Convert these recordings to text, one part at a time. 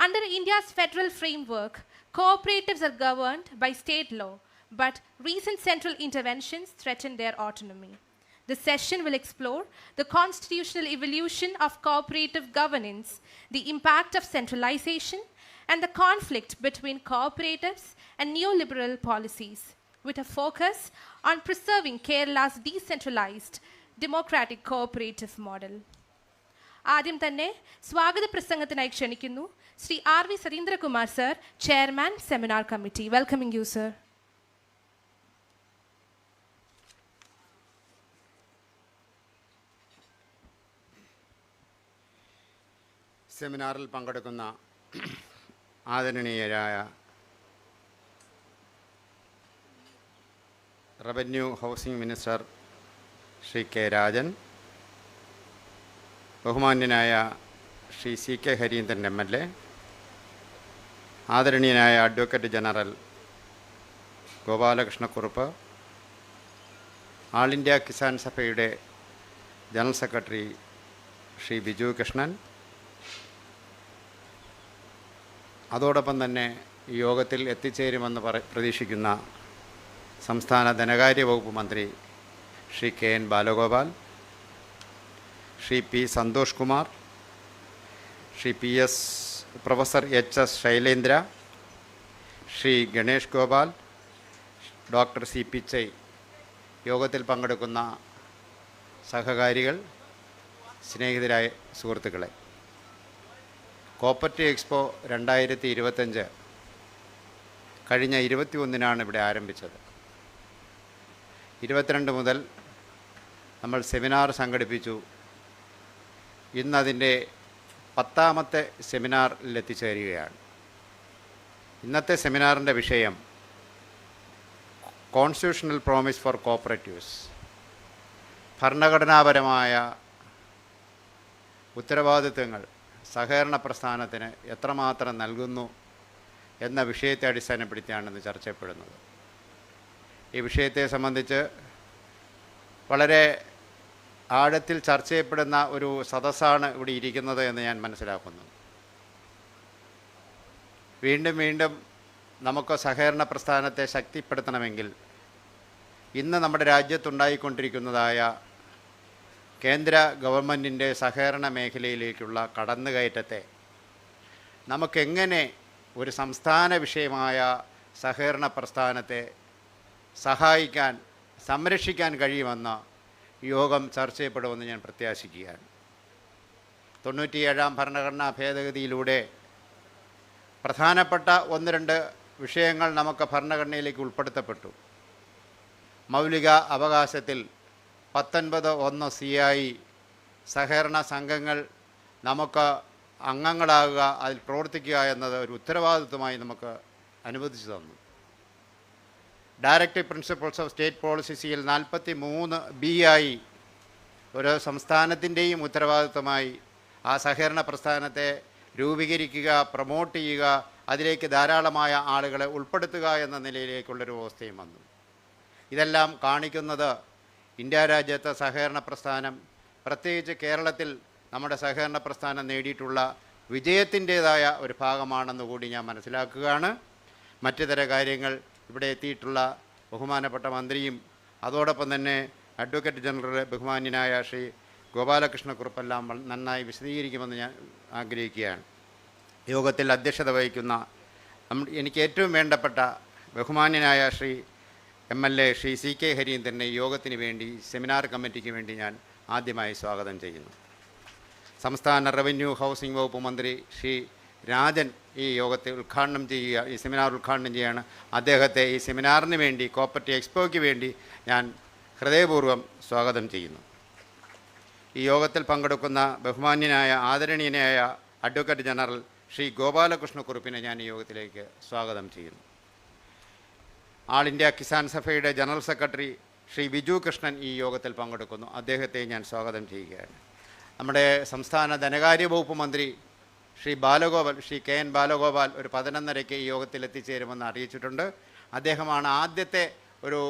Under India's federal framework, cooperatives are governed by state law, but recent central interventions threaten their autonomy. The session will explore the constitutional evolution of cooperative governance, the impact of centralization, and the conflict between cooperatives and neoliberal policies, with a focus on preserving Kerala's decentralized democratic cooperative model. ആദ്യം തന്നെ സ്വാഗത പ്രസംഗത്തിനായി ക്ഷണിക്കുന്നു Shri R V Satheendrakumar sir, chairman seminar committee. Welcoming you sir. സെമിനാറിൽ പങ്കെടുക്കുന്ന ആദരണീയരായ revenue housing minister Shri K Rajan, ബഹുമാന്യനായ Shri C K Hareendran MLA, ആദരണീയനായ അഡ്വക്കേറ്റ് ജനറൽ ഗോപാലകൃഷ്ണക്കുറുപ്പ്, ആൾ ഇന്ത്യ കിസാൻ സഭയുടെ ജനറൽ സെക്രട്ടറി ശ്രീ ബിജു കൃഷ്ണൻ, അതോടൊപ്പം തന്നെ ഈ യോഗത്തിൽ എത്തിച്ചേരുമെന്ന് പ്രതീക്ഷിക്കുന്ന സംസ്ഥാന ധനകാര്യ വകുപ്പ് മന്ത്രി Shri KN Balagopal, Shri P Santhosh Kumar, Shri professor HS Shailendra, Shri Ganesh Gopal, doctor C Pichai, യോഗത്തിൽ പങ്കെടുക്കുന്ന സഹകാരികൾ, സ്നേഹിതരായ സുഹൃത്തുക്കളെ, കോപ്പറേറ്റീവ് എക്സ്പോ 2025 കഴിഞ്ഞ 21-നാണ് ഇവിടെ ആരംഭിച്ചത്. 22 മുതൽ നമ്മൾ സെമിനാർ സംഘടിപ്പിച്ചു. ഇന്നതിൻ്റെ 10ാമത്തെ സെമിനാറിൽ എത്തിച്ചേരുകയാണ്. ഇന്നത്തെ സെമിനാറിൻ്റെ വിഷയം കോൺസ്റ്റിറ്റ്യൂഷണൽ പ്രോമിസ് ഫോർ കോപ്പറേറ്റീവ്സ്, ഭരണഘടനാപരമായ ഉത്തരവാദിത്വങ്ങൾ സഹകരണ പ്രസ്ഥാനത്തിന് എത്രമാത്രം നൽകുന്നു എന്ന വിഷയത്തെ അടിസ്ഥാനപ്പെടുത്തിയാണ് ഇന്ന് ചർച്ച ചെയ്യപ്പെടുന്നത്. ഈ വിഷയത്തെ സംബന്ധിച്ച് വളരെ ആഴത്തിൽ ചർച്ച ചെയ്യപ്പെടുന്ന ഒരു സദസ്സാണ് ഇവിടെ ഇരിക്കുന്നത് എന്ന് ഞാൻ മനസ്സിലാക്കുന്നു. വീണ്ടും വീണ്ടും നമുക്ക് സഹകരണ പ്രസ്ഥാനത്തെ ശക്തിപ്പെടുത്തണമെങ്കിൽ ഇന്ന് നമ്മുടെ രാജ്യത്തുണ്ടായിക്കൊണ്ടിരിക്കുന്നതായ കേന്ദ്ര ഗവൺമെൻറ്റിൻ്റെ സഹകരണ മേഖലയിലേക്കുള്ള കടന്നുകയറ്റത്തെ നമുക്കെങ്ങനെ ഒരു സംസ്ഥാന വിഷയമായ സഹകരണ പ്രസ്ഥാനത്തെ സഹായിക്കാൻ, സംരക്ഷിക്കാൻ കഴിയുമെന്ന് യോഗം ചർച്ച ചെയ്യപ്പെടുമെന്ന് ഞാൻ പ്രത്യാശിക്കുകയാണ്. 97ാം ഭരണഘടനാ ഭേദഗതിയിലൂടെ പ്രധാനപ്പെട്ട 1-2 വിഷയങ്ങൾ നമുക്ക് ഭരണഘടനയിലേക്ക് ഉൾപ്പെടുത്തപ്പെട്ടു. മൗലിക അവകാശത്തിൽ 19(1) സഹകരണ സംഘങ്ങൾ നമുക്ക് അംഗങ്ങളാകുക, അതിൽ പ്രവർത്തിക്കുക എന്നത് ഒരു ഉത്തരവാദിത്വമായി നമുക്ക് അനുവദിച്ചു തന്നു. ഡയറക്റ്റീവ് പ്രിൻസിപ്പിൾസ് ഓഫ് സ്റ്റേറ്റ് പോളിസിയിൽ 43(b) ഒരു സംസ്ഥാനത്തിൻ്റെയും ഉത്തരവാദിത്വമായി ആ സഹകരണ പ്രസ്ഥാനത്തെ രൂപീകരിക്കുക, പ്രൊമോട്ട് ചെയ്യുക, അതിലേക്ക് ധാരാളമായ ആളുകളെ ഉൾപ്പെടുത്തുക എന്ന നിലയിലേക്കുള്ളൊരു വ്യവസ്ഥയും വന്നു. ഇതെല്ലാം കാണിക്കുന്നത് ഇന്ത്യ രാജ്യത്തെ സഹകരണ പ്രസ്ഥാനം, പ്രത്യേകിച്ച് കേരളത്തിൽ നമ്മുടെ സഹകരണ പ്രസ്ഥാനം നേടിയിട്ടുള്ള വിജയത്തിൻ്റേതായ ഒരു ഭാഗമാണെന്ന് കൂടി ഞാൻ മനസ്സിലാക്കുകയാണ്. മറ്റു തര കാര്യങ്ങൾ ഇവിടെ എത്തിയിട്ടുള്ള ബഹുമാനപ്പെട്ട മന്ത്രിയും അതോടൊപ്പം തന്നെ അഡ്വക്കേറ്റ് ജനറൽ ബഹുമാന്യനായ ശ്രീ ഗോപാലകൃഷ്ണക്കുറുപ്പെല്ലാം നന്നായി വിശദീകരിക്കുമെന്ന് ഞാൻ ആഗ്രഹിക്കുകയാണ്. യോഗത്തിൽ അധ്യക്ഷത വഹിക്കുന്ന എനിക്ക് ഏറ്റവും വേണ്ടപ്പെട്ട ബഹുമാന്യനായ Shri MLA Shri C K ഹരീന്ദ്രനെ യോഗത്തിന് വേണ്ടി, സെമിനാർ കമ്മിറ്റിക്ക് വേണ്ടി ഞാൻ ആദ്യമായി സ്വാഗതം ചെയ്യുന്നു. സംസ്ഥാന റവന്യൂ ഹൗസിംഗ് വകുപ്പ് മന്ത്രി ശ്രീ രാജൻ ഈ യോഗത്തെ ഉദ്ഘാടനം ചെയ്യുക, ഈ സെമിനാർ ഉദ്ഘാടനം ചെയ്യുകയാണ്. അദ്ദേഹത്തെ ഈ സെമിനാറിന് വേണ്ടി, കോപ്പറേറ്റീവ് എക്സ്പോയ്ക്ക് വേണ്ടി ഞാൻ ഹൃദയപൂർവ്വം സ്വാഗതം ചെയ്യുന്നു. ഈ യോഗത്തിൽ പങ്കെടുക്കുന്ന ബഹുമാന്യനായ ആദരണീയനായ അഡ്വക്കേറ്റ് ജനറൽ ശ്രീ ഗോപാലകൃഷ്ണക്കുറുപ്പിനെ ഞാൻ ഈ യോഗത്തിലേക്ക് സ്വാഗതം ചെയ്യുന്നു. ആൾ ഇന്ത്യ കിസാൻ സഭയുടെ ജനറൽ സെക്രട്ടറി ശ്രീ ബിജു കൃഷ്ണൻ ഈ യോഗത്തിൽ പങ്കെടുക്കുന്നു. അദ്ദേഹത്തെ ഞാൻ സ്വാഗതം ചെയ്യുകയാണ്. നമ്മുടെ സംസ്ഥാന ധനകാര്യ വകുപ്പ് മന്ത്രി ശ്രീ KN ബാലഗോപാൽ ഒരു 11:30 ഈ യോഗത്തിൽ എത്തിച്ചേരുമെന്ന് അറിയിച്ചിട്ടുണ്ട്. അദ്ദേഹമാണ് ആദ്യത്തെ ഒരു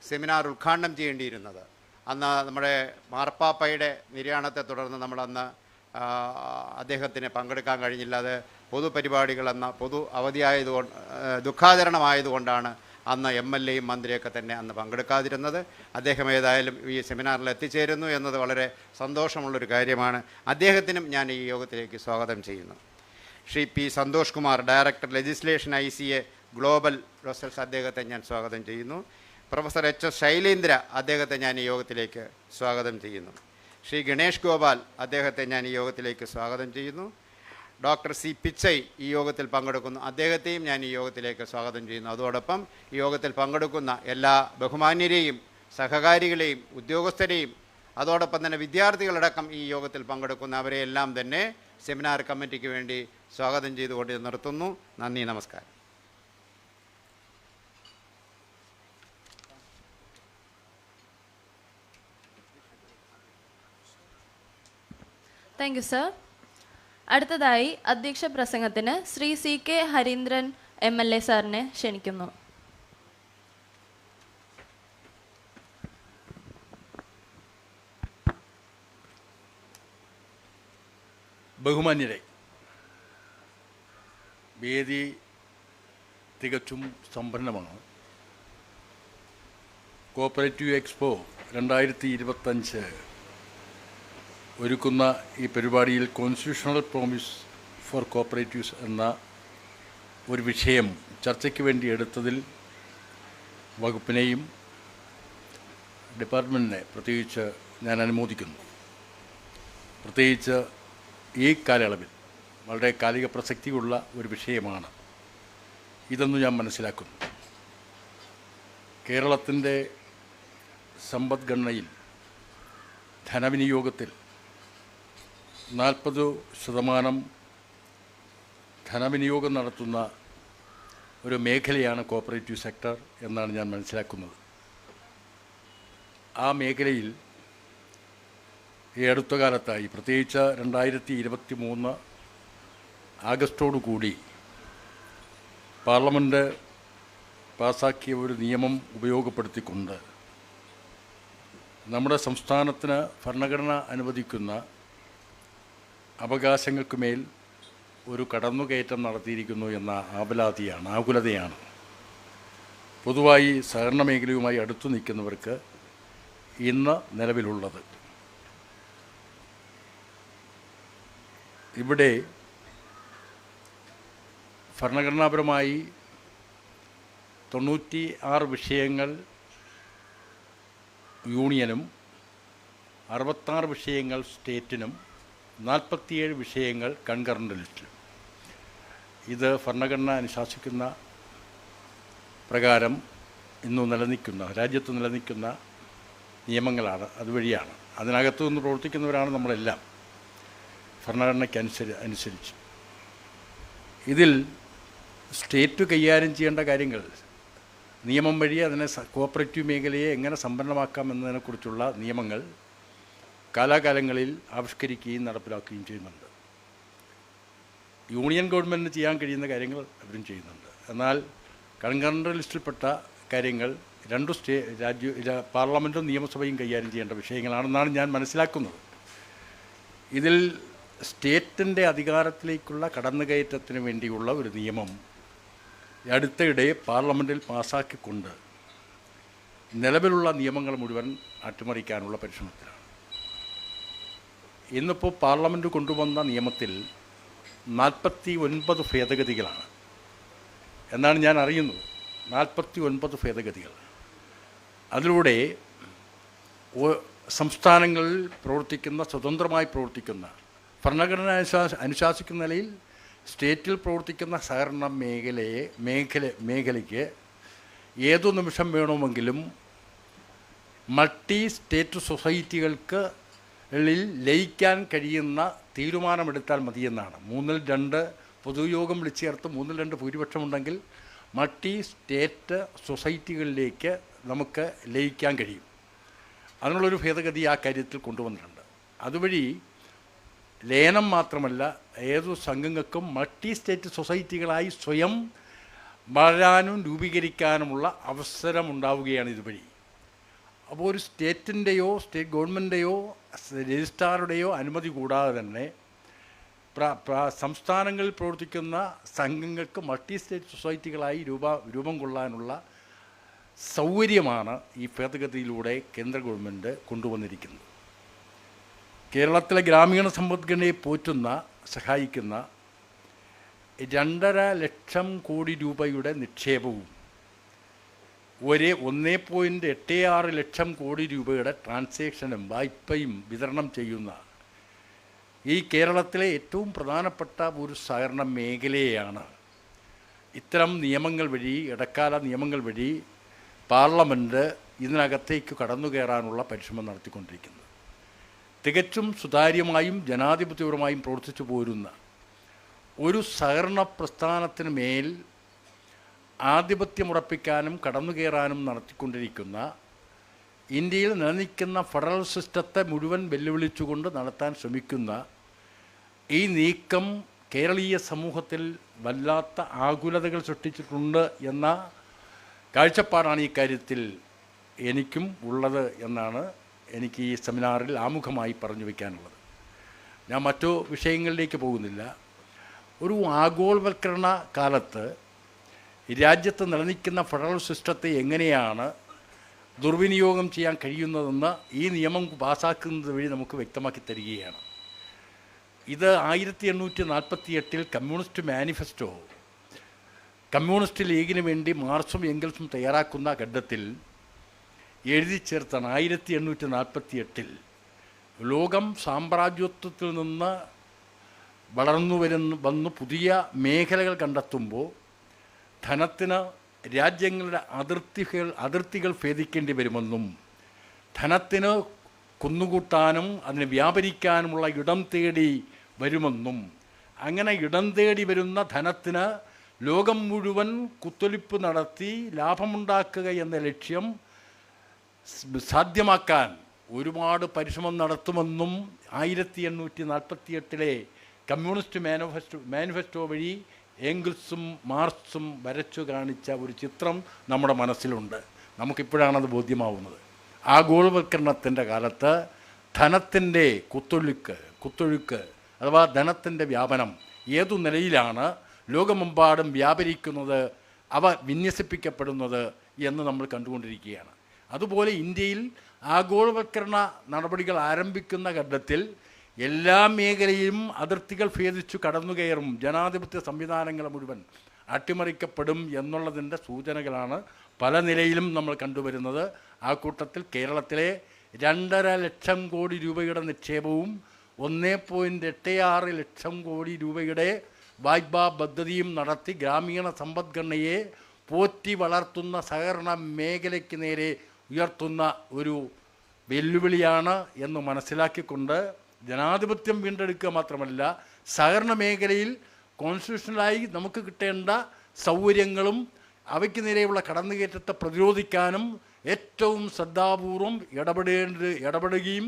സെമിനാർ ഉദ്ഘാടനം ചെയ്യേണ്ടിയിരുന്നത്. അന്ന് നമ്മുടെ മാർപ്പാപ്പയുടെ നിര്യാണത്തെ തുടർന്ന് നമ്മളന്ന് അദ്ദേഹത്തിന് പങ്കെടുക്കാൻ കഴിഞ്ഞില്ല. അത് പൊതുപരിപാടികളെന്ന പൊതു അവധിയായതുകൊണ്ട് ദുഃഖാചരണമായതുകൊണ്ടാണ് അന്ന് MLAയും മന്ത്രിയൊക്കെ തന്നെ അന്ന് പങ്കെടുക്കാതിരുന്നത്. അദ്ദേഹം ഏതായാലും ഈ സെമിനാറിൽ എത്തിച്ചേരുന്നു എന്നത് വളരെ സന്തോഷമുള്ളൊരു കാര്യമാണ്. അദ്ദേഹത്തിനും ഞാൻ ഈ യോഗത്തിലേക്ക് സ്വാഗതം ചെയ്യുന്നു. Shri P. Santhosh Kumar, director legislation ICA global റോസൽസ്, അദ്ദേഹത്തെ ഞാൻ സ്വാഗതം ചെയ്യുന്നു. പ്രൊഫസർ HS ശൈലേന്ദ്ര, അദ്ദേഹത്തെ ഞാൻ ഈ യോഗത്തിലേക്ക് സ്വാഗതം ചെയ്യുന്നു. ശ്രീ ഗണേഷ് ഗോപാൽ, അദ്ദേഹത്തെ ഞാൻ ഈ യോഗത്തിലേക്ക് സ്വാഗതം ചെയ്യുന്നു. Doctor C. പിച്ചൈ ഈ യോഗത്തിൽ പങ്കെടുക്കുന്നു, അദ്ദേഹത്തെയും ഞാൻ ഈ യോഗത്തിലേക്ക് സ്വാഗതം ചെയ്യുന്നു. അതോടൊപ്പം ഈ യോഗത്തിൽ പങ്കെടുക്കുന്ന എല്ലാ ബഹുമാന്യരെയും സഹകാരികളെയും ഉദ്യോഗസ്ഥരെയും അതോടൊപ്പം തന്നെ വിദ്യാർത്ഥികളടക്കം ഈ യോഗത്തിൽ പങ്കെടുക്കുന്ന അവരെയെല്ലാം തന്നെ സെമിനാർ കമ്മിറ്റിക്ക് വേണ്ടി സ്വാഗതം ചെയ്തുകൊണ്ട് നിർത്തുന്നു. നന്ദി, നമസ്കാരം. Thank you sir. അടുത്തതായി അധ്യക്ഷ പ്രസംഗത്തിന് ശ്രീ CK ഹരീന്ദ്രൻ MLA സാറിനെ ക്ഷണിക്കുന്നു. ബഹുമാന്യരെ, വേദി തികച്ചും സമ്പന്നമാണ്. കോപ്പറേറ്റീവ് എക്സ്പോ 2025 ഒരുക്കുന്ന ഈ പരിപാടിയിൽ കോൺസ്റ്റിറ്റ്യൂഷണൽ പ്രോമിസ് ഫോർ കോപ്പറേറ്റീവ്സ് എന്ന ഒരു വിഷയം ചർച്ചയ്ക്ക് വേണ്ടി എടുത്തതിൽ വകുപ്പിനെയും ഡിപ്പാർട്ട്മെൻറ്റിനെ പ്രത്യേകിച്ച് ഞാൻ അനുമോദിക്കുന്നു. പ്രത്യേകിച്ച് ഈ കാലയളവിൽ വളരെ കാലിക പ്രസക്തിയുള്ള ഒരു വിഷയമാണ് ഇതെന്ന് ഞാൻ മനസ്സിലാക്കുന്നു. കേരളത്തിൻ്റെ സമ്പദ്ഘടനയിൽ ധനവിനിയോഗത്തിൽ 40% ധനവിനിയോഗം നടത്തുന്ന ഒരു മേഖലയാണ് കോപ്പറേറ്റീവ് സെക്ടർ എന്നാണ് ഞാൻ മനസ്സിലാക്കുന്നത്. ആ മേഖലയിൽ ഈ അടുത്ത കാലത്തായി, പ്രത്യേകിച്ച് 2023 ആഗസ്റ്റോടുകൂടി പാർലമെൻറ്റ് പാസാക്കിയ ഒരു നിയമം ഉപയോഗപ്പെടുത്തിക്കൊണ്ട് നമ്മുടെ സംസ്ഥാനത്തിന് ഭരണഘടന അനുവദിക്കുന്ന അവകാശങ്ങൾക്കുമേൽ ഒരു കടന്നുകയറ്റം നടത്തിയിരിക്കുന്നു എന്ന ആകുലതയാണ് പൊതുവായി സഹകരണ മേഖലയുമായി അടുത്തു നിൽക്കുന്നവർക്ക് ഇന്ന് നിലവിലുള്ളത്. ഇവിടെ ഭരണഘടനാപരമായി 96 വിഷയങ്ങൾ യൂണിയനും 66 വിഷയങ്ങൾ സ്റ്റേറ്റിനും 47 വിഷയങ്ങൾ കൺകറൻ്റ് ലിസ്റ്റിലും. ഇത് ഭരണഘടന അനുശാസിക്കുന്ന പ്രകാരം രാജ്യത്ത് നിലനിൽക്കുന്ന നിയമങ്ങളാണ്. അതുവഴിയാണ് അതിനകത്തു നിന്ന് പ്രവർത്തിക്കുന്നവരാണ് നമ്മളെല്ലാം ഭരണഘടനയ്ക്ക് അനുസരിച്ച്. ഇതിൽ സ്റ്റേറ്റ് കൈകാര്യം ചെയ്യേണ്ട കാര്യങ്ങൾ നിയമം വഴി അതിനെ കോപ്പറേറ്റീവ് മേഖലയെ എങ്ങനെ സമ്പന്നമാക്കാം എന്നതിനെക്കുറിച്ചുള്ള നിയമങ്ങൾ കാലാകാലങ്ങളിൽ ആവിഷ്കരിക്കുകയും നടപ്പിലാക്കുകയും ചെയ്യുന്നുണ്ട്. യൂണിയൻ ഗവൺമെൻറ്റിന് ചെയ്യാൻ കഴിയുന്ന കാര്യങ്ങൾ അവരും ചെയ്യുന്നുണ്ട്. എന്നാൽ കൺകറൻ്റ് ലിസ്റ്റിൽപ്പെട്ട കാര്യങ്ങൾ പാർലമെൻറ്റും നിയമസഭയും കൈകാര്യം ചെയ്യേണ്ട വിഷയങ്ങളാണെന്നാണ് ഞാൻ മനസ്സിലാക്കുന്നത്. ഇതിൽ സ്റ്റേറ്റിൻ്റെ അധികാരത്തിലേക്കുള്ള കടന്നുകയറ്റത്തിന് വേണ്ടിയുള്ള ഒരു നിയമം അടുത്തിടെ പാർലമെൻറ്റിൽ പാസ്സാക്കിക്കൊണ്ട് നിലവിലുള്ള നിയമങ്ങൾ മുഴുവൻ അട്ടിമറിക്കാനുള്ള പരിശ്രമത്തിലാണ്. ഇന്നിപ്പോൾ പാർലമെൻറ്റ് കൊണ്ടുവന്ന നിയമത്തിൽ 49 ഭേദഗതികളാണ് എന്നാണ് ഞാൻ അറിയുന്നത്. 49 ഭേദഗതികൾ. അതിലൂടെ സംസ്ഥാനങ്ങളിൽ സ്വതന്ത്രമായി പ്രവർത്തിക്കുന്ന ഭരണഘടന അനുശാസിക്കുന്ന നിലയിൽ സ്റ്റേറ്റിൽ പ്രവർത്തിക്കുന്ന സഹകരണ മേഖലയ്ക്ക് ഏതു നിമിഷം വേണമെങ്കിലും മൾട്ടി സ്റ്റേറ്റ് സൊസൈറ്റികൾക്ക് ലയിക്കാൻ കഴിയുന്ന തീരുമാനമെടുത്താൽ മതിയെന്നാണ്. 2/3 പൊതുയോഗം വിളിച്ചു ചേർത്ത് 2/3 ഭൂരിപക്ഷമുണ്ടെങ്കിൽ മൾട്ടി സ്റ്റേറ്റ് സൊസൈറ്റികളിലേക്ക് നമുക്ക് ലയിക്കാൻ കഴിയും. അതിനുള്ളൊരു ഭേദഗതി ആ കാര്യത്തിൽ കൊണ്ടുവന്നിട്ടുണ്ട്. അതുവഴി ലയനം മാത്രമല്ല, ഏതു സംഘങ്ങൾക്കും മൾട്ടി സ്റ്റേറ്റ് സൊസൈറ്റികളായി സ്വയം വളരാനും രൂപീകരിക്കാനുമുള്ള അവസരമുണ്ടാവുകയാണ് ഇതുവഴി. അപ്പോൾ ഒരു സ്റ്റേറ്റ് ഗവൺമെൻറ്റിൻ്റെയോ രജിസ്ട്രാറുടെയോ അനുമതി കൂടാതെ തന്നെ സംസ്ഥാനങ്ങളിൽ പ്രവർത്തിക്കുന്ന സംഘങ്ങൾക്ക് മൾട്ടി സ്റ്റേറ്റ് സൊസൈറ്റികളായി രൂപം കൊള്ളാനുള്ള സൗകര്യമാണ് ഈ ഭേദഗതിയിലൂടെ കേന്ദ്ര ഗവൺമെൻറ് കൊണ്ടുവന്നിരിക്കുന്നത്. കേരളത്തിലെ ഗ്രാമീണ സമ്പദ്ഘടനയെ പോറ്റുന്ന സഹായിക്കുന്ന 2.5 ലക്ഷം കോടി രൂപയുടെ നിക്ഷേപവും 1.86 ലക്ഷം കോടി രൂപയുടെ ട്രാൻസാക്ഷനും വായ്പയും വിതരണം ചെയ്യുന്ന ഈ കേരളത്തിലെ ഏറ്റവും പ്രധാനപ്പെട്ട ഒരു സഹകരണ മേഖലയെയാണ് ഇത്തരം നിയമങ്ങൾ വഴി, ഇടക്കാല നിയമങ്ങൾ വഴി പാർലമെൻറ്റ് ഇതിനകത്തേക്ക് കടന്നു കയറാനുള്ള പരിശ്രമം നടത്തിക്കൊണ്ടിരിക്കുന്നത്. തികച്ചും സുതാര്യമായും ജനാധിപത്യപരമായും പ്രവർത്തിച്ചു പോരുന്ന ഒരു സഹകരണ പ്രസ്ഥാനത്തിന് മേൽ ആധിപത്യമുറപ്പിക്കാനും കടന്നു കയറാനും നടത്തിക്കൊണ്ടിരിക്കുന്ന ഇന്ത്യയിൽ നിലനിൽക്കുന്ന ഫെഡറൽ സിസ്റ്റത്തെ മുഴുവൻ വെല്ലുവിളിച്ചുകൊണ്ട് നടത്താൻ ശ്രമിക്കുന്ന ഈ നീക്കം കേരളീയ സമൂഹത്തിൽ വല്ലാത്ത ആകുലതകൾ സൃഷ്ടിച്ചിട്ടുണ്ട് എന്ന കാഴ്ചപ്പാടാണ് ഈ കാര്യത്തിൽ എനിക്കും ഉള്ളത് എന്നാണ് എനിക്ക് ഈ സെമിനാറിൽ ആമുഖമായി പറഞ്ഞു വയ്ക്കാനുള്ളത്. ഞാൻ മറ്റു വിഷയങ്ങളിലേക്ക് പോകുന്നില്ല. ഒരു ആഗോളവൽക്കരണ കാലത്ത് രാജ്യത്ത് നിലനിൽക്കുന്ന ഫെഡറൽ സിസ്റ്റത്തെ എങ്ങനെയാണ് ദുർവിനിയോഗം ചെയ്യാൻ കഴിയുന്നതെന്ന് ഈ നിയമം പാസ്സാക്കുന്നത് വഴി നമുക്ക് വ്യക്തമാക്കി തരികയാണ്. ഇത് 1848 കമ്മ്യൂണിസ്റ്റ് മാനിഫെസ്റ്റോ കമ്മ്യൂണിസ്റ്റ് ലീഗിന് വേണ്ടി മാർക്സും എംഗൽസും തയ്യാറാക്കുന്ന ഘട്ടത്തിൽ എഴുതി ചേർത്താണ്. 1848 ലോകം സാമ്രാജ്യത്വത്തിൽ നിന്ന് വന്നു പുതിയ മേഖലകൾ കണ്ടെത്തുമ്പോൾ ധനത്തിന് രാജ്യങ്ങളുടെ അതിർത്തികൾ ഭേദിക്കേണ്ടി വരുമെന്നും ധനത്തിന് കുന്നുകൂട്ടാനും അതിന് വ്യാപരിക്കാനുമുള്ള ഇടം തേടി വരുമെന്നും അങ്ങനെ ഇടം തേടി വരുന്ന ധനത്തിന് ലോകം മുഴുവൻ കുത്തൊലിപ്പ് നടത്തി ലാഭമുണ്ടാക്കുക എന്ന ലക്ഷ്യം സാധ്യമാക്കാൻ ഒരുപാട് പരിശ്രമം നടത്തുമെന്നും 1848 കമ്മ്യൂണിസ്റ്റ് മാനിഫെസ്റ്റോ വഴി എംഗൽസും മാർക്സും വരച്ചു കാണിച്ച ഒരു ചിത്രം നമ്മുടെ മനസ്സിലുണ്ട്. നമുക്കിപ്പോഴാണത് ബോധ്യമാവുന്നത്. ആഗോളവൽക്കരണത്തിൻ്റെ കാലത്ത് ധനത്തിൻ്റെ കുത്തൊഴുക്ക് അഥവാ ധനത്തിൻ്റെ വ്യാപനം ഏതു നിലയിലാണ് ലോകമെമ്പാടും വ്യാപരിക്കുന്നത്, അവ വിന്യസിപ്പിക്കപ്പെടുന്നത് എന്ന് നമ്മൾ കണ്ടുകൊണ്ടിരിക്കുകയാണ്. അതുപോലെ ഇന്ത്യയിൽ ആഗോളവൽക്കരണ നടപടികൾ ആരംഭിക്കുന്ന ഘട്ടത്തിൽ എല്ലാ മേഖലയിലും അതിർത്തികൾ ഭേദിച്ചു കടന്നുകയറും, ജനാധിപത്യ സംവിധാനങ്ങൾ മുഴുവൻ അട്ടിമറിക്കപ്പെടും എന്നുള്ളതിൻ്റെ സൂചനകളാണ് പല നിലയിലും നമ്മൾ കണ്ടുവരുന്നത്. ആ കൂട്ടത്തിൽ കേരളത്തിലെ 2.5 ലക്ഷം കോടി രൂപയുടെ നിക്ഷേപവും 1.86 ലക്ഷം കോടി രൂപയുടെ വായ്പാ പദ്ധതിയും നടത്തി ഗ്രാമീണ സമ്പദ്ഘടനയെ പോറ്റി വളർത്തുന്ന സഹകരണ മേഖലയ്ക്ക് നേരെ ഉയർത്തുന്ന ഒരു വെല്ലുവിളിയാണ് എന്ന് മനസ്സിലാക്കിക്കൊണ്ട് ജനാധിപത്യം വീണ്ടെടുക്കുക മാത്രമല്ല, സഹകരണ മേഖലയിൽ കോൺസ്റ്റിറ്റ്യൂഷണലായി നമുക്ക് കിട്ടേണ്ട സൗകര്യങ്ങളും അവയ്ക്ക് നേരെയുള്ള കടന്നുകയറ്റത്തെ പ്രതിരോധിക്കാനും ഏറ്റവും ശ്രദ്ധാപൂർവം ഇടപെടുകയും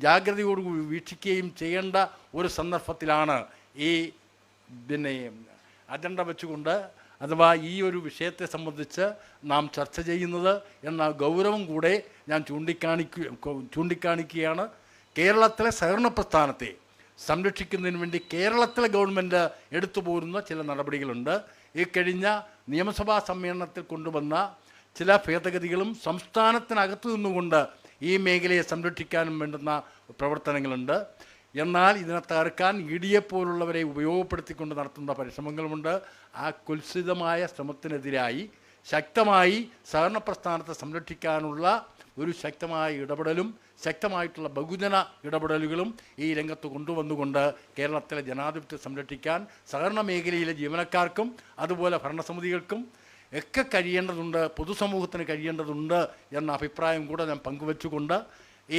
ജാഗ്രതയോടുകൂടി വീക്ഷിക്കുകയും ചെയ്യേണ്ട ഒരു സന്ദർഭത്തിലാണ് ഈ അജണ്ട വെച്ചുകൊണ്ട് അഥവാ ഈ ഒരു വിഷയത്തെ സംബന്ധിച്ച് നാം ചർച്ച ചെയ്യുന്നത് എന്ന ഗൗരവം കൂടെ ഞാൻ ചൂണ്ടിക്കാണിക്കുകയാണ്. കേരളത്തിലെ സഹകരണ പ്രസ്ഥാനത്തെ സംരക്ഷിക്കുന്നതിന് വേണ്ടി കേരളത്തിലെ ഗവൺമെൻറ് എടുത്തു പോരുന്ന ചില നടപടികളുണ്ട്. ഈ കഴിഞ്ഞ നിയമസഭാ സമ്മേളനത്തിൽ കൊണ്ടുവന്ന ചില ഭേദഗതികളും സംസ്ഥാനത്തിനകത്തു നിന്നുകൊണ്ട് ഈ മേഖലയെ സംരക്ഷിക്കാനും വേണ്ടുന്ന പ്രവർത്തനങ്ങളുണ്ട്. എന്നാൽ ഇതിനെ തകർക്കാൻ EDA പോലുള്ളവരെ ഉപയോഗപ്പെടുത്തിക്കൊണ്ട് നടത്തുന്ന പരിശ്രമങ്ങളുമുണ്ട്. ആ കുൽസിതമായ ശ്രമത്തിനെതിരായി ശക്തമായി സഹകരണ പ്രസ്ഥാനത്തെ സംരക്ഷിക്കാനുള്ള ഒരു ശക്തമായ ഇടപെടലും ശക്തമായിട്ടുള്ള ബഹുജന ഇടപെടലുകളും ഈ രംഗത്ത് കൊണ്ടുവന്നുകൊണ്ട് കേരളത്തിലെ ജനാധിപത്യം സംരക്ഷിക്കാൻ സഹകരണ മേഖലയിലെ ജീവനക്കാർക്കും അതുപോലെ ഭരണസമിതികൾക്കും ഒക്കെ കഴിയേണ്ടതുണ്ട്, പൊതുസമൂഹത്തിന് കഴിയേണ്ടതുണ്ട് എന്ന അഭിപ്രായം കൂടെ ഞാൻ പങ്കുവെച്ചുകൊണ്ട്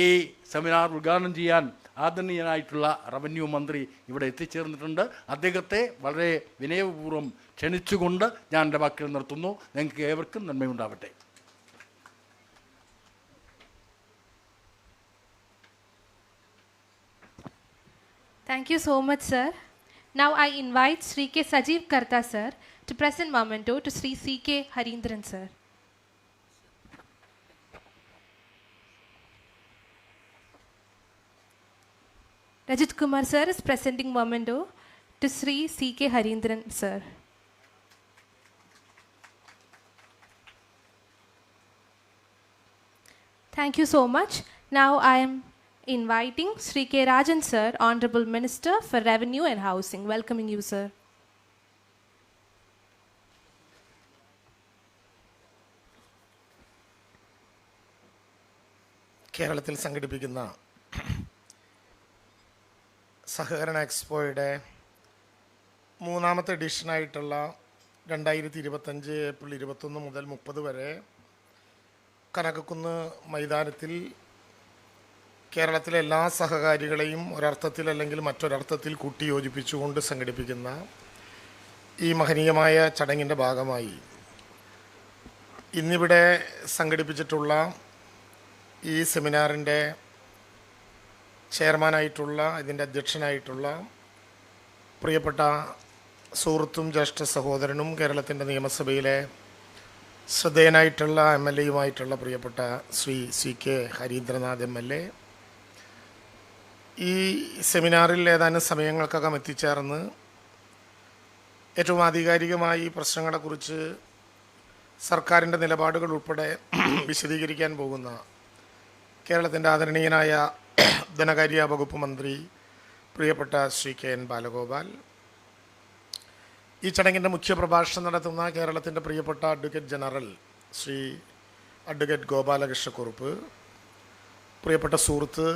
ഈ സെമിനാർ ഉദ്ഘാടനം ചെയ്യാൻ ആദരണീയനായിട്ടുള്ള റവന്യൂ മന്ത്രി ഇവിടെ എത്തിച്ചേർന്നിട്ടുണ്ട്. അദ്ദേഹത്തെ വളരെ വിനയപൂർവ്വം ക്ഷണിച്ചുകൊണ്ട് ഞാൻ എൻ്റെ വാക്കുകൾ നിർത്തുന്നു. നിങ്ങൾക്ക് ഏവർക്കും നന്മയുണ്ടാവട്ടെ. Thank you so much, sir. Now I invite Sri K. Sajeev Karta, sir, to present memento to Sri C.K. Harindran, sir. Rajat Kumar sir is presenting memento to Sri C.K. Harindran sir. Thank you so much. Now I am inviting Sri K. Rajan sir, Honorable Minister for Revenue and Housing. Welcoming you, sir. കേരളത്തിൽ സംഘടിപ്പിക്കുന്ന സഹകരണ എക്സ്പോയുടെ മൂന്നാമത്തെ എഡിഷനായിട്ടുള്ള 2025 April 21 മുതൽ 30 വരെ കനകക്കുന്ന് മൈതാനത്തിൽ കേരളത്തിലെ എല്ലാ സഹകാരികളെയും ഒരർത്ഥത്തിൽ അല്ലെങ്കിൽ മറ്റൊരർത്ഥത്തിൽ കൂട്ടിയോജിപ്പിച്ചുകൊണ്ട് സംഘടിപ്പിക്കുന്ന ഈ മഹനീയമായ ചടങ്ങിൻ്റെ ഭാഗമായി ഇന്നിവിടെ സംഘടിപ്പിച്ചിട്ടുള്ള ഈ സെമിനാറിൻ്റെ ചെയർമാനായിട്ടുള്ള ഇതിൻ്റെ അധ്യക്ഷനായിട്ടുള്ള പ്രിയപ്പെട്ട സുഹൃത്തും ജ്യേഷ്ഠ സഹോദരനും കേരളത്തിൻ്റെ നിയമസഭയിലെ ശ്രദ്ധേയനായിട്ടുള്ള MLA-യുമായിട്ടുള്ള പ്രിയപ്പെട്ട ശ്രീ C.K. ഹരീന്ദ്രനാഥ് MLA, ഈ സെമിനാറിൽ ഏതാനും സമയങ്ങൾക്കകം എത്തിച്ചേർന്ന് ഏറ്റവും ആധികാരികമായി പ്രശ്നങ്ങളെക്കുറിച്ച് സർക്കാരിൻ്റെ നിലപാടുകൾ ഉൾപ്പെടെ വിശദീകരിക്കാൻ പോകുന്ന കേരളത്തിൻ്റെ ആദരണീയനായ ധനകാര്യ വകുപ്പ് മന്ത്രി പ്രിയപ്പെട്ട ശ്രീ K.N. ബാലഗോപാൽ, ഈ ചടങ്ങിൻ്റെ മുഖ്യ പ്രഭാഷണം നടത്തുന്ന കേരളത്തിൻ്റെ പ്രിയപ്പെട്ട advocate general Shri advocate Gopalakrishna Kurup, പ്രിയപ്പെട്ട സുഹൃത്ത്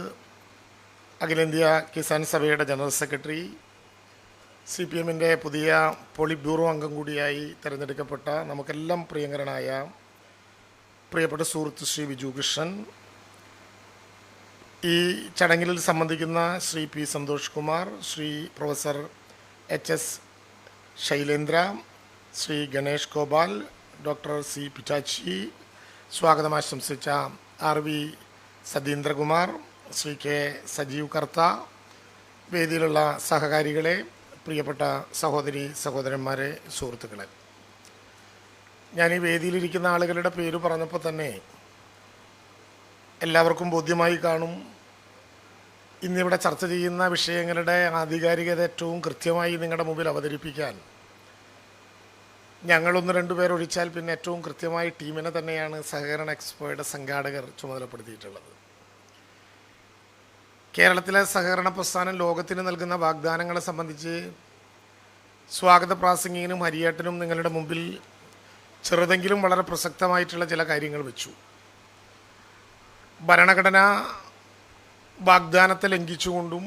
അഖിലേന്ത്യാ കിസാൻ സഭയുടെ ജനറൽ സെക്രട്ടറി, CPM-ൻ്റെ പുതിയ പോളിറ്റ് ബ്യൂറോ അംഗം കൂടിയായി തിരഞ്ഞെടുക്കപ്പെട്ട നമുക്കെല്ലാം പ്രിയങ്കരനായ പ്രിയപ്പെട്ട സുഹൃത്ത് ശ്രീ ബിജു കൃഷ്ണൻ, ഈ ചടങ്ങിൽ സംബന്ധിക്കുന്ന Shri P. Santhosh Kumar, Shri professor HS. Shailendra, Shri Ganesh Gopal, doctor C. Pichai, സ്വാഗതം ആശംസിച്ച RV. സതീന്ദ്രകുമാർ, ശ്രീ K. സജീവ് കർത്ത, വേദിയിലുള്ള സഹകാരികളെ, പ്രിയപ്പെട്ട സഹോദരി സഹോദരന്മാരെ, സുഹൃത്തുക്കളെ, ഞാൻ ഈ വേദിയിലിരിക്കുന്ന ആളുകളുടെ പേര് പറഞ്ഞപ്പോൾ തന്നെ എല്ലാവർക്കും ബോധ്യമായി കാണും ഇന്നിവിടെ ചർച്ച ചെയ്യുന്ന വിഷയങ്ങളുടെ ആധികാരികത ഏറ്റവും കൃത്യമായി നിങ്ങളുടെ മുമ്പിൽ അവതരിപ്പിക്കാൻ ഞങ്ങളൊന്ന് രണ്ടുപേർ ഒഴിച്ചാൽ പിന്നെ ഏറ്റവും കൃത്യമായി ടീമിനെ തന്നെയാണ് സഹകരണ എക്സ്പോയുടെ സംഘാടകർ ചുമതലപ്പെടുത്തിയിട്ടുള്ളത്. കേരളത്തിലെ സഹകരണ പ്രസ്ഥാനം ലോകത്തിന് നൽകുന്ന വാഗ്ദാനങ്ങളെ സംബന്ധിച്ച് സ്വാഗത പ്രാസംഗികനും ഹരിയേട്ടനും നിങ്ങളുടെ മുമ്പിൽ ചെറുതെങ്കിലും വളരെ പ്രസക്തമായിട്ടുള്ള ചില കാര്യങ്ങൾ വെച്ചു. ഭരണഘടന വാഗ്ദാനത്തെ ലംഘിച്ചുകൊണ്ടും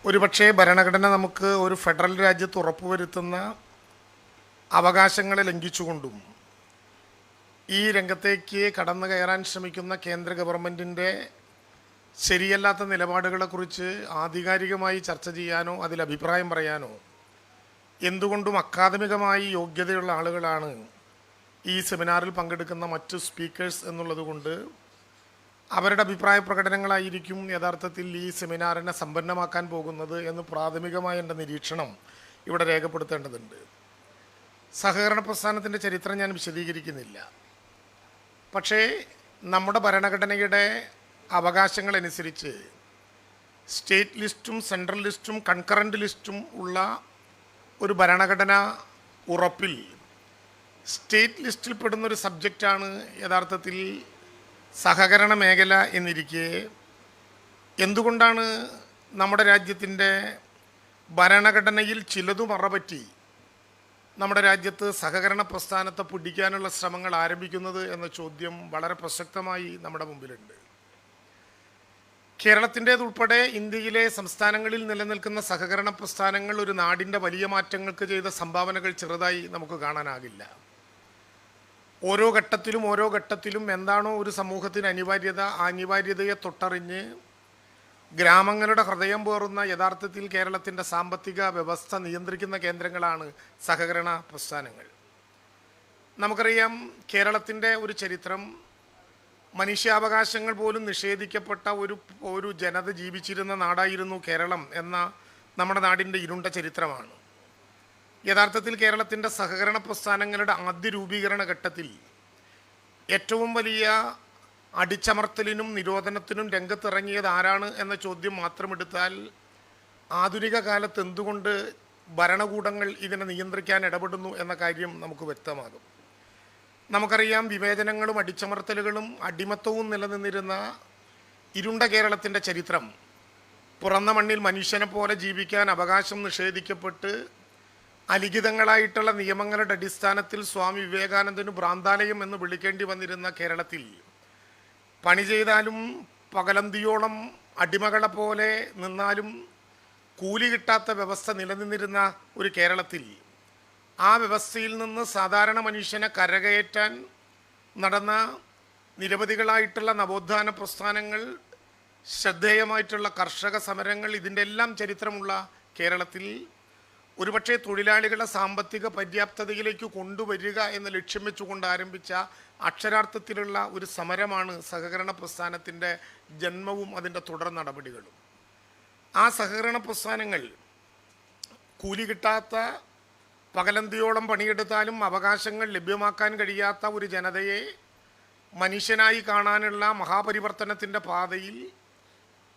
ഒരുപക്ഷെ ഭരണഘടന നമുക്ക് ഒരു ഫെഡറൽ രാജ്യത്ത് ഉറപ്പുവരുത്തുന്ന അവകാശങ്ങളെ ലംഘിച്ചുകൊണ്ടും ഈ രംഗത്തേക്ക് കടന്നു കയറാൻ ശ്രമിക്കുന്ന കേന്ദ്ര ഗവൺമെൻറ്റിൻ്റെ ശരിയല്ലാത്ത നിലപാടുകളെക്കുറിച്ച് ആധികാരികമായി ചർച്ച ചെയ്യാനോ അതിൽ അഭിപ്രായം പറയാനോ എന്തുകൊണ്ടും അക്കാദമികമായി യോഗ്യതയുള്ള ആളുകളാണ് ഈ സെമിനാറിൽ പങ്കെടുക്കുന്ന മറ്റു സ്പീക്കേഴ്സ് എന്നുള്ളത് കൊണ്ട് അവരുടെ അഭിപ്രായ പ്രകടനങ്ങളായിരിക്കും യഥാർത്ഥത്തിൽ ഈ സെമിനാറിനെ സമ്പന്നമാക്കാൻ പോകുന്നത് എന്ന് പ്രാഥമികമായ എൻ്റെ നിരീക്ഷണം ഇവിടെ രേഖപ്പെടുത്തേണ്ടതുണ്ട്. സഹകരണ പ്രസ്ഥാനത്തിൻ്റെ ചരിത്രം ഞാൻ വിശദീകരിക്കുന്നില്ല. പക്ഷേ നമ്മുടെ ഭരണഘടനയുടെ അവകാശങ്ങളനുസരിച്ച് സ്റ്റേറ്റ് ലിസ്റ്റും സെൻട്രൽ ലിസ്റ്റും കൺകറൻറ്റ് ലിസ്റ്റും ഉള്ള ഒരു ഭരണഘടന ഉറപ്പിൽ സ്റ്റേറ്റ് ലിസ്റ്റിൽപ്പെടുന്നൊരു സബ്ജക്റ്റാണ് യഥാർത്ഥത്തിൽ സഹകരണ മേഖല എന്നിരിക്കെ എന്തുകൊണ്ടാണ് നമ്മുടെ രാജ്യത്തിൻ്റെ ഭരണഘടനയിൽ ചിലതു മറപറ്റി നമ്മുടെ രാജ്യത്ത് സഹകരണ പ്രസ്ഥാനത്തെ പിടിക്കാനുള്ള ശ്രമങ്ങൾ ആരംഭിക്കുന്നത് എന്ന ചോദ്യം വളരെ പ്രസക്തമായി നമ്മുടെ മുമ്പിലുണ്ട്. കേരളത്തിൻ്റേതുൾപ്പെടെ ഇന്ത്യയിലെ സംസ്ഥാനങ്ങളിൽ നിലനിൽക്കുന്ന സഹകരണ പ്രസ്ഥാനങ്ങൾ ഒരു നാടിൻ്റെ വലിയ മാറ്റങ്ങൾക്ക് ചെയ്ത സംഭാവനകൾ ചെറുതായി നമുക്ക് കാണാനാകില്ല. ഓരോ ഘട്ടത്തിലും എന്താണോ ഒരു സമൂഹത്തിന് അനിവാര്യത, ആ അനിവാര്യതയെ തൊട്ടറിഞ്ഞ് ഗ്രാമങ്ങളുടെ ഹൃദയം പേറുന്ന യഥാർത്ഥത്തിൽ കേരളത്തിൻ്റെ സാമ്പത്തിക വ്യവസ്ഥ നിയന്ത്രിക്കുന്ന കേന്ദ്രങ്ങളാണ് സഹകരണ പ്രസ്ഥാനങ്ങൾ. നമുക്കറിയാം കേരളത്തിൻ്റെ ഒരു ചരിത്രം, മനുഷ്യാവകാശങ്ങൾ പോലും നിഷേധിക്കപ്പെട്ട ഒരു ജനത ജീവിച്ചിരുന്ന നാടായിരുന്നു കേരളം എന്ന നമ്മുടെ നാടിൻ്റെ ഇരുണ്ട ചരിത്രമാണ്. യഥാർത്ഥത്തിൽ കേരളത്തിൻ്റെ സഹകരണ പ്രസ്ഥാനങ്ങളുടെ ആദ്യ രൂപീകരണ ഘട്ടത്തിൽ ഏറ്റവും വലിയ അടിച്ചമർത്തലിനും നിരോധനത്തിനും രംഗത്തിറങ്ങിയത് ആരാണ് എന്ന ചോദ്യം മാത്രമെടുത്താൽ ആധുനിക കാലത്ത് എന്തുകൊണ്ട് ഭരണകൂടങ്ങൾ ഇതിനെ നിയന്ത്രിക്കാൻ ഇടപെടുന്നു എന്ന കാര്യം നമുക്ക് വ്യക്തമാകും. നമുക്കറിയാം, വിവേചനങ്ങളും അടിച്ചമർത്തലുകളും അടിമത്തവും നിലനിന്നിരുന്ന ഇരുണ്ട കേരളത്തിൻ്റെ ചരിത്രം. പുറന്ന മണ്ണിൽ മനുഷ്യനെ പോലെ ജീവിക്കാൻ അവകാശം നിഷേധിക്കപ്പെട്ട് അലിഖിതങ്ങളായിട്ടുള്ള നിയമങ്ങളുടെ അടിസ്ഥാനത്തിൽ സ്വാമി വിവേകാനന്ദന് ഭ്രാന്താലയം എന്ന് വിളിക്കേണ്ടി വന്നിരുന്ന കേരളത്തിൽ പണി ചെയ്താലും പകലന്തിയോളം അടിമകളെ പോലെ നിന്നാലും കൂലി കിട്ടാത്ത വ്യവസ്ഥ നിലനിന്നിരുന്ന ഒരു കേരളത്തിൽ ആ വ്യവസ്ഥയിൽ നിന്ന് സാധാരണ മനുഷ്യനെ കരകയറ്റാൻ നടന്ന നിരവധികളായിട്ടുള്ള നവോത്ഥാന പ്രസ്ഥാനങ്ങൾ, ശ്രദ്ധേയമായിട്ടുള്ള കർഷക സമരങ്ങൾ, ഇതിൻ്റെ എല്ലാം ചരിത്രമുള്ള കേരളത്തിൽ ഒരുപക്ഷെ തൊഴിലാളികളെ സാമ്പത്തിക പര്യാപ്തതയിലേക്ക് കൊണ്ടുവരിക എന്ന ലക്ഷ്യം വെച്ചുകൊണ്ട് ആരംഭിച്ച അക്ഷരാർത്ഥത്തിലുള്ള ഒരു സമരമാണ് സഹകരണ പ്രസ്ഥാനത്തിൻ്റെ ജന്മവും അതിൻ്റെ തുടർ നടപടികളും. ആ സഹകരണ പ്രസ്ഥാനങ്ങൾ കൂലി കിട്ടാത്ത, പകലന്തിയോളം പണിയെടുത്താലും അവകാശങ്ങൾ ലഭ്യമാക്കാൻ കഴിയാത്ത ഒരു ജനതയെ മനുഷ്യനായി കാണാനുള്ള മഹാപരിവർത്തനത്തിൻ്റെ പാതയിൽ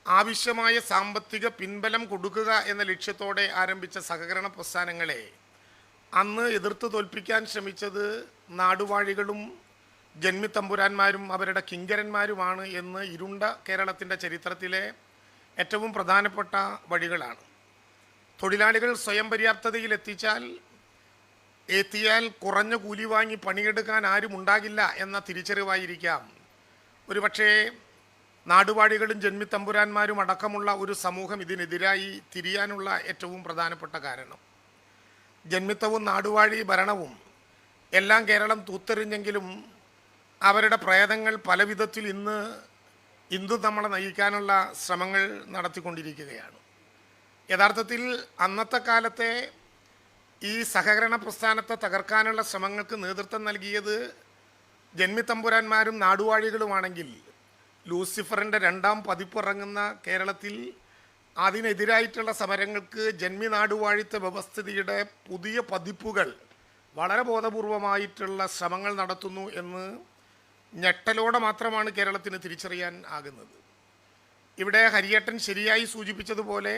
ആവശ്യമായ സാമ്പത്തിക പിൻബലം കൊടുക്കുക എന്ന ലക്ഷ്യത്തോടെ ആരംഭിച്ച സഹകരണ പ്രസ്ഥാനങ്ങളെ അന്ന് എതിർത്ത് തോൽപ്പിക്കാൻ ശ്രമിച്ചത് നാടുവാഴികളും ജന്മിത്തമ്പുരാന്മാരും അവരുടെ കിങ്കരന്മാരുമാണ് എന്ന് ഇരുണ്ട കേരളത്തിൻ്റെ ചരിത്രത്തിലെ ഏറ്റവും പ്രധാനപ്പെട്ട വഴികളാണ്. തൊഴിലാളികൾ സ്വയം പര്യാപ്തതയിൽ എത്തിയാൽ കുറഞ്ഞ കൂലി വാങ്ങി പണിയെടുക്കാൻ ആരും ഉണ്ടാകില്ല എന്ന തിരിച്ചറിവായിരിക്കാം ഒരുപക്ഷേ നാടുവാഴികളും ജന്മിത്തമ്പുരാന്മാരും അടക്കമുള്ള ഒരു സമൂഹം ഇതിനെതിരായി തിരിയാനുള്ള ഏറ്റവും പ്രധാനപ്പെട്ട കാരണം. ജന്മിത്തവും നാടുവാഴി ഭരണവും എല്ലാം കേരളം തൂത്തെറിഞ്ഞെങ്കിലും അവരുടെ പ്രേതങ്ങൾ പല വിധത്തിൽ ഇന്ന് നമ്മളെ നയിക്കാനുള്ള ശ്രമങ്ങൾ നടത്തിക്കൊണ്ടിരിക്കുകയാണ്. യഥാർത്ഥത്തിൽ അന്നത്തെ കാലത്തെ ഈ സഹകരണ പ്രസ്ഥാനത്തെ തകർക്കാനുള്ള ശ്രമങ്ങൾക്ക് നേതൃത്വം നൽകിയത് ജന്മിത്തമ്പുരാന്മാരും നാടുവാഴികളുമാണെങ്കിൽ ലൂസിഫറിൻ്റെ 2ാം പതിപ്പ് ഇറങ്ങുന്ന കേരളത്തിൽ അതിനെതിരായിട്ടുള്ള സമരങ്ങൾക്ക് ജന്മി നാടുവാഴിത്ത വ്യവസ്ഥിതിയുടെ പുതിയ പതിപ്പുകൾ വളരെ ബോധപൂർവമായിട്ടുള്ള ശ്രമങ്ങൾ നടത്തുന്നു എന്ന് ഞെട്ടലോടെ മാത്രമാണ് കേരളത്തിന് തിരിച്ചറിയാൻ ആകുന്നത്. ഇവിടെ ഹരിയേട്ടൻ ശരിയായി സൂചിപ്പിച്ചതുപോലെ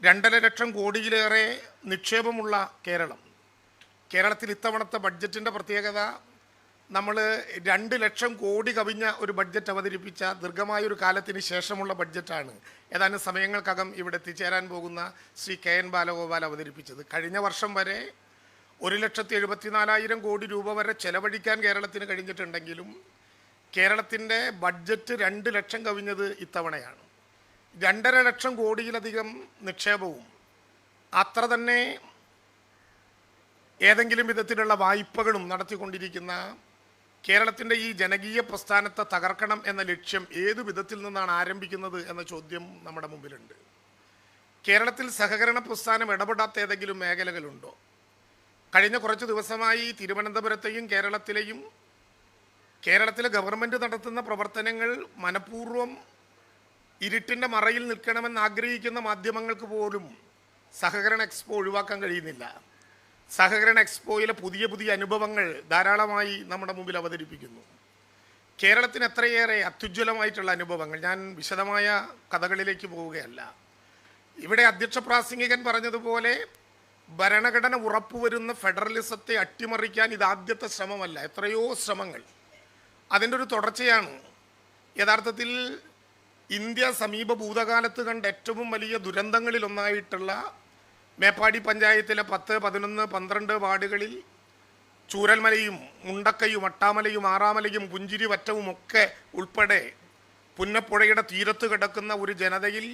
2.5 ലക്ഷം കോടിയിലേറെ നിക്ഷേപമുള്ള കേരളത്തിൽ ഇത്തവണത്തെ ബഡ്ജറ്റിൻ്റെ പ്രത്യേകത, നമ്മൾ 2 ലക്ഷം കോടി കവിഞ്ഞ ഒരു ബഡ്ജറ്റ് അവതരിപ്പിച്ച ദീർഘമായൊരു കാലത്തിന് ശേഷമുള്ള ബഡ്ജറ്റാണ് ഏതാനും സമയങ്ങൾക്കകം ഇവിടെ എത്തിച്ചേരാൻ പോകുന്ന ശ്രീ KN ബാലഗോപാൽ അവതരിപ്പിച്ചത്. കഴിഞ്ഞ വർഷം വരെ 1,74,000 കോടി രൂപ വരെ ചെലവഴിക്കാൻ കേരളത്തിന് കഴിഞ്ഞിട്ടുണ്ടെങ്കിലും കേരളത്തിൻ്റെ ബഡ്ജറ്റ് 2 ലക്ഷം കവിഞ്ഞത് ഇത്തവണയാണ്. 2.5 ലക്ഷം കോടിയിലധികം നിക്ഷേപവും അത്ര തന്നെ ഏതെങ്കിലും വിധത്തിലുള്ള വായ്പകളും നടത്തിക്കൊണ്ടിരിക്കുന്ന കേരളത്തിൻ്റെ ഈ ജനകീയ പ്രസ്ഥാനത്തെ തകർക്കണം എന്ന ലക്ഷ്യം ഏതു വിധത്തിൽ നിന്നാണ് ആരംഭിക്കുന്നത് എന്ന ചോദ്യം നമ്മുടെ മുമ്പിലുണ്ട്. കേരളത്തിൽ സഹകരണ പ്രസ്ഥാനം ഇടപെടാത്ത ഏതെങ്കിലും മേഖലകളുണ്ടോ? കഴിഞ്ഞ കുറച്ച് ദിവസമായി തിരുവനന്തപുരത്തെയും കേരളത്തിലെ ഗവൺമെൻറ് നടത്തുന്ന പ്രവർത്തനങ്ങൾ മനഃപൂർവ്വം ഇരുട്ടിൻ്റെ മറയിൽ നിൽക്കണമെന്ന് ആഗ്രഹിക്കുന്ന മാധ്യമങ്ങൾക്ക് പോലും സഹകരണ എക്സ്പോ ഒഴിവാക്കാൻ കഴിയുന്നില്ല. സഹകരണ എക്സ്പോയിലെ പുതിയ അനുഭവങ്ങൾ ധാരാളമായി നമ്മുടെ മുമ്പിൽ അവതരിപ്പിക്കുന്നു. കേരളത്തിന് എത്രയേറെ അത്യുജ്വലമായിട്ടുള്ള അനുഭവങ്ങൾ. ഞാൻ വിശദമായ കഥകളിലേക്ക് പോവുകയല്ല. ഇവിടെ അധ്യക്ഷ പ്രാസംഗികൻ പറഞ്ഞതുപോലെ ഭരണഘടന ഉറപ്പുവരുന്ന ഫെഡറലിസത്തെ അട്ടിമറിക്കാൻ ഇതാദ്യത്തെ ശ്രമമല്ല, എത്രയോ ശ്രമങ്ങൾ. അതിൻ്റെ ഒരു തുടർച്ചയാണ് യഥാർത്ഥത്തിൽ ഇന്ത്യ സമീപ ഭൂതകാലത്ത് കണ്ട ഏറ്റവും വലിയ ദുരന്തങ്ങളിലൊന്നായിട്ടുള്ള മേപ്പാടി പഞ്ചായത്തിലെ 10, 11, 12 വാർഡുകളിൽ ചൂരൽമലയും മുണ്ടക്കയും അട്ടാമലയും ആറാമലയും പുഞ്ചിരി വറ്റവും ഒക്കെ ഉൾപ്പെടെ പുന്നപ്പുഴയുടെ തീരത്ത് കിടക്കുന്ന ഒരു ജനതയിൽ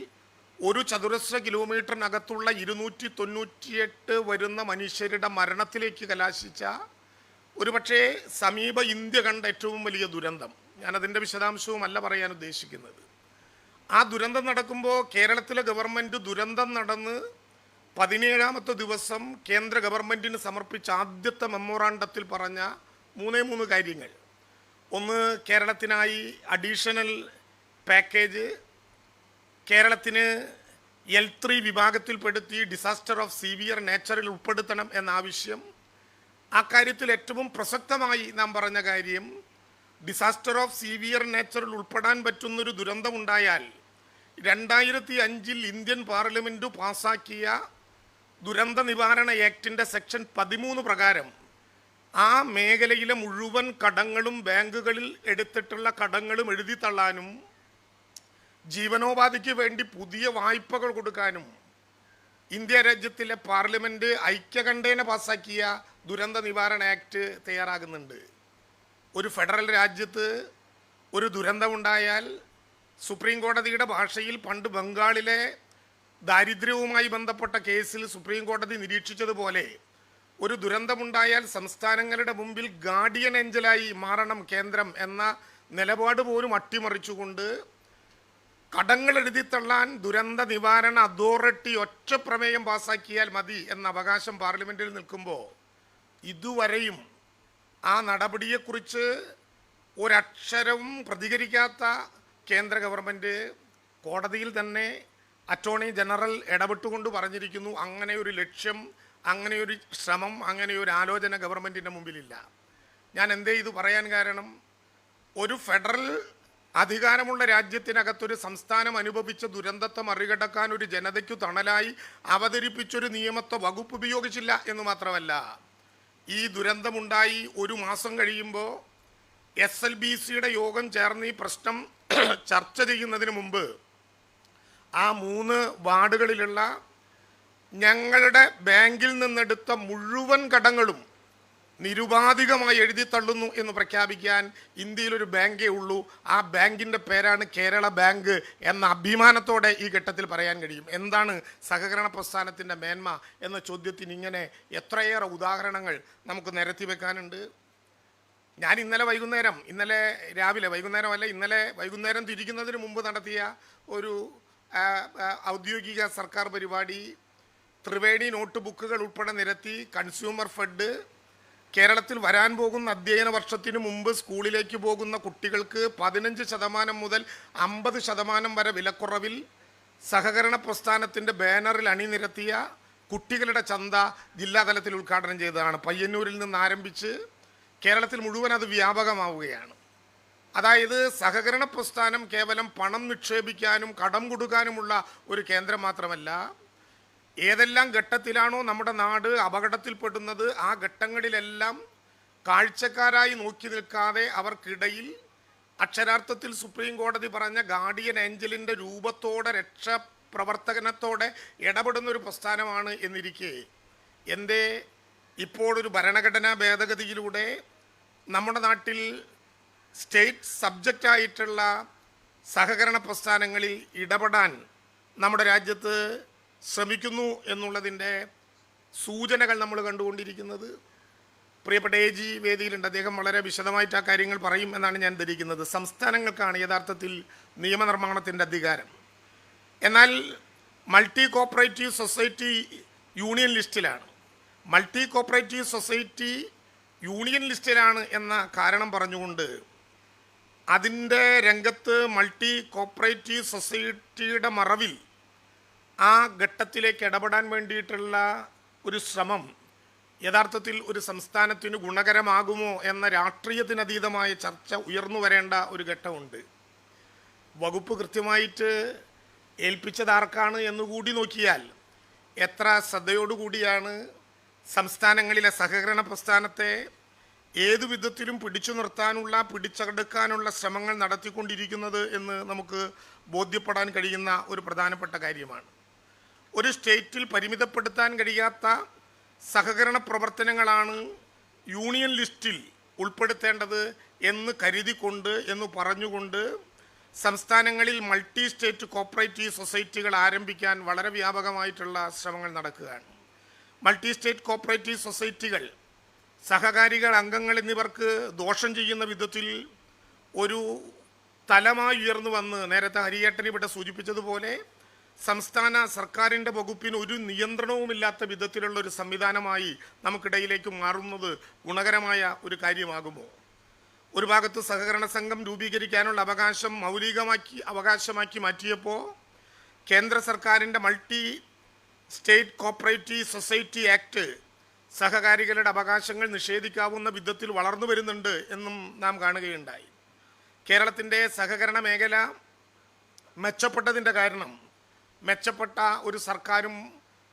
1 ചതുരശ്ര കിലോമീറ്ററിനകത്തുള്ള 298 വരുന്ന മനുഷ്യരുടെ മരണത്തിലേക്ക് കലാശിച്ച ഒരുപക്ഷെ സമീപ ഇന്ത്യ കണ്ട ഏറ്റവും വലിയ ദുരന്തം. ഞാനതിൻ്റെ വിശദാംശവും അല്ല പറയാൻ ഉദ്ദേശിക്കുന്നത്. ആ ദുരന്തം നടക്കുമ്പോൾ കേരളത്തിലെ ഗവൺമെൻറ് ദുരന്തം നടന്ന് 17ാമത്തെ ദിവസം കേന്ദ്ര ഗവൺമെൻറ്റിന് സമർപ്പിച്ച ആദ്യത്തെ മെമ്മോറാണ്ടത്തിൽ പറഞ്ഞ 3 കാര്യങ്ങൾ. ഒന്ന്, കേരളത്തിനായി അഡീഷണൽ പാക്കേജ് കേരളത്തിന് L3 വിഭാഗത്തിൽപ്പെടുത്തി ഡിസാസ്റ്റർ ഓഫ് സിവിയർ നേച്ചറിൽ ഉൾപ്പെടുത്തണം എന്ന ആവശ്യം. ആ കാര്യത്തിൽ ഏറ്റവും പ്രസക്തമായി നാം പറഞ്ഞ കാര്യം ഡിസാസ്റ്റർ ഓഫ് സീവിയർ നേച്ചറിൽ ഉൾപ്പെടാൻ പറ്റുന്നൊരു ദുരന്തമുണ്ടായാൽ 2005 ഇന്ത്യൻ പാർലമെൻറ്റ് പാസാക്കിയ ദുരന്ത നിവാരണ ആക്ടിൻ്റെ സെക്ഷൻ 13 പ്രകാരം ആ മേഖലയിലെ മുഴുവൻ കടങ്ങളും ബാങ്കുകളിൽ എടുത്തിട്ടുള്ള കടങ്ങളും എഴുതിത്തള്ളാനും ജീവനോപാധിക്ക് വേണ്ടി പുതിയ വായ്പകൾ കൊടുക്കാനും ഇന്ത്യ രാജ്യത്തിലെ പാർലമെൻറ്റ് ഐക്യകണ്ഠേന പാസാക്കിയ ദുരന്ത നിവാരണ ആക്ട് തയ്യാറാകുന്നുണ്ട്. ഒരു ഫെഡറൽ രാജ്യത്ത് ഒരു ദുരന്തമുണ്ടായാൽ സുപ്രീം കോടതിയുടെ ഭാഷയിൽ പണ്ട് ബംഗാളിലെ ദാരിദ്ര്യവുമായി ബന്ധപ്പെട്ട കേസിൽ സുപ്രീം കോടതി നിരീക്ഷിച്ചതുപോലെ ഒരു ദുരന്തമുണ്ടായാൽ സംസ്ഥാനങ്ങളുടെ മുമ്പിൽ ഗാർഡിയൻ ഏഞ്ചലായി മാറണം കേന്ദ്രം എന്ന നിലപാട് പോലും അട്ടിമറിച്ചുകൊണ്ട് കടങ്ങൾ എഴുതിത്തള്ളാൻ ദുരന്ത നിവാരണ അതോറിറ്റി ഒറ്റ പ്രമേയം പാസാക്കിയാൽ മതി എന്ന അവകാശം പാർലമെൻറ്റിൽ നിൽക്കുമ്പോൾ ഇതുവരെയും ആ നടപടിയെക്കുറിച്ച് ഒരക്ഷരവും പ്രതികരിക്കാത്ത കേന്ദ്ര ഗവൺമെൻറ് കോടതിയിൽ തന്നെ അറ്റോർണി ജനറൽ ഇടപെട്ടുകൊണ്ട് പറഞ്ഞിരിക്കുന്നു, അങ്ങനെ ഒരു ലക്ഷ്യം, അങ്ങനെ ഒരു ശ്രമം, അങ്ങനെ ഒരു ആലോചന ഗവൺമെൻറ്റിൻ്റെ മുമ്പിലില്ല. ഞാൻ എന്തേ ഇത് പറയാൻ കാരണം, ഒരു ഫെഡറൽ അധികാരമുള്ള രാജ്യത്തിനകത്തൊരു സംസ്ഥാനം അനുഭവിച്ച ദുരന്തത്തെ മറികടക്കാൻ ഒരു ജനതയ്ക്കു തണലായി അവതരിപ്പിച്ചൊരു നിയമത്തെ വകുപ്പ് ഉപയോഗിച്ചില്ല എന്ന് മാത്രമല്ല, ഈ ദുരന്തമുണ്ടായി ഒരു മാസം കഴിയുമ്പോൾ SLBCയുടെ യോഗം ചേർന്ന് ഈ പ്രശ്നം ചർച്ച ചെയ്യുന്നതിന് മുമ്പ് ആ 3 വാർഡുകളിലുള്ള ഞങ്ങളുടെ ബാങ്കിൽ നിന്നെടുത്ത മുഴുവൻ കടങ്ങളും നിരുപാധികമായി എഴുതിത്തള്ളുന്നു എന്ന് പ്രഖ്യാപിക്കാൻ ഇന്ത്യയിലൊരു ബാങ്കേ ഉള്ളൂ. ആ ബാങ്കിൻ്റെ പേരാണ് കേരള ബാങ്ക് എന്ന അഭിമാനത്തോടെ ഈ ഘട്ടത്തിൽ പറയാൻ കഴിയും. എന്താണ് സഹകരണ പ്രസ്ഥാനത്തിൻ്റെ മേന്മ എന്ന ചോദ്യത്തിന് ഇങ്ങനെ എത്രയേറെ ഉദാഹരണങ്ങൾ നമുക്ക് നിരത്തി വെക്കാനുണ്ട്. ഞാൻ ഇന്നലെ വൈകുന്നേരം തിരിക്കുന്നതിന് മുമ്പ് നടത്തിയ ഒരു ഔദ്യോഗിക സർക്കാർ പരിപാടി ത്രിവേണി നോട്ട് ബുക്കുകൾ ഉൾപ്പെടെ നിരത്തി കൺസ്യൂമർ ഫെഡ് കേരളത്തിൽ വരാൻ പോകുന്ന അധ്യയന വർഷത്തിന് മുമ്പ് സ്കൂളിലേക്ക് പോകുന്ന കുട്ടികൾക്ക് 15% മുതൽ 50% വരെ വിലക്കുറവിൽ സഹകരണ പ്രസ്ഥാനത്തിൻ്റെ ബാനറിൽ അണിനിരത്തിയ കുട്ടികളുടെ ചന്ത ജില്ലാതലത്തിൽ ഉദ്ഘാടനം ചെയ്തതാണ്. പയ്യന്നൂരിൽ നിന്ന് ആരംഭിച്ച് കേരളത്തിൽ മുഴുവൻ അത് വ്യാപകമാവുകയാണ്. അതായത് സഹകരണ പ്രസ്ഥാനം കേവലം പണം നിക്ഷേപിക്കാനും കടം കൊടുക്കാനുമുള്ള ഒരു കേന്ദ്രം മാത്രമല്ല, ഏതെല്ലാം ഘട്ടത്തിലാണോ നമ്മുടെ നാട് അപകടത്തിൽപ്പെടുന്നത് ആ ഘട്ടങ്ങളിലെല്ലാം കാഴ്ചക്കാരായി നോക്കി നിൽക്കാതെ അവർക്കിടയിൽ അക്ഷരാർത്ഥത്തിൽ സുപ്രീം കോടതി പറഞ്ഞ ഗാർഡിയൻ ഏഞ്ചലിൻ്റെ രൂപത്തോടെ രക്ഷാപ്രവർത്തനത്തോടെ ഇടപെടുന്ന ഒരു പ്രസ്ഥാനമാണ് എന്നിരിക്കെ എന്തേ ഇപ്പോൾ ഒരു ഭരണഘടനാ ഭേദഗതിയിലൂടെ നമ്മുടെ നാട്ടിൽ സ്റ്റേറ്റ് സബ്ജക്റ്റായിട്ടുള്ള സഹകരണ പ്രസ്ഥാനങ്ങളിൽ ഇടപെടാൻ നമ്മുടെ രാജ്യത്ത് ശ്രമിക്കുന്നു എന്നുള്ളതിൻ്റെ സൂചനകൾ നമ്മൾ കണ്ടുകൊണ്ടിരിക്കുന്നത്? പ്രിയപ്പെട്ട AG വേദിയിലുണ്ട്, അദ്ദേഹം വളരെ വിശദമായിട്ട് ആ കാര്യങ്ങൾ പറയും എന്നാണ് ഞാൻ ധരിക്കുന്നത്. സംസ്ഥാനങ്ങൾക്കാണ് യഥാർത്ഥത്തിൽ നിയമനിർമ്മാണത്തിൻ്റെ അധികാരം. എന്നാൽ മൾട്ടി കോപ്പറേറ്റീവ് സൊസൈറ്റി യൂണിയൻ ലിസ്റ്റിലാണ്. മൾട്ടി കോപ്പറേറ്റീവ് സൊസൈറ്റി യൂണിയൻ ലിസ്റ്റിലാണ് എന്ന കാരണം പറഞ്ഞുകൊണ്ട് അതിൻ്റെ രംഗത്ത് മൾട്ടി കോപ്പറേറ്റീവ് സൊസൈറ്റിയുടെ മറവിൽ ആ ഘട്ടത്തിലേക്ക് ഇടപെടാൻ വേണ്ടിയിട്ടുള്ള ഒരു ശ്രമം യഥാർത്ഥത്തിൽ ഒരു സംസ്ഥാനത്തിന് ഗുണകരമാകുമോ എന്ന രാഷ്ട്രീയത്തിനതീതമായ ചർച്ച ഉയർന്നു വരേണ്ട ഒരു ഘട്ടമുണ്ട്. വകുപ്പ് കൃത്യമായിട്ട് ഏൽപ്പിച്ചതാർക്കാണ് എന്നുകൂടി നോക്കിയാൽ എത്ര ശ്രദ്ധയോടുകൂടിയാണ് സംസ്ഥാനങ്ങളിലെ സഹകരണ പ്രസ്ഥാനത്തെ ഏതു വിധത്തിലും പിടിച്ചു നിർത്താനുള്ള പിടിച്ചെടുക്കാനുള്ള ശ്രമങ്ങൾ നടത്തിക്കൊണ്ടിരിക്കുന്നത് എന്ന് നമുക്ക് ബോധ്യപ്പെടാൻ കഴിയുന്ന ഒരു പ്രധാനപ്പെട്ട കാര്യമാണ്. ഒരു സ്റ്റേറ്റിൽ പരിമിതപ്പെടുത്താൻ കഴിയാത്ത സഹകരണ പ്രവർത്തനങ്ങളാണ് യൂണിയൻ ലിസ്റ്റിൽ ഉൾപ്പെടുത്തേണ്ടത് എന്ന് കരുതിക്കൊണ്ട് എന്ന് പറഞ്ഞുകൊണ്ട് സംസ്ഥാനങ്ങളിൽ മൾട്ടി സ്റ്റേറ്റ് കോപ്പറേറ്റീവ് സൊസൈറ്റികൾ ആരംഭിക്കാൻ വളരെ വ്യാപകമായിട്ടുള്ള ശ്രമങ്ങൾ നടക്കുകയാണ്. മൾട്ടി സ്റ്റേറ്റ് കോപ്പറേറ്റീവ് സൊസൈറ്റികൾ സഹകാരികൾ, അംഗങ്ങൾ എന്നിവർക്ക് ദോഷം ചെയ്യുന്ന വിധത്തിൽ ഒരു തലമായി ഉയർന്നു വന്ന് നേരത്തെ ഹരിയേട്ടൻ ഇവിടെ സൂചിപ്പിച്ചതുപോലെ സംസ്ഥാന സർക്കാരിൻ്റെ വകുപ്പിന് ഒരു നിയന്ത്രണവുമില്ലാത്ത വിധത്തിലുള്ള ഒരു സംവിധാനമായി നമുക്കിടയിലേക്ക് മാറുന്നത് ഗുണകരമായ ഒരു കാര്യമാകുമോ? ഒരു ഭാഗത്ത് സഹകരണ സംഘം രൂപീകരിക്കാനുള്ള അവകാശം അവകാശമാക്കി മാറ്റിയപ്പോൾ കേന്ദ്ര സർക്കാരിൻ്റെ multi state cooperative society act സഹകാരികളുടെ അവകാശങ്ങൾ നിഷേധിക്കാവുന്ന വിധത്തിൽ വളർന്നു വരുന്നുണ്ട് എന്നും നാം കാണുകയുണ്ടായി. കേരളത്തിൻ്റെ സഹകരണ മേഖല മെച്ചപ്പെട്ടതിൻ്റെ കാരണം മെച്ചപ്പെട്ട ഒരു സർക്കാരും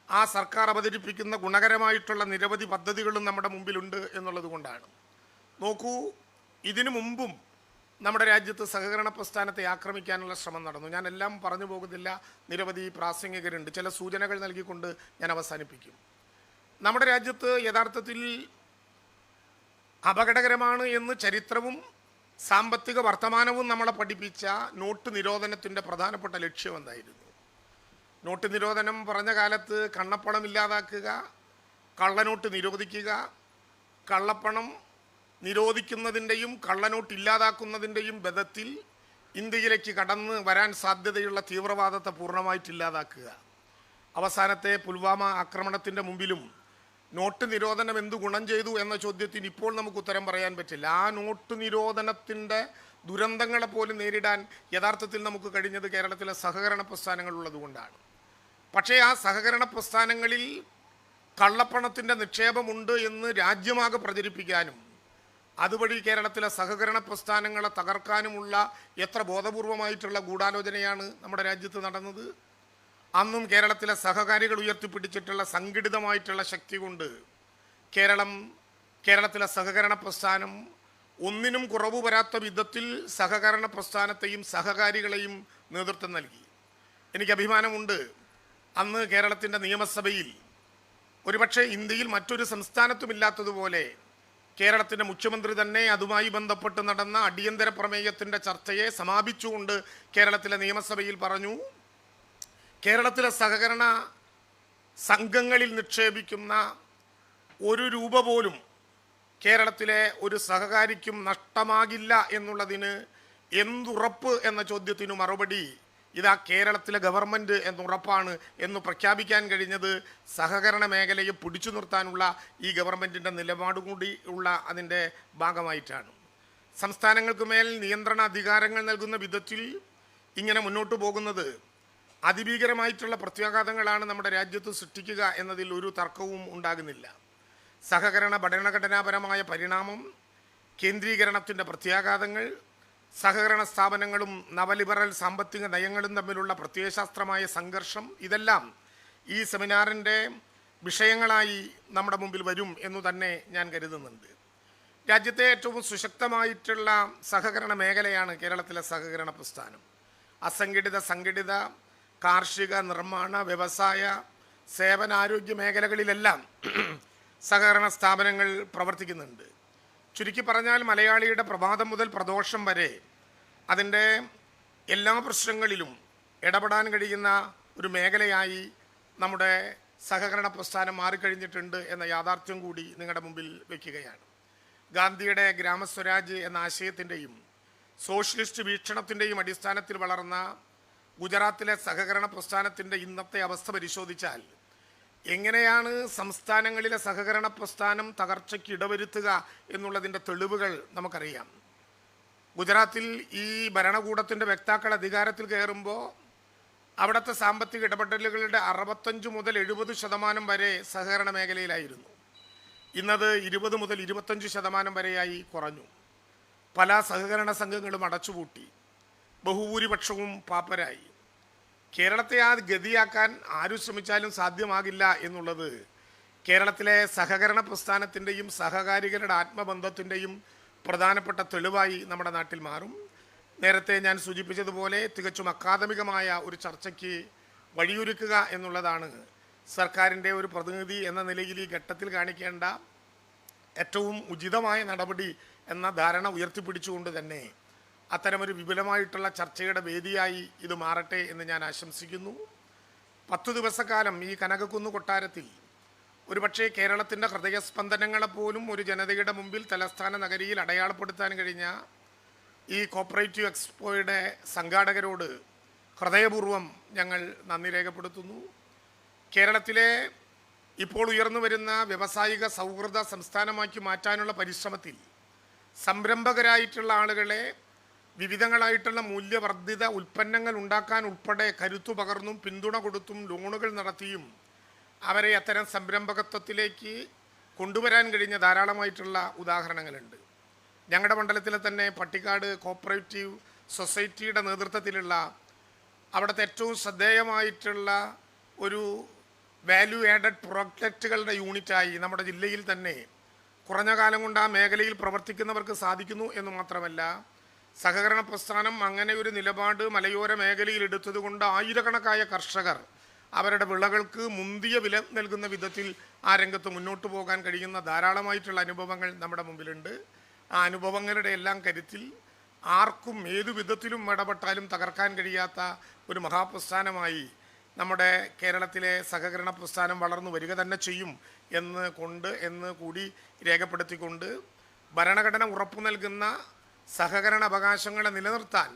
ആ സർക്കാർ അവതരിപ്പിക്കുന്ന ഗുണകരമായിട്ടുള്ള നിരവധി പദ്ധതികളും നമ്മുടെ മുമ്പിലുണ്ട് എന്നുള്ളത് കൊണ്ടാണ്. നോക്കൂ, ഇതിനു മുമ്പും നമ്മുടെ രാജ്യത്ത് സഹകരണ പ്രസ്ഥാനത്തെ ആക്രമിക്കാനുള്ള ശ്രമം നടന്നു. ഞാൻ എല്ലാം പറഞ്ഞു പോകുന്നില്ല, നിരവധി പ്രാസംഗികരുണ്ട്. ചില സൂചനകൾ നൽകിക്കൊണ്ട് ഞാൻ അവസാനിപ്പിക്കും. നമ്മുടെ രാജ്യത്ത് യഥാർത്ഥത്തിൽ അപകടകരമാണ് എന്ന് ചരിത്രവും സാമ്പത്തിക വർത്തമാനവും നമ്മളെ പഠിപ്പിച്ച നോട്ട് നിരോധനത്തിൻ്റെ പ്രധാനപ്പെട്ട ലക്ഷ്യം എന്തായിരുന്നു? നോട്ട് നിരോധനം പറഞ്ഞ കാലത്ത് കള്ളപ്പണം ഇല്ലാതാക്കുക, കള്ളനോട്ട് നിരോധിക്കുക, കള്ളപ്പണം നിരോധിക്കുന്നതിൻ്റെയും കള്ളനോട്ട് ഇല്ലാതാക്കുന്നതിൻ്റെയും ബദത്തിൽ ഇന്ത്യയിലേക്ക് കടന്ന് വരാൻ സാധ്യതയുള്ള തീവ്രവാദത്തെ പൂർണ്ണമായിട്ട് ഇല്ലാതാക്കുക. അവസാനത്തെ പുൽവാമ ആക്രമണത്തിൻ്റെ മുമ്പിലും നോട്ട് നിരോധനം എന്തു ഗുണം ചെയ്തു എന്ന ചോദ്യത്തിന് ഇപ്പോൾ നമുക്ക് ഉത്തരം പറയാൻ പറ്റില്ല. ആ നോട്ട് നിരോധനത്തിൻ്റെ ദുരന്തങ്ങളെ പോലും നേരിടാൻ യഥാർത്ഥത്തിൽ നമുക്ക് കഴിഞ്ഞത് കേരളത്തിലെ സഹകരണ പ്രസ്ഥാനങ്ങൾ ഉള്ളതുകൊണ്ടാണ്. പക്ഷേ ആ സഹകരണ പ്രസ്ഥാനങ്ങളിൽ കള്ളപ്പണത്തിൻ്റെ നിക്ഷേപമുണ്ട് എന്ന് രാജ്യമാകെ പ്രചരിപ്പിക്കാനും അതുവഴി കേരളത്തിലെ സഹകരണ പ്രസ്ഥാനങ്ങളെ തകർക്കാനുമുള്ള എത്ര ബോധപൂർവമായിട്ടുള്ള ഗൂഢാലോചനയാണ് നമ്മുടെ രാജ്യത്ത് നടന്നത്. അന്നും കേരളത്തിലെ സഹകാരികൾ ഉയർത്തിപ്പിടിച്ചിട്ടുള്ള സംഘടിതമായിട്ടുള്ള ശക്തി കൊണ്ട് കേരളത്തിലെ സഹകരണ പ്രസ്ഥാനം ഒന്നിനും കുറവ് വരാത്ത വിധത്തിൽ സഹകരണ പ്രസ്ഥാനത്തെയും സഹകാരികളെയും നേതൃത്വം നൽകി. എനിക്ക് അഭിമാനമുണ്ട്, അന്ന് കേരളത്തിൻ്റെ നിയമസഭയിൽ ഒരുപക്ഷെ ഇന്ത്യയിൽ മറ്റൊരു സംസ്ഥാനത്തുമില്ലാത്തതുപോലെ കേരളത്തിൻ്റെ മുഖ്യമന്ത്രി തന്നെ അതുമായി ബന്ധപ്പെട്ട് നടന്ന അടിയന്തര പ്രമേയത്തിൻ്റെ ചർച്ചയെ സമാപിച്ചുകൊണ്ട് കേരളത്തിലെ നിയമസഭയിൽ പറഞ്ഞു, കേരളത്തിലെ സഹകരണ സംഘങ്ങളിൽ നിക്ഷേപിക്കുന്ന ഒരു രൂപ പോലും കേരളത്തിലെ ഒരു സഹകാരിക്കും നഷ്ടമാകില്ല എന്നുള്ളതിന് എന്തുറപ്പ് എന്ന ചോദ്യത്തിന് മറുപടി ഇതാ കേരളത്തിലെ ഗവൺമെൻറ് എന്നുറപ്പാണ് എന്ന് പ്രഖ്യാപിക്കാൻ കഴിഞ്ഞത് സഹകരണ മേഖലയെ പിടിച്ചു നിർത്താനുള്ള ഈ ഗവൺമെൻറ്റിൻ്റെ നിലപാട് കൂടി ഉള്ള അതിൻ്റെ ഭാഗമായിട്ടാണ്. സംസ്ഥാനങ്ങൾക്ക് മേൽ നിയന്ത്രണ അധികാരങ്ങൾ നൽകുന്ന വിധത്തിൽ ഇങ്ങനെ മുന്നോട്ട് പോകുന്നത് അതിഭീകരമായിട്ടുള്ള പ്രത്യാഘാതങ്ങളാണ് നമ്മുടെ രാജ്യത്ത് സൃഷ്ടിക്കുക എന്നതിൽ ഒരു തർക്കവും ഉണ്ടാകുന്നില്ല. സഹകരണ ഭരണഘടനാപരമായ പരിണാമം, കേന്ദ്രീകരണത്തിൻ്റെ പ്രത്യാഘാതങ്ങൾ, സഹകരണ സ്ഥാപനങ്ങളും നവലിബറൽ സാമ്പത്തിക നയങ്ങളും തമ്മിലുള്ള പ്രത്യയശാസ്ത്രമായ സംഘർഷം, ഇതെല്ലാം ഈ സെമിനാറിൻ്റെ വിഷയങ്ങളായി നമ്മുടെ മുമ്പിൽ വരും എന്നു തന്നെ ഞാൻ കരുതുന്നുണ്ട്. രാജ്യത്തെ ഏറ്റവും സുശക്തമായിട്ടുള്ള സഹകരണ മേഖലയാണ് കേരളത്തിലെ സഹകരണ പ്രസ്ഥാനം. അസംഘടിത, സംഘടിത, കാർഷിക, നിർമ്മാണ, വ്യവസായ, സേവനാരോഗ്യ മേഖലകളിലെല്ലാം സഹകരണ സ്ഥാപനങ്ങൾ പ്രവർത്തിക്കുന്നുണ്ട്. ചുരുക്കി പറഞ്ഞാൽ മലയാളിയുടെ പ്രഭാതം മുതൽ പ്രദോഷം വരെ അതിൻ്റെ എല്ലാ പ്രശ്നങ്ങളിലും ഇടപെടാൻ കഴിയുന്ന ഒരു മേഖലയായി നമ്മുടെ സഹകരണ പ്രസ്ഥാനം മാറിക്കഴിഞ്ഞിട്ടുണ്ട് എന്ന യാഥാർത്ഥ്യം കൂടി നിങ്ങളുടെ മുമ്പിൽ വയ്ക്കുകയാണ്. ഗാന്ധിയുടെ ഗ്രാമസ്വരാജ് എന്ന ആശയത്തിൻ്റെയും സോഷ്യലിസ്റ്റ് വീക്ഷണത്തിൻ്റെയും അടിസ്ഥാനത്തിൽ വളർന്ന ഗുജറാത്തിലെ സഹകരണ പ്രസ്ഥാനത്തിൻ്റെ ഇന്നത്തെ അവസ്ഥ പരിശോധിച്ചാൽ എങ്ങനെയാണ് സംസ്ഥാനങ്ങളിലെ സഹകരണ പ്രസ്ഥാനം തകർച്ചയ്ക്ക് ഇടവരുത്തുക എന്നുള്ളതിൻ്റെ തെളിവുകൾ നമുക്കറിയാം. ഗുജറാത്തിൽ ഈ ഭരണകൂടത്തിൻ്റെ വക്താക്കൾ അധികാരത്തിൽ കയറുമ്പോൾ അവിടുത്തെ സാമ്പത്തിക ഇടപെടലുകളുടെ 65 മുതൽ 70% വരെ സഹകരണ മേഖലയിലായിരുന്നു. ഇന്നത് 20 മുതൽ 25% വരെയായി കുറഞ്ഞു. പല സഹകരണ സംഘങ്ങളും അടച്ചുപൂട്ടി, ബഹുഭൂരിപക്ഷവും പാപ്പരായി. കേരളത്തെ ആ ഗതിയാക്കാൻ ആരും ശ്രമിച്ചാലും സാധ്യമാകില്ല എന്നുള്ളത് കേരളത്തിലെ സഹകരണ പ്രസ്ഥാനത്തിൻ്റെയും സഹകാരികളുടെ ആത്മബന്ധത്തിൻ്റെയും പ്രധാനപ്പെട്ട തെളിവായി നമ്മുടെ നാട്ടിൽ മാറും. നേരത്തെ ഞാൻ സൂചിപ്പിച്ചതുപോലെ തികച്ചും അക്കാദമികമായ ഒരു ചർച്ചയ്ക്ക് വഴിയൊരുക്കുക എന്നുള്ളതാണ് സർക്കാരിൻ്റെ ഒരു പ്രതിനിധി എന്ന നിലയിൽ ഈ ഘട്ടത്തിൽ കാണിക്കേണ്ട ഏറ്റവും ഉചിതമായ നടപടി എന്ന ധാരണ ഉയർത്തിപ്പിടിച്ചുകൊണ്ട് തന്നെ അത്തരമൊരു വിപുലമായിട്ടുള്ള ചർച്ചയുടെ വേദിയായി ഇത് മാറട്ടെ എന്ന് ഞാൻ ആശംസിക്കുന്നു. 10 ദിവസക്കാലം ഈ കനകക്കുന്ന് കൊട്ടാരത്തിൽ ഒരുപക്ഷെ കേരളത്തിൻ്റെ ഹൃദയസ്പന്ദനങ്ങളെപ്പോലും ഒരു ജനതയുടെ മുമ്പിൽ തലസ്ഥാന നഗരിയിൽ അടയാളപ്പെടുത്താൻ കഴിഞ്ഞ ഈ കോപ്പറേറ്റീവ് എക്സ്പോയുടെ സംഘാടകരോട് ഹൃദയപൂർവ്വം ഞങ്ങൾ നന്ദി രേഖപ്പെടുത്തുന്നു. കേരളത്തിലെ ഇപ്പോൾ ഉയർന്നു വരുന്ന വ്യവസായിക സൗഹൃദ സംസ്ഥാനമാക്കി മാറ്റാനുള്ള പരിശ്രമത്തിൽ സംരംഭകരായിട്ടുള്ള ആളുകളെ വിവിധങ്ങളായിട്ടുള്ള മൂല്യവർദ്ധിത ഉൽപ്പന്നങ്ങൾ ഉണ്ടാക്കാൻ ഉൾപ്പെടെ കരുത്തു പകർന്നും പിന്തുണ കൊടുത്തും ലോണുകൾ നടത്തിയും അവരെ അത്തരം സംരംഭകത്വത്തിലേക്ക് കൊണ്ടുവരാൻ കഴിഞ്ഞ ധാരാളമായിട്ടുള്ള ഉദാഹരണങ്ങളുണ്ട്. ഞങ്ങളുടെ മണ്ഡലത്തിലെ തന്നെ പട്ടിക്കാട് കോപ്പറേറ്റീവ് സൊസൈറ്റിയുടെ നേതൃത്വത്തിലുള്ള അവിടുത്തെ ഏറ്റവും ശ്രദ്ധേയമായിട്ടുള്ള ഒരു വാല്യൂ ആഡഡ് പ്രൊഡക്റ്റുകളുടെ യൂണിറ്റായി നമ്മുടെ ജില്ലയിൽ തന്നെ കുറഞ്ഞ കാലം കൊണ്ട് ആ മേഖലയിൽ പ്രവർത്തിക്കുന്നവർക്ക് സാധിക്കുന്നു എന്ന് മാത്രമല്ല, സഹകരണ പ്രസ്ഥാനം അങ്ങനെ ഒരു നിലപാട് മലയോര മേഖലയിൽ എടുത്തതുകൊണ്ട് ആയിരക്കണക്കായ കർഷകർ അവരുടെ വിളകൾക്ക് മുന്തിയ വില നൽകുന്ന വിധത്തിൽ ആ രംഗത്ത് മുന്നോട്ട് പോകാൻ കഴിയുന്ന ധാരാളമായിട്ടുള്ള അനുഭവങ്ങൾ നമ്മുടെ മുമ്പിലുണ്ട്. ആ അനുഭവങ്ങളുടെ എല്ലാം കരുത്തിൽ ആർക്കും ഏതു വിധത്തിലും ഇടപെട്ടാലും തകർക്കാൻ കഴിയാത്ത ഒരു മഹാപ്രസ്ഥാനമായി നമ്മുടെ കേരളത്തിലെ സഹകരണ പ്രസ്ഥാനം വളർന്നു വരിക തന്നെ ചെയ്യും എന്ന് കൂടി രേഖപ്പെടുത്തിക്കൊണ്ട് ഭരണഘടന ഉറപ്പു നൽകുന്ന സഹകരണ അവകാശങ്ങളെ നിലനിർത്താൻ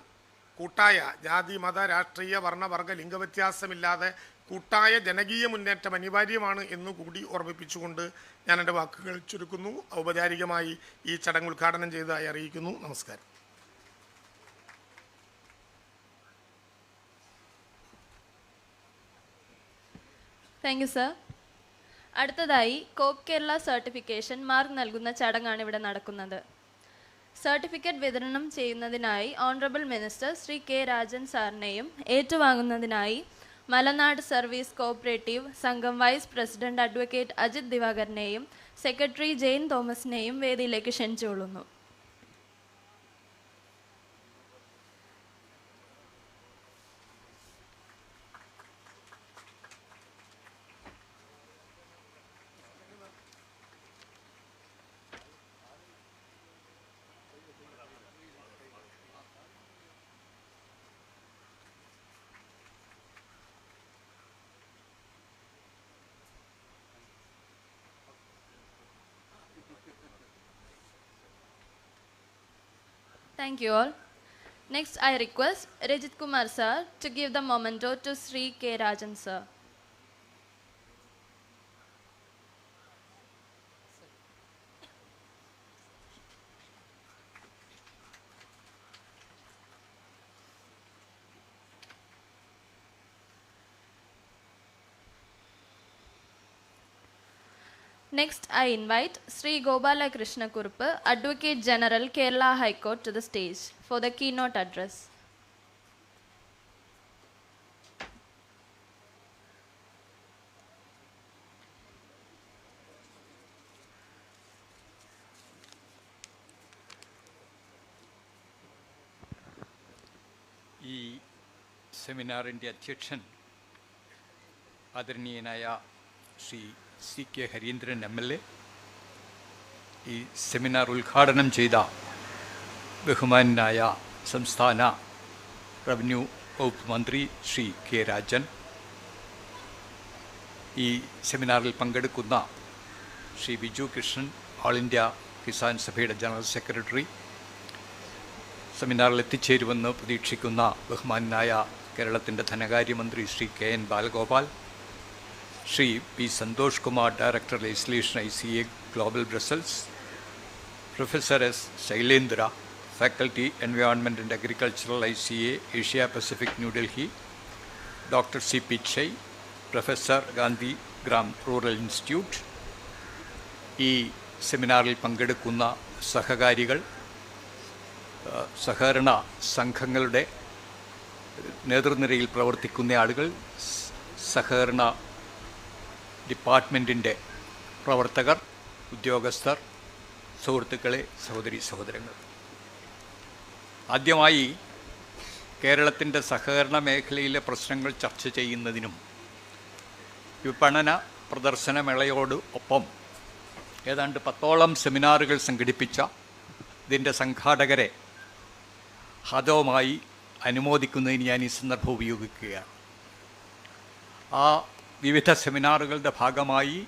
കൂട്ടായ ജാതി മത രാഷ്ട്രീയ വർണ്ണവർഗ ലിംഗവ്യത്യാസമില്ലാതെ കൂട്ടായ ജനകീയ മുന്നേറ്റം അനിവാര്യമാണ് എന്നുകൂടി ഓർമ്മിപ്പിച്ചുകൊണ്ട് ഞാൻ എൻ്റെ വാക്കുകൾ ചുരുക്കുന്നു. ഔപചാരികമായി ഈ ചടങ്ങ് ഉദ്ഘാടനം ചെയ്തതായി അറിയിക്കുന്നു. നമസ്കാരം. Thank you sir. അടുത്തതായി കോപ്പ് കേരള സർട്ടിഫിക്കേഷൻ മാർക്ക് നൽകുന്ന ചടങ്ങാണ് ഇവിടെ നടക്കുന്നത്. സർട്ടിഫിക്കറ്റ് വിതരണം ചെയ്യുന്നതിനായി honourable minister Shri K Rajan സാറിനെയും ഏറ്റുവാങ്ങുന്നതിനായി മലനാട് സർവീസ് കോഓപ്പറേറ്റീവ് സംഘം വൈസ് പ്രസിഡന്റ് അഡ്വക്കേറ്റ് അജിത് ദിവാകരനെയും സെക്രട്ടറി ജെയിൻ തോമസിനെയും വേദിയിലേക്ക് ക്ഷണിച്ചുകൊള്ളുന്നു. Thank you all. Next, I request Rajit Kumar sir to give the memento to Sri K. Rajan sir. Next, I invite Sri Gopala Krishna Kurupu, Advocate General, Kerala High Court, to the stage for the keynote address. ഈ സെമിനാറിൻ്റെ അധ്യക്ഷൻ ആദരണീയനായ Shri C K Hareendran MLA, ഈ seminar ഉദ്ഘാടനം ചെയ്ത ബഹുമാനായ സംസ്ഥാന revenue വകുപ്പ് മന്ത്രി ശ്രീ കെ രാജൻ, ഈ സെമിനാറിൽ പങ്കെടുക്കുന്ന ശ്രീ ബിജു കൃഷ്ണൻ, ഓൾ ഇന്ത്യ കിസാൻ സഭയുടെ ജനറൽ സെക്രട്ടറി, സെമിനാറിൽ എത്തിച്ചേരുമെന്ന് പ്രതീക്ഷിക്കുന്ന ബഹുമാനായ കേരളത്തിൻ്റെ ധനകാര്യമന്ത്രി Shri KN Balagopal, Shri P Santhosh Kumar, director legislation ICA global Brussels, professor S Shailendra, faculty environment and agricultural ICA Asia Pacific New Delhi, doctor C Pichai, professor Gandhi Gram rural institute, ഈ സെമിനാറിൽ പങ്കെടുക്കുന്ന സഹകാരികൾ, സഹകരണ സംഘങ്ങളുടെ നേതൃനിരയിൽ പ്രവർത്തിക്കുന്ന ആളുകൾ, സഹകരണ ഡിപ്പാർട്ട്മെൻറ്റിൻ്റെ പ്രവർത്തകർ, ഉദ്യോഗസ്ഥർ, സുഹൃത്തുക്കളെ, സഹോദരി സഹോദരങ്ങൾ, ആദ്യമായി കേരളത്തിൻ്റെ സഹകരണ മേഖലയിലെ പ്രശ്നങ്ങൾ ചർച്ച ചെയ്യുന്നതിനും വിപണന പ്രദർശനമേളയോട് ഒപ്പം ഏതാണ്ട് 10ഓളം സെമിനാറുകൾ സംഘടിപ്പിച്ച ഇതിൻ്റെ സംഘാടകരെ ഹാർദവമായി അനുമോദിക്കുന്നതിന് ഞാൻ ഈ സന്ദർഭം ഉപയോഗിക്കുകയാണ്. ആ വിവിധ സെമിനാറുകളുടെ ഭാഗമായി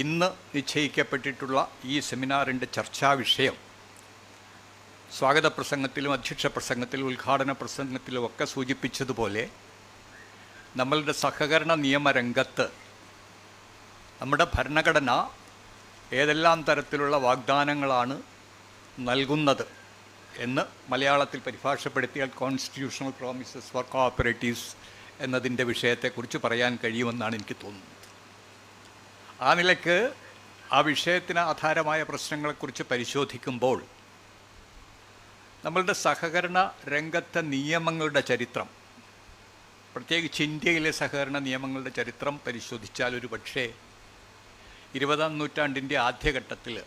ഇന്ന് നിശ്ചയിക്കപ്പെട്ടിട്ടുള്ള ഈ സെമിനാറിൻ്റെ ചർച്ചാ വിഷയം സ്വാഗത പ്രസംഗത്തിലും അധ്യക്ഷ പ്രസംഗത്തിലും ഉദ്ഘാടന പ്രസംഗത്തിലും ഒക്കെ സൂചിപ്പിച്ചതുപോലെ നമ്മളുടെ സഹകരണ നിയമരംഗത്ത് നമ്മുടെ ഭരണഘടന ഏതെല്ലാം തരത്തിലുള്ള വാഗ്ദാനങ്ങളാണ് നൽകുന്നത് എന്ന് മലയാളത്തിൽ പരിഭാഷപ്പെടുത്തിയാൽ കോൺസ്റ്റിറ്റ്യൂഷണൽ പ്രോമിസസ് ഫോർ കോഓപ്പറേറ്റീവ്സ് എന്നതിൻ്റെ വിഷയത്തെക്കുറിച്ച് പറയാൻ കഴിയുമെന്നാണ് എനിക്ക് തോന്നുന്നത്. ആ നിലയ്ക്ക് ആ വിഷയത്തിന് ആധാരമായ പ്രശ്നങ്ങളെക്കുറിച്ച് പരിശോധിക്കുമ്പോൾ നമ്മളുടെ സഹകരണ രംഗത്തെ നിയമങ്ങളുടെ ചരിത്രം, പ്രത്യേകിച്ച് ഇന്ത്യയിലെ സഹകരണ നിയമങ്ങളുടെ ചരിത്രം പരിശോധിച്ചാൽ ഒരു പക്ഷേ 20-ാം നൂറ്റാണ്ടിൻ്റെ ആദ്യഘട്ടത്തിൽ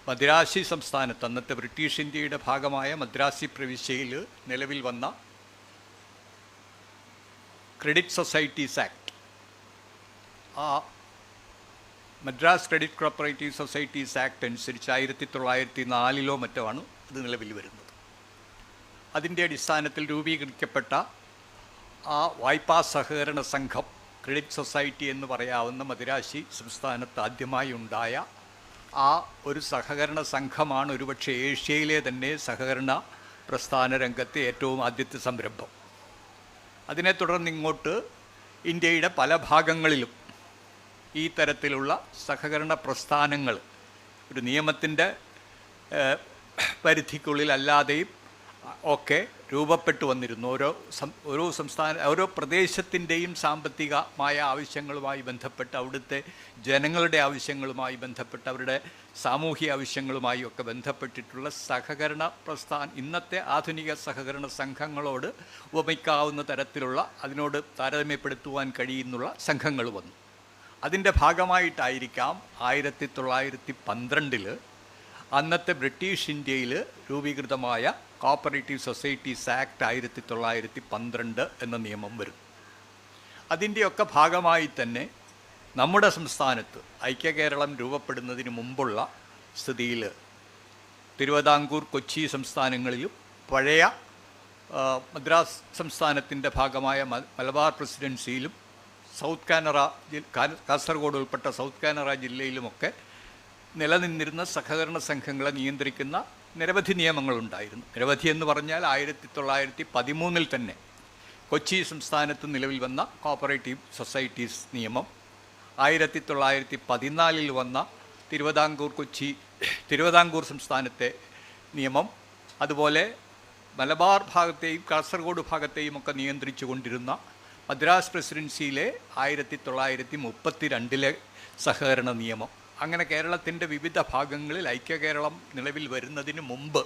മദ്രാസി സംസ്ഥാനത്ത്, അന്നത്തെ ബ്രിട്ടീഷ് ഇന്ത്യയുടെ ഭാഗമായ മദ്രാസി പ്രവിശ്യയിൽ നിലവിൽ വന്ന ക്രെഡിറ്റ് സൊസൈറ്റീസ് ആക്ട്, ആ Madras credit cooperative societies act അനുസരിച്ച് 1904 മറ്റോ ആണ് അത് നിലവിൽ വരുന്നത്. അതിൻ്റെ അടിസ്ഥാനത്തിൽ രൂപീകരിക്കപ്പെട്ട ആ വായ്പാ സഹകരണ സംഘം, ക്രെഡിറ്റ് സൊസൈറ്റി എന്ന് പറയാവുന്ന മദ്രാസി സംസ്ഥാനത്ത് ആദ്യമായി ഉണ്ടായ ആ ഒരു സഹകരണ സംഘമാണ് ഒരുപക്ഷെ ഏഷ്യയിലെ തന്നെ സഹകരണ പ്രസ്ഥാന രംഗത്തെ ഏറ്റവും ആദ്യത്തെ സംരംഭം. അതിനെ തുടർന്ന് ഇങ്ങോട്ട് ഇന്ത്യയുടെ പല ഭാഗങ്ങളിലും ഈ തരത്തിലുള്ള സഹകരണ പ്രസ്ഥാനങ്ങൾ ഒരു നിയമത്തിൻ്റെ പരിധിക്കുള്ളിൽ അല്ലാതെയും ഒക്കെ രൂപപ്പെട്ടു വന്നിരുന്നു. ഓരോ പ്രദേശത്തിൻ്റെയും സാമ്പത്തികമായ ആവശ്യങ്ങളുമായി ബന്ധപ്പെട്ട്, അവിടുത്തെ ജനങ്ങളുടെ ആവശ്യങ്ങളുമായി ബന്ധപ്പെട്ട്, അവരുടെ സാമൂഹിക ആവശ്യങ്ങളുമായി ഒക്കെ ബന്ധപ്പെട്ടിട്ടുള്ള സഹകരണ ഇന്നത്തെ ആധുനിക സഹകരണ സംഘങ്ങളോട് ഉപമിക്കാവുന്ന തരത്തിലുള്ള, അതിനോട് താരതമ്യപ്പെടുത്തുവാൻ കഴിയുന്നുള്ള സംഘങ്ങൾ വന്നു. അതിൻ്റെ ഭാഗമായിട്ടായിരിക്കാം 1912 അന്നത്തെ ബ്രിട്ടീഷ് ഇന്ത്യയിൽ രൂപീകൃതമായ കോപ്പറേറ്റീവ് സൊസൈറ്റീസ് ആക്ട് 1912 എന്ന നിയമം വരും. അതിൻ്റെയൊക്കെ ഭാഗമായി തന്നെ നമ്മുടെ സംസ്ഥാനത്ത് ഐക്യകേരളം രൂപപ്പെടുന്നതിന് മുമ്പുള്ള സ്ഥിതിയിൽ തിരുവിതാംകൂർ, കൊച്ചി സംസ്ഥാനങ്ങളിലും പഴയ മദ്രാസ് സംസ്ഥാനത്തിൻ്റെ ഭാഗമായ മലബാർ പ്രസിഡൻസിയിലും സൗത്ത് കാനറ, കാസർഗോഡ് ഉൾപ്പെട്ട സൗത്ത് കാനറ ജില്ലയിലുമൊക്കെ നിലനിന്നിരുന്ന സഹകരണ സംഘങ്ങളെ നിയന്ത്രിക്കുന്ന നിരവധി നിയമങ്ങളുണ്ടായിരുന്നു. നിരവധി എന്ന് പറഞ്ഞാൽ 1913 തന്നെ കൊച്ചി സംസ്ഥാനത്ത് നിലവിൽ വന്ന കോപ്പറേറ്റീവ് സൊസൈറ്റീസ് നിയമം, 1914 വന്ന തിരുവിതാംകൂർ സംസ്ഥാനത്തെ നിയമം, അതുപോലെ മലബാർ ഭാഗത്തെയും കാസർഗോഡ് ഭാഗത്തെയും ഒക്കെ നിയന്ത്രിച്ചു കൊണ്ടിരുന്ന മദ്രാസ് പ്രസിഡൻസിയിലെ 1932 സഹകരണ നിയമം. അങ്ങനെ കേരളത്തിൻ്റെ വിവിധ ഭാഗങ്ങളിൽ ഐക്യകേരളം നിലവിൽ വരുന്നതിന് മുമ്പ്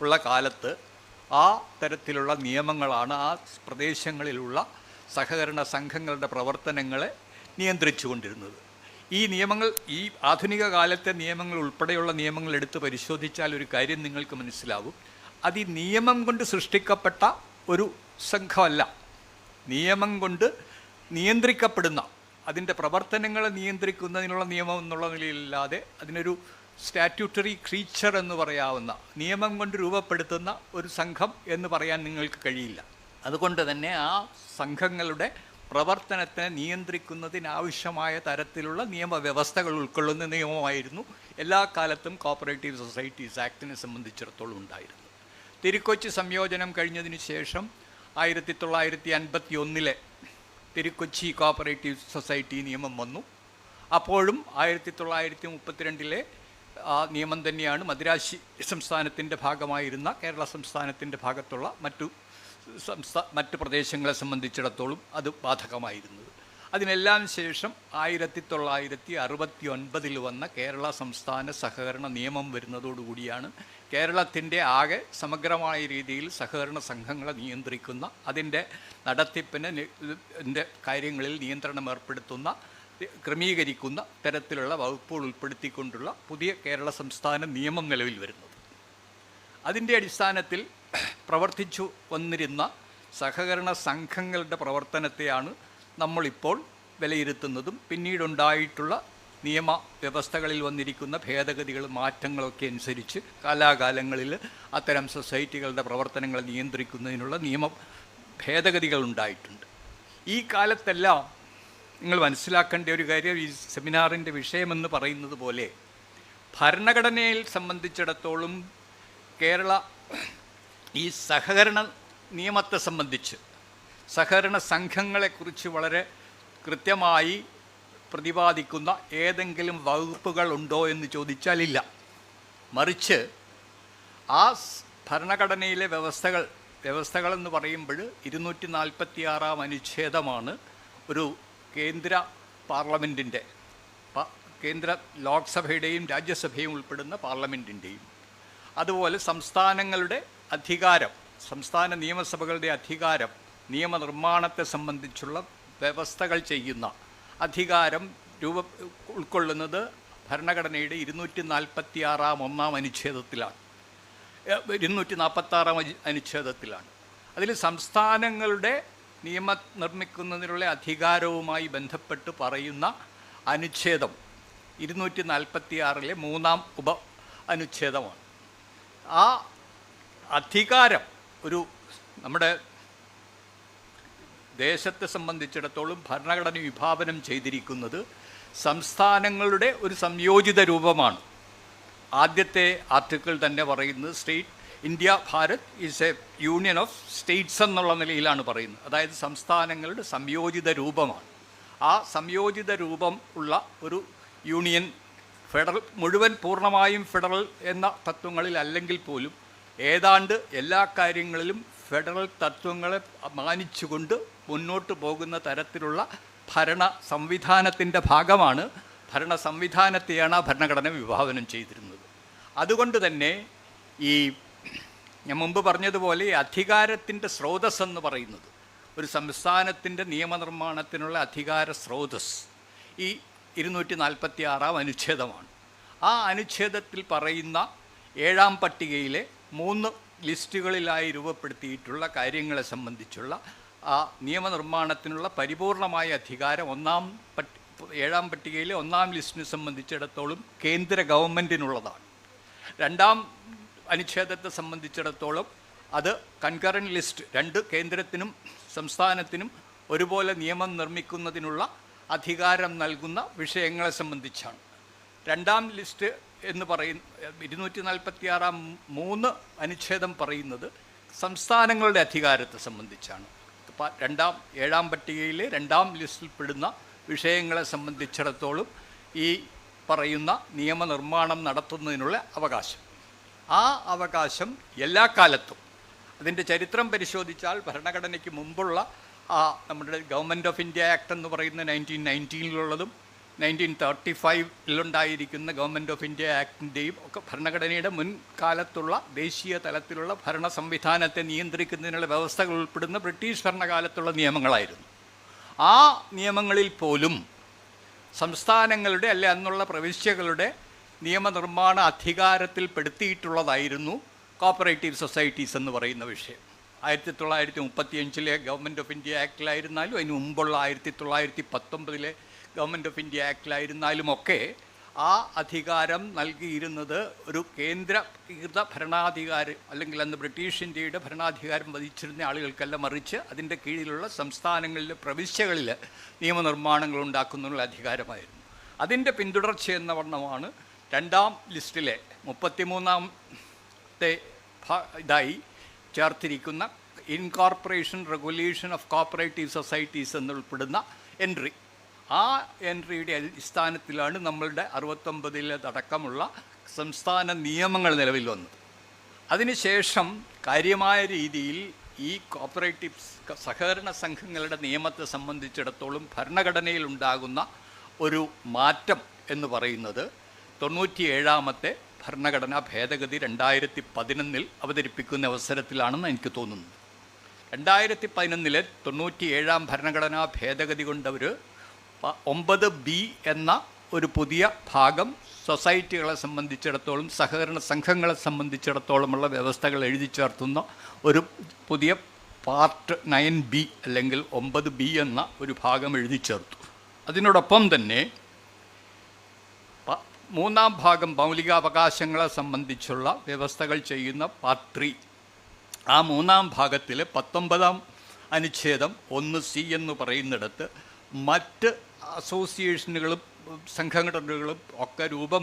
ഉള്ള കാലത്ത് ആ തരത്തിലുള്ള നിയമങ്ങളാണ് ആ പ്രദേശങ്ങളിലുള്ള സഹകരണ സംഘങ്ങളുടെ പ്രവർത്തനങ്ങളെ നിയന്ത്രിച്ചു കൊണ്ടിരുന്നത്. ഈ നിയമങ്ങൾ, ഈ ആധുനിക കാലത്തെ നിയമങ്ങൾ ഉൾപ്പെടെയുള്ള നിയമങ്ങൾ എടുത്ത് പരിശോധിച്ചാൽ ഒരു കാര്യം നിങ്ങൾക്ക് മനസ്സിലാവും. അത് ഈ നിയമം കൊണ്ട് സൃഷ്ടിക്കപ്പെട്ട ഒരു സംഘമല്ല, നിയമം കൊണ്ട് നിയന്ത്രിക്കപ്പെടുന്ന, അതിൻ്റെ പ്രവർത്തനങ്ങളെ നിയന്ത്രിക്കുന്നതിനുള്ള നിയമം എന്നുള്ള നിലയിലല്ലാതെ അതിനൊരു സ്റ്റാറ്റ്യൂട്ടറി ക്രീച്ചർ എന്ന് പറയാവുന്ന, നിയമം കൊണ്ട് രൂപപ്പെടുത്തുന്ന ഒരു സംഘം എന്ന് പറയാൻ നിങ്ങൾക്ക് കഴിയില്ല. അതുകൊണ്ട് തന്നെ ആ സംഘങ്ങളുടെ പ്രവർത്തനത്തെ നിയന്ത്രിക്കുന്നതിനാവശ്യമായ തരത്തിലുള്ള നിയമവ്യവസ്ഥകൾ ഉൾക്കൊള്ളുന്ന നിയമമായിരുന്നു എല്ലാ കാലത്തും കോപ്പറേറ്റീവ് സൊസൈറ്റീസ് ആക്ടിനെ സംബന്ധിച്ചിടത്തോളം ഉണ്ടായിരുന്നത്. തിരുക്കൊച്ചി സംയോജനം കഴിഞ്ഞതിന് ശേഷം 1951 തിരുക്കൊച്ചി കോപ്പറേറ്റീവ് സൊസൈറ്റി നിയമം വന്നു. അപ്പോഴും 1932 ആ നിയമം തന്നെയാണ് മദ്രാസി സംസ്ഥാനത്തിൻ്റെ ഭാഗമായിരുന്ന കേരള സംസ്ഥാനത്തിൻ്റെ ഭാഗത്തുള്ള മറ്റു പ്രദേശങ്ങളെ സംബന്ധിച്ചിടത്തോളം അത് ബാധകമായിരുന്നത്. അതിനെല്ലാം ശേഷം 1969 വന്ന കേരള സംസ്ഥാന സഹകരണ നിയമം വരുന്നതോടുകൂടിയാണ് കേരളത്തിൻ്റെ ആകെ സമഗ്രമായ രീതിയിൽ സഹകരണ സംഘങ്ങളെ നിയന്ത്രിക്കുന്ന, അതിൻ്റെ നടത്തിപ്പിൻ്റെ കാര്യങ്ങളിൽ നിയന്ത്രണം ഏർപ്പെടുത്തുന്ന, ക്രമീകരിക്കുന്ന തരത്തിലുള്ള വകുപ്പുകൾ ഉൾപ്പെടുത്തിക്കൊണ്ടുള്ള പുതിയ കേരള സംസ്ഥാന നിയമം നിലവിൽ വരുന്നത്. അതിൻ്റെ അടിസ്ഥാനത്തിൽ പ്രവർത്തിച്ചു വന്നിരുന്ന സഹകരണ സംഘങ്ങളുടെ പ്രവർത്തനത്തെയാണ് നമ്മളിപ്പോൾ വിലയിരുത്തുന്നതും പിന്നീടുണ്ടായിട്ടുള്ള നിയമവ്യവസ്ഥകളിൽ വന്നിരിക്കുന്ന ഭേദഗതികളും മാറ്റങ്ങളൊക്കെ അനുസരിച്ച് കാലാകാലങ്ങളിൽ അത്തരം സൊസൈറ്റികളുടെ പ്രവർത്തനങ്ങൾ നിയന്ത്രിക്കുന്നതിനുള്ള നിയമ ഭേദഗതികൾ ഉണ്ടായിട്ടുണ്ട്. ഈ കാലത്തെല്ലാം നിങ്ങൾ മനസ്സിലാക്കേണ്ട ഒരു കാര്യം, ഈ സെമിനാറിൻ്റെ വിഷയമെന്ന് പറയുന്നത് പോലെ ഭരണഘടനയിൽ സംബന്ധിച്ചിടത്തോളം കേരള ഈ സഹകരണ നിയമത്തെ സംബന്ധിച്ച് സഹകരണ സംഘങ്ങളെക്കുറിച്ച് വളരെ കൃത്യമായി പ്രതിപാദിക്കുന്ന ഏതെങ്കിലും വകുപ്പുകൾ ഉണ്ടോ എന്ന് ചോദിച്ചാലില്ല. മറിച്ച് ആ ഭരണഘടനയിലെ വ്യവസ്ഥകളെന്ന് പറയുമ്പോൾ 246 അനുച്ഛേദമാണ് ഒരു കേന്ദ്ര പാർലമെൻറ്റിൻ്റെ കേന്ദ്ര ലോക്സഭയുടെയും രാജ്യസഭയും ഉൾപ്പെടുന്ന പാർലമെൻറ്റിൻ്റെയും, അതുപോലെ സംസ്ഥാനങ്ങളുടെ അധികാരം, സംസ്ഥാന നിയമസഭകളുടെ അധികാരം, നിയമനിർമ്മാണത്തെ സംബന്ധിച്ചുള്ള വ്യവസ്ഥകൾ ചെയ്യുന്ന അധികാരം ഉൾക്കൊള്ളുന്നത് ഭരണഘടനയുടെ 246 അനുച്ഛേദത്തിലാണ്, 246 അനുച്ഛേദത്തിലാണ്. അതിൽ സംസ്ഥാനങ്ങളുടെ നിയമം നിർമ്മിക്കുന്നതിനുള്ള അധികാരവുമായി ബന്ധപ്പെട്ട് പറയുന്ന അനുച്ഛേദം 246 3-ാം അനുച്ഛേദമാണ്. ആ അധികാരം നമ്മുടെ ദേശത്തെ സംബന്ധിച്ചിടത്തോളം ഭരണഘടന വിഭാവനം ചെയ്തിരിക്കുന്നത് സംസ്ഥാനങ്ങളുടെ ഒരു സംയോജിത രൂപമാണ്. ആദ്യത്തെ ആർട്ടിക്കിൾ തന്നെ പറയുന്നത് India Bharat is A union of States എന്നുള്ള നിലയിലാണ് പറയുന്നത്. അതായത് സംസ്ഥാനങ്ങളുടെ സംയോജിത രൂപമാണ്. ആ സംയോജിത രൂപം ഉള്ള ഒരു യൂണിയൻ മുഴുവൻ പൂർണ്ണമായും ഫെഡറൽ എന്ന തത്വങ്ങളിൽ അല്ലെങ്കിൽ പോലും ഏതാണ്ട് എല്ലാ കാര്യങ്ങളിലും ഫെഡറൽ തത്വങ്ങളെ മാനിച്ചുകൊണ്ട് മുന്നോട്ട് പോകുന്ന തരത്തിലുള്ള ഭരണ സംവിധാനത്തിൻ്റെ ഭാഗമാണ്, ഭരണ സംവിധാനത്തെയാണ് ആ ഭരണഘടന വിഭാവനം ചെയ്തിരുന്നത്. അതുകൊണ്ട് തന്നെ ഞാൻ മുമ്പ് പറഞ്ഞതുപോലെ ഈ അധികാരത്തിൻ്റെ സ്രോതസ് എന്ന് പറയുന്നത്, ഒരു സംസ്ഥാനത്തിൻ്റെ നിയമനിർമ്മാണത്തിനുള്ള അധികാര സ്രോതസ് ഈ 246 അനുച്ഛേദമാണ്. ആ അനുച്ഛേദത്തിൽ പറയുന്ന 7-ാം പട്ടികയിലെ 3 ലിസ്റ്റുകളിലായി രൂപപ്പെടുത്തിയിട്ടുള്ള കാര്യങ്ങളെ സംബന്ധിച്ചുള്ള ആ നിയമനിർമ്മാണത്തിനുള്ള പരിപൂർണമായ അധികാരം 7-ാം പട്ടികയിലെ 1-ാം ലിസ്റ്റിനെ സംബന്ധിച്ചിടത്തോളം കേന്ദ്ര ഗവൺമെൻറ്റിനുള്ളതാണ്. 2-ാം അനുച്ഛേദത്തെ സംബന്ധിച്ചിടത്തോളം അത് കൺകറൻറ്റ് ലിസ്റ്റ്, 2 കേന്ദ്രത്തിനും സംസ്ഥാനത്തിനും ഒരുപോലെ നിയമം നിർമ്മിക്കുന്നതിനുള്ള അധികാരം നൽകുന്ന വിഷയങ്ങളെ സംബന്ധിച്ചാണ്. 2-ാം ലിസ്റ്റ് എന്ന് പറയുന്ന 246 3 അനുച്ഛേദം പറയുന്നത് സംസ്ഥാനങ്ങളുടെ അധികാരത്തെ സംബന്ധിച്ചാണ്. 7-ാം പട്ടികയിലെ 2-ാം ലിസ്റ്റിൽപ്പെടുന്ന വിഷയങ്ങളെ സംബന്ധിച്ചിടത്തോളം ഈ പറയുന്ന നിയമനിർമ്മാണം നടത്തുന്നതിനുള്ള അവകാശം, ആ അവകാശം എല്ലാ കാലത്തും, അതിൻ്റെ ചരിത്രം പരിശോധിച്ചാൽ ഭരണഘടനയ്ക്ക് മുമ്പുള്ള നമ്മുടെ ഗവൺമെൻറ് ഓഫ് ഇന്ത്യ ആക്ട് എന്ന് പറയുന്ന 1919-ലുള്ളതും 1935-ലുണ്ടായിരിക്കുന്ന ഗവൺമെൻറ് ഓഫ് ഇന്ത്യ ആക്ടിൻ്റെയും ഒക്കെ ഭരണഘടനയുടെ മുൻകാലത്തുള്ള ദേശീയ തലത്തിലുള്ള ഭരണ സംവിധാനത്തെ നിയന്ത്രിക്കുന്നതിനുള്ള വ്യവസ്ഥകൾ ഉൾപ്പെടുന്ന ബ്രിട്ടീഷ് ഭരണകാലത്തുള്ള നിയമങ്ങളായിരുന്നു. ആ നിയമങ്ങളിൽ പോലും സംസ്ഥാനങ്ങളുടെ അന്നുള്ള പ്രവിശ്യകളുടെ നിയമനിർമ്മാണ അധികാരത്തിൽപ്പെടുത്തിയിട്ടുള്ളതായിരുന്നു കോപ്പറേറ്റീവ് സൊസൈറ്റീസ് എന്ന് പറയുന്ന വിഷയം. 1935-ലെ ഗവൺമെൻറ് ഓഫ് ഇന്ത്യ ആക്ടിലായിരുന്നാലും അതിന് മുമ്പുള്ള 1919-ലെ ഗവൺമെൻറ് ഓഫ് ഇന്ത്യ ആക്ടിലായിരുന്നാലുമൊക്കെ ആ അധികാരം നൽകിയിരുന്നത് ഒരു കേന്ദ്രീകൃത ഭരണാധികാരം, അല്ലെങ്കിൽ അന്ന് ബ്രിട്ടീഷ് ഇന്ത്യയുടെ ഭരണാധികാരം വഹിച്ചിരുന്ന ആളുകൾക്കല്ല, മറിച്ച് അതിൻ്റെ കീഴിലുള്ള സംസ്ഥാനങ്ങളിലെ പ്രവിശ്യകളിൽ നിയമനിർമ്മാണങ്ങൾ ഉണ്ടാക്കുന്നതിനുള്ള അധികാരമായിരുന്നു. അതിൻ്റെ പിന്തുടർച്ചയെന്ന വണ്ണമാണ് 2-ാം ലിസ്റ്റിലെ 33-ാമത്തെ ഇതായി ചേർത്തിരിക്കുന്ന incorporation regulation of cooperative societies എന്നുൾപ്പെടുന്ന എൻട്രി. ആ എൻട്രിയുടെ അടിസ്ഥാനത്തിലാണ് നമ്മളുടെ 69-ലടക്കമുള്ള സംസ്ഥാന നിയമങ്ങൾ നിലവിൽ വന്നത്. അതിനുശേഷം കാര്യമായ രീതിയിൽ ഈ കോപ്പറേറ്റീവ് സഹകരണ സംഘങ്ങളുടെ നിയമത്തെ സംബന്ധിച്ചിടത്തോളം ഭരണഘടനയിൽ ഉണ്ടാകുന്ന ഒരു മാറ്റം എന്ന് പറയുന്നത് 97-ാമത്തെ ഭരണഘടനാ ഭേദഗതി 2011-ൽ അവതരിപ്പിക്കുന്ന അവസരത്തിലാണെന്ന് എനിക്ക് തോന്നുന്നു. 2011-ലെ 97-ാം ഭരണഘടനാ ഭേദഗതി കൊണ്ടവർ 9B എന്ന ഒരു പുതിയ ഭാഗം സൊസൈറ്റികളെ സംബന്ധിച്ചിടത്തോളം, സഹകരണ സംഘങ്ങളെ സംബന്ധിച്ചിടത്തോളമുള്ള വ്യവസ്ഥകൾ എഴുതി ചേർത്തുന്ന ഒരു പുതിയ പാർട്ട് 9B അല്ലെങ്കിൽ 9B എന്ന ഒരു ഭാഗം എഴുതി ചേർത്തു. അതിനോടൊപ്പം തന്നെ 3-ാം ഭാഗം മൗലികാവകാശങ്ങളെ സംബന്ധിച്ചുള്ള വ്യവസ്ഥകൾ ചെയ്യുന്ന പാർട്ട് 3, ആ 3-ാം ഭാഗത്തിൽ 19-ാം അനുച്ഛേദം 1C എന്ന് പറയുന്നിടത്ത് മറ്റ് അസോസിയേഷനുകളും സംഘടനകളും ഒക്കെ രൂപം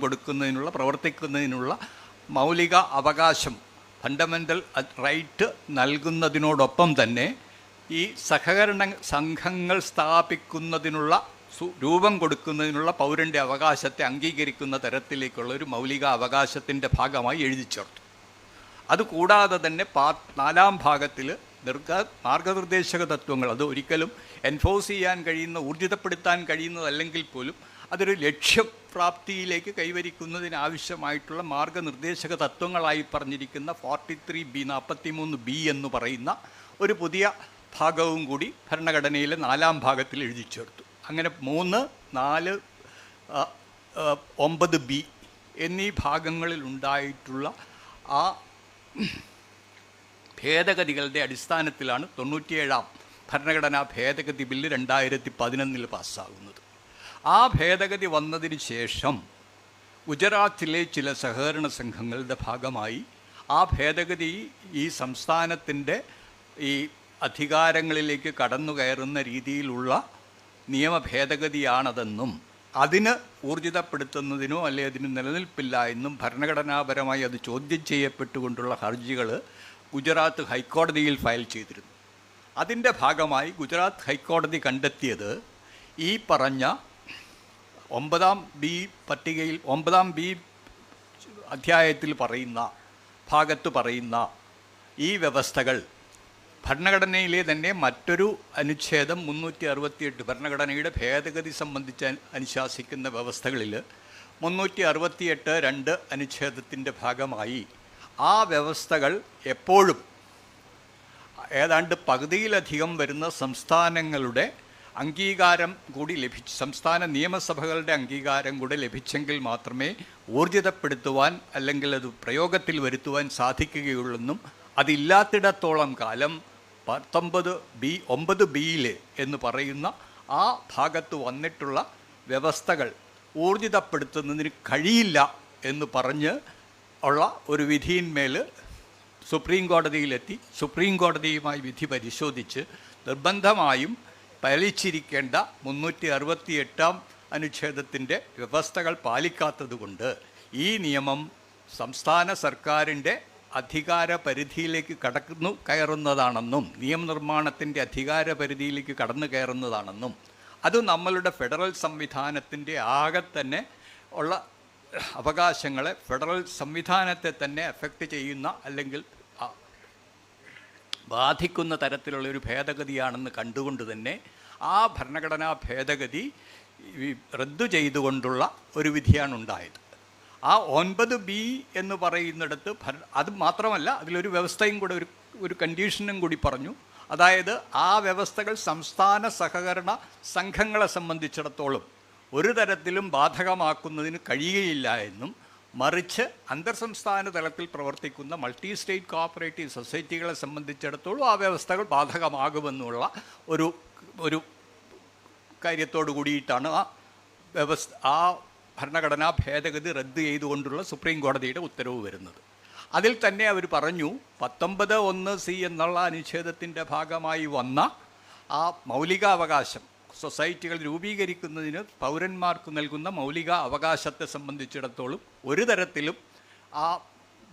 കൊടുക്കുന്നതിനുള്ള പ്രവർത്തിക്കുന്നതിനുള്ള മൗലിക അവകാശം, ഫണ്ടമെൻ്റൽ റൈറ്റ് നൽകുന്നതിനോടൊപ്പം തന്നെ ഈ സഹകരണ സംഘങ്ങൾ സ്ഥാപിക്കുന്നതിനുള്ള രൂപം കൊടുക്കുന്നതിനുള്ള പൗരൻ്റെ അവകാശത്തെ അംഗീകരിക്കുന്ന തരത്തിലേക്കുള്ള ഒരു മൗലിക അവകാശത്തിൻ്റെ ഭാഗമായി എഴുതി ചേർത്തു. അതുകൂടാതെ തന്നെ 4-ാം ഭാഗത്തിൽ മാർഗനിർദ്ദേശക തത്വങ്ങൾ അത് ഒരിക്കലും എൻഫോഴ്സ് ചെയ്യാൻ കഴിയുന്ന, ഊർജിതപ്പെടുത്താൻ കഴിയുന്നതല്ലെങ്കിൽ പോലും അതൊരു ലക്ഷ്യപ്രാപ്തിയിലേക്ക് കൈവരിക്കുന്നതിനാവശ്യമായിട്ടുള്ള മാർഗനിർദ്ദേശക തത്വങ്ങളായി പറഞ്ഞിരിക്കുന്ന 43B 43B എന്ന് പറയുന്ന ഒരു പുതിയ ഭാഗവും കൂടി ഭരണഘടനയിലെ 4-ാം ഭാഗത്തിൽ എഴുതി ചേർത്തു. അങ്ങനെ 3, 4, 9B എന്നീ ഭാഗങ്ങളിൽ ഉണ്ടായിട്ടുള്ള ആ ഭേദഗതികളുടെ അടിസ്ഥാനത്തിലാണ് 97-ാം ഭരണഘടനാ ഭേദഗതി ബില്ല് 2011 പാസ്സാകുന്നത്. ആ ഭേദഗതി വന്നതിന് ശേഷം ഗുജറാത്തിലെ ചില സഹകരണ സംഘങ്ങളുടെ ഭാഗമായി ആ ഭേദഗതി ഈ സംസ്ഥാനത്തിൻ്റെ ഈ അധികാരങ്ങളിലേക്ക് കടന്നു കയറുന്ന രീതിയിലുള്ള നിയമ ഭേദഗതിയാണതെന്നും അതിന് ഊർജിതപ്പെടുത്തുന്നതിനോ അല്ലെങ്കിൽ അതിന് നിലനിൽപ്പില്ല എന്നും ഭരണഘടനാപരമായി അത് ചോദ്യം ചെയ്യപ്പെട്ടുകൊണ്ടുള്ള ഹർജികൾ ഗുജറാത്ത് ഹൈക്കോടതിയിൽ ഫയൽ ചെയ്തിരുന്നു. അതിൻ്റെ ഭാഗമായി ഗുജറാത്ത് ഹൈക്കോടതി കണ്ടെത്തിയത് ഈ പറഞ്ഞ 9-ാം ബി പട്ടികയിൽ 9-ാം ബി അധ്യായത്തിൽ പറയുന്ന ഭാഗത്ത് പറയുന്ന ഈ വ്യവസ്ഥകൾ ഭരണഘടനയിലെ തന്നെ മറ്റൊരു അനുച്ഛേദം 368 ഭരണഘടനയുടെ ഭേദഗതി സംബന്ധിച്ച് അനുശാസിക്കുന്ന വ്യവസ്ഥകളിൽ 368(2) അനുച്ഛേദത്തിൻ്റെ ഭാഗമായി ആ വ്യവസ്ഥകൾ എപ്പോഴും ഏതാണ്ട് പകുതിയിലധികം വരുന്ന സംസ്ഥാനങ്ങളുടെ അംഗീകാരം കൂടി സംസ്ഥാന നിയമസഭകളുടെ അംഗീകാരം കൂടി ലഭിച്ചെങ്കിൽ മാത്രമേ ഊർജിതപ്പെടുത്തുവാൻ അല്ലെങ്കിൽ അത് പ്രയോഗത്തിൽ വരുത്തുവാൻ സാധിക്കുകയുള്ളെന്നും അതില്ലാത്തിടത്തോളം കാലം 9B എന്ന് പറയുന്ന ആ ഭാഗത്ത് വന്നിട്ടുള്ള വ്യവസ്ഥകൾ ഊർജിതപ്പെടുത്തുന്നതിന് കഴിയില്ല എന്ന് പറഞ്ഞ് ഉള്ള ഒരു വിധിയിന്മേൽ സുപ്രീം കോടതിയിലെത്തി സുപ്രീം കോടതിയുമായി വിധി പരിശോധിച്ച് നിർബന്ധമായും പാലിച്ചിരിക്കേണ്ട 368-ാം അനുച്ഛേദത്തിൻ്റെ വ്യവസ്ഥകൾ പാലിക്കാത്തതുകൊണ്ട് ഈ നിയമം സംസ്ഥാന സർക്കാരിൻ്റെ അധികാര പരിധിയിലേക്ക് കയറുന്നതാണെന്നും നിയമനിർമ്മാണത്തിൻ്റെ അധികാര പരിധിയിലേക്ക് കടന്നു കയറുന്നതാണെന്നും അത് നമ്മളുടെ ഫെഡറൽ സംവിധാനത്തിൻ്റെ ആകെ തന്നെ ഉള്ള അവകാശങ്ങളെ ഫെഡറൽ സംവിധാനത്തെ തന്നെ എഫക്റ്റ് ചെയ്യുന്ന അല്ലെങ്കിൽ ബാധിക്കുന്ന തരത്തിലുള്ളൊരു ഭേദഗതിയാണെന്ന് കണ്ടുകൊണ്ട് തന്നെ ആ ഭരണഘടനാ ഭേദഗതി റദ്ദു ചെയ്തുകൊണ്ടുള്ള ഒരു വിധിയാണ് ഉണ്ടായത്. ആ 9B എന്ന് പറയുന്നിടത്ത് അത് മാത്രമല്ല അതിലൊരു വ്യവസ്ഥയും കൂടെ ഒരു കണ്ടീഷനും കൂടി പറഞ്ഞു. അതായത് ആ വ്യവസ്ഥകൾ സംസ്ഥാന സഹകരണ സംഘങ്ങളെ സംബന്ധിച്ചിടത്തോളം ഒരു തരത്തിലും ബാധകമാക്കുന്നതിന് കഴിയുകയില്ല എന്നും മറിച്ച് അന്തർ സംസ്ഥാന തലത്തിൽ പ്രവർത്തിക്കുന്ന മൾട്ടി സ്റ്റേറ്റ് കോഓപ്പറേറ്റീവ് സൊസൈറ്റികളെ സംബന്ധിച്ചിടത്തോളം ആ വ്യവസ്ഥകൾ ബാധകമാകുമെന്നുള്ള ഒരു കാര്യത്തോടു കൂടിയിട്ടാണ് ആ ഭരണഘടനാ ഭേദഗതി റദ്ദ് ചെയ്തുകൊണ്ടുള്ള സുപ്രീം കോടതിയുടെ ഉത്തരവ് വരുന്നത്. അതിൽ തന്നെ അവർ പറഞ്ഞു 19(1)C എന്നുള്ള അനുച്ഛേദത്തിൻ്റെ ഭാഗമായി വന്ന ആ മൗലികാവകാശം സൊസൈറ്റികൾ രൂപീകരിക്കുന്നതിന് പൗരന്മാർക്ക് നൽകുന്ന മൗലിക അവകാശത്തെ സംബന്ധിച്ചിടത്തോളം ഒരു തരത്തിലും ആ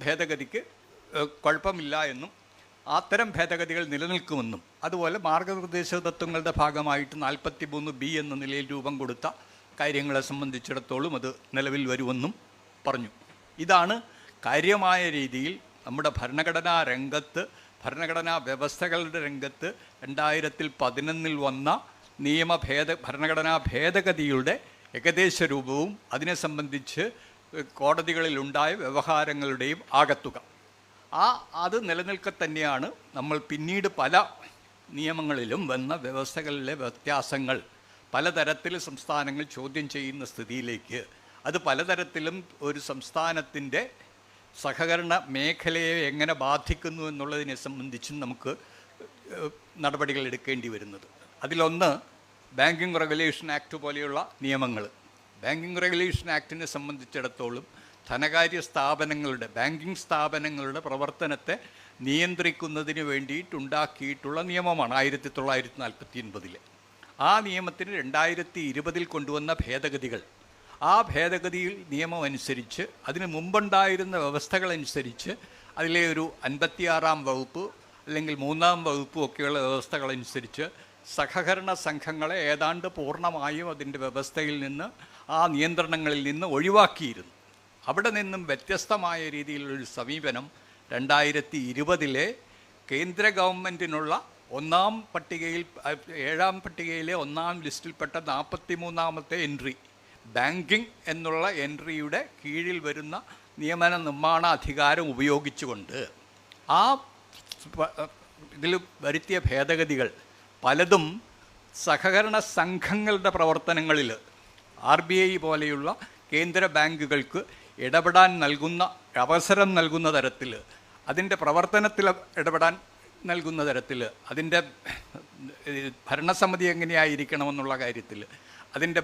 ഭേദഗതിക്ക് കുഴപ്പമില്ല എന്നും അത്തരം ഭേദഗതികൾ നിലനിൽക്കുമെന്നും അതുപോലെ മാർഗനിർദ്ദേശ തത്വങ്ങളുടെ ഭാഗമായിട്ട് 43B എന്ന നിലയിൽ രൂപം കൊടുത്ത കാര്യങ്ങളെ സംബന്ധിച്ചിടത്തോളം അത് നിലവിൽ വരുമെന്നും പറഞ്ഞു. ഇതാണ് കാര്യമായ രീതിയിൽ നമ്മുടെ ഭരണഘടനാ രംഗത്ത് ഭരണഘടനാ വ്യവസ്ഥകളുടെ രംഗത്ത് 2011 വന്ന ഭരണഘടനാ ഭേദഗതിയുടെ ഏകദേശ രൂപവും അതിനെ സംബന്ധിച്ച് കോടതികളിലുണ്ടായ വ്യവഹാരങ്ങളുടെയും ആകത്തുക. അത് നിലനിൽക്കെ തന്നെയാണ് നമ്മൾ പിന്നീട് പല നിയമങ്ങളിലും വന്ന വ്യവസ്ഥകളിലെ വ്യത്യാസങ്ങൾ പലതരത്തിൽ സംസ്ഥാനങ്ങൾ ചോദ്യം ചെയ്യുന്ന സ്ഥിതിയിലേക്ക് അത് പലതരത്തിലും ഒരു സംസ്ഥാനത്തിൻ്റെ സഹകരണ മേഖലയെ എങ്ങനെ ബാധിക്കുന്നു എന്നുള്ളതിനെ സംബന്ധിച്ചും നമുക്ക് നടപടികൾ എടുക്കേണ്ടി വരുന്നത്. അതിലൊന്ന് ബാങ്കിങ് റെഗുലേഷൻ ആക്ട് പോലെയുള്ള നിയമങ്ങൾ. ബാങ്കിങ് റെഗുലേഷൻ ആക്ടിനെ സംബന്ധിച്ചിടത്തോളം ധനകാര്യ സ്ഥാപനങ്ങളുടെ ബാങ്കിങ് സ്ഥാപനങ്ങളുടെ പ്രവർത്തനത്തെ നിയന്ത്രിക്കുന്നതിന് വേണ്ടിയിട്ടുണ്ടാക്കിയിട്ടുള്ള നിയമമാണ് 1949. ആ നിയമത്തിന് 2020 കൊണ്ടുവന്ന ഭേദഗതികൾ ആ ഭേദഗതിയിൽ നിയമം അനുസരിച്ച് അതിന് മുമ്പുണ്ടായിരുന്ന വ്യവസ്ഥകളനുസരിച്ച് അതിലെ ഒരു 56-ാം വകുപ്പ് അല്ലെങ്കിൽ 3-ാം വകുപ്പും ഒക്കെയുള്ള വ്യവസ്ഥകളനുസരിച്ച് സഹകരണ സംഘങ്ങളെ ഏതാണ്ട് പൂർണ്ണമായും അതിൻ്റെ വ്യവസ്ഥയിൽ നിന്ന് ആ നിയന്ത്രണങ്ങളിൽ നിന്ന് ഒഴിവാക്കിയിരുന്നു. അവിടെ നിന്നും വ്യത്യസ്തമായ രീതിയിലുള്ളൊരു സമീപനം 2020 കേന്ദ്ര ഗവൺമെൻറ്റിനുള്ള ഒന്നാം പട്ടികയിൽ 7ാം പട്ടികയിലെ 1ാം ലിസ്റ്റിൽപ്പെട്ട 43ാമത്തെ എൻട്രി ബാങ്കിങ് എന്നുള്ള എൻട്രിയുടെ കീഴിൽ വരുന്ന നിയമന നിർമ്മാണ അധികാരം ഉപയോഗിച്ചുകൊണ്ട് ആ ഇതിൽ വരുത്തിയ ഭേദഗതികൾ പലതും സഹകരണ സംഘങ്ങളുടെ പ്രവർത്തനങ്ങളിൽ RBI പോലെയുള്ള കേന്ദ്ര ബാങ്കുകൾക്ക് ഇടപെടാൻ നൽകുന്ന അവസരം നൽകുന്ന തരത്തിൽ, അതിൻ്റെ പ്രവർത്തനത്തിൽ ഇടപെടാൻ നൽകുന്ന തരത്തിൽ, അതിൻ്റെ ഭരണസമിതി എങ്ങനെയായിരിക്കണമെന്നുള്ള കാര്യത്തിൽ, അതിൻ്റെ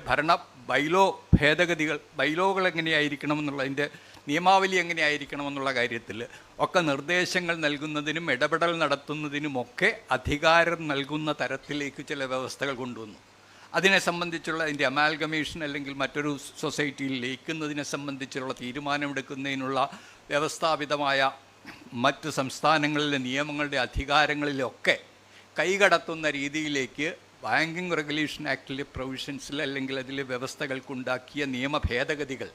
ബൈലോകൾ എങ്ങനെയായിരിക്കണമെന്നുള്ളതിൻ്റെ നിയമാവലി എങ്ങനെയായിരിക്കണമെന്നുള്ള കാര്യത്തിൽ ഒക്കെ നിർദ്ദേശങ്ങൾ നൽകുന്നതിനും ഇടപെടൽ നടത്തുന്നതിനുമൊക്കെ അധികാരം നൽകുന്ന തരത്തിലേക്ക് ചില വ്യവസ്ഥകൾ കൊണ്ടുവന്നു. അതിനെ സംബന്ധിച്ചുള്ള അതിൻ്റെ അമാൽഗമേഷൻ അല്ലെങ്കിൽ മറ്റൊരു സൊസൈറ്റിയിൽ ലയിക്കുന്നതിനെ സംബന്ധിച്ചുള്ള തീരുമാനമെടുക്കുന്നതിനുള്ള വ്യവസ്ഥാപിതമായ മറ്റ് സംസ്ഥാനങ്ങളിലെ നിയമങ്ങളുടെ അധികാരങ്ങളിലൊക്കെ കൈകടത്തുന്ന രീതിയിലേക്ക് ബാങ്കിങ് റെഗുലേഷൻ ആക്ടിലെ പ്രൊവിഷൻസിൽ അല്ലെങ്കിൽ അതിലെ വ്യവസ്ഥകൾക്കുണ്ടാക്കിയ നിയമ ഭേദഗതികൾ,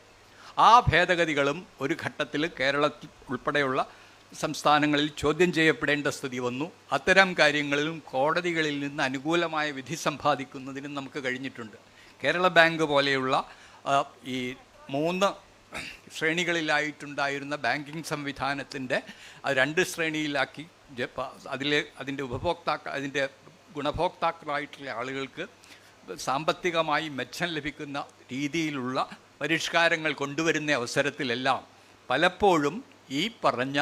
ആ ഭേദഗതികളും ഒരു ഘട്ടത്തിൽ കേരളത്തിൽ ഉൾപ്പെടെയുള്ള സംസ്ഥാനങ്ങളിൽ ചോദ്യം ചെയ്യപ്പെടേണ്ട സ്ഥിതി വന്നു. അത്തരം കാര്യങ്ങളിലും കോടതികളിൽ നിന്ന് അനുകൂലമായ വിധി സമ്പാദിക്കുന്നതിനും നമുക്ക് കഴിഞ്ഞിട്ടുണ്ട്. കേരള ബാങ്ക് പോലെയുള്ള ഈ 3 ശ്രേണികളിലായിട്ടുണ്ടായിരുന്ന ബാങ്കിങ് സംവിധാനത്തിൻ്റെ 2 ശ്രേണിയിലാക്കി അതിൻ്റെ ഗുണഭോക്താക്കളായിട്ടുള്ള ആളുകൾക്ക് സാമ്പത്തികമായി മെച്ചം ലഭിക്കുന്ന രീതിയിലുള്ള പരിഷ്കാരങ്ങൾ കൊണ്ടുവരുന്ന അവസരത്തിലെല്ലാം പലപ്പോഴും ഈ പറഞ്ഞ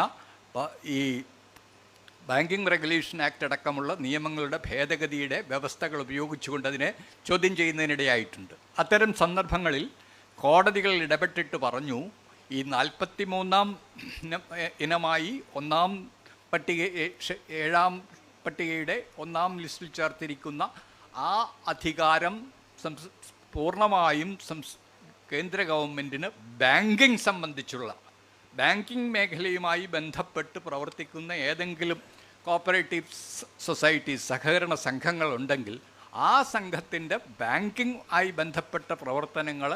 ഈ ബാങ്കിങ് റെഗുലേഷൻ ആക്ട് അടക്കമുള്ള നിയമങ്ങളുടെ ഭേദഗതിയുടെ വ്യവസ്ഥകൾ ഉപയോഗിച്ചുകൊണ്ട് അതിനെ ചോദ്യം ചെയ്യുന്നതിനിടയായിട്ടുണ്ട്. അത്തരം സന്ദർഭങ്ങളിൽ കോടതികൾ ഇടപെട്ടിട്ട് പറഞ്ഞു, ഈ 43ാം ഇനമായി 7ാം പട്ടികയുടെ 1ാം ലിസ്റ്റിൽ ചേർത്തിരിക്കുന്ന ആ അധികാരം പൂർണ്ണമായും കേന്ദ്ര ഗവൺമെൻറ്റിന് ബാങ്കിങ് മേഖലയുമായി ബന്ധപ്പെട്ട് പ്രവർത്തിക്കുന്ന ഏതെങ്കിലും കോപ്പറേറ്റീവ് സൊസൈറ്റീസ്, സഹകരണ സംഘങ്ങളുണ്ടെങ്കിൽ ആ സംഘത്തിൻ്റെ ബാങ്കിങ് ആയി ബന്ധപ്പെട്ട പ്രവർത്തനങ്ങൾ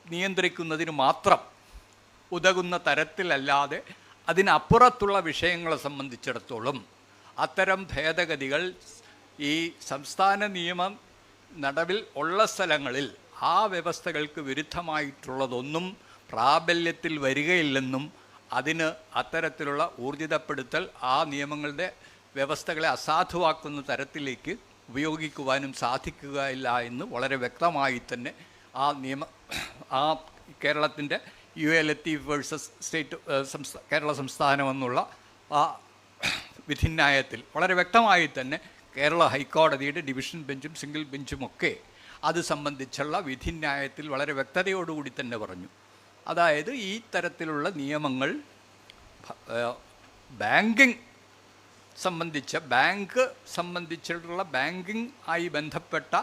നിയന്ത്രിക്കുന്നതിന് മാത്രം ഉതകുന്ന തരത്തിലല്ലാതെ അതിനപ്പുറത്തുള്ള വിഷയങ്ങളെ സംബന്ധിച്ചിടത്തോളം അത്തരം ഭേദഗതികൾ ഈ സംസ്ഥാന നിയമം നടവിൽ ഉള്ള സ്ഥലങ്ങളിൽ ആ വ്യവസ്ഥകൾക്ക് വിരുദ്ധമായിട്ടുള്ളതൊന്നും പ്രാബല്യത്തിൽ വരികയില്ലെന്നും അതിന് അത്തരത്തിലുള്ള ഊർജിതപ്പെടുത്തൽ ആ നിയമങ്ങളുടെ വ്യവസ്ഥകളെ അസാധുവാക്കുന്ന തരത്തിലേക്ക് ഉപയോഗിക്കുവാനും സാധിക്കുകയില്ല എന്ന് വളരെ വ്യക്തമായി തന്നെ ആ കേരളത്തിൻ്റെ UA Latheef versus state Kerala സംസ്ഥാനം എന്നുള്ള ആ വിധിന്യായത്തിൽ വളരെ വ്യക്തമായി തന്നെ കേരള ഹൈക്കോടതിയുടെ ഡിവിഷൻ ബെഞ്ചും സിംഗിൾ ബെഞ്ചുമൊക്കെ അത് സംബന്ധിച്ചുള്ള വിധിന്യായത്തിൽ വളരെ വ്യക്തതയോടുകൂടി തന്നെ പറഞ്ഞു. അതായത് ഈ തരത്തിലുള്ള നിയമങ്ങൾ ബാങ്ക് സംബന്ധിച്ചിട്ടുള്ള ബാങ്കിങ് ആയി ബന്ധപ്പെട്ട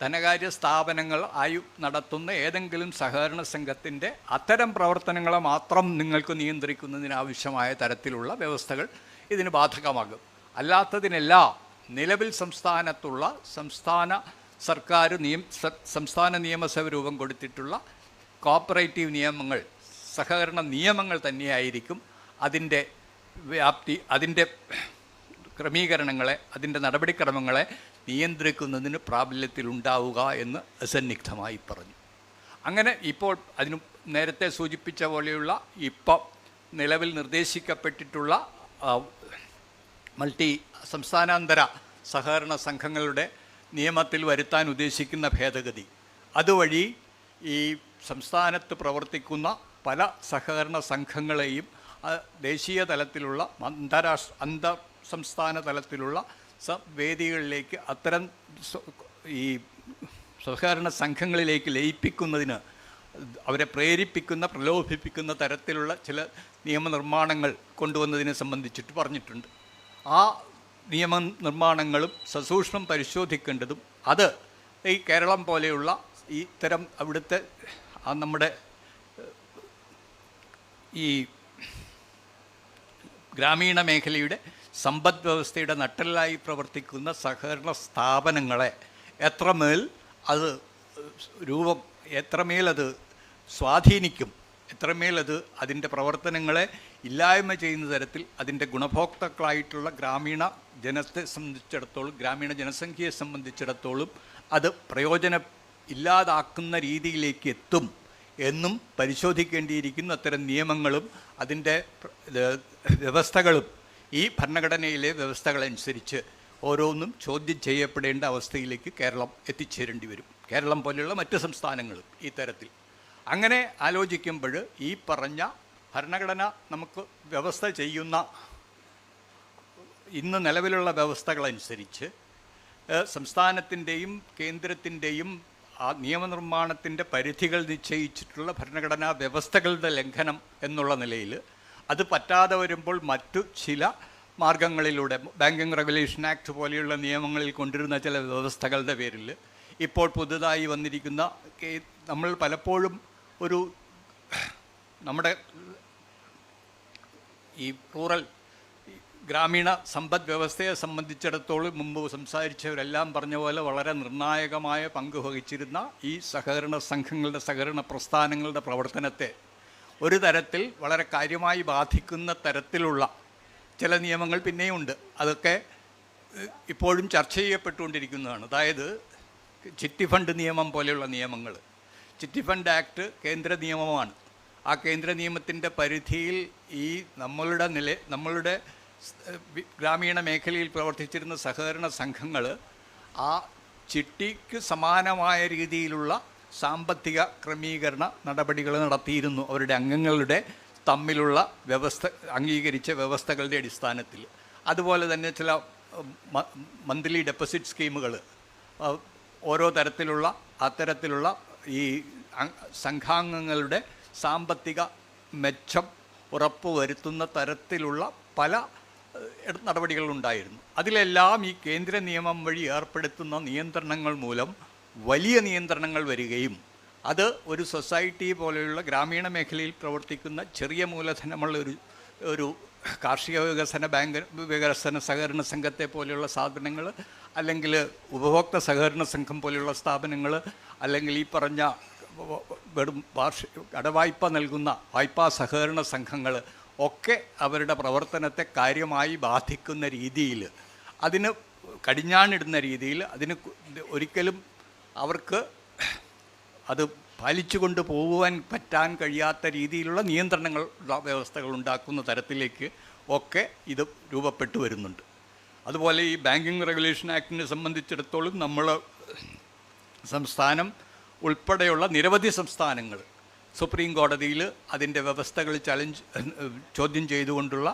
ധനകാര്യ സ്ഥാപനങ്ങൾ ആയി നടത്തുന്ന ഏതെങ്കിലും സഹകരണ സംഘത്തിൻ്റെ അത്തരം പ്രവർത്തനങ്ങളെ മാത്രം നിങ്ങൾക്ക് നിയന്ത്രിക്കുന്നതിനാവശ്യമായ തരത്തിലുള്ള വ്യവസ്ഥകൾ ഇതിന് ബാധകമാകും. അല്ലാത്തതിനെല്ലാം നിലവിൽ സംസ്ഥാനത്തുള്ള സംസ്ഥാന നിയമസഭ രൂപം കൊടുത്തിട്ടുള്ള കോപ്പറേറ്റീവ് നിയമങ്ങൾ, സഹകരണ നിയമങ്ങൾ തന്നെയായിരിക്കും അതിൻ്റെ വ്യാപ്തി, അതിൻ്റെ ക്രമീകരണങ്ങളെ, അതിൻ്റെ നടപടിക്രമങ്ങളെ നിയന്ത്രിക്കുന്നതിന് പ്രാബല്യത്തിലുണ്ടാവുക എന്ന് അസന്നിഗ്ധമായി പറഞ്ഞു. അങ്ങനെ ഇപ്പോൾ അതിന് നേരത്തെ സൂചിപ്പിച്ച പോലെയുള്ള ഇപ്പം നിലവിൽ നിർദ്ദേശിക്കപ്പെട്ടിട്ടുള്ള സംസ്ഥാനാന്തര സഹകരണ സംഘങ്ങളുടെ നിയമത്തിൽ വരുത്താൻ ഉദ്ദേശിക്കുന്ന ഭേദഗതി, അതുവഴി ഈ സംസ്ഥാനത്ത് പ്രവർത്തിക്കുന്ന പല സഹകരണ സംഘങ്ങളെയും ദേശീയ തലത്തിലുള്ള അന്തർ സംസ്ഥാന തലത്തിലുള്ള വേദികളിലേക്ക് അത്തരം ഈ സഹകരണ സംഘങ്ങളിലേക്ക് ലയിപ്പിക്കുന്നതിന് അവരെ പ്രലോഭിപ്പിക്കുന്ന തരത്തിലുള്ള ചില നിയമനിർമ്മാണങ്ങൾ കൊണ്ടുവന്നതിനെ സംബന്ധിച്ചിട്ട് പറഞ്ഞിട്ടുണ്ട്. ആ നിയമനിർമ്മാണങ്ങളും സസൂക്ഷ്മം പരിശോധിക്കേണ്ടതും അത് ഈ കേരളം പോലെയുള്ള ഈ തരം അവിടുത്തെ നമ്മുടെ ഈ ഗ്രാമീണ മേഖലയുടെ സമ്പദ് വ്യവസ്ഥയുടെ നട്ടെല്ലായി പ്രവർത്തിക്കുന്ന സഹകരണ സ്ഥാപനങ്ങളെ എത്രമേൽ അത് സ്വാധീനിക്കും എത്രമേൽ അത് അതിൻ്റെ പ്രവർത്തനങ്ങളെ ഇല്ലായ്മ ചെയ്യുന്ന തരത്തിൽ അതിൻ്റെ ഗുണഭോക്താക്കളായിട്ടുള്ള ഗ്രാമീണ ജനത്തെ സംബന്ധിച്ചിടത്തോളം, ഗ്രാമീണ ജനസംഖ്യയെ സംബന്ധിച്ചിടത്തോളം അത് പ്രയോജനം ഇല്ലാതാക്കുന്ന രീതിയിലേക്ക് എത്തും എന്നും പരിശോധിക്കേണ്ടിയിരിക്കുന്നു. അത്തരം നിയമങ്ങളും അതിൻ്റെ വ്യവസ്ഥകളും ഈ ഭരണഘടനയിലെ വ്യവസ്ഥകളനുസരിച്ച് ഓരോന്നും ചോദ്യം ചെയ്യപ്പെടേണ്ട അവസ്ഥയിലേക്ക് കേരളം എത്തിച്ചേരേണ്ടി വരും. കേരളം പോലെയുള്ള മറ്റ് സംസ്ഥാനങ്ങളും ഈ തരത്തിൽ. അങ്ങനെ ആലോചിക്കുമ്പോൾ ഈ പറഞ്ഞ ഭരണഘടന നമുക്ക് വ്യവസ്ഥ ചെയ്യുന്ന ഇന്ന് നിലവിലുള്ള വ്യവസ്ഥകളനുസരിച്ച് സംസ്ഥാനത്തിൻ്റെയും കേന്ദ്രത്തിൻ്റെയും ആ നിയമനിർമ്മാണത്തിൻ്റെ പരിധികൾ നിശ്ചയിച്ചിട്ടുള്ള ഭരണഘടനാ വ്യവസ്ഥകളുടെ ലംഘനം എന്നുള്ള നിലയിൽ അത് പറ്റാതെ വരുമ്പോൾ മറ്റു ചില മാർഗങ്ങളിലൂടെ ബാങ്കിങ് റെഗുലേഷൻ ആക്ട് പോലെയുള്ള നിയമങ്ങളിൽ കൊണ്ടിരുന്ന ചില വ്യവസ്ഥകളുടെ പേരിൽ ഇപ്പോൾ പുതുതായി വന്നിരിക്കുന്ന നമ്മൾ പലപ്പോഴും ഒരു നമ്മുടെ ഈ റൂറൽ ഗ്രാമീണ സമ്പദ് വ്യവസ്ഥയെ സംബന്ധിച്ചിടത്തോളം മുമ്പ് സംസാരിച്ചവരെല്ലാം പറഞ്ഞ പോലെ വളരെ നിർണായകമായ പങ്ക് വഹിച്ചിരുന്ന ഈ സഹകരണ സംഘങ്ങളുടെ, സഹകരണ പ്രസ്ഥാനങ്ങളുടെ പ്രവർത്തനത്തെ ഒരു തരത്തിൽ വളരെ കാര്യമായി ബാധിക്കുന്ന തരത്തിലുള്ള ചില നിയമങ്ങൾ പിന്നെയുണ്ട്. അതൊക്കെ ഇപ്പോഴും ചർച്ച ചെയ്യപ്പെട്ടുകൊണ്ടിരിക്കുന്നതാണ്. അതായത് ചിട്ടി ഫണ്ട് നിയമം പോലെയുള്ള നിയമങ്ങൾ. ചിട്ടി ഫണ്ട് ആക്ട് കേന്ദ്ര നിയമമാണ്. ആ കേന്ദ്ര നിയമത്തിൻ്റെ പരിധിയിൽ ഈ നമ്മളുടെ ഗ്രാമീണ മേഖലയിൽ പ്രവർത്തിച്ചിരുന്ന സഹകരണ സംഘങ്ങൾ ആ ചിട്ടിക്ക് സമാനമായ രീതിയിലുള്ള സാമ്പത്തിക ക്രമീകരണ നടപടികൾ നടത്തിയിരുന്നു അവരുടെ അംഗങ്ങളുടെ തമ്മിലുള്ള അംഗീകരിച്ച വ്യവസ്ഥകളുടെ അടിസ്ഥാനത്തിൽ. അതുപോലെ തന്നെ ചില മന്ത്ലി ഡെപ്പോസിറ്റ് സ്കീമുകൾ, ഓരോ തരത്തിലുള്ള അത്തരത്തിലുള്ള ഈ സംഘാംഗങ്ങളുടെ സാമ്പത്തിക മെച്ചം ഉറപ്പുവരുത്തുന്ന തരത്തിലുള്ള പല നടപടികളുണ്ടായിരുന്നു. അതിലെല്ലാം ഈ കേന്ദ്ര നിയമം വഴി ഏർപ്പെടുത്തുന്ന നിയന്ത്രണങ്ങൾ മൂലം വലിയ നിയന്ത്രണങ്ങൾ വരികയും അത് ഒരു സൊസൈറ്റി പോലെയുള്ള ഗ്രാമീണ മേഖലയിൽ പ്രവർത്തിക്കുന്ന ചെറിയ മൂലധനമുള്ള ഒരു കാർഷിക വികസന സഹകരണ സംഘത്തെ പോലെയുള്ള സ്ഥാപനങ്ങൾ, അല്ലെങ്കിൽ ഉപഭോക്തൃ സഹകരണ സംഘം പോലെയുള്ള സ്ഥാപനങ്ങൾ, അല്ലെങ്കിൽ ഈ പറഞ്ഞ വെറും അടവായ്പ നൽകുന്ന വായ്പാ സഹകരണ സംഘങ്ങൾ ഒക്കെ അവരുടെ പ്രവർത്തനത്തെ കാര്യമായി ബാധിക്കുന്ന രീതിയിൽ, അതിന് കടിഞ്ഞാണിടുന്ന രീതിയിൽ, അതിന് ഒരിക്കലും അവർക്ക് അത് പാലിച്ചു കൊണ്ട് പോകുവാൻ പറ്റാൻ കഴിയാത്ത രീതിയിലുള്ള നിയന്ത്രണങ്ങൾ വ്യവസ്ഥകൾ ഉണ്ടാക്കുന്ന തരത്തിലേക്ക് ഒക്കെ ഇത് രൂപപ്പെട്ടു വരുന്നുണ്ട്. അതുപോലെ ഈ ബാങ്കിങ് റെഗുലേഷൻ ആക്ടിനെ സംബന്ധിച്ചിടത്തോളം നമ്മൾ സംസ്ഥാനം ഉൾപ്പെടെയുള്ള നിരവധി സംസ്ഥാനങ്ങൾ സുപ്രീം കോടതിയിൽ അതിൻ്റെ വ്യവസ്ഥകൾ ചോദ്യം ചെയ്തുകൊണ്ടുള്ള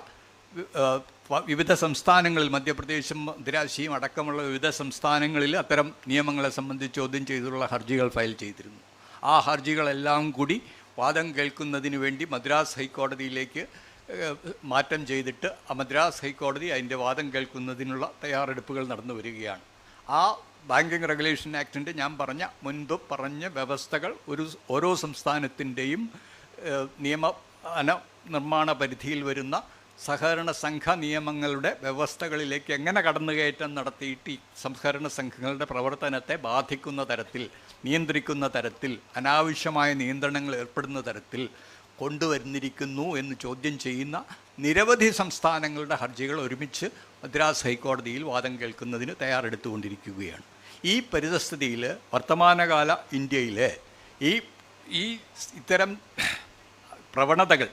വിവിധ സംസ്ഥാനങ്ങളിൽ, മധ്യപ്രദേശും മദ്രാശിയും അടക്കമുള്ള വിവിധ സംസ്ഥാനങ്ങളിൽ അത്തരം നിയമങ്ങളെ സംബന്ധിച്ച് ചോദ്യം ചെയ്തുള്ള ഹർജികൾ ഫയൽ ചെയ്തിരുന്നു. ആ ഹർജികളെല്ലാം കൂടി വാദം കേൾക്കുന്നതിന് വേണ്ടി മദ്രാസ് ഹൈക്കോടതിയിലേക്ക് മാറ്റം ചെയ്തിട്ട് ആ മദ്രാസ് ഹൈക്കോടതി അതിൻ്റെ വാദം കേൾക്കുന്നതിനുള്ള തയ്യാറെടുപ്പുകൾ നടന്നു വരികയാണ്. ആ ബാങ്കിങ് റെഗുലേഷൻ ആക്ടിൻ്റെ ഞാൻ മുൻപ് പറഞ്ഞ വ്യവസ്ഥകൾ ഓരോ സംസ്ഥാനത്തിൻ്റെയും നിർമ്മാണ പരിധിയിൽ വരുന്ന സഹകരണ സംഘ നിയമങ്ങളുടെ വ്യവസ്ഥകളിലേക്ക് എങ്ങനെ കടന്നുകയറ്റം നടത്തിയിട്ട് ഈ സഹകരണ സംഘങ്ങളുടെ പ്രവർത്തനത്തെ ബാധിക്കുന്ന തരത്തിൽ, നിയന്ത്രിക്കുന്ന തരത്തിൽ, അനാവശ്യമായ നിയന്ത്രണങ്ങൾ ഏർപ്പെടുന്ന തരത്തിൽ കൊണ്ടുവന്നിരിക്കുന്നു എന്ന് ചോദ്യം ചെയ്യുന്ന നിരവധി സംസ്ഥാനങ്ങളുടെ ഹർജികൾ ഒരുമിച്ച് മദ്രാസ് ഹൈക്കോടതിയിൽ വാദം കേൾക്കുന്നതിന് തയ്യാറെടുത്തുകൊണ്ടിരിക്കുകയാണ്. ഈ പരിതസ്ഥിതിയിൽ വർത്തമാനകാല ഇന്ത്യയിലെ ഈ ഇത്തരം പ്രവണതകൾ,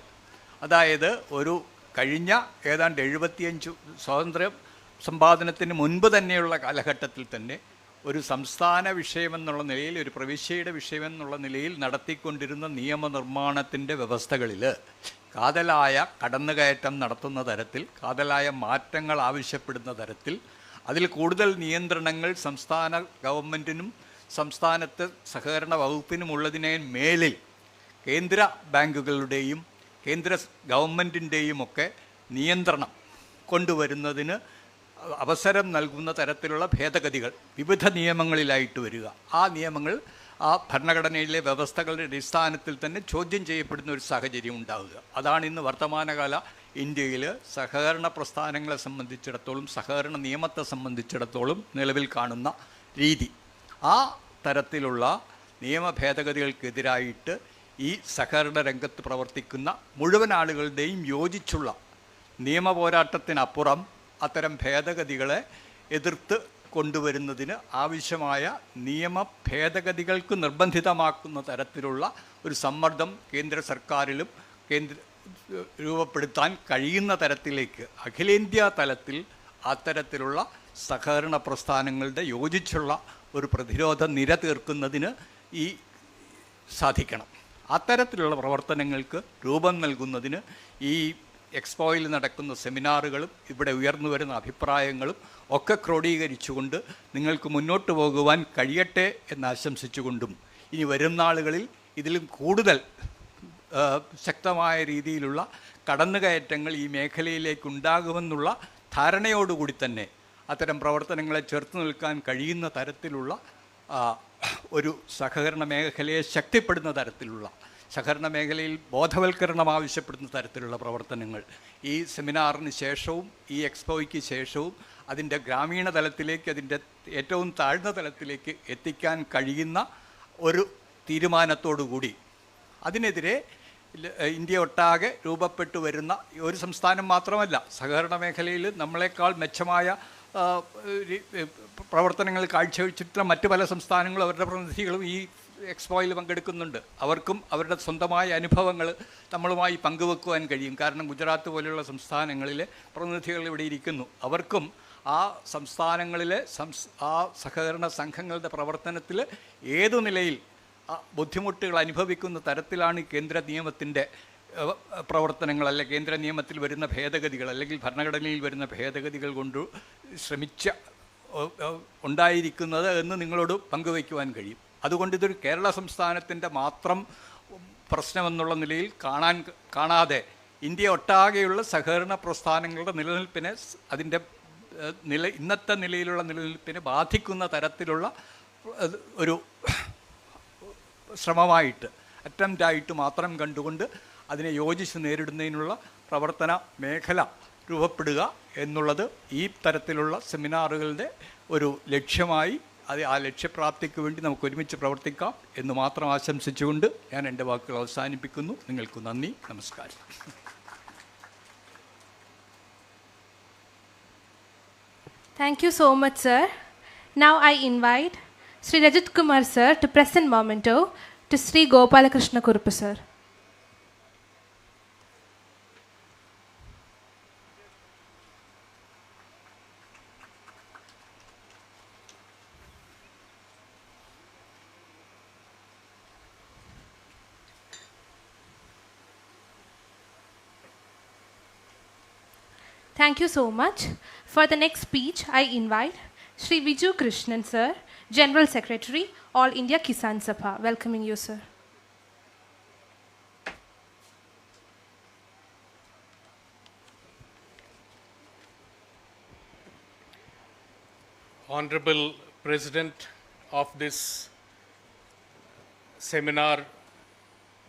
അതായത് ഒരു കഴിഞ്ഞ ഏതാണ്ട് 75 സ്വാതന്ത്ര്യ സമ്പാദനത്തിന് മുൻപ് തന്നെയുള്ള കാലഘട്ടത്തിൽ തന്നെ ഒരു സംസ്ഥാന വിഷയമെന്നുള്ള നിലയിൽ, ഒരു പ്രവിശ്യയുടെ വിഷയമെന്നുള്ള നിലയിൽ നടത്തിക്കൊണ്ടിരുന്ന നിയമനിർമ്മാണത്തിൻ്റെ വ്യവസ്ഥകളിൽ കാതലായ കടന്നുകയറ്റം നടത്തുന്ന തരത്തിൽ, കാതലായ മാറ്റങ്ങൾ ആവശ്യപ്പെടുന്ന തരത്തിൽ, അതിൽ കൂടുതൽ നിയന്ത്രണങ്ങൾ സംസ്ഥാന ഗവൺമെൻറ്റിനും സംസ്ഥാനത്ത് സഹകരണ വകുപ്പിനുമുള്ളതിനെ മേലിൽ കേന്ദ്ര ബാങ്കുകളുടെയും കേന്ദ്ര ഗവൺമെൻറ്റിൻ്റെയും ഒക്കെ നിയന്ത്രണം കൊണ്ടുവരുന്നതിന് അവസരം നൽകുന്ന തരത്തിലുള്ള ഭേദഗതികൾ വിവിധ നിയമങ്ങളിലായിട്ട് വരിക. ആ നിയമങ്ങൾ ആ ഭരണഘടനയിലെ വ്യവസ്ഥകളുടെ അടിസ്ഥാനത്തിൽ തന്നെ ചോദ്യം ചെയ്യപ്പെടുന്ന ഒരു സാഹചര്യം ഉണ്ടാവുക. അതാണ് ഇന്ന് വർത്തമാനകാല ഇന്ത്യയിൽ സഹകരണ പ്രസ്ഥാനങ്ങളെ സംബന്ധിച്ചിടത്തോളം, സഹകരണ നിയമത്തെ സംബന്ധിച്ചിടത്തോളം നിലവിൽ കാണുന്ന രീതി. ആ തരത്തിലുള്ള നിയമ ഭേദഗതികൾക്കെതിരായിട്ട് ഈ സഹകരണ രംഗത്ത് പ്രവർത്തിക്കുന്ന മുഴുവൻ ആളുകളുടെയും യോജിച്ചുള്ള നിയമ പോരാട്ടത്തിനപ്പുറം അത്തരം ഭേദഗതികളെ എതിർത്ത് കൊണ്ടുവരുന്നതിന് ആവശ്യമായ നിയമ ഭേദഗതികൾക്ക് നിർബന്ധിതമാക്കുന്ന തരത്തിലുള്ള ഒരു സമ്മർദ്ദം കേന്ദ്ര സർക്കാരിലും രൂപപ്പെടുത്താൻ കഴിയുന്ന തരത്തിലേക്ക് അഖിലേന്ത്യാ തലത്തിൽ അത്തരത്തിലുള്ള സഹകരണ പ്രസ്ഥാനങ്ങളുടെ യോജിച്ചുള്ള ഒരു പ്രതിരോധ നിര തീർക്കുന്നതിന് സാധിക്കണം. അത്തരത്തിലുള്ള പ്രവർത്തനങ്ങൾക്ക് രൂപം നൽകുന്നതിന് ഈ എക്സ്പോയിൽ നടക്കുന്ന സെമിനാറുകളും ഇവിടെ ഉയർന്നു വരുന്ന അഭിപ്രായങ്ങളും ഒക്കെ ക്രോഡീകരിച്ചുകൊണ്ട് നിങ്ങൾക്ക് മുന്നോട്ട് പോകുവാൻ കഴിയട്ടെ എന്ന് ആശംസിച്ചുകൊണ്ടും ഇനി വരുന്ന നാളുകളിൽ ഇതിലും കൂടുതൽ ശക്തമായ രീതിയിലുള്ള കടന്നുകയറ്റങ്ങൾ ഈ മേഖലയിലേക്കുണ്ടാകുമെന്നുള്ള ധാരണയോടുകൂടി തന്നെ അത്തരം പ്രവർത്തനങ്ങളെ ചെറുത്തു നിൽക്കാൻ കഴിയുന്ന തരത്തിലുള്ള ഒരു സഹകരണ മേഖലയെ ശക്തിപ്പെടുന്ന തരത്തിലുള്ള സഹകരണ മേഖലയിൽ ബോധവൽക്കരണം ആവശ്യപ്പെടുന്ന തരത്തിലുള്ള പ്രവർത്തനങ്ങൾ ഈ സെമിനാറിന് ശേഷവും ഈ എക്സ്പോയ്ക്ക് ശേഷവും അതിൻ്റെ ഗ്രാമീണ തലത്തിലേക്ക് അതിൻ്റെ ഏറ്റവും താഴ്ന്ന തലത്തിലേക്ക് എത്തിക്കാൻ കഴിയുന്ന ഒരു തീരുമാനത്തോടുകൂടി അതിനെതിരെ ഇന്ത്യ ഒട്ടാകെ രൂപപ്പെട്ടു വരുന്ന ഒരു സംസ്ഥാനം മാത്രമല്ല, സഹകരണ മേഖലയിൽ നമ്മളെക്കാൾ മെച്ചമായ പ്രവർത്തനങ്ങൾ കാഴ്ചവെച്ചിട്ടുള്ള മറ്റ് പല സംസ്ഥാനങ്ങളും അവരുടെ പ്രതിനിധികളും ഈ എക്സ്പോയിൽ പങ്കെടുക്കുന്നുണ്ട്. അവർക്കും അവരുടെ സ്വന്തമായ അനുഭവങ്ങൾ നമ്മളുമായി പങ്കുവെക്കുവാൻ കഴിയും. കാരണം ഗുജറാത്ത് പോലെയുള്ള സംസ്ഥാനങ്ങളിലെ പ്രതിനിധികൾ ഇവിടെ ഇരിക്കുന്നു. അവർക്കും ആ സംസ്ഥാനങ്ങളിലെ ആ സഹകരണ സംഘങ്ങളുടെ പ്രവർത്തനത്തിൽ ഏതു നിലയിൽ ബുദ്ധിമുട്ടുകൾ അനുഭവിക്കുന്ന തരത്തിലാണ് കേന്ദ്ര നിയമത്തിൻ്റെ പ്രവർത്തനങ്ങൾ, അല്ലെങ്കിൽ കേന്ദ്ര നിയമത്തിൽ വരുന്ന ഭേദഗതികൾ, അല്ലെങ്കിൽ ഭരണഘടനയിൽ വരുന്ന ഭേദഗതികൾ കൊണ്ട് ഉണ്ടായിരിക്കുന്നത് എന്ന് നിങ്ങളോട് പങ്കുവയ്ക്കുവാൻ കഴിയും. അതുകൊണ്ട് ഇതൊരു കേരള സംസ്ഥാനത്തിൻ്റെ മാത്രം പ്രശ്നമെന്നുള്ള നിലയിൽ കാണാതെ ഇന്ത്യ ഒട്ടാകെയുള്ള സഹകരണ പ്രസ്ഥാനങ്ങളുടെ നിലനിൽപ്പിനെ, അതിൻ്റെ ഇന്നത്തെ നിലയിലുള്ള നിലനിൽപ്പിനെ ബാധിക്കുന്ന തരത്തിലുള്ള ഒരു ശ്രമമായിട്ട്, അറ്റംപ്റ്റായിട്ട് മാത്രം കണ്ടുകൊണ്ട് അതിനെ യോജിച്ച് നേരിടുന്നതിനുള്ള പ്രവർത്തന മേഖല രൂപപ്പെടുക എന്നുള്ളത് ഈ തരത്തിലുള്ള സെമിനാറുകളുടെ ഒരു ലക്ഷ്യമായി, ആ ലക്ഷ്യപ്രാപ്തിക്ക് വേണ്ടി നമുക്ക് ഒരുമിച്ച് പ്രവർത്തിക്കാം എന്ന് മാത്രം ആശംസിച്ചുകൊണ്ട് ഞാൻ എൻ്റെ വാക്കുകൾ അവസാനിപ്പിക്കുന്നു. നിങ്ങൾക്ക് നന്ദി, നമസ്കാരം. Thank you so much, sir. Now I invite Sri Rajat Kumar sir to present memento to Sri Gopalakrishna Kurupu sir. Thank you so much. For the next speech, I invite Sri Viju Krishnan sir, General Secretary, All India Kisan Sabha. Welcoming you, sir. Honorable President of this seminar,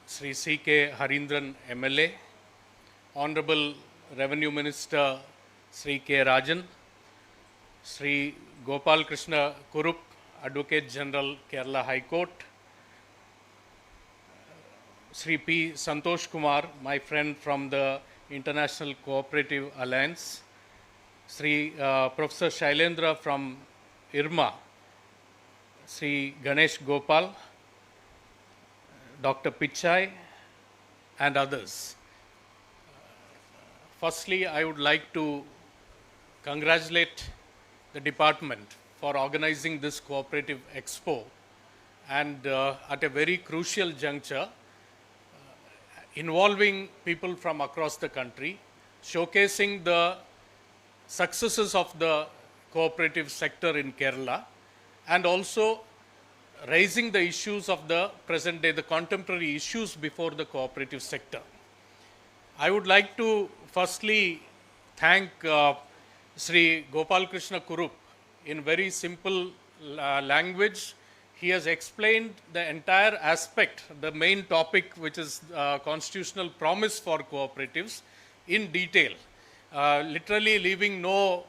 Sri C.K. Harindran MLA, Honorable Revenue Minister Sri K. Rajan, Sri Gopal Krishna Kurup, Advocate General, Kerala High Court, Sri P. Santosh Kumar, my friend from the International Cooperative Alliance, Sri Professor Shailendra from IRMA, Sri Ganesh Gopal, Dr. Pichai, and others. Firstly, I would like to congratulate the department for organizing this cooperative expo, and at a very crucial juncture, involving people from across the country, showcasing the successes of the cooperative sector in Kerala, and also raising the issues of the present day, the contemporary issues before the cooperative sector. I would like to firstly thank Sri Gopal Krishna Kurup. In very simple language, he has explained the entire aspect, the main topic, which is constitutional promise for cooperatives, in detail, literally leaving no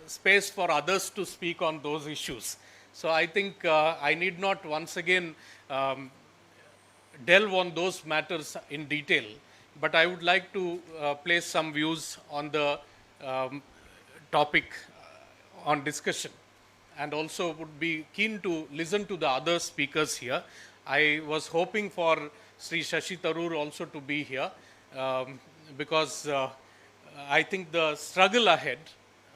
space for others to speak on those issues. So I think I need not once again delve on those matters in detail, but I would like to place some views on the topic on discussion, and also would be keen to listen to the other speakers here. I was hoping for Sri Shashi Tharoor also to be here, because I think the struggle ahead,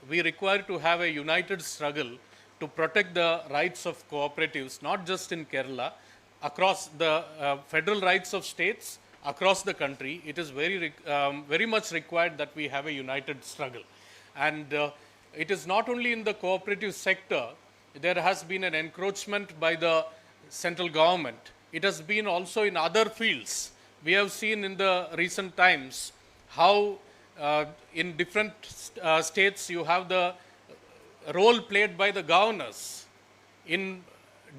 we require to have a united struggle to protect the rights of cooperatives, not just in Kerala, across the federal rights of states, across the country. It is very much required that we have a united struggle. And it is not only in the cooperative sector, there has been an encroachment by the central government. It has been also in other fields. We have seen in the recent times how in different states you have the role played by the governors in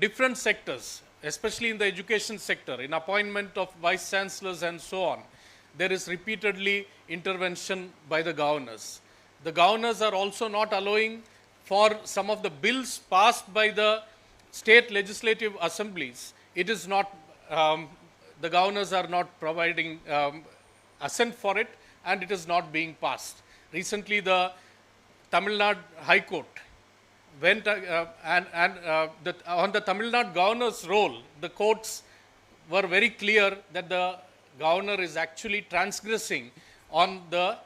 different sectors, especially in the education sector, in appointment of vice chancellors and so on. There is repeatedly intervention by the governors. The governors are also not allowing for some of the bills passed by the state legislative assemblies. It is not, the governors are not providing assent for it, and it is not being passed. Recently, the Tamil Nadu High Court went on the Tamil Nadu governor's role. The courts were very clear that the governor is actually transgressing on the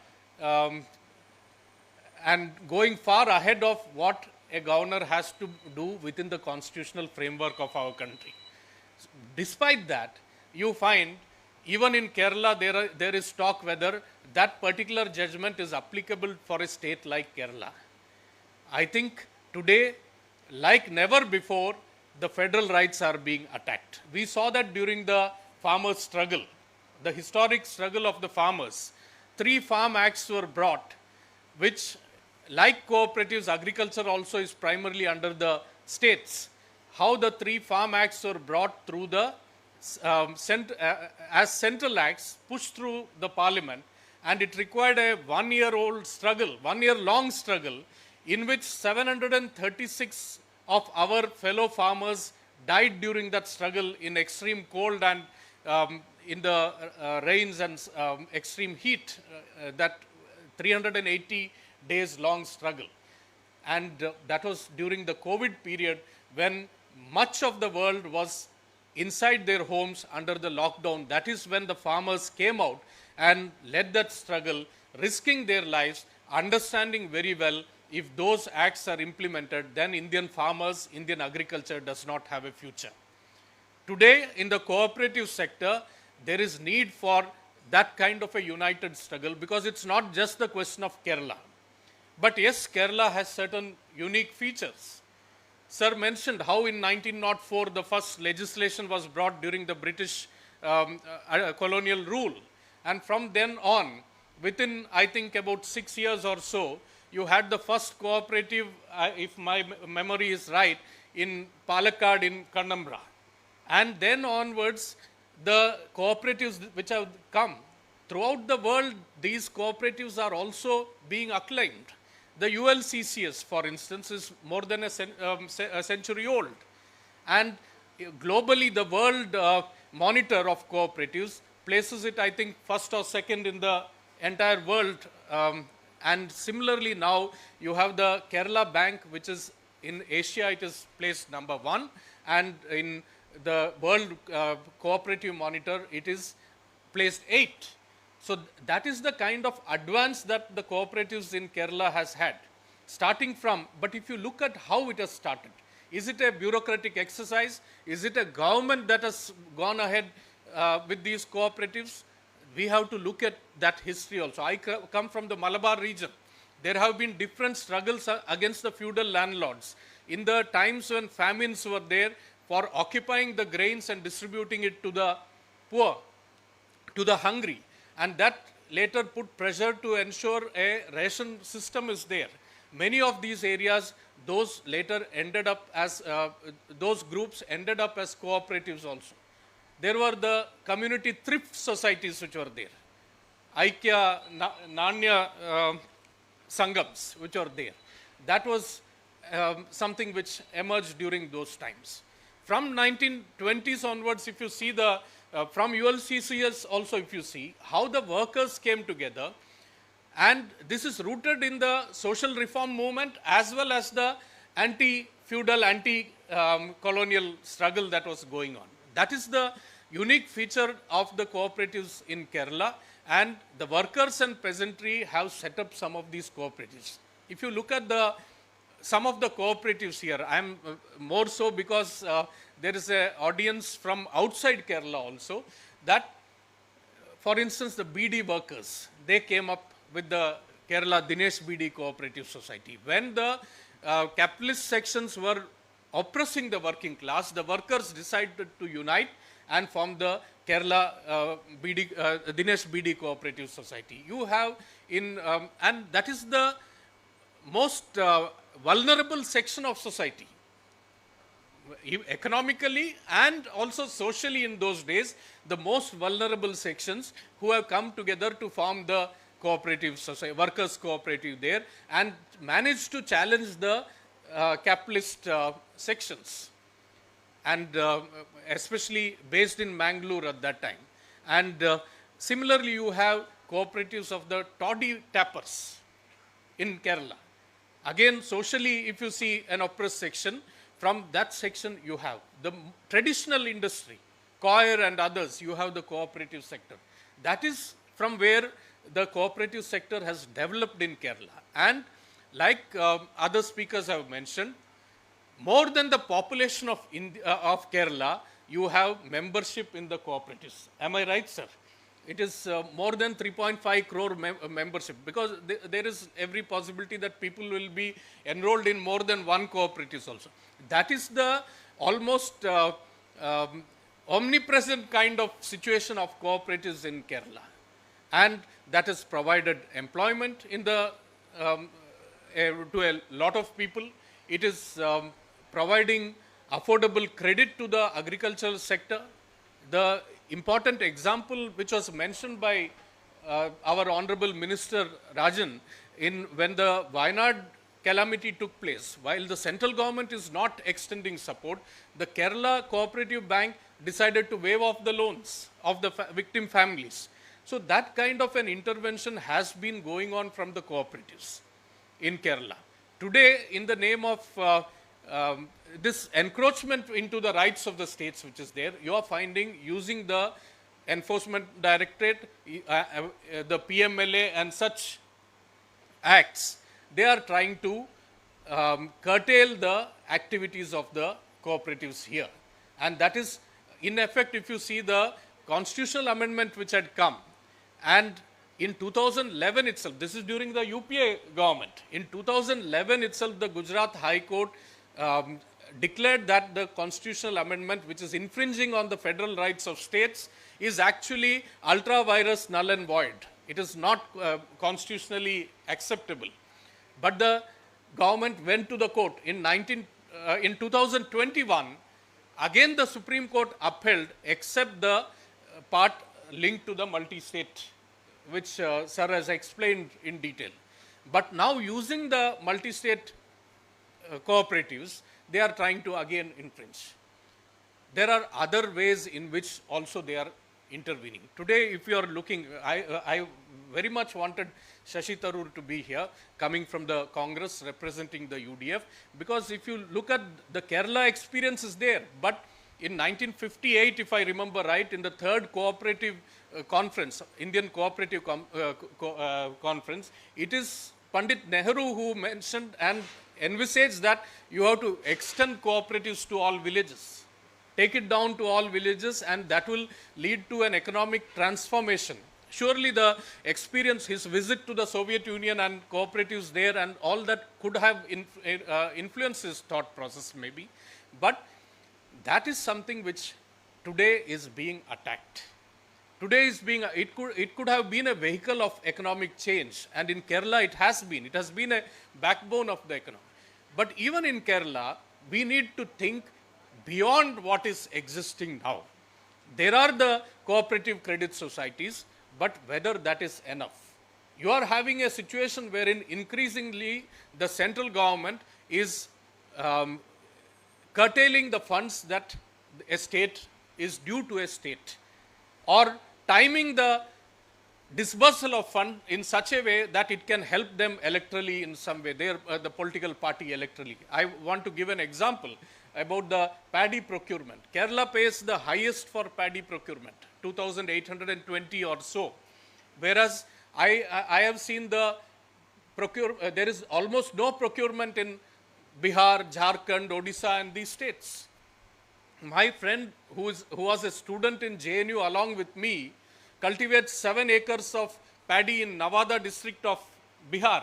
and going far ahead of what a governor has to do within the constitutional framework of our country. Despite that, you find even in Kerala there is talk whether that particular judgment is applicable for a state like Kerala. I think today, like never before, the federal rights are being attacked. We saw that during the farmers' struggle, the historic struggle of the farmers. 3 farm acts were brought, which, like cooperatives, agriculture also is primarily under the states. How the 3 farm acts were brought through the as central acts pushed through the parliament, and it required a 1-year-long struggle, in which 736 of our fellow farmers died during that struggle in extreme cold and in the rains and extreme heat, that 380 days long struggle. And that was during the COVID period, when much of the world was inside their homes under the lockdown. That is when the farmers came out and led that struggle, risking their lives, understanding very well if those acts are implemented, then Indian farmers, Indian agriculture does not have a future. Today, in the cooperative sector, there is need for that kind of a united struggle, because it's not just the question of Kerala. But yes, Kerala has certain unique features. Sir mentioned how in 1904 the first legislation was brought during the British colonial rule. And from then on, within I think about 6 years or so, you had the first cooperative, if my memory is right, in Palakkad in Kannambra. And then onwards, the cooperatives which have come throughout the world, these cooperatives are also being acclaimed. The ULCCS, for instance, is more than a century old. And globally, the World Monitor of Cooperatives places it, I think, first or second in the entire world. And similarly, now you have the Kerala Bank, which is in Asia, it is placed number 1. And in the World Cooperative Monitor, it is placed 8. So that is the kind of advance that the cooperatives in Kerala has had, starting from, but if you look at how it has started, is it a bureaucratic exercise? Is it a government that has gone ahead with these cooperatives? We have to look at that history also. I come from the Malabar region. There have been different struggles against the feudal landlords. In the times when famines were there, for occupying the grains and distributing it to the poor, to the hungry. And that later put pressure to ensure a ration system is there. Many of these areas, those later ended up as, those groups ended up as cooperatives also. There were the community thrift societies which were there. Aikya, Nanya Sangams which were there. That was something which emerged during those times. from 1920s onwards, if you see from ULCCS also, if you see how the workers came together, and this is rooted in the social reform movement as well as the anti-feudal, anti-colonial struggle that was going on. That is the unique feature of the cooperatives in Kerala, and the workers and peasantry have set up some of these cooperatives. If you look at some of the cooperatives here, I am more so because there is an audience from outside Kerala also, that for instance the BD workers, they came up with the Kerala Dinesh BD Cooperative Society. When the capitalist sections were oppressing the working class, the workers decided to unite and form the Kerala Dinesh BD Cooperative Society. You have and that is the most vulnerable section of society, economically and also socially in those days, the most vulnerable sections who have come together to form the cooperative society, workers cooperative there, and managed to challenge the capitalist sections, and especially based in Mangalore at that time. And similarly, you have cooperatives of the toddy tappers in Kerala. Again, socially, if you see an oppressed section, from that section you have the traditional industry, coir and others, you have the cooperative sector. That is from where the cooperative sector has developed in Kerala. And like other speakers have mentioned, more than the population of Kerala, you have membership in the cooperatives. Am I right, sir? It is more than 3.5 crore membership, because there is every possibility that people will be enrolled in more than one cooperatives also. That is the almost omnipresent kind of situation of cooperatives in Kerala. And that has provided employment in the to a lot of people. It is providing affordable credit to the agricultural sector. The important example which was mentioned by our Honorable Minister Rajan when the Wayanad calamity took place, while the central government is not extending support, the Kerala Cooperative Bank decided to waive off the loans of the victim families. So that kind of an intervention has been going on from the cooperatives in Kerala. Today, in the name of this encroachment into the rights of the states which is there, you are finding using the Enforcement Directorate, the PMLA and such acts, they are trying to curtail the activities of the cooperatives here. And that is, in effect, if you see the constitutional amendment which had come, and in 2011 itself, this is during the UPA government, in 2011 itself the Gujarat High Court declared that the constitutional amendment which is infringing on the federal rights of states is actually ultra vires null and void. It is not constitutionally acceptable. But the government went to the court in 2021. Again, the Supreme Court upheld, except the part linked to the multi-state, which sir has explained in detail. But now, using the multi-state cooperatives, they are trying to again infringe. There are other ways in which also they are intervening. Today, if you are looking, I very much wanted Shashi Tharoor to be here, coming from the Congress representing the UDF, because if you look at the Kerala experience is there, but in 1958, if I remember right, in the third cooperative conference, Indian Cooperative Conference, it is Pandit Nehru who mentioned and envisaged that you have to extend cooperatives to all villages, take it down to all villages, and that will lead to an economic transformation. Surely the experience, his visit to the Soviet Union and cooperatives there and all that could have influenced his thought process maybe, but that is something which today is being attacked. Today is being, it could have been a vehicle of economic change, and in Kerala it has been a backbone of the economy. But even in Kerala, we need to think beyond what is existing now. There are the cooperative credit societies, but whether that is enough. You are having a situation wherein increasingly the central government is curtailing the funds that a state is due to a state, or timing the disbursal of fund in such a way that it can help them electorally in some way, the political party electorally. I want to give an example about the paddy procurement. Kerala pays the highest for paddy procurement, 2,820 or so, whereas I have seen there is almost no procurement in Bihar, Jharkhand, Odisha and these states. My friend who was a student in JNU along with me cultivates 7 acres of paddy in Navada district of Bihar.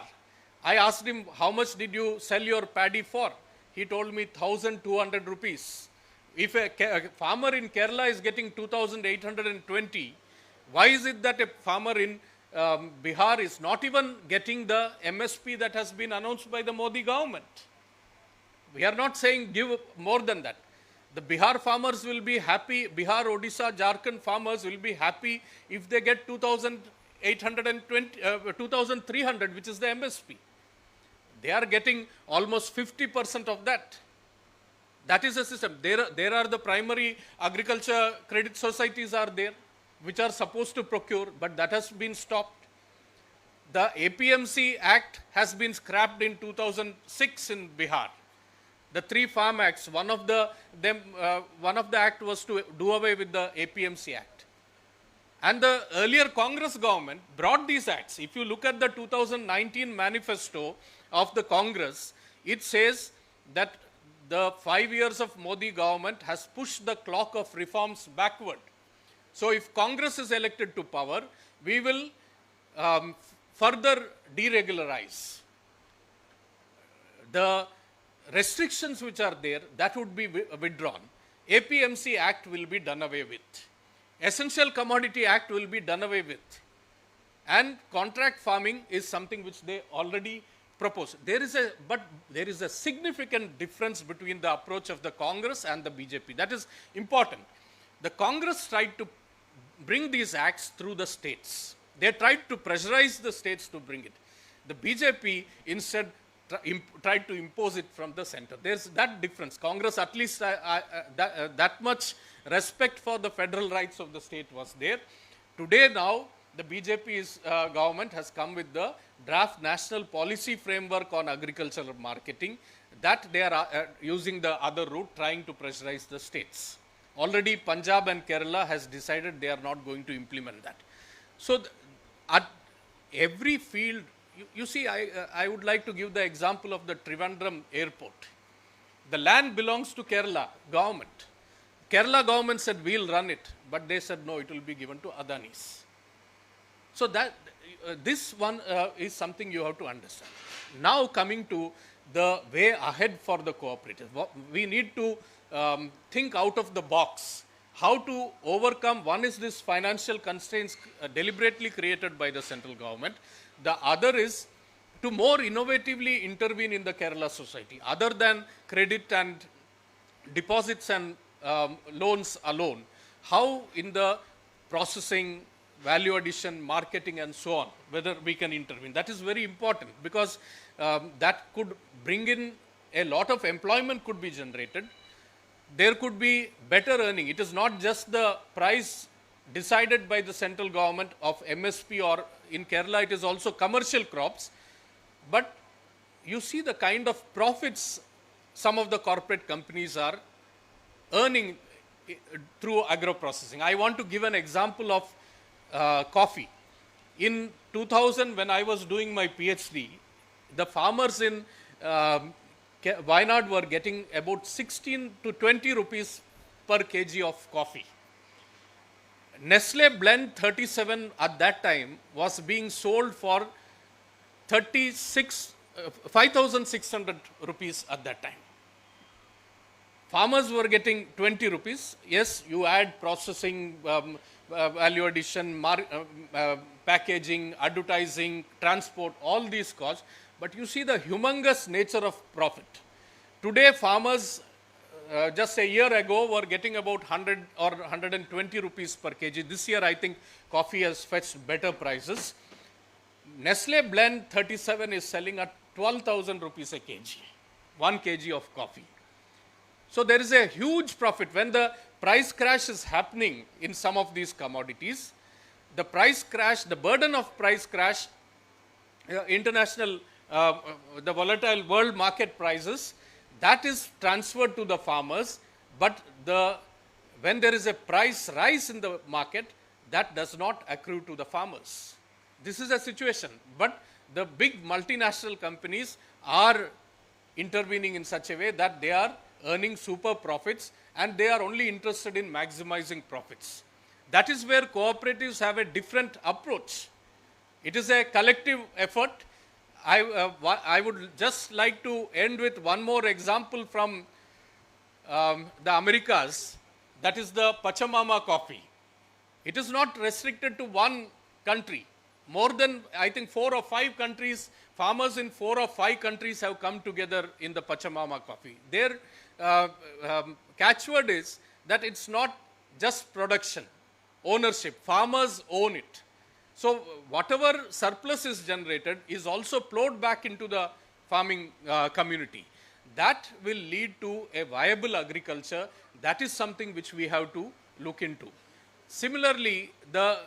I asked him, how much did you sell your paddy for? He told me 1,200 rupees. If a farmer in Kerala is getting 2,820, why is it that a farmer in Bihar is not even getting the MSP that has been announced by the Modi government? We are not saying give more than that. The Bihar farmers will be happy, Bihar, Odisha, Jharkhand farmers will be happy if they get 2,300, which is the MSP. They are getting almost 50% of that. That is a system. There are the primary agriculture credit societies are there, which are supposed to procure, but that has been stopped. The APMC Act has been scrapped in 2006 in Bihar. The 3 farm acts, one of the act was to do away with the APMC Act. And the earlier Congress government brought these acts. If you look at the 2019 manifesto of the Congress, it says that the 5 years of Modi government has pushed the clock of reforms backward. So if Congress is elected to power, we will further deregularize. The restrictions which are there, that would be withdrawn. APMC Act will be done away with. Essential Commodity Act will be done away with. And contract farming is something which they already proposed. There is a significant difference between the approach of the Congress and the BJP. That is important. The Congress tried to bring these acts through the states. They tried to pressurize the states to bring it. The BJP instead tried to impose it from the center. There's that difference. Congress, at least that much respect for the federal rights of the state was there. Today now, the BJP's government has come with the draft national policy framework on agricultural marketing, that they are using the other route, trying to pressurize the states. Already Punjab and Kerala has decided they are not going to implement that. So at every field, you see, I would like to give the example of the Trivandrum airport. The land belongs to Kerala government. Kerala government said we'll run it, but they said no, it will be given to Adanis. So that this one is something you have to understand. Now coming to the way ahead for the cooperatives, we need to think out of the box. How to overcome, one is this financial constraints deliberately created by the central government. The other is to more innovatively intervene in the Kerala society, other than credit and deposits and loans alone. How in the processing, value addition, marketing and so on, whether we can intervene. That is very important, because that could bring in a lot of employment could be generated. There could be better earning. It is not just the price decided by the central government of MSP, or in Kerala it is also commercial crops, but you see the kind of profits some of the corporate companies are earning through agro-processing. I want to give an example of coffee. In 2000, when I was doing my PhD, the farmers in Wayanad were getting about 16 to 20 rupees per kg of coffee. Nestle Blend 37 at that time was being sold for 5,600 rupees at that time. Farmers were getting 20 rupees. Yes, you add processing, value addition, packaging, advertising, transport, all these costs, but you see the humongous nature of profit. Today, farmers just a year ago were getting about 100 or 120 rupees per kg. This year, I think coffee has fetched better prices. Nestle Blend 37 is selling at 12,000 rupees a kg, 1 kg of coffee. So there is a huge profit. When the price crash is happening in some of these commodities, the price crash, the burden of price crash, the volatile world market prices, that is transferred to the farmers, but when there is a price rise in the market, that does not accrue to the farmers. This is a situation, but the big multinational companies are intervening in such a way that they are earning super profits and they are only interested in maximizing profits. That is where cooperatives have a different approach. It is a collective effort. I would just like to end with one more example from the Americas. That is the Pachamama coffee. It is not restricted to one country. More than, I think, 4 or 5 countries, farmers in 4 or 5 countries have come together in the Pachamama coffee. Their catchword is that it's not just production, ownership. Farmers own it. So whatever surplus is generated is also plowed back into the farming community. That will lead to a viable agriculture. That is something which we have to look into. Similarly, the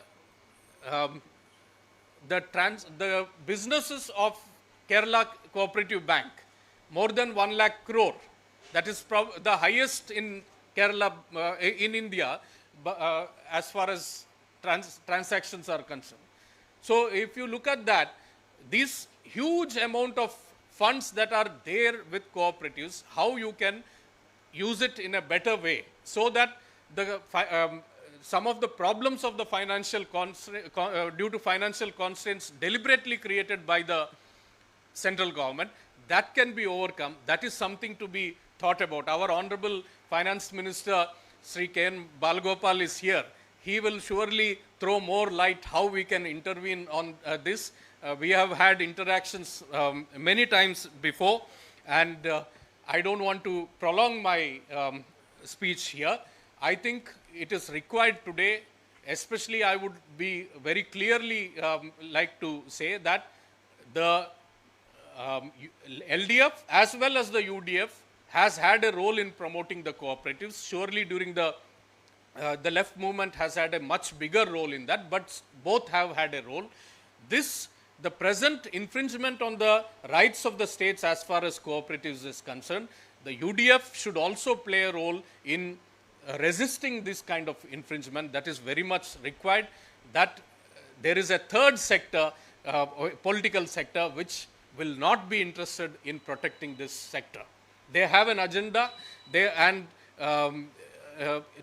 businesses of Kerala Cooperative Bank, more than 1 lakh crore, that is the highest in Kerala, in India, as far as transactions are concerned. So if you look at that, this huge amount of funds that are there with cooperatives, how you can use it in a better way so that some of the problems of the financial due to financial constraints deliberately created by the central government, that can be overcome. That is something to be thought about. Our Honorable Finance Minister Sri K.N. Balagopal is here. He will surely throw more light how we can intervene on this. We have had interactions many times before, and I don't want to prolong my speech here. I think it is required today, especially I would be very clearly like to say that the LDF as well as the UDF has had a role in promoting the cooperatives. Surely during the left movement has had a much bigger role in that, but both have had a role. The present infringement on the rights of the states as far as cooperatives is concerned, the UDF should also play a role in resisting this kind of infringement. That is very much required. That there is a third sector, political sector, which will not be interested in protecting this sector. They have an agenda,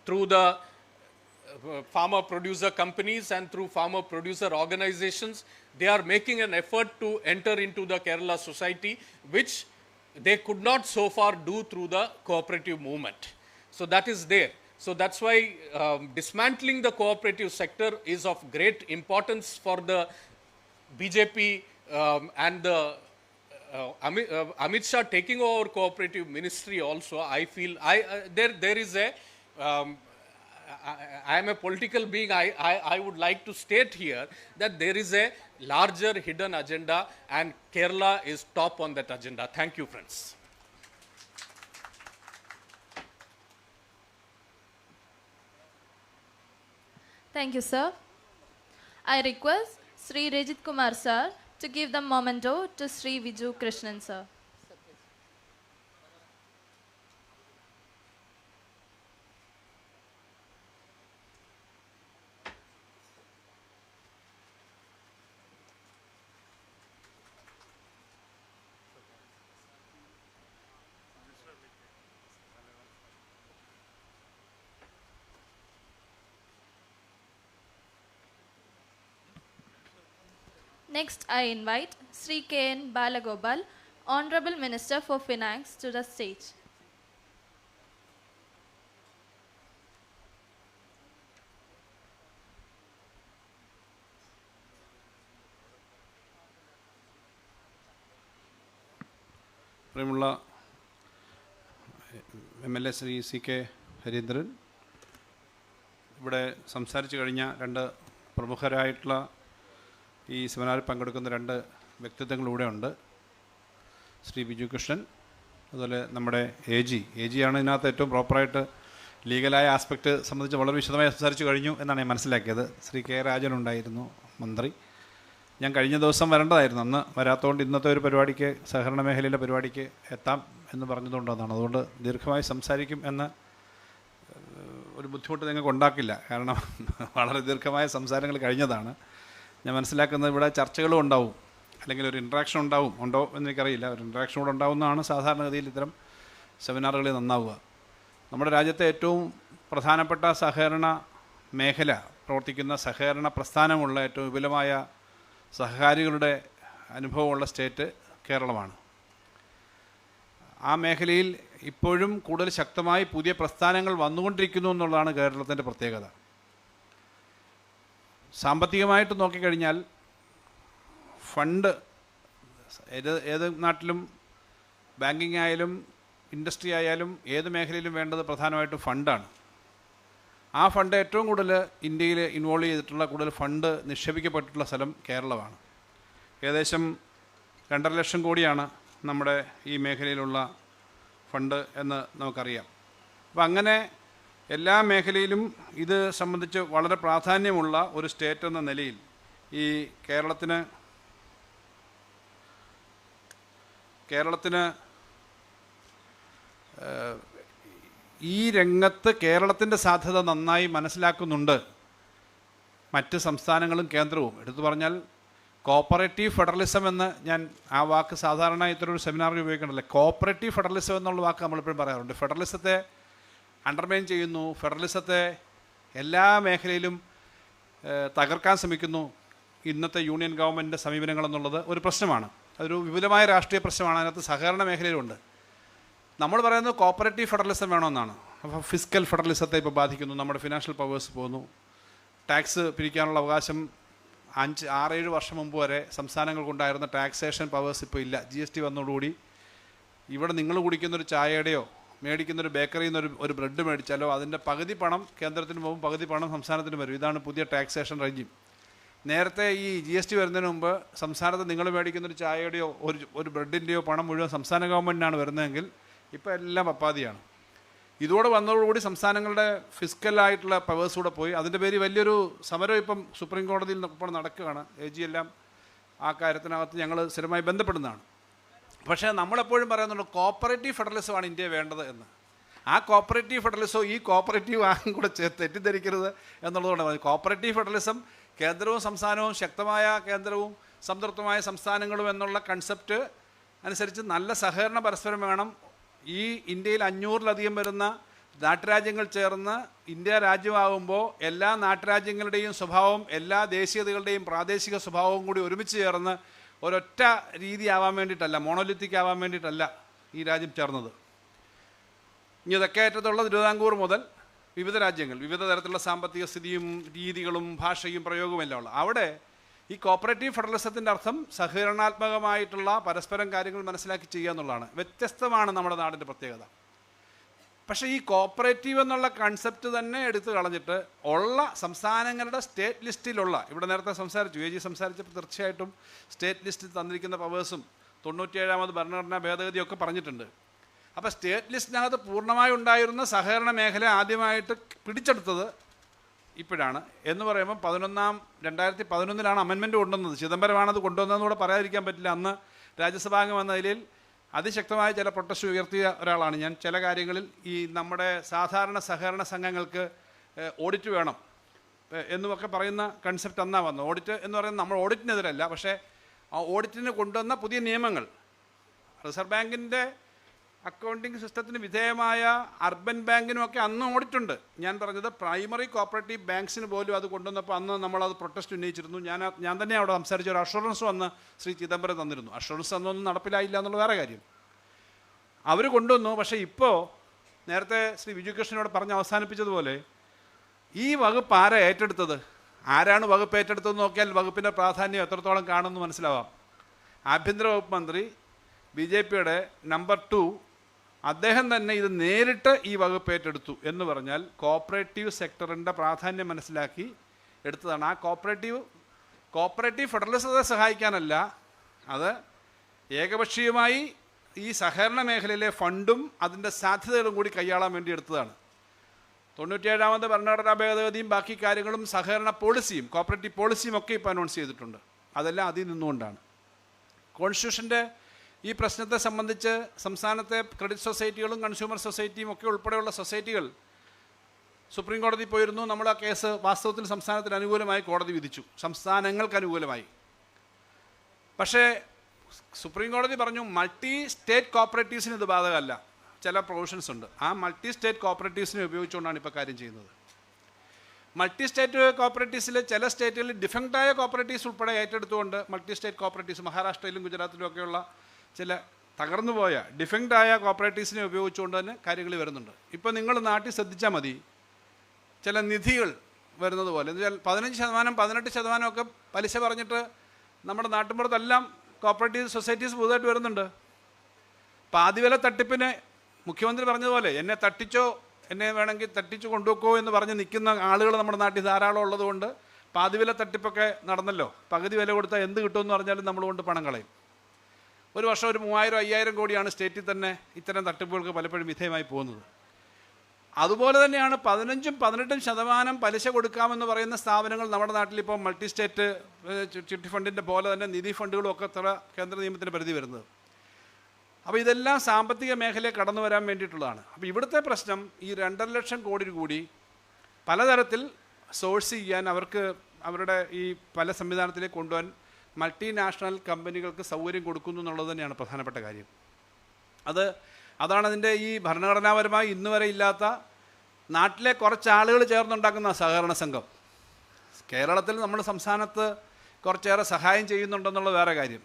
through the farmer producer companies and through farmer producer organizations, they are making an effort to enter into the Kerala society, which they could not so far do through the cooperative movement. So that is there. So that's why dismantling the cooperative sector is of great importance for the BJP and the Amit Shah taking over cooperative ministry also. I feel there is a I am a political being. I would like to state here that there is a larger hidden agenda, and Kerala is top on that agenda. Thank you, friends. Thank you, sir. I request Sri Rajit Kumar sir to give the memento to Sri Viju Krishnan sir. Next, I invite Sri K.N. Balagopal, Honorable Minister for Finance, to the stage. പ്രിയമുള്ള MLA Shri CK Harindran, ഇവിടെ സംസാരിച്ചു കഴിഞ്ഞ രണ്ട് പ്രമുഖരായിട്ടുള്ള ഈ സെമിനാറിൽ പങ്കെടുക്കുന്ന രണ്ട് വ്യക്തിത്വങ്ങൾ ഇവിടെ ഉണ്ട്. ശ്രീ ബിജു കൃഷ്ണൻ, അതുപോലെ നമ്മുടെ എ ജി ആണ് ഇതിനകത്ത് ഏറ്റവും പ്രോപ്പറായിട്ട് ലീഗലായ ആസ്പെക്റ്റ് സംബന്ധിച്ച് വളരെ വിശദമായി സംസാരിച്ചു കഴിഞ്ഞു എന്നാണ് ഞാൻ മനസ്സിലാക്കിയത്. ശ്രീ കെ രാജൻ ഉണ്ടായിരുന്നു മന്ത്രി. ഞാൻ കഴിഞ്ഞ ദിവസം വരേണ്ടതായിരുന്നു, അന്ന് വരാത്തതുകൊണ്ട് ഇന്നത്തെ ഒരു പരിപാടിക്ക്, സഹകരണ മേഖലയിലെ പരിപാടിക്ക് എത്താം എന്ന് പറഞ്ഞതുകൊണ്ടാണ്. അതുകൊണ്ട് ദീർഘമായി സംസാരിക്കും എന്ന ഒരു ബുദ്ധിമുട്ട് നിങ്ങൾക്ക് ഉണ്ടാക്കില്ല, കാരണം വളരെ ദീർഘമായ സംസാരങ്ങൾ കഴിഞ്ഞതാണ്. ഞാൻ മനസ്സിലാക്കുന്നത് ഇവിടെ ചർച്ചകളും ഉണ്ടാവും, അല്ലെങ്കിൽ ഒരു ഇൻട്രാക്ഷൻ ഉണ്ടോ എന്നെനിക്കറിയില്ല. ഒരു ഇൻട്രാക്ഷൻ കൂടെ ഉണ്ടാവുന്നതാണ് സാധാരണഗതിയിൽ ഇത്തരം സെമിനാറുകളിൽ നന്നാവുക. നമ്മുടെ രാജ്യത്തെ ഏറ്റവും പ്രധാനപ്പെട്ട സഹകരണ മേഖല പ്രവർത്തിക്കുന്ന, സഹകരണ പ്രസ്ഥാനമുള്ള, ഏറ്റവും വിപുലമായ സഹകാരികളുടെ അനുഭവമുള്ള സ്റ്റേറ്റ് കേരളമാണ്. ആ മേഖലയിൽ ഇപ്പോഴും കൂടുതൽ ശക്തമായി പുതിയ പ്രസ്ഥാനങ്ങൾ വന്നുകൊണ്ടിരിക്കുന്നു എന്നുള്ളതാണ് കേരളത്തിൻ്റെ പ്രത്യേകത. സാമ്പത്തികമായിട്ട് നോക്കിക്കഴിഞ്ഞാൽ ഫണ്ട് ഏത് നാട്ടിലും, ബാങ്കിങ് ആയാലും ഇൻഡസ്ട്രി ആയാലും ഏത് മേഖലയിലും വേണ്ടത് പ്രധാനമായിട്ടും ഫണ്ടാണ്. ആ ഫണ്ട് ഏറ്റവും കൂടുതൽ ഇന്ത്യയിൽ ഇൻവോൾവ് ചെയ്തിട്ടുള്ള, കൂടുതൽ ഫണ്ട് നിക്ഷേപിക്കപ്പെട്ടിട്ടുള്ള സ്ഥലം കേരളമാണ്. ഏകദേശം 2.5 ലക്ഷം കോടിയാണ് നമ്മുടെ ഈ മേഖലയിലുള്ള ഫണ്ട് എന്ന് നമുക്കറിയാം. അപ്പം അങ്ങനെ എല്ലാ മേഖലയിലും ഇത് സംബന്ധിച്ച് വളരെ പ്രാധാന്യമുള്ള ഒരു സ്റ്റേറ്റ് എന്ന നിലയിൽ ഈ കേരളത്തിന് ഈ രംഗത്ത് കേരളത്തിൻ്റെ സാധ്യത നന്നായി മനസ്സിലാക്കുന്നുണ്ട് മറ്റ് സംസ്ഥാനങ്ങളും കേന്ദ്രവും. എടുത്തു പറഞ്ഞാൽ കോപ്പറേറ്റീവ് ഫെഡറലിസം എന്ന്, ഞാൻ ആ വാക്ക് സാധാരണ ഇത്തരൊരു സെമിനാറിൽ ഉപയോഗിക്കണമല്ലേ, കോപ്പറേറ്റീവ് ഫെഡറലിസം എന്നുള്ള വാക്ക് നമ്മളിപ്പോഴും പറയാറുണ്ട്. ഫെഡറലിസത്തെ അണ്ടർമൈൻ ചെയ്യുന്നു, ഫെഡറലിസത്തെ എല്ലാ മേഖലയിലും തകർക്കാൻ ശ്രമിക്കുന്നു ഇന്നത്തെ യൂണിയൻ ഗവൺമെൻറ്റിൻ്റെ സമീപനങ്ങളെന്നുള്ളത് ഒരു പ്രശ്നമാണ്. അതൊരു വിപുലമായ രാഷ്ട്രീയ പ്രശ്നമാണ്. അതിനകത്ത് സഹകരണ മേഖലയിലുണ്ട്. നമ്മൾ പറയുന്നത് കോപ്പറേറ്റീവ് ഫെഡറലിസം വേണമെന്നാണ്. അപ്പോൾ ഫിസ്ക്കൽ ഫെഡറലിസത്തെ ഇപ്പോൾ ബാധിക്കുന്നു. നമ്മുടെ ഫിനാൻഷ്യൽ പവേഴ്സ് പോകുന്നു. ടാക്സ് പിരിക്കാനുള്ള അവകാശം 5-6-7 വർഷം മുമ്പ് വരെ സംസ്ഥാനങ്ങൾക്കുണ്ടായിരുന്ന ടാക്സേഷൻ പവേഴ്സ് ഇപ്പോൾ ഇല്ല. GST വന്നതോടുകൂടി ഇവിടെ നിങ്ങൾ കുടിക്കുന്നൊരു ചായയുടെയോ മേടിക്കുന്നൊരു ബേക്കറിയിൽ നിന്ന് ഒരു ബ്രെഡ് മേടിച്ചാലോ അതിൻ്റെ പകുതി പണം കേന്ദ്രത്തിന് പോകും, പകുതി പണം സംസ്ഥാനത്തിന് വരും. ഇതാണ് പുതിയ ടാക്സേഷൻ റെജിം. നേരത്തെ ഈ GST വരുന്നതിന് മുമ്പ് സംസ്ഥാനത്ത് നിങ്ങൾ മേടിക്കുന്നൊരു ചായയുടെയോ ഒരു ബ്രെഡിൻ്റെയോ പണം മുഴുവൻ സംസ്ഥാന ഗവൺമെൻറ്റിനാണ് വരുന്നതെങ്കിൽ ഇപ്പോൾ എല്ലാം അപ്പാദിയാണ്. ഇതോടെ വന്നതോടുകൂടി സംസ്ഥാനങ്ങളുടെ ഫിസ്ക്കലായിട്ടുള്ള പവേഴ്സ് കൂടെ പോയി. അതിൻ്റെ പേര് വലിയൊരു സമരം ഇപ്പം സുപ്രീം കോടതിയിൽ ഇപ്പോൾ നടക്കുകയാണ്. AG എല്ലാം ആ കാര്യത്തിനകത്ത് ഞങ്ങൾ സ്ഥിരമായി ബന്ധപ്പെടുന്നതാണ്. പക്ഷേ നമ്മളെപ്പോഴും പറയുന്നുണ്ട് കോപ്പറേറ്റീവ് ഫെഡറലിസമാണ് ഇന്ത്യയെ വേണ്ടത് എന്ന്. ആ കോപ്പറേറ്റീവ് ഫെഡറലിസവും ഈ കോപ്പറേറ്റീവ് ആകും കൂടെ തെറ്റിദ്ധരിക്കരുത് എന്നുള്ളതുകൊണ്ട് കോപ്പറേറ്റീവ് ഫെഡറലിസം കേന്ദ്രവും സംസ്ഥാനവും, ശക്തമായ കേന്ദ്രവും സംതൃപ്തമായ സംസ്ഥാനങ്ങളും എന്നുള്ള കൺസെപ്റ്റ് അനുസരിച്ച് നല്ല സഹകരണം പരസ്പരം വേണം. ഈ ഇന്ത്യയിൽ 500-ലധികം വരുന്ന നാട്ടുരാജ്യങ്ങൾ ചേർന്ന് ഇന്ത്യ രാജ്യമാകുമ്പോൾ എല്ലാ നാട്ടുരാജ്യങ്ങളുടെയും സ്വഭാവം, എല്ലാ ദേശീയതകളുടെയും പ്രാദേശിക സ്വഭാവവും കൂടി ഒരുമിച്ച് ചേർന്ന് ഒരൊറ്റ രീതി ആവാൻ വേണ്ടിയിട്ടല്ല, മോണോലിത്തിക് ആവാൻ വേണ്ടിയിട്ടല്ല ഈ രാജ്യം ചേർന്നത്. ഇനി ഇതൊക്കെ അറ്റത്തുള്ള തിരുവിതാംകൂർ മുതൽ വിവിധ രാജ്യങ്ങൾ, വിവിധ തരത്തിലുള്ള സാമ്പത്തിക സ്ഥിതിയും രീതികളും ഭാഷയും പ്രയോഗവും എല്ലാം ഉള്ള അവിടെ ഈ കോപ്പറേറ്റീവ് ഫെഡറലിസത്തിൻ്റെ അർത്ഥം സഹകരണാത്മകമായിട്ടുള്ള പരസ്പരം കാര്യങ്ങൾ മനസ്സിലാക്കി ചെയ്യുക എന്നുള്ളതാണ്. വ്യത്യസ്തമാണ് നമ്മുടെ നാടിൻ്റെ പ്രത്യേകത. പക്ഷേ ഈ കോപ്പറേറ്റീവ് എന്നുള്ള കൺസെപ്റ്റ് തന്നെ എടുത്തു കളഞ്ഞിട്ട് ഉള്ള സംസ്ഥാനങ്ങളുടെ സ്റ്റേറ്റ് ലിസ്റ്റിലുള്ള, ഇവിടെ നേരത്തെ സംസാരിച്ചു, AG സംസാരിച്ചപ്പോൾ തീർച്ചയായിട്ടും സ്റ്റേറ്റ് ലിസ്റ്റിൽ തന്നിരിക്കുന്ന പവേഴ്സും 97ാമത് ഭരണഘടനാ ഭേദഗതിയൊക്കെ പറഞ്ഞിട്ടുണ്ട്. അപ്പോൾ സ്റ്റേറ്റ് ലിസ്റ്റിനകത്ത് പൂർണ്ണമായി ഉണ്ടായിരുന്ന സഹകരണ മേഖല ആദ്യമായിട്ട് പിടിച്ചെടുത്തത് ഇപ്പോഴാണ് എന്ന് പറയുമ്പോൾ 2011 അമെൻമെൻറ്റ് കൊണ്ടുവന്നത്. ചിദംബരമാണത് കൊണ്ടുവന്നതെന്ന് കൂടെ പറയാതിരിക്കാൻ പറ്റില്ല. അന്ന് രാജ്യസഭാംഗം എന്ന നിലയിൽ അതിശക്തമായ ചില പ്രൊട്ടസ്റ്റ് ഉയർത്തിയ ഒരാളാണ് ഞാൻ. ചില കാര്യങ്ങളിൽ ഈ നമ്മുടെ സാധാരണ സഹകരണ സംഘങ്ങൾക്ക് ഓഡിറ്റ് വേണം എന്നുമൊക്കെ പറയുന്ന കൺസെപ്റ്റ് അന്നാ വന്നു. ഓഡിറ്റ് എന്ന് പറയുന്നത് നമ്മൾ ഓഡിറ്റിനെതിരല്ല, പക്ഷേ ആ ഓഡിറ്റിന് കൊണ്ടുവന്ന പുതിയ നിയമങ്ങൾ, റിസർവ് ബാങ്കിൻ്റെ അക്കൗണ്ടിങ് സിസ്റ്റത്തിന് വിധേയമായ അർബൻ ബാങ്കിനുമൊക്കെ അന്ന് ഓഡിറ്റുണ്ട്. ഞാൻ പറഞ്ഞത് പ്രൈമറി കോപ്പറേറ്റീവ് ബാങ്ക്സിന് പോലും അത് കൊണ്ടുവന്നപ്പോൾ അന്ന് നമ്മളത് പ്രൊട്ടസ്റ്റ് ഉന്നയിച്ചിരുന്നു. ഞാൻ തന്നെ അവിടെ സംസാരിച്ച ഒരു അഷുറൻസ് വന്ന് ശ്രീ ചിദംബരം തന്നിരുന്നു. അഷുറൻസ് അന്നൊന്നും നടപ്പിലായില്ല എന്നുള്ള വേറെ കാര്യം. അവർ കൊണ്ടുവന്നു. പക്ഷേ ഇപ്പോൾ നേരത്തെ ശ്രീ വിജു കൃഷ്ണനോട് പറഞ്ഞ് അവസാനിപ്പിച്ചതുപോലെ ഈ വകുപ്പ് ആരാ ഏറ്റെടുത്തത്, ആരാണ് വകുപ്പ് ഏറ്റെടുത്തതെന്ന് നോക്കിയാൽ വകുപ്പിൻ്റെ പ്രാധാന്യം എത്രത്തോളം കാണുമെന്ന് മനസ്സിലാവാം. ആഭ്യന്തര വകുപ്പ് മന്ത്രി BJPയുടെ നമ്പർ 2 അദ്ദേഹം തന്നെ ഇത് നേരിട്ട് ഈ വകുപ്പ് ഏറ്റെടുത്തു എന്ന് പറഞ്ഞാൽ കോപ്പറേറ്റീവ് സെക്ടറിൻ്റെ പ്രാധാന്യം മനസ്സിലാക്കി എടുത്തതാണ്. ആ കോപ്പറേറ്റീവ് ഫെഡറലിസത്തെ സഹായിക്കാനല്ല, അത് ഏകപക്ഷീയമായി ഈ സഹകരണ മേഖലയിലെ ഫണ്ടും അതിൻ്റെ സാധ്യതകളും കൂടി കൈയാളാൻ വേണ്ടി എടുത്തതാണ്. 97ാമത് ഭരണഘടനാ ഭേദഗതിയും ബാക്കി കാര്യങ്ങളും സഹകരണ പോളിസിയും കോപ്പറേറ്റീവ് പോളിസിയും ഒക്കെ ഇപ്പോൾ അനൗൺസ് ചെയ്തിട്ടുണ്ട്. അതെല്ലാം അതിൽ നിന്നുകൊണ്ടാണ്. കോൺസ്റ്റിറ്റ്യൂഷൻ്റെ ഈ പ്രശ്നത്തെ സംബന്ധിച്ച് സംസ്ഥാനത്തെ ക്രെഡിറ്റ് സൊസൈറ്റികളും കൺസ്യൂമർ സൊസൈറ്റിയും ഒക്കെ ഉൾപ്പെടെയുള്ള സൊസൈറ്റികൾ സുപ്രീം കോടതി പോയിരുന്നു. നമ്മൾ ആ കേസ് വാസ്തവത്തിൽ സംസ്ഥാനത്തിന് അനുകൂലമായി കോടതി വിധിച്ചു, സംസ്ഥാനങ്ങൾക്ക് അനുകൂലമായി. പക്ഷേ സുപ്രീം കോടതി പറഞ്ഞു മൾട്ടി സ്റ്റേറ്റ് കോപ്പറേറ്റീവ്സിന് ഇത് ബാധകമല്ല, ചില പ്രൊവിഷൻസ് ഉണ്ട്. ആ മൾട്ടി സ്റ്റേറ്റ് കോപ്പറേറ്റീവ്സിനെ ഉപയോഗിച്ചുകൊണ്ടാണ് ഇപ്പോൾ കാര്യം ചെയ്യുന്നത്. മൾട്ടി സ്റ്റേറ്റ് കോപ്പറേറ്റീവ്സിൽ ചില സ്റ്റേറ്റുകളിൽ ഡിഫക്റ്റായ കോപ്പറേറ്റീവ്സ് ഉൾപ്പെടെ ഏറ്റെടുത്തുകൊണ്ട് മൾട്ടി സ്റ്റേറ്റ് കോപ്പറേറ്റീവ്സ് മഹാരാഷ്ട്രയിലും ഗുജറാത്തിലും ഒക്കെയുള്ള ചില തകർന്നുപോയ ഡിഫക്റ്റായ കോപ്പറേറ്റീവ്സിനെ ഉപയോഗിച്ചുകൊണ്ട് തന്നെ കാര്യങ്ങൾ വരുന്നുണ്ട്. ഇപ്പോൾ നിങ്ങൾ നാട്ടിൽ ശ്രദ്ധിച്ചാൽ മതി, ചില നിധികൾ വരുന്നത് പോലെ എന്ന് വെച്ചാൽ 15%, 18% ഒക്കെ പലിശ പറഞ്ഞിട്ട് നമ്മുടെ നാട്ടിൻപുറത്തെല്ലാം കോപ്പറേറ്റീവ് സൊസൈറ്റീസ് പുതുതായിട്ട് വരുന്നുണ്ട്. പാതിവില തട്ടിപ്പിന് മുഖ്യമന്ത്രി പറഞ്ഞതുപോലെ എന്നെ തട്ടിച്ചോ, എന്നെ വേണമെങ്കിൽ തട്ടിച്ചു കൊണ്ടുവെക്കോ എന്ന് പറഞ്ഞ് നിൽക്കുന്ന ആളുകൾ നമ്മുടെ നാട്ടിൽ ധാരാളം ഉള്ളതുകൊണ്ട് പാതിവില തട്ടിപ്പൊക്കെ നടന്നല്ലോ. പകുതി വില കൊടുത്താൽ എന്ത് കിട്ടുമെന്ന് പറഞ്ഞാലും നമ്മൾ കൊണ്ട് പണം കളയും. ഒരു വർഷം ഒരു 3000-5000 കോടിയാണ് സ്റ്റേറ്റിൽ തന്നെ ഇത്തരം തട്ടിപ്പുകൾക്ക് പലപ്പോഴും വിധേയമായി പോകുന്നത്. അതുപോലെ തന്നെയാണ് 15-18% പലിശ കൊടുക്കാമെന്ന് പറയുന്ന സ്ഥാപനങ്ങൾ നമ്മുടെ നാട്ടിലിപ്പോൾ മൾട്ടി സ്റ്റേറ്റ് ചിട്ടി ഫണ്ടിൻ്റെ പോലെ തന്നെ നിധി ഫണ്ടുകളും ഒക്കെ കേന്ദ്ര നിയമത്തിൻ്റെ പരിധി വരുന്നത്. അപ്പോൾ ഇതെല്ലാം സാമ്പത്തിക മേഖലയെ കടന്നു വരാൻ വേണ്ടിയിട്ടുള്ളതാണ്. അപ്പോൾ ഇവിടുത്തെ പ്രശ്നം ഈ 2.5 ലക്ഷം കോടി കൂടി പലതരത്തിൽ സോഴ്സ് ചെയ്യാൻ അവർക്ക് അവരുടെ ഈ പല സംവിധാനത്തിലേക്ക് കൊണ്ടുപോകാൻ മൾട്ടിനാഷണൽ കമ്പനികൾക്ക് സൗകര്യം കൊടുക്കുന്നു എന്നുള്ളത് തന്നെയാണ് പ്രധാനപ്പെട്ട കാര്യം. അതാണ് അതിൻ്റെ ഈ ഭരണഘടനാപരമായി ഇന്ന് വരെ ഇല്ലാത്ത നാട്ടിലെ കുറച്ച് ആളുകൾ ചേർന്നുണ്ടാക്കുന്ന സഹകരണ സംഘം. കേരളത്തിൽ നമ്മൾ സംസ്ഥാനത്ത് കുറച്ചേറെ സഹായം ചെയ്യുന്നുണ്ടെന്നുള്ള വേറെ കാര്യം.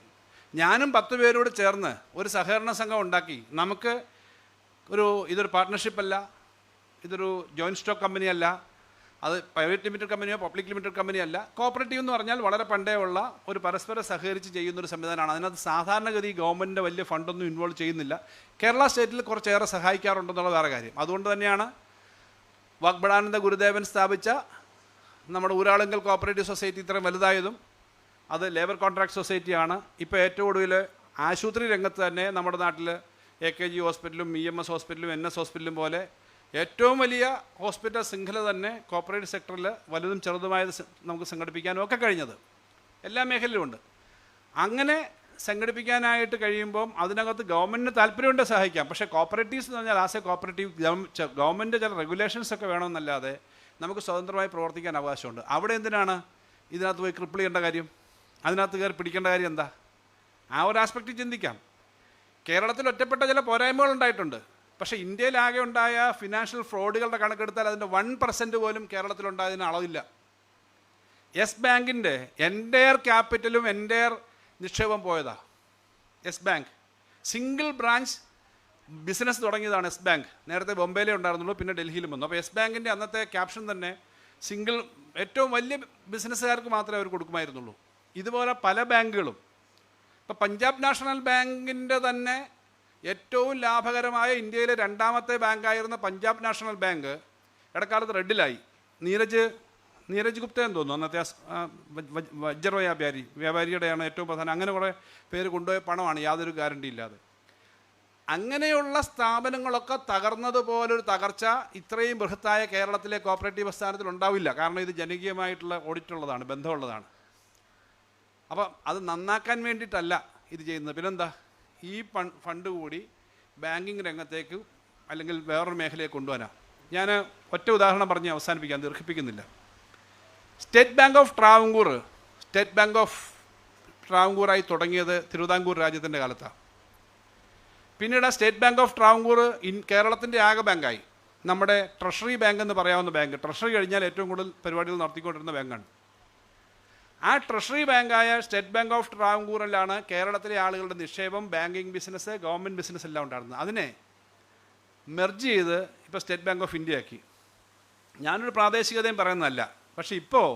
ഞാനും 10 പേരോട് ചേർന്ന് ഒരു സഹകരണ സംഘം ഉണ്ടാക്കി. നമുക്ക് ഇതൊരു പാർട്ട്ണർഷിപ്പല്ല, ഇതൊരു ജോയിൻറ്റ് സ്റ്റോക്ക് കമ്പനിയല്ല, അത് പ്രൈവറ്റ് ലിമിറ്റഡ് കമ്പനിയോ പബ്ലിക് ലിമിറ്റഡ് കമ്പനിയല്ല. കോപ്പറേറ്റീവ് എന്ന് പറഞ്ഞാൽ വളരെ പണ്ടേ ഉള്ള ഒരു പരസ്പരം സഹകരിച്ച് ചെയ്യുന്നൊരു സംവിധാനമാണ്. അതിനകത്ത് സാധാരണഗതി ഗവൺമെൻറ്റിൻ്റെ വലിയ ഫണ്ടൊന്നും ഇൻവോൾവ് ചെയ്യുന്നില്ല. കേരള സ്റ്റേറ്റിൽ കുറച്ചേറെ സഹായിക്കാറുണ്ടെന്നുള്ള വേറെ കാര്യം. അതുകൊണ്ട് തന്നെയാണ് വാഗ്ബടാനന്ദ ഗുരുദേവൻ സ്ഥാപിച്ച നമ്മുടെ ഊരാളുങ്കൽ കോപ്പറേറ്റീവ് സൊസൈറ്റി ഇത്രയും വലുതായതും. അത് ലേബർ കോൺട്രാക്ട് സൊസൈറ്റിയാണ്. ഇപ്പോൾ ഏറ്റവും ഒടുവിൽ ആശുപത്രി രംഗത്ത് തന്നെ നമ്മുടെ നാട്ടിൽ AKG ഹോസ്പിറ്റലും EMS ഹോസ്പിറ്റലും NS ഹോസ്പിറ്റലും പോലെ ഏറ്റവും വലിയ ഹോസ്പിറ്റൽ ശൃംഖല തന്നെ കോർപ്പറേറ്റ് സെക്ടറിൽ വലുതും ചെറുതുമായത് നമുക്ക് സംഘടിപ്പിക്കാനും ഒക്കെ കഴിഞ്ഞത് എല്ലാ മേഖലയിലുമുണ്ട്. അങ്ങനെ സംഘടിപ്പിക്കാനായിട്ട് കഴിയുമ്പം അതിനകത്ത് ഗവൺമെൻറ്റിന് താല്പര്യമുണ്ട് സഹായിക്കാം. പക്ഷേ കോപ്പറേറ്റീവ്സ് എന്ന് പറഞ്ഞാൽ ആസ് എ കോപ്പറേറ്റീവ് ഗവൺമെൻറ് ചില റെഗുലേഷൻസ് ഒക്കെ വേണമെന്നല്ലാതെ നമുക്ക് സ്വതന്ത്രമായി പ്രവർത്തിക്കാൻ അവകാശമുണ്ട്. അവിടെ എന്തിനാണ് ഇതിനകത്ത് പോയി ക്രിപ്പിൾ ചെയ്യേണ്ട കാര്യം? അതിനകത്ത് കയറി പിടിക്കേണ്ട കാര്യം എന്താ? ആ ഒരു ആസ്പെക്റ്റ് ചിന്തിക്കാം. കേരളത്തിൽ ഒറ്റപ്പെട്ട ചില പോരായ്മകൾ ഉണ്ടായിട്ടുണ്ട്. പക്ഷേ ഇന്ത്യയിലാകെ ഉണ്ടായ ഫിനാൻഷ്യൽ ഫ്രോഡുകളുടെ കണക്കെടുത്താൽ അതിൻ്റെ 1% പോലും കേരളത്തിലുണ്ടായതിന് അളവില്ല. യെസ് ബാങ്കിൻ്റെ എൻ്റയർ ക്യാപിറ്റലും എൻ്റയർ നിക്ഷേപം പോയതാ. Yes bank single branch business തുടങ്ങിയതാണ് യെസ് ബാങ്ക്. നേരത്തെ ബോംബെയിലേ ഉണ്ടായിരുന്നുള്ളൂ, പിന്നെ ഡൽഹിയിലും വന്നു. അപ്പോൾ യെസ് ബാങ്കിൻ്റെ അന്നത്തെ ക്യാപ്ഷൻ തന്നെ സിംഗിൾ, ഏറ്റവും വലിയ ബിസിനസ്സുകാർക്ക് മാത്രമേ അവർ കൊടുക്കുമായിരുന്നുള്ളൂ. ഇതുപോലെ പല ബാങ്കുകളും. ഇപ്പോൾ പഞ്ചാബ് നാഷണൽ ബാങ്കിൻ്റെ തന്നെ ഏറ്റവും ലാഭകരമായ ഇന്ത്യയിലെ 2ാമത്തെ ബാങ്കായിരുന്ന പഞ്ചാബ് നാഷണൽ ബാങ്ക് ഇടക്കാലത്ത് റെഡിലായി. നീരജ് ഗുപ്ത എന്ന് തോന്നുന്നു അന്നത്തെ വജ്ര വ്യാപാരിയുടെയാണ് ഏറ്റവും പ്രധാനം. അങ്ങനെ കുറേ പേര് കൊണ്ടുപോയ പണമാണ് യാതൊരു ഗ്യാരണ്ടി ഇല്ലാതെ. അങ്ങനെയുള്ള സ്ഥാപനങ്ങളൊക്കെ തകർന്നതുപോലൊരു തകർച്ച ഇത്രയും ബൃഹത്തായ കേരളത്തിലെ കോപ്പറേറ്റീവ് പ്രസ്ഥാനത്തിൽ ഉണ്ടാവില്ല. കാരണം ഇത് ജനകീയമായിട്ടുള്ള ഓഡിറ്റുള്ളതാണ്, ബന്ധമുള്ളതാണ്. അപ്പം അത് നന്നാക്കാൻ വേണ്ടിയിട്ടല്ല ഇത് ചെയ്യുന്നത്. പിന്നെന്താ, ഈ ഫണ്ട് കൂടി ബാങ്കിങ് രംഗത്തേക്ക് അല്ലെങ്കിൽ വേറൊരു മേഖലയെ കൊണ്ടുവരാം. ഞാൻ ഒറ്റ ഉദാഹരണം പറഞ്ഞ് അവസാനിപ്പിക്കാൻ, ദീർഘിപ്പിക്കുന്നില്ല. സ്റ്റേറ്റ് ബാങ്ക് ഓഫ് ട്രാവൻകൂറായി തുടങ്ങിയത് തിരുവിതാംകൂർ രാജ്യത്തിൻ്റെ കാലത്താണ്. പിന്നീട് സ്റ്റേറ്റ് ബാങ്ക് ഓഫ് ട്രാവൻകൂർ കേരളത്തിൻ്റെ ആകെ ബാങ്കായി. നമ്മുടെ ട്രഷറി ബാങ്ക് എന്ന് പറയാവുന്ന ബാങ്ക്, ട്രഷറി കഴിഞ്ഞാൽ ഏറ്റവും കൂടുതൽ പരിപാടികൾ നടത്തിക്കൊണ്ടിരുന്ന ബാങ്കാണ്. ആ ട്രഷറി ബാങ്കായ സ്റ്റേറ്റ് ബാങ്ക് ഓഫ് ട്രാവൻകൂറിലാണ് കേരളത്തിലെ ആളുകളുടെ നിക്ഷേപം, ബാങ്കിങ് ബിസിനസ്, ഗവൺമെൻറ് ബിസിനസ് എല്ലാം ഉണ്ടായിരുന്നത്. അതിനെ മെർജ് ചെയ്ത് ഇപ്പോൾ സ്റ്റേറ്റ് ബാങ്ക് ഓഫ് ഇന്ത്യ ആക്കി. ഞാനൊരു പ്രാദേശികതയും പറയുന്നതല്ല, പക്ഷേ ഇപ്പോൾ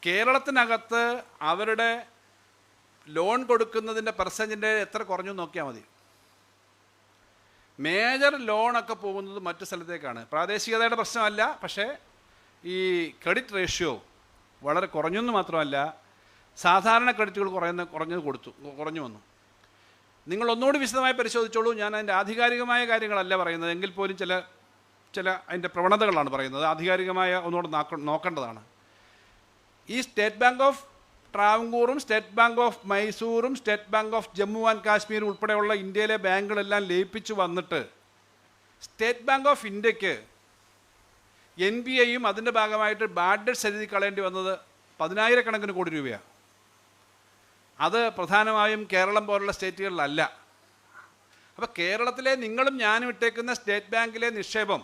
കേരളത്തിനകത്ത് അവരുടെ ലോൺ കൊടുക്കുന്നതിൻ്റെ പെർസെൻറ്റിൻ്റെ എത്ര കുറഞ്ഞു നോക്കിയാൽ മതി. മേജർ ലോണൊക്കെ പോകുന്നത് മറ്റു സ്ഥലത്തേക്കാണ്. പ്രാദേശികതയുടെ പ്രശ്നമല്ല, പക്ഷേ ഈ ക്രെഡിറ്റ് റേഷ്യോ വളരെ കുറഞ്ഞെന്ന് മാത്രമല്ല, സാധാരണ ക്രെഡിറ്റുകൾ കുറഞ്ഞു വന്നു. നിങ്ങൾ ഒന്നുകൂടി വിശദമായി പരിശോധിച്ചോളൂ. ഞാൻ അതിൻ്റെ ആധികാരികമായ കാര്യങ്ങളല്ല പറയുന്നത്, എങ്കിൽ പോലും ചില അതിൻ്റെ പ്രവണതകളാണ് പറയുന്നത്. ആധികാരികമായ ഒന്നുകൂടെ നോക്കേണ്ടതാണ്. ഈ സ്റ്റേറ്റ് ബാങ്ക് ഓഫ് ട്രാവൻകൂറും സ്റ്റേറ്റ് ബാങ്ക് ഓഫ് മൈസൂറും state bank of Jammu and Kashmir ഉൾപ്പെടെയുള്ള ഇന്ത്യയിലെ ബാങ്കുകളെല്ലാം ലയിപ്പിച്ചു വന്നിട്ട് സ്റ്റേറ്റ് ബാങ്ക് ഓഫ് ഇന്ത്യക്ക് NBAയും അതിൻ്റെ ഭാഗമായിട്ട് ബാഡ് ഡെറ്റ്സ് എഴുതി കളയേണ്ടി വന്നത് 10,000 കോടി രൂപയാണ്. അത് പ്രധാനമായും കേരളം പോലുള്ള സ്റ്റേറ്റുകളിലല്ല. അപ്പോൾ കേരളത്തിലെ നിങ്ങളും ഞാനും ഇട്ടേക്കുന്ന സ്റ്റേറ്റ് ബാങ്കിലെ നിക്ഷേപം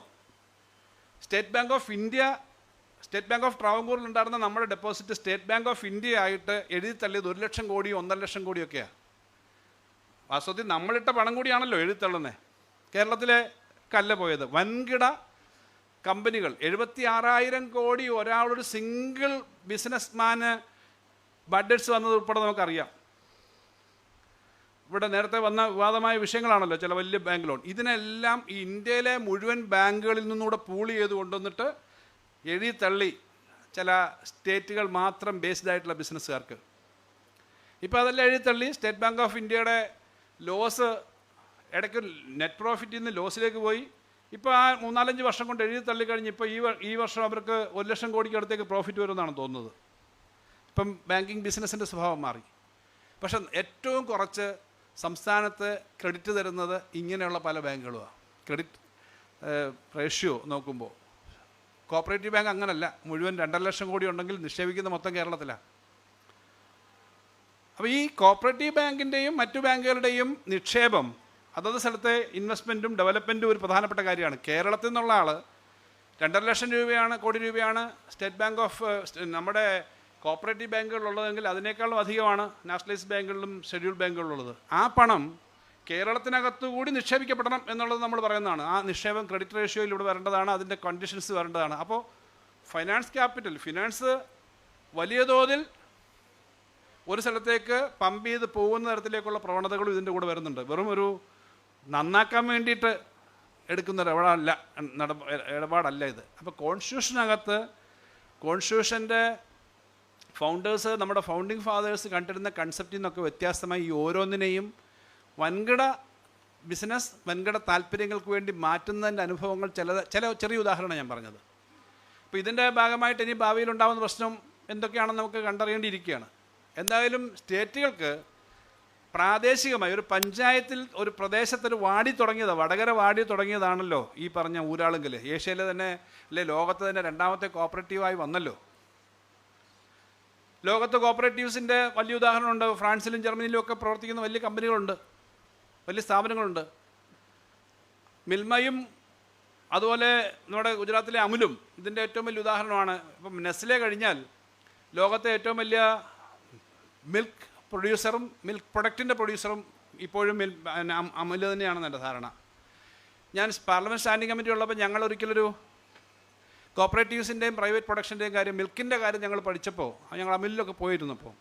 state bank of India, state bank of ട്രാവൻകൂറിൽ ഉണ്ടായിരുന്ന നമ്മുടെ deposit state bank of India ആയിട്ട് എഴുതി തള്ളിയത് 1 ലക്ഷം കോടിയോ 1.5 ലക്ഷം കോടിയൊക്കെയാണ്. വാസ്തവത്തിൽ നമ്മളിട്ട പണം കൂടിയാണല്ലോ എഴുതി തള്ളുന്നത്. കേരളത്തിലെ കല്ല പോയത് വൻകിട കമ്പനികൾ 76,000 കോടി ഒരാളൊരു സിംഗിൾ ബിസിനസ്മാന് ബഡ്ജറ്റ്സ് വന്നത് ഉൾപ്പെടെ നമുക്കറിയാം. ഇവിടെ നേരത്തെ വന്ന വിവാദമായ വിഷയങ്ങളാണല്ലോ ചില വലിയ ബാങ്ക് ലോൺ. ഇതിനെല്ലാം ഈ ഇന്ത്യയിലെ മുഴുവൻ ബാങ്കുകളിൽ നിന്നുകൂടെ പൂൾ ചെയ്ത് കൊണ്ടുവന്നിട്ട് എഴുതി തള്ളി ചില സ്റ്റേറ്റുകൾ മാത്രം ബേസ്ഡ് ആയിട്ടുള്ള ബിസിനസ്സുകാർക്ക്. ഇപ്പോൾ അതെല്ലാം എഴുതി തള്ളി. സ്റ്റേറ്റ് ബാങ്ക് ഓഫ് ഇന്ത്യയുടെ ലോസ് ഇടയ്ക്ക് നെറ്റ് പ്രോഫിറ്റിൽ നിന്ന് ലോസിലേക്ക് പോയി. ഇപ്പോൾ ആ 3-4 വർഷം കൊണ്ട് എഴുതി തള്ളിക്കഴിഞ്ഞ് ഇപ്പോൾ ഈ വർഷം അവർക്ക് 1 ലക്ഷം കോടിക്ക് അടുത്തേക്ക് പ്രോഫിറ്റ് വരുമെന്നാണ് തോന്നുന്നത്. ഇപ്പം ബാങ്കിങ് ബിസിനസ്സിൻ്റെ സ്വഭാവം മാറി. പക്ഷെ ഏറ്റവും കുറച്ച് സംസ്ഥാനത്ത് ക്രെഡിറ്റ് തരുന്നത് ഇങ്ങനെയുള്ള പല ബാങ്കുകളുമാണ്. ക്രെഡിറ്റ് റേഷ്യോ നോക്കുമ്പോൾ കോപ്പറേറ്റീവ് ബാങ്ക് അങ്ങനല്ല. മുഴുവൻ 2.5 ലക്ഷം കോടി ഉണ്ടെങ്കിൽ നിക്ഷേപിക്കുന്ന മൊത്തം കേരളത്തിലാണ്. അപ്പോൾ ഈ കോപ്പറേറ്റീവ് ബാങ്കിൻ്റെയും മറ്റു ബാങ്കുകളുടെയും നിക്ഷേപം അതത് സ്ഥലത്തെ ഇൻവെസ്റ്റ്മെൻറ്റും ഡെവലപ്മെൻറ്റും ഒരു പ്രധാനപ്പെട്ട കാര്യമാണ്. കേരളത്തിൽ നിന്നുള്ള ആൾ 2.5 ലക്ഷം കോടി രൂപയാണ് സ്റ്റേറ്റ് ബാങ്ക് ഓഫ് നമ്മുടെ കോപ്പറേറ്റീവ് ബാങ്കുകളുള്ളതെങ്കിൽ അതിനേക്കാളും അധികമാണ് നാഷണലൈസ്ഡ് ബാങ്കുകളിലും ഷെഡ്യൂൾഡ് ബാങ്കുകളിലുള്ളത്. ആ പണം കേരളത്തിനകത്തുകൂടി നിക്ഷേപിക്കപ്പെടണം എന്നുള്ളത് നമ്മൾ പറയുന്നതാണ്. ആ നിക്ഷേപം ക്രെഡിറ്റ് റേഷ്യോയിലൂടെ വരേണ്ടതാണ്, അതിൻ്റെ കണ്ടീഷൻസ് വരേണ്ടതാണ്. അപ്പോൾ ഫിനാൻസ് വലിയ തോതിൽ ഒരു സ്ഥലത്തേക്ക് പമ്പ് ചെയ്ത് പോകുന്ന തരത്തിലേക്കുള്ള പ്രവണതകളും ഇതിൻ്റെ കൂടെ വരുന്നുണ്ട്. വെറും ഒരു നന്നാക്കാൻ വേണ്ടിയിട്ട് എടുക്കുന്ന ഇടപാടല്ല ഇത്. അപ്പോൾ കോൺസ്റ്റിറ്റ്യൂഷൻ്റെ ഫൗണ്ടേഴ്സ്, നമ്മുടെ ഫൗണ്ടിങ് ഫാദേഴ്സ് കണ്ടിരുന്ന കൺസെപ്റ്റിൽ നിന്നൊക്കെ വ്യത്യാസമായി ഈ ഓരോന്നിനെയും വൻകിട ബിസിനസ്, വൻകിട താല്പര്യങ്ങൾക്ക് വേണ്ടി മാറ്റുന്നതിൻ്റെ അനുഭവങ്ങൾ ചെറിയ ഉദാഹരണം ഞാൻ പറഞ്ഞത്. അപ്പോൾ ഇതിൻ്റെ ഭാഗമായിട്ട് ഇനി ഭാവിയിലുണ്ടാകുന്ന പ്രശ്നം എന്തൊക്കെയാണെന്ന് നമുക്ക് കണ്ടറിയേണ്ടിയിരിക്കുകയാണ്. എന്തായാലും സ്റ്റേറ്റുകൾക്ക് പ്രാദേശികമായി ഒരു പഞ്ചായത്തിൽ ഒരു പ്രദേശത്തൊരു വാടി തുടങ്ങിയത്, വടകര വാടി തുടങ്ങിയതാണല്ലോ ഈ പറഞ്ഞ ഊരാളുങ്കൽ. ഏഷ്യയിലെ തന്നെ ലോകത്ത് തന്നെ 2ാമത്തെ കോപ്പറേറ്റീവായി വന്നല്ലോ. ലോകത്ത് കോപ്പറേറ്റീവ്സിൻ്റെ വലിയ ഉദാഹരണമുണ്ട്. ഫ്രാൻസിലും ജർമ്മനിയിലും ഒക്കെ പ്രവർത്തിക്കുന്ന വലിയ കമ്പനികളുണ്ട്, വലിയ സ്ഥാപനങ്ങളുണ്ട്. മിൽമയും അതുപോലെ നമ്മുടെ ഗുജറാത്തിലെ അമുലും ഇതിൻ്റെ ഏറ്റവും വലിയ ഉദാഹരണമാണ്. ഇപ്പം നെസ്ലെ കഴിഞ്ഞാൽ ലോകത്തെ ഏറ്റവും വലിയ മിൽക്ക് പ്രൊഡ്യൂസറും മിൽക്ക് പ്രൊഡക്റ്റിൻ്റെ പ്രൊഡ്യൂസറും ഇപ്പോഴും അമുൽ തന്നെയാണെന്ന് എൻ്റെ ധാരണ. ഞാൻ പാർലമെൻറ്റ് സ്റ്റാൻഡിംഗ് കമ്മിറ്റി ഉള്ളപ്പോൾ ഞങ്ങൾ ഒരിക്കലൊരു കോപ്പറേറ്റീവ്സിൻ്റെയും പ്രൈവറ്റ് പ്രൊഡക്ഷൻ്റെയും കാര്യം, മിൽക്കിൻ്റെ കാര്യം ഞങ്ങൾ പഠിച്ചപ്പോൾ, ഞങ്ങൾ അമുലിലൊക്കെ പോയിരുന്നപ്പോൾ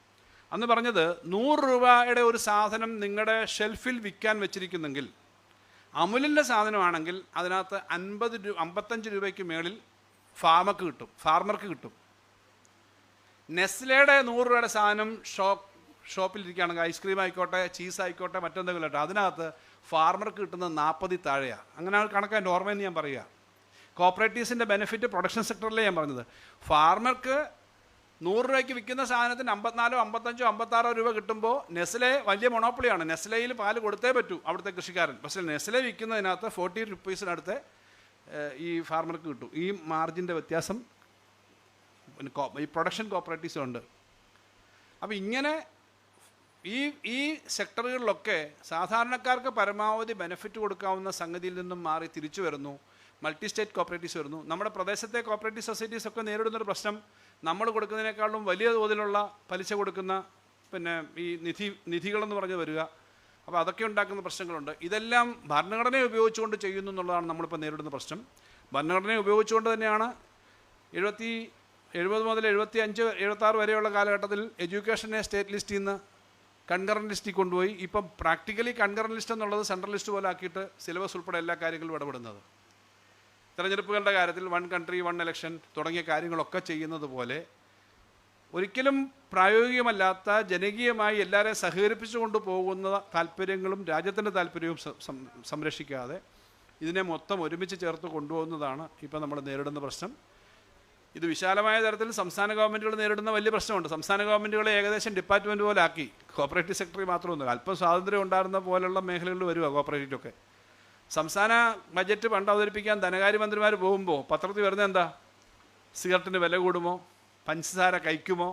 അന്ന് പറഞ്ഞത് 100 രൂപയുടെ ഒരു സാധനം നിങ്ങളുടെ ഷെൽഫിൽ വിൽക്കാൻ വെച്ചിരിക്കുന്നെങ്കിൽ അമുലിൻ്റെ സാധനമാണെങ്കിൽ അതിനകത്ത് 55 രൂപയ്ക്ക് മേളിൽ ഫാർമർക്ക് കിട്ടും. നെസ്ലയുടെ 100 രൂപയുടെ സാധനം ഷോപ്പിലിരിക്കുകയാണെങ്കിൽ ഐസ്ക്രീം ആയിക്കോട്ടെ, ചീസ് ആയിക്കോട്ടെ, മറ്റെന്തെങ്കിലും ആയിട്ടെ, അതിനകത്ത് ഫാർമർക്ക് കിട്ടുന്നത് 40 താഴെയാണ്. അങ്ങനെ കണക്കാണ് ഓർമ്മയെന്ന് ഞാൻ പറയുക. കോപ്പറേറ്റീവ്സിൻ്റെ ബെനിഫിറ്റ് പ്രൊഡക്ഷൻ സെക്ടറിലേ ഞാൻ പറഞ്ഞത്. ഫാർമർക്ക് 100 രൂപയ്ക്ക് വിൽക്കുന്ന സാധനത്തിന് 54, 55, 56 രൂപ കിട്ടുമ്പോൾ നെസ്ലെ വലിയ മൊണോപ്പൊളിയാണ്. നെസ്ലയിൽ പാല് കൊടുത്തേ പറ്റൂ അവിടുത്തെ കൃഷിക്കാരൻ. പക്ഷേ നെസ്ലെ വിൽക്കുന്നതിനകത്ത് 40 രൂപീസിനടുത്ത് ഈ ഫാർമർക്ക് കിട്ടും. ഈ മാർജിൻ്റെ വ്യത്യാസം ഈ പ്രൊഡക്ഷൻ കോപ്പറേറ്റീവ്സുണ്ട്. അപ്പോൾ ഇങ്ങനെ ഈ സെക്ടറുകളിലൊക്കെ സാധാരണക്കാർക്ക് പരമാവധി ബെനിഫിറ്റ് കൊടുക്കാവുന്ന സംഗതിയിൽ നിന്നും മാറി തിരിച്ചു വരുന്നു. മൾട്ടി സ്റ്റേറ്റ് കോപ്പറേറ്റീവ്സ് വരുന്നു. നമ്മുടെ പ്രദേശത്തെ കോപ്പറേറ്റീവ് സൊസൈറ്റീസ് ഒക്കെ നേരിടുന്നൊരു പ്രശ്നം, നമ്മൾ കൊടുക്കുന്നതിനേക്കാളും വലിയ തോതിലുള്ള പലിശ കൊടുക്കുന്ന ഈ നിധികളെന്ന് പറഞ്ഞ് വരിക. അപ്പോൾ അതൊക്കെ ഉണ്ടാക്കുന്ന പ്രശ്നങ്ങളുണ്ട്. ഇതെല്ലാം ഭരണഘടനയെ ഉപയോഗിച്ചുകൊണ്ട് ചെയ്യുന്നു എന്നുള്ളതാണ് നമ്മളിപ്പോൾ നേരിടുന്ന പ്രശ്നം. ഭരണഘടനയെ ഉപയോഗിച്ചുകൊണ്ട് തന്നെയാണ് 70 മുതൽ 75, 76 വരെയുള്ള കാലഘട്ടത്തിൽ എഡ്യൂക്കേഷനെ സ്റ്റേറ്റ് ലിസ്റ്റിൽ നിന്ന് കൺകറൻറ്റ് ലിസ്റ്റിൽ കൊണ്ടുപോയി ഇപ്പം പ്രാക്ടിക്കലി കൺകറൻറ്റ് ലിസ്റ്റ് എന്നുള്ളത് സെൻട്രൽ ലിസ്റ്റ് പോലെ ആക്കിയിട്ട് സിലബസ് ഉൾപ്പെടെ എല്ലാ കാര്യങ്ങളും ഇടപെടുന്നത്. തെരഞ്ഞെടുപ്പുകളുടെ കാര്യത്തിൽ 1 country 1 election തുടങ്ങിയ കാര്യങ്ങളൊക്കെ ചെയ്യുന്നത് പോലെ ഒരിക്കലും പ്രായോഗികമല്ലാത്ത ജനകീയമായി എല്ലാവരെയും സഹകരിപ്പിച്ചു കൊണ്ടുപോകുന്ന താല്പര്യങ്ങളും രാജ്യത്തിൻ്റെ താല്പര്യവും സംരക്ഷിക്കാതെ ഇതിനെ മൊത്തം ഒരുമിച്ച് ചേർത്ത് കൊണ്ടുപോകുന്നതാണ് ഇപ്പോൾ നമ്മൾ നേരിടുന്ന പ്രശ്നം. ഇത് വിശാലമായ തരത്തിൽ സംസ്ഥാന ഗവൺമെൻറ്റുകൾ നേരിടുന്ന വലിയ പ്രശ്നമുണ്ട്. സംസ്ഥാന ഗവൺമെൻറ്റുകളെ ഏകദേശം ഡിപ്പാർട്ട്മെൻറ്റ് പോലെ ആക്കി. കോപ്പറേറ്റീവ് സെക്ടറി മാത്രമൊന്നുമില്ല, അല്പം സ്വാതന്ത്ര്യം ഉണ്ടായിരുന്ന പോലുള്ള മേഖലകളിൽ വരുക കോപ്പറേറ്റീവൊക്കെ. സംസ്ഥാന ബജറ്റ് പണ്ട് അവതരിപ്പിക്കാൻ ധനകാര്യമന്ത്രിമാർ പോകുമ്പോൾ പത്രത്തിൽ വരുന്നത് എന്താ? സിഗരറ്റിന് വില കൂടുമോ, പഞ്ചസാര കഴിക്കുമോ,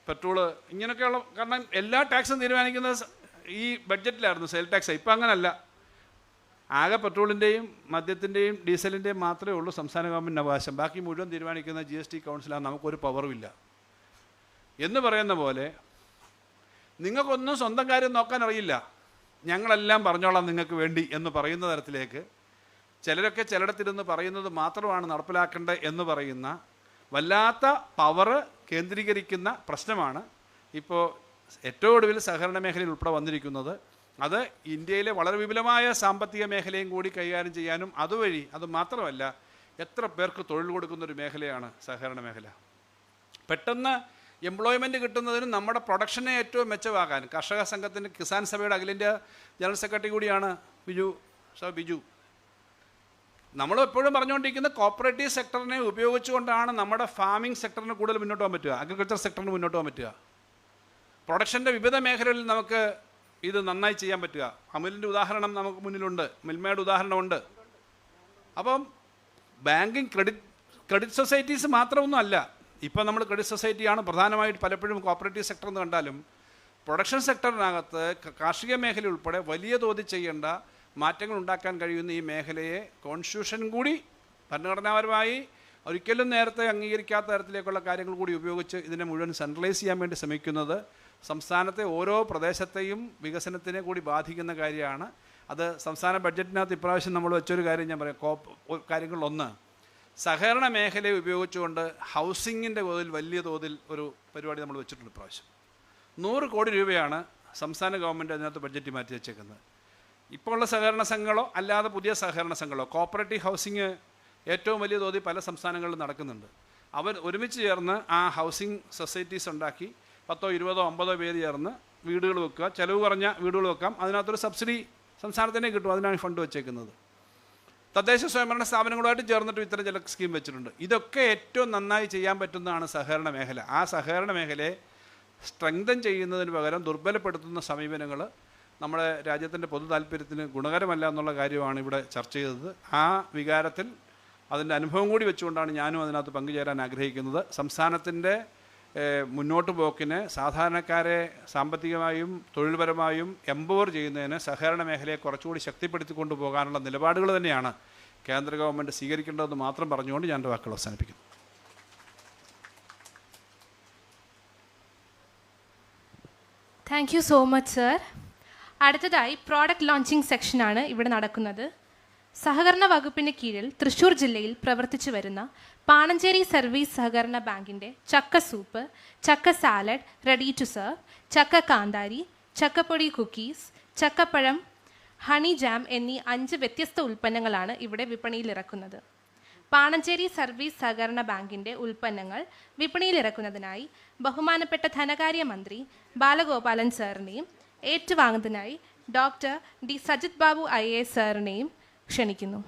പെട്രോള്, ഇങ്ങനെയൊക്കെയുള്ള. കാരണം എല്ലാ ടാക്സും തീരുമാനിക്കുന്നത് ഈ ബഡ്ജറ്റിലായിരുന്നു, സെയിൽ ടാക്സ്. ഇപ്പം അങ്ങനല്ല. ആകെ പെട്രോളിൻ്റെയും മദ്യത്തിൻ്റെയും ഡീസലിൻ്റെയും മാത്രമേ ഉള്ളൂ സംസ്ഥാന ഗവൺമെൻറ്റിന് അവകാശം. ബാക്കി മുഴുവൻ തീരുമാനിക്കുന്ന GST കൗൺസിലാണ്. നമുക്കൊരു പവറുമില്ല എന്ന് പറയുന്ന പോലെ നിങ്ങൾക്കൊന്നും സ്വന്തം കാര്യം നോക്കാൻ അറിയില്ല, ഞങ്ങളെല്ലാം പറഞ്ഞോളാം നിങ്ങൾക്ക് വേണ്ടി എന്ന് പറയുന്ന തരത്തിലേക്ക് ചിലരൊക്കെ ചിലയിടത്തിരുന്ന് പറയുന്നത് മാത്രമാണ് നടപ്പിലാക്കേണ്ടത് എന്ന് പറയുന്ന വല്ലാത്ത പവറ് കേന്ദ്രീകരിക്കുന്ന പ്രശ്നമാണ് ഇപ്പോൾ ഏറ്റവും ഒടുവിൽ സഹകരണ മേഖലയിൽ ഉൾപ്പെടെ വന്നിരിക്കുന്നത്. അത് ഇന്ത്യയിലെ വളരെ വിപുലമായ സാമ്പത്തിക മേഖലയും കൂടി കൈകാര്യം ചെയ്യാനും അതുവഴി അത് മാത്രമല്ല എത്ര പേർക്ക് തൊഴിൽ കൊടുക്കുന്നൊരു മേഖലയാണ് സഹകരണ മേഖല. പെട്ടെന്ന് എംപ്ലോയ്മെൻറ്റ് കിട്ടുന്നതിനും നമ്മുടെ പ്രൊഡക്ഷനെ ഏറ്റവും മെച്ചമാക്കാൻ കർഷക സംഘത്തിൻ്റെ കിസാൻ സഭയുടെ അഖിലേന്ത്യാ ജനറൽ സെക്രട്ടറി കൂടിയാണ് ബിജു. നമ്മൾ എപ്പോഴും പറഞ്ഞുകൊണ്ടിരിക്കുന്ന കോപ്പറേറ്റീവ് സെക്ടറിനെ ഉപയോഗിച്ചുകൊണ്ടാണ് നമ്മുടെ ഫാമിംഗ് സെക്ടറിന് കൂടുതൽ മുന്നോട്ട് പോകാൻ പറ്റുക, അഗ്രികൾച്ചർ സെക്ടറിന് മുന്നോട്ട് പോകാൻ പറ്റുക, പ്രൊഡക്ഷൻ്റെ വിവിധ മേഖലകളിൽ നമുക്ക് ഇത് നന്നായി ചെയ്യാൻ പറ്റുക. അമുലിൻ്റെ ഉദാഹരണം നമുക്ക് മുന്നിലുണ്ട്, മിൽമയുടെ ഉദാഹരണമുണ്ട്. അപ്പം ബാങ്കിങ് ക്രെഡിറ്റ് സൊസൈറ്റീസ് മാത്രമൊന്നും അല്ല. ഇപ്പം നമ്മൾ ക്രെഡിറ്റ് സൊസൈറ്റിയാണ് പ്രധാനമായിട്ട് പലപ്പോഴും കോപ്പറേറ്റീവ് സെക്ടർ എന്ന് കണ്ടാലും പ്രൊഡക്ഷൻ സെക്ടറിനകത്ത് കാർഷിക മേഖല ഉൾപ്പെടെ വലിയ തോതിൽ ചെയ്യേണ്ട മാറ്റങ്ങൾ ഉണ്ടാക്കാൻ കഴിയുന്ന ഈ മേഖലയെ കോൺസ്റ്റിറ്റ്യൂഷൻ കൂടി ഭരണഘടനാപരമായി ഒരിക്കലും നേരത്തെ അംഗീകരിക്കാത്ത തരത്തിലേക്കുള്ള കാര്യങ്ങൾ കൂടി ഉപയോഗിച്ച് ഇതിനെ മുഴുവൻ സെൻട്രലൈസ് ചെയ്യാൻ വേണ്ടി ശ്രമിക്കുന്നത് സംസ്ഥാനത്തെ ഓരോ പ്രദേശത്തെയും വികസനത്തിനെ കൂടി ബാധിക്കുന്ന കാര്യമാണ്. അത് സംസ്ഥാന ബഡ്ജറ്റിനകത്ത് ഇപ്രാവശ്യം നമ്മൾ വെച്ചൊരു കാര്യം ഞാൻ പറയാം. കാര്യങ്ങളിലൊന്ന്, സഹകരണ മേഖലയെ ഉപയോഗിച്ചുകൊണ്ട് ഹൗസിങ്ങിൻ്റെ തോതിൽ വലിയ തോതിൽ ഒരു പരിപാടി നമ്മൾ വെച്ചിട്ടുണ്ട്. ഇപ്രാവശ്യം 100 കോടി രൂപയാണ് സംസ്ഥാന ഗവൺമെൻറ് അതിനകത്ത് ബഡ്ജറ്റ് മാറ്റി വെച്ചേക്കുന്നത്. ഇപ്പോൾ ഉള്ള സഹകരണ സംഘങ്ങളോ അല്ലാതെ പുതിയ സഹകരണ സംഘങ്ങളോ കോപ്പറേറ്റീവ് ഹൗസിങ് ഏറ്റവും വലിയ തോതിൽ പല സംസ്ഥാനങ്ങളിലും നടക്കുന്നുണ്ട്. അവർ ഒരുമിച്ച് ചേർന്ന് ആ ഹൗസിംഗ് സൊസൈറ്റീസ് ഉണ്ടാക്കി 10, 20, 50 പേര് ചേർന്ന് വീടുകൾ വെക്കുക, ചിലവ് കുറഞ്ഞ വീടുകൾ വെക്കാം. അതിനകത്തൊരു സബ്സിഡി സംസ്ഥാനത്തിനെ കിട്ടും, അതിനാണ് ഫണ്ട് വെച്ചേക്കുന്നത്. തദ്ദേശ സ്വയംഭരണ സ്ഥാപനങ്ങളുമായിട്ട് ചേർന്നിട്ട് ഇത്തരം ചില സ്കീം വെച്ചിട്ടുണ്ട്. ഇതൊക്കെ ഏറ്റവും നന്നായി ചെയ്യാൻ പറ്റുന്നതാണ് സഹകരണ മേഖല. ആ സഹകരണ മേഖലയെ സ്ട്രെങ്തൻ ചെയ്യുന്നതിന് പകരം ദുർബലപ്പെടുത്തുന്ന സമീപനങ്ങൾ നമ്മുടെ രാജ്യത്തിൻ്റെ പൊതു താല്പര്യത്തിന് ഗുണകരമല്ല എന്നുള്ള കാര്യമാണ് ഇവിടെ ചർച്ച ചെയ്തത്. ആ വികാരത്തിൽ അതിൻ്റെ അനുഭവം കൂടി വെച്ചുകൊണ്ടാണ് ഞാനും അതിനകത്ത് പങ്കുചേരാൻ ആഗ്രഹിക്കുന്നത്. സംസ്ഥാനത്തിൻ്റെ മുന്നോട്ട് പോക്കിന് സാധാരണക്കാരെ സാമ്പത്തികമായും തൊഴിൽപരമായും എംപവർ ചെയ്യുന്നതിന് സഹകരണ മേഖലയെ കുറച്ചുകൂടി ശക്തിപ്പെടുത്തിക്കൊണ്ട് പോകാനുള്ള നിലപാടുകൾ തന്നെയാണ് കേന്ദ്ര ഗവൺമെൻറ് സ്വീകരിക്കേണ്ടതെന്ന് മാത്രം പറഞ്ഞുകൊണ്ട് ഞാൻ എൻ്റെ വാക്കുകൾ അവസാനിപ്പിക്കുന്നു. Thank you so much sir. അടുത്തതായി പ്രോഡക്റ്റ് ലോഞ്ചിങ് സെക്ഷനാണ് ഇവിടെ നടക്കുന്നത്. സഹകരണ വകുപ്പിന് കീഴിൽ തൃശ്ശൂർ ജില്ലയിൽ പ്രവർത്തിച്ചു വരുന്ന പാണഞ്ചേരി സർവീസ് സഹകരണ ബാങ്കിൻ്റെ ചക്ക സൂപ്പ്, ചക്ക സാലഡ് റെഡി ടു സെർവ്, ചക്ക കാന്താരി, ചക്കപ്പൊടി കുക്കീസ്, ചക്കപ്പഴം, ഹണി ജാം എന്നീ 5 വ്യത്യസ്ത ഉൽപ്പന്നങ്ങളാണ് ഇവിടെ വിപണിയിൽ ഇറക്കുന്നത്. പാണഞ്ചേരി സർവീസ് സഹകരണ ബാങ്കിൻ്റെ ഉൽപ്പന്നങ്ങൾ വിപണിയിൽ ഇറക്കുന്നതിനായി ബഹുമാനപ്പെട്ട ധനകാര്യമന്ത്രി ബാലഗോപാലൻ സാറിനെയും ഏറ്റുവാങ്ങുന്നതിനായി doctor D Sajith Babu IAS സാറിനെയും ക്ഷണിക്കുന്നു.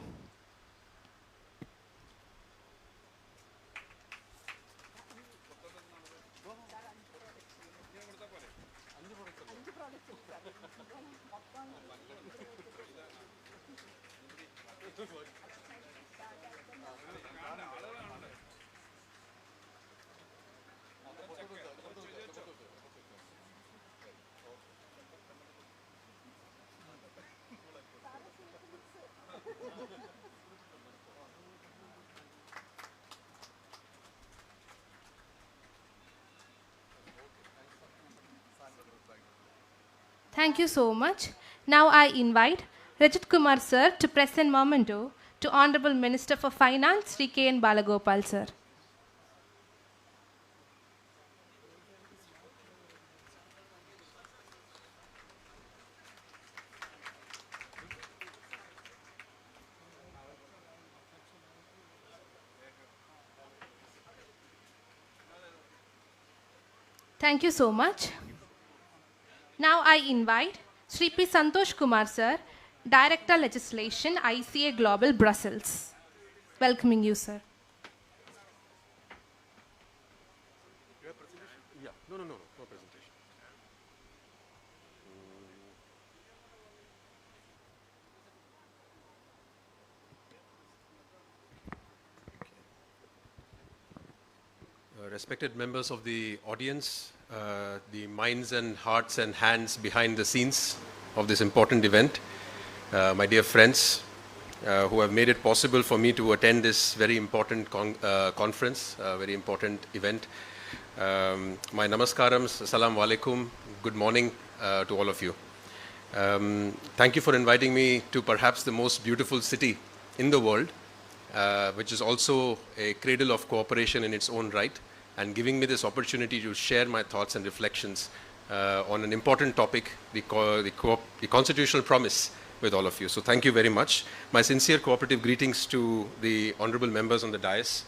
Thank you so much. Now I invite Rajat Kumar sir to present memento to Honorable Minister for Finance, Sri K.N. Balagopal sir. Thank you so much. Now I invite Shri P. Santosh Kumar sir, Director Legislation, ICA Global, Brussels. Welcoming you, sir. Respected members of the audience, the minds and hearts and hands behind the scenes of this important event, my dear friends who have made it possible for me to attend this very important conference, very important event. My namaskarams, assalamu alaikum, good morning to all of you. Thank you for inviting me to perhaps the most beautiful city in the world, which is also a cradle of cooperation in its own right, and giving me this opportunity to share my thoughts and reflections on an important topic, the constitutional promise, with all of you. So thank you very much. My sincere cooperative greetings to the honorable members on the dais,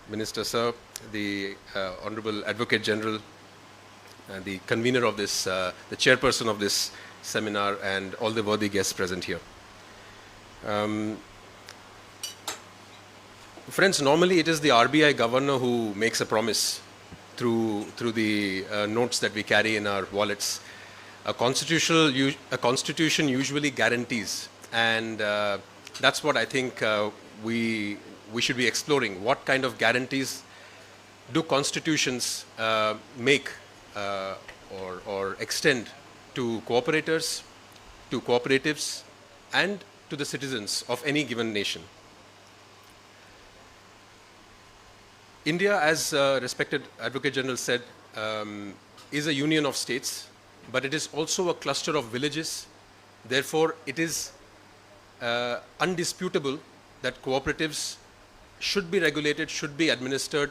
Minister Sir, the Honorable Advocate General, the convener of this, the chairperson of this seminar, and all the worthy guests present here. Friends, normally it is the RBI governor who makes a promise through the notes that we carry in our wallets. A constitution usually guarantees, and that's what I think we should be exploring. What kind of guarantees do constitutions make or extend to cooperators, to cooperatives, and to the citizens of any given nation? India, as respected Advocate General said, is a union of states, but it is also a cluster of villages. Therefore, it is undisputable that cooperatives should be regulated, should be administered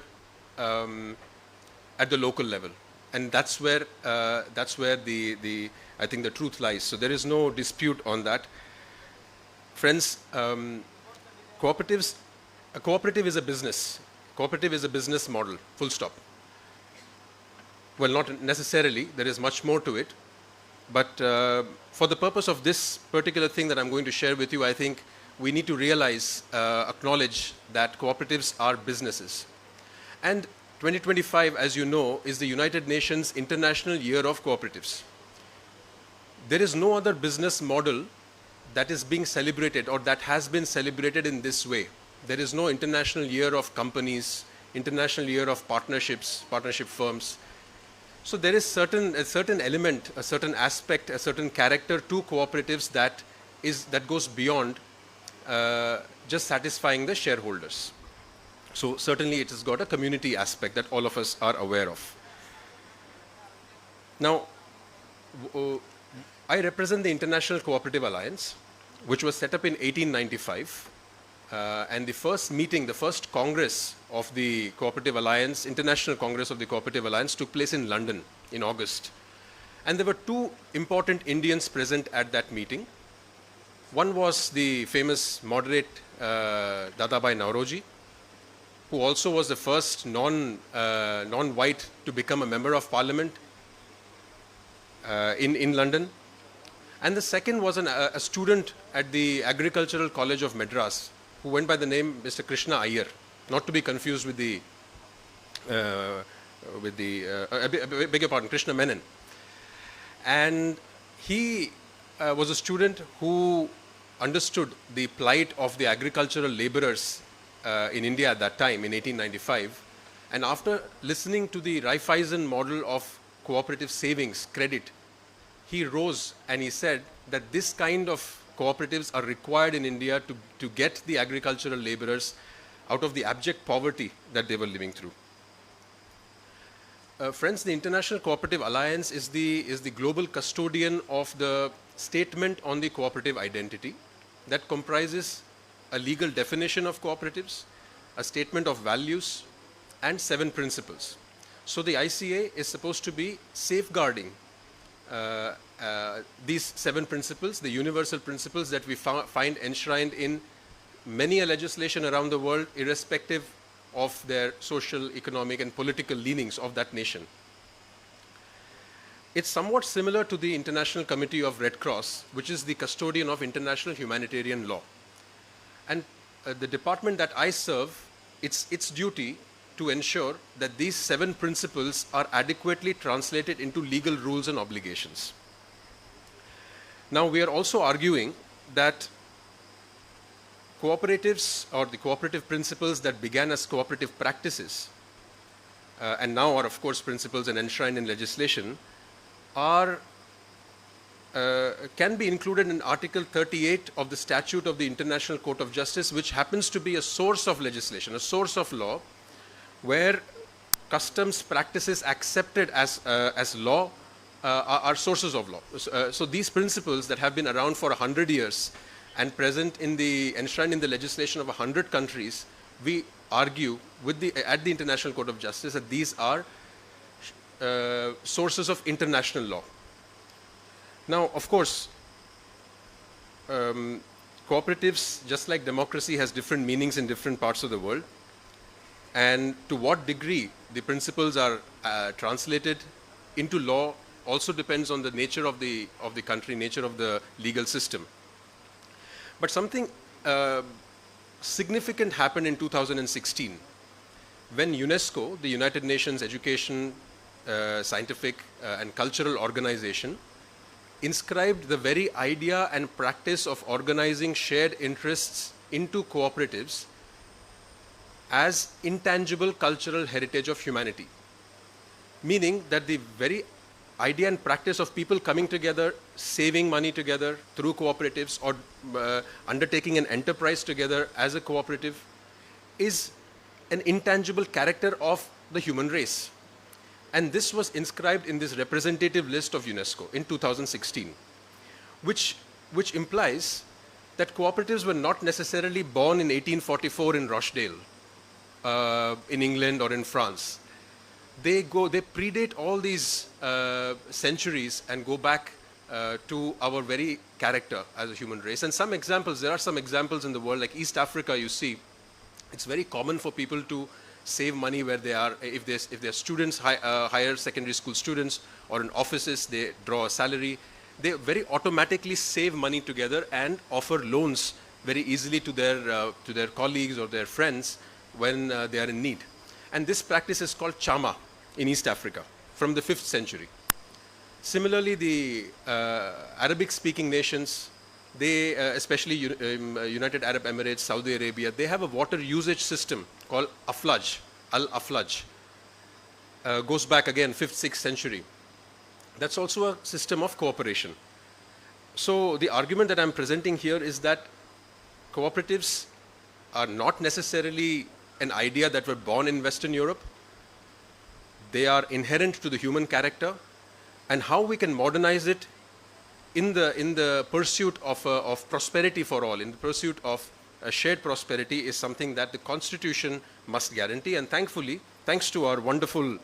at the local level, and that's where the I think the truth lies. So there is no dispute on that, friends. A cooperative is a business. Cooperative is a business model, full stop. Well, not necessarily, there is much more to it. But for the purpose of this particular thing that I'm going to share with you, I think we need to realize, acknowledge that cooperatives are businesses. And 2025, as you know, is the United Nations International Year of Cooperatives. There is no other business model that is being celebrated or that has been celebrated in this way. There is no International Year of Companies, International Year of Partnerships, partnership firms. So there is a certain element, a certain aspect, a certain character to cooperatives that goes beyond just satisfying the shareholders. So certainly it has got a community aspect that all of us are aware of. Now, I represent the International Cooperative Alliance, which was set up in 1895. And the first meeting, the first Congress of the Cooperative Alliance, International Congress of the Cooperative Alliance, took place in London in August. And there were two important Indians present at that meeting. One was the famous moderate Dadabhai Nauroji, who also was the first non-white to become a member of parliament in London. And the second was a student at the Agricultural College of Madras, who went by the name Mr. Krishna Iyer, not to be confused with the beg your pardon, Krishna Menon. And he was a student who understood the plight of the agricultural laborers in India at that time, in 1895. And after listening to the Raiffeisen model of cooperative savings, credit, he rose and he said that this kind of cooperatives are required in India to get the agricultural laborers out of the abject poverty that they were living through. Friends, the International Cooperative Alliance is the global custodian of the statement on the cooperative identity that comprises a legal definition of cooperatives, a statement of values, and 7 principles. So the ICA is supposed to be safeguarding these 7 principles, the universal principles that we find enshrined in many a legislation around the world, irrespective of their social, economic, and political leanings of that nation. It's somewhat similar to the International Committee of Red Cross, which is the custodian of international humanitarian law. And the department that I serve, its duty to ensure that these 7 principles are adequately translated into legal rules and obligations. Now, we are also arguing that cooperatives, or the cooperative principles that began as cooperative practices and now are of course principles and enshrined in legislation, can be included in Article 38 of the Statute of the International Court of Justice, which happens to be a source of legislation, a source of law, where customs practices accepted as law are sources of law. So these principles that have been around for 100 years and present enshrined in the legislation of 100 countries, we argue at the International Court of Justice that these are sources of international law. Now, of course, cooperatives, just like democracy, has different meanings in different parts of the world. And to what degree the principles are translated into law also depends on the nature of the country, nature of the legal system. But something significant happened in 2016 when UNESCO, the United Nations Education, Scientific and Cultural Organization, inscribed the very idea and practice of organizing shared interests into cooperatives as intangible cultural heritage of humanity. Meaning that the very idea and practice of people coming together, saving money together through cooperatives, or undertaking an enterprise together as a cooperative is an intangible character of the human race. And this was inscribed in this representative list of UNESCO in 2016, which implies that cooperatives were not necessarily born in 1844 in Rochdale, in England or in France. They predate all these centuries and go back to our very character as a human race. And there are some examples in the world, like East Africa, you see, it's very common for people to save money where they are. If they're students, higher secondary school students, or in offices, they draw a salary. They very automatically save money together and offer loans very easily to their colleagues or their friends when they are in need. And this practice is called chama in East Africa from the 5th century. Similarly, the Arabic-speaking nations, they, especially United Arab Emirates, Saudi Arabia, they have a water usage system called Aflaj, Al-Aflaj. Goes back again 5th, 6th century. That's also a system of cooperation. So the argument that I'm presenting here is that cooperatives are not necessarily an idea that were born in Western Europe. They are inherent to the human character, and how we can modernize it in the pursuit of prosperity for all, in the pursuit of shared prosperity, is something that the Constitution must guarantee. And thankfully, thanks to our wonderful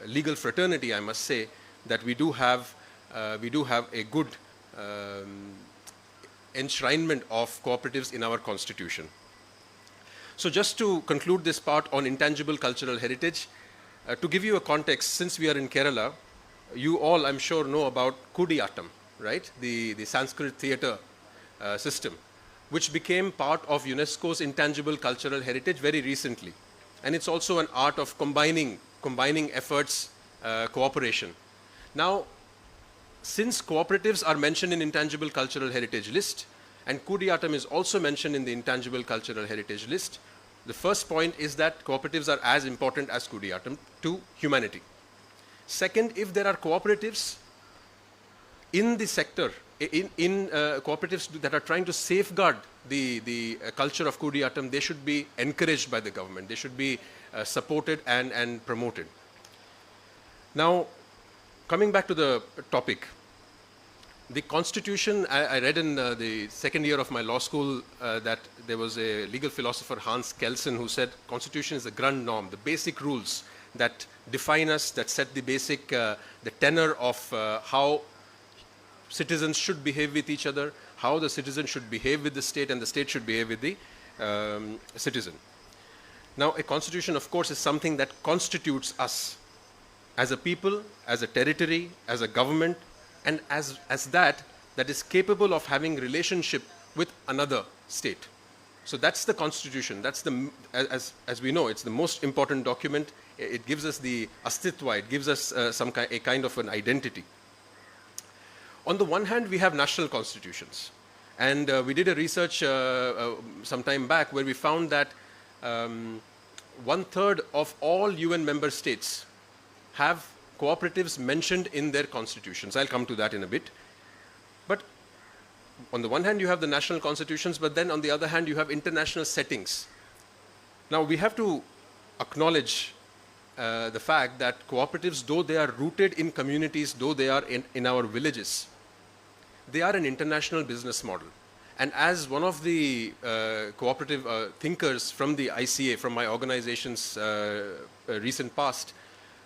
legal fraternity, I must say that we do have a good enshrinement of cooperatives in our Constitution. So just to conclude this part on intangible cultural heritage, to give you a context, since we are in Kerala, you all, I'm sure, know about Kudiyattam, right? The Sanskrit theatre system, which became part of UNESCO's intangible cultural heritage very recently. And it's also an art of combining efforts, cooperation. Now, since cooperatives are mentioned in intangible cultural heritage list, and Kudiyattam is also mentioned in the intangible cultural heritage list, the first point is that cooperatives are as important as Kudiyattam to humanity. Second, if there are cooperatives in the sector, cooperatives that are trying to safeguard the culture of Kudiyattam, they should be encouraged by the government. They should be supported and promoted. Now, coming back to the topic, the Constitution, I read in the second year of my law school that there was a legal philosopher, Hans Kelsen, who said Constitution is the grand norm, the basic rules that define us, that set the basic, the tenor of how citizens should behave with each other, how the citizen should behave with the state, and the state should behave with the citizen. Now, a constitution, of course, is something that constitutes us. as a people, as a territory, as a government, and as that is capable of having relationship with another state. So that's the Constitution. That's the, as we know, it's the most important document. It gives us the astitva. It gives us a kind of an identity. On the one hand, we have national constitutions. And we did a research some time back where we found that 1/3 of all UN member states have cooperatives mentioned in their constitutions. I'll come to that in a bit. But on the one hand, you have the national constitutions, but then on the other hand, you have international settings. Now, we have to acknowledge the fact that cooperatives, though they are rooted in communities, though they are in our villages, they are an international business model. And as one of the cooperative thinkers from the ICA, from my organization's recent past,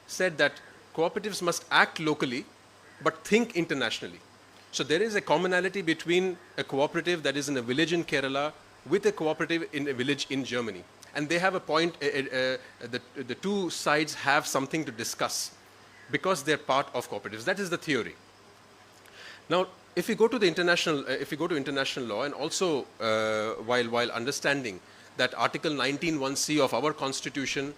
said that cooperatives must act locally, but think internationally. So there is a commonality between a cooperative that is in a village in Kerala with a cooperative in a village in Germany. And they have a point, the two sides have something to discuss because they're part of cooperatives. That is the theory. Now, if you go to the international law, and also while understanding that Article 19(1)(c) of our Constitution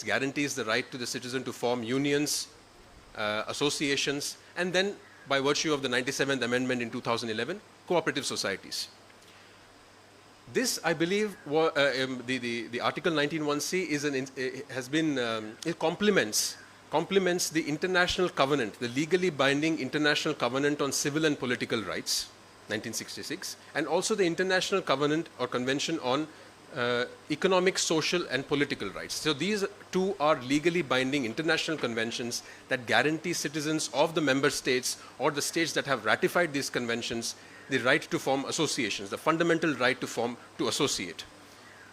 guarantees the right to the citizen to form unions, associations, and then by virtue of the 97th Amendment in 2011, cooperative societies. This, I believe, the Article 19(1)(c) it complements the international covenant, the legally binding international covenant on civil and political rights, 1966, and also the international covenant or convention on economic, social, and political rights. So these two are legally binding international conventions that guarantee citizens of the member states or the states that have ratified these conventions the right to form associations, the fundamental right to associate.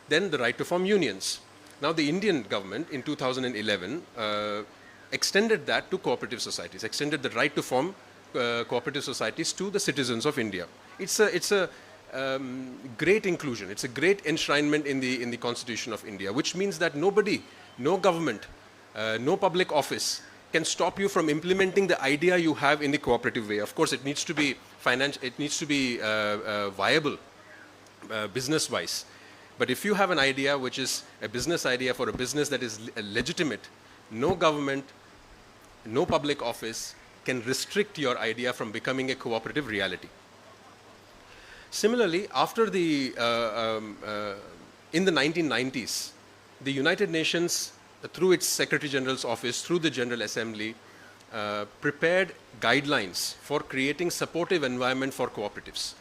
Then the right to form unions. Now the Indian government in 2011 extended that to cooperative societies, extended the right to form cooperative societies to the citizens of India. It's a great inclusion. It's a great enshrinement in the Constitution of India, which means that nobody, no government, no public office can stop you from implementing the idea you have in the cooperative way. Of course, it needs to be viable business-wise. But if you have an idea which is a business idea for a business that is legitimate, no government, no public office can restrict your idea from becoming a cooperative reality. Similarly, after in the 1990s, the United Nations, through its Secretary General's office, through the General Assembly, prepared guidelines for creating supportive environment for cooperatives,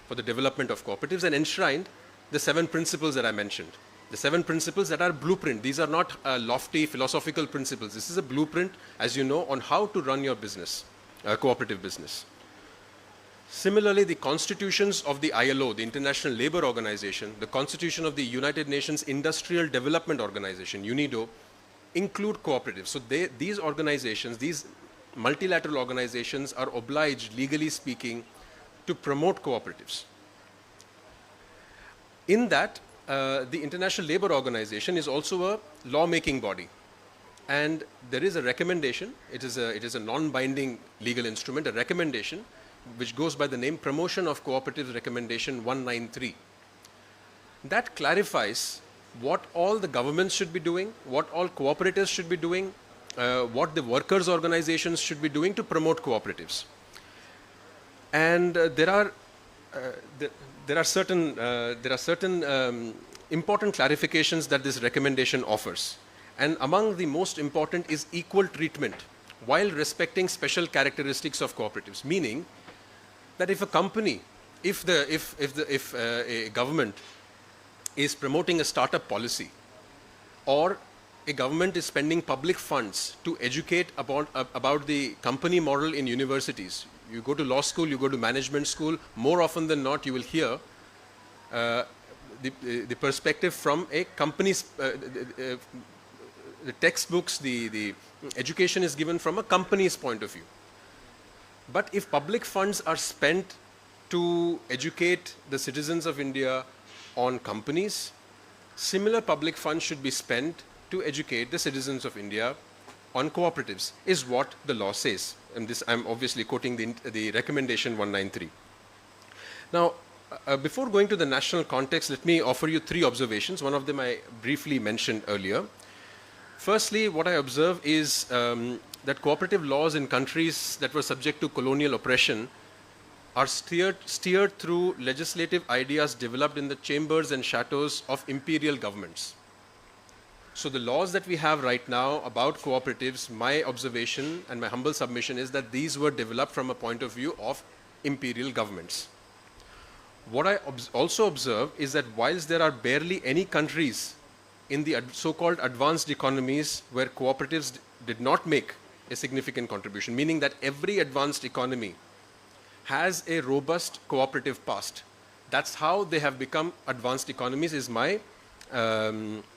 for the development of cooperatives, and enshrined the 7 principles that I mentioned. The 7 principles that are blueprint. These are not lofty philosophical principles. This is a blueprint, as you know, on how to run your business, cooperative business. Similarly, the constitutions of the ILO, the International Labour Organization, the constitution of the United Nations Industrial Development Organization, UNIDO, include cooperatives. So these organizations, these multilateral organizations are obliged, legally speaking, to promote cooperatives. In that, the International Labour Organization is also a law-making body. And there is a recommendation, it is a non-binding legal instrument, a recommendation, which goes by the name Promotion of Cooperatives Recommendation 193. That clarifies what all the governments should be doing, what all cooperatives should be doing, what the workers' organizations should be doing to promote cooperatives. And there are certain important clarifications that this recommendation offers. And among the most important is equal treatment while respecting special characteristics of cooperatives, meaning that if a company, if a government is promoting a startup policy, or a government is spending public funds to educate about the company model in universities. You go to law school, you go to management school, more often than not you will hear the perspective from a company's, the textbooks, the education is given from a company's point of view. But if public funds are spent to educate the citizens of India on companies, similar public funds should be spent to educate the citizens of India on cooperatives is what the law says. And this, I'm obviously quoting the recommendation 193. Now, before going to the national context, let me offer you three observations. One of them I briefly mentioned earlier. Firstly, what I observe is that cooperative laws in countries that were subject to colonial oppression are steered through legislative ideas developed in the chambers and chateaux of imperial governments. So the laws that we have right now about cooperatives, my observation and my humble submission is that these were developed from a point of view of imperial governments. What I also observe is that whilst there are barely any countries in the so-called advanced economies where cooperatives did not make a significant contribution, meaning that every advanced economy has a robust cooperative past. That's how they have become advanced economies, is my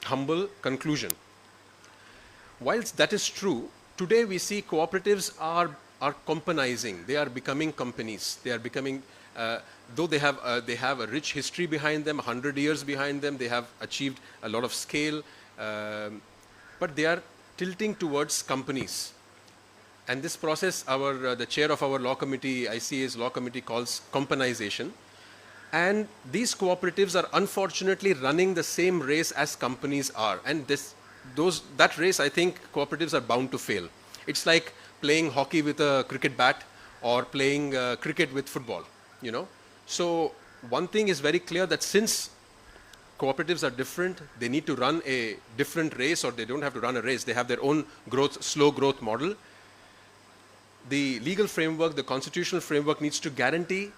humble conclusion. Whilst that is true, today we see cooperatives are companizing. They are becoming companies. They are becoming, though they have a rich history behind them, 100 years behind them, they have achieved a lot of scale, but they are tilting towards companies. And this process, the chair of our law committee, ICA's law committee, calls companization. And these cooperatives are unfortunately running the same race as companies are. And that race, I think, cooperatives are bound to fail. It's like playing hockey with a cricket bat or playing cricket with football, you know. So one thing is very clear, that since cooperatives are different, they need to run a different race, or they don't have to run a race. They have their own growth, slow growth model. The legal framework, the constitutional framework needs to guarantee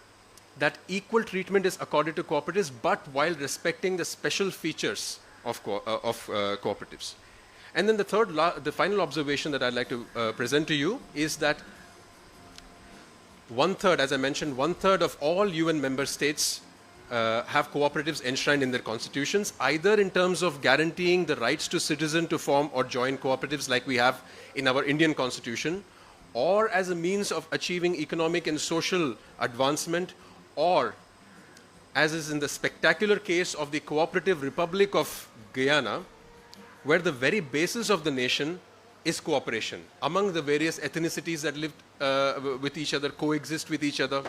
that equal treatment is accorded to cooperatives, but while respecting the special features of cooperatives. And then the final observation that I'd like to present to you is that as I mentioned, 1/3 of all UN member states have cooperatives enshrined in their constitutions, either in terms of guaranteeing the rights to citizen to form or join cooperatives like we have in our Indian constitution, or as a means of achieving economic and social advancement, or as is in the spectacular case of the Cooperative Republic of Guyana, where the very basis of the nation is cooperation among the various ethnicities that live with each other, coexist with each other,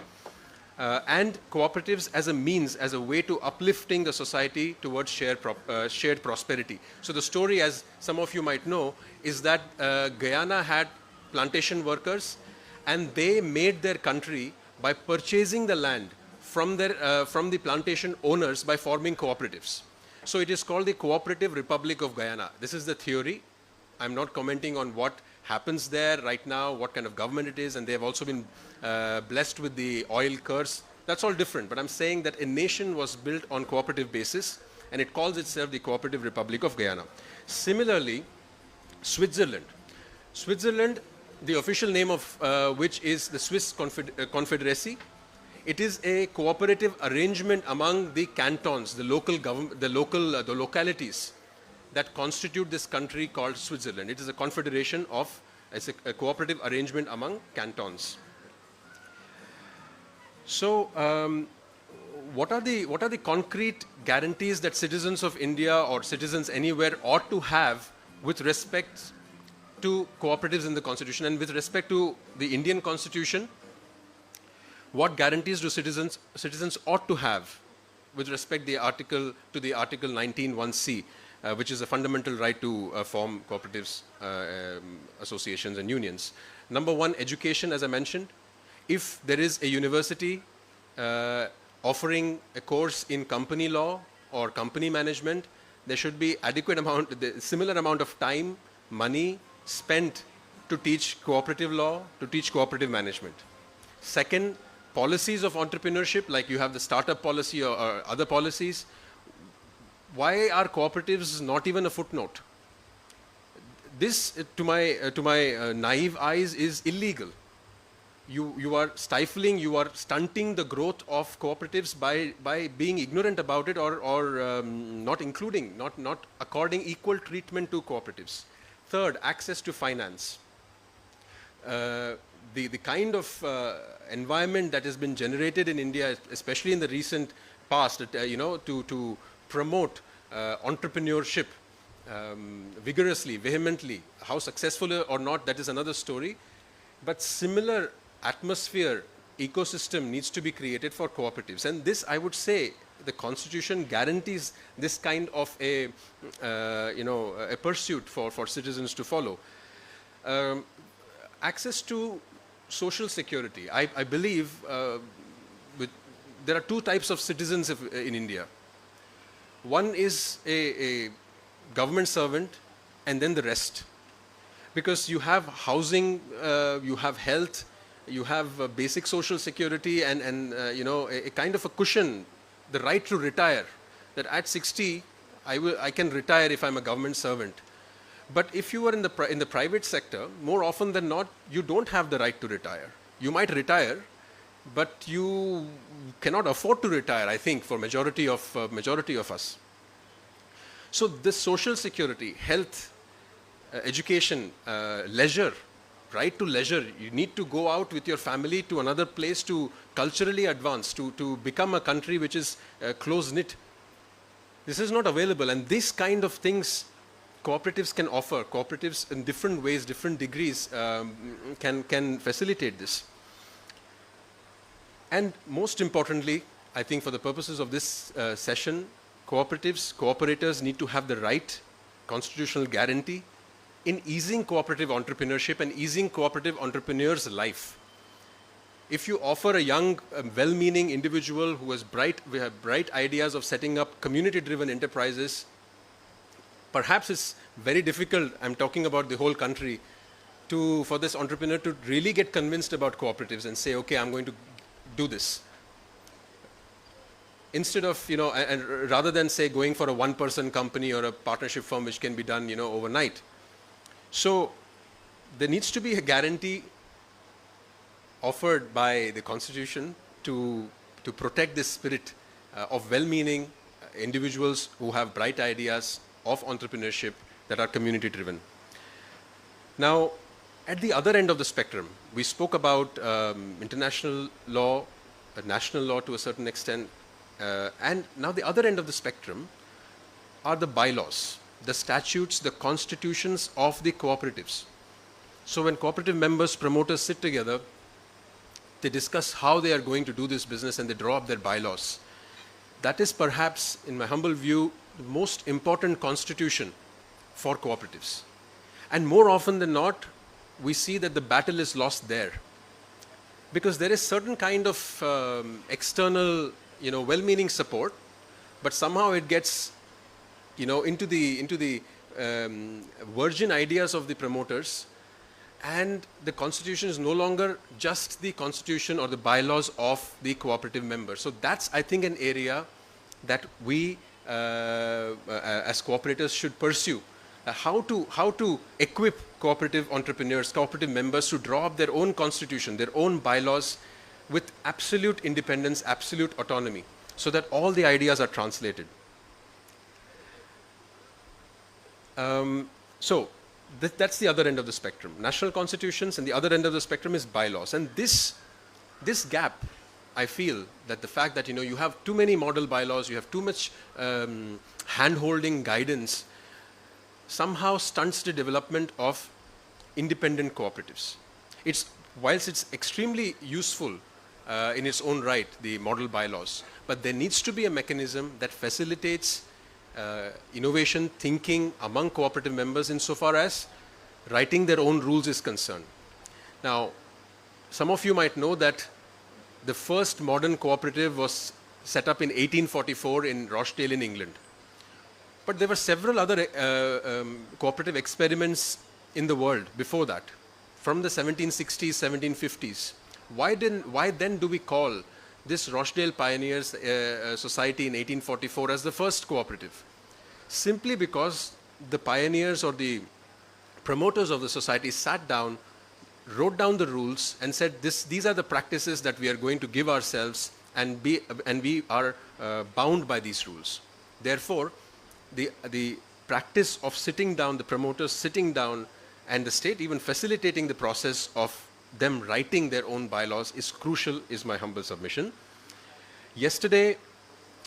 and cooperatives as a means, as a way to uplifting the society towards shared prosperity. So the story, as some of you might know, is that Guyana had plantation workers, and they made their country by purchasing the land from the plantation owners by forming cooperatives. So it is called the Cooperative Republic of Guyana. This is the theory. I'm not commenting on what happens there right now, what kind of government it is, and they have also been blessed with the oil curse. That's all different, but I'm saying that a nation was built on cooperative basis, and it calls itself the Cooperative Republic of Guyana. Similarly, Switzerland, the official name of which is the Swiss Confederacy. It is a cooperative arrangement among the cantons, the localities that constitute this country called Switzerland. It is a confederation it's a cooperative arrangement among cantons. So, what are the concrete guarantees that citizens of India or citizens anywhere ought to have with respect to cooperatives in the Constitution? And with respect to the Indian Constitution, what guarantees do citizens ought to have with respect to the Article 19(1)(c), which is a fundamental right to form cooperatives, associations and unions? Number one, education, as I mentioned. If there is a university offering a course in company law or company management, there should be similar amount of time, money spent to teach cooperative law, to teach cooperative management. Second, policies of entrepreneurship, like you have the startup policy or other policies. Why are cooperatives not even a footnote? This, to my naive eyes, is illegal. You are stifling, you are stunting the growth of cooperatives by being ignorant about it, or not including, not according equal treatment to cooperatives. Third, access to finance. The kind of environment that has been generated in India, especially in the recent past, to promote entrepreneurship vigorously, vehemently. How successful or not, that is another story. But similar atmosphere, ecosystem needs to be created for cooperatives. And this, I would say, the Constitution guarantees this kind of a pursuit for citizens to follow. Access to social security. I believe there are two types of citizens in India. One is a government servant, and then the rest. Because you have housing, you have health, you have basic social security, and a kind of a cushion, the right to retire. That at 60, I can retire if I'm a government servant. But if you are in the private sector, more often than not, you don't have the right to retire. You might retire, but you cannot afford to retire, I think, for majority of us. So this social security, health, education, leisure, right to leisure, you need to go out with your family to another place to culturally advance, to become a country which is close-knit. This is not available, and this kind of things cooperatives can offer. Cooperatives in different ways, different degrees can facilitate this. And most importantly, I think for the purposes of this session, cooperators need to have the right constitutional guarantee in easing cooperative entrepreneurship and easing cooperative entrepreneurs' life. If you offer a young, well-meaning individual who has bright ideas of setting up community-driven enterprises, perhaps it's very difficult, I'm talking about the whole country, for this entrepreneur to really get convinced about cooperatives and say, okay, I'm going to do this. Instead of, and rather than say going for a one-person company or a partnership firm which can be done, overnight. So there needs to be a guarantee offered by the Constitution to protect this spirit of well-meaning individuals who have bright ideas of entrepreneurship that are community-driven. Now, at the other end of the spectrum, we spoke about international law, national law to a certain extent, and now the other end of the spectrum are the bylaws, the statutes, the constitutions of the cooperatives. So when cooperative members, promoters sit together, they discuss how they are going to do this business and they draw up their bylaws. That is perhaps, in my humble view, the most important constitution for cooperatives. And more often than not, we see that the battle is lost there. Because there is certain kind of external, well-meaning support, but somehow it gets, into the virgin ideas of the promoters, and the constitution is no longer just the constitution or the bylaws of the cooperative members. So that's, I think, an area that we as cooperators should pursue. How to equip cooperative entrepreneurs, cooperative members to draw up their own constitution, their own bylaws with absolute independence, absolute autonomy, so that all the ideas are translated. That's the other end of the spectrum. National constitutions, and the other end of the spectrum is bylaws. And this gap, I feel that the fact that you have too many model bylaws, you have too much hand-holding guidance, somehow stunts the development of independent cooperatives. Whilst it's extremely useful in its own right, the model bylaws, but there needs to be a mechanism that facilitates innovation thinking among cooperative members insofar as writing their own rules is concerned. Now, some of you might know that the first modern cooperative was set up in 1844 in Rochdale in England. But there were several other cooperative experiments in the world before that, from the 1760s, 1750s. Why then do we call this Rochdale Pioneers Society in 1844 as the first cooperative? Simply because the pioneers or the promoters of the society sat down, wrote down the rules and said, these are the practices that we are going to give ourselves, and we are bound by these rules. Therefore, the practice of sitting down, the promoters sitting down, and the state even facilitating the process of them writing their own bylaws is crucial, is my humble submission. Yesterday,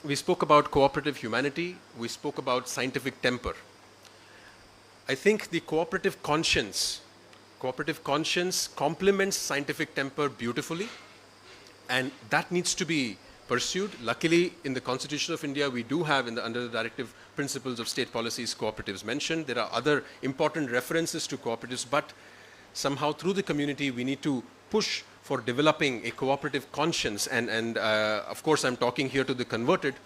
we spoke about cooperative humanity, we spoke about scientific temper. I think the cooperative conscience complements scientific temper beautifully, and that needs to be pursued. Luckily, in the Constitution of India, we do have, under the directive principles of state policies, cooperatives mentioned. There are other important references to cooperatives, but somehow through the community, we need to push for developing a cooperative conscience. And of course, I'm talking here to the converted,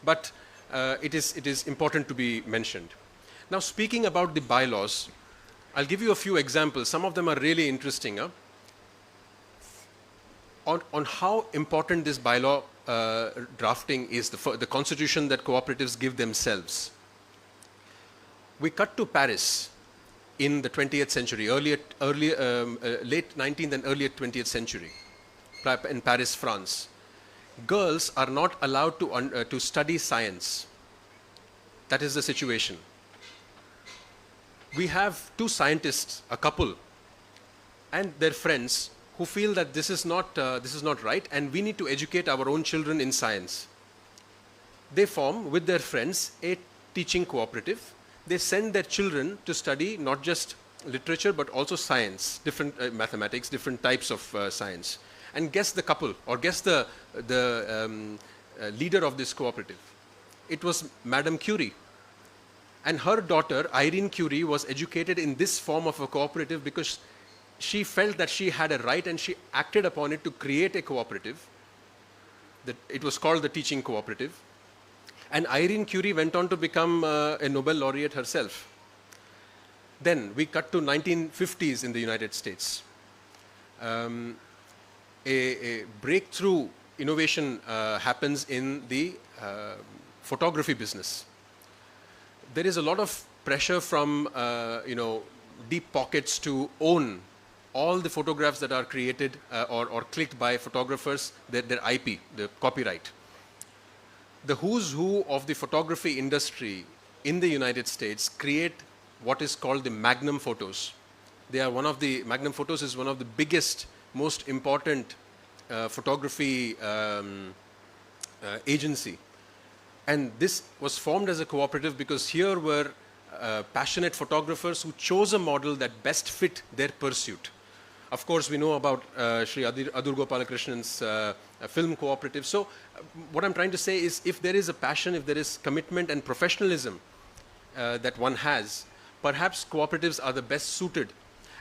but it is important to be mentioned. Now, speaking about the bylaws, I'll give you a few examples. Some of them are really interesting. On how important this bylaw drafting is, the constitution that cooperatives give themselves. We cut to Paris in the 20th century, late 19th and early 20th century, in Paris, France. Girls are not allowed to study science. That is the situation. We have two scientists, a couple, and their friends who feel that this is not right, and we need to educate our own children in science. They form, with their friends, a teaching cooperative. They send their children to study not just literature but also science, different mathematics, different types of science. And guess the couple, or guess the leader of this cooperative. It was Madame Curie. And her daughter, Irene Curie, was educated in this form of a cooperative because she felt that she had a right, and she acted upon it to create a cooperative. It was called the Teaching Cooperative. And Irene Curie went on to become a Nobel laureate herself. Then we cut to 1950s in the United States. A breakthrough innovation happens in the photography business. There is a lot of pressure from deep pockets to own all the photographs that are created or clicked by photographers, their IP, the copyright. The who's who of the photography industry in the United States create what is called the Magnum Photos. Magnum Photos is one of the biggest, most important photography agency. And this was formed as a cooperative because here were passionate photographers who chose a model that best fit their pursuit. Of course, we know about Sri Adur Gopalakrishnan's film cooperative. So what I'm trying to say is, if there is a passion, if there is commitment and professionalism that one has, perhaps cooperatives are the best suited.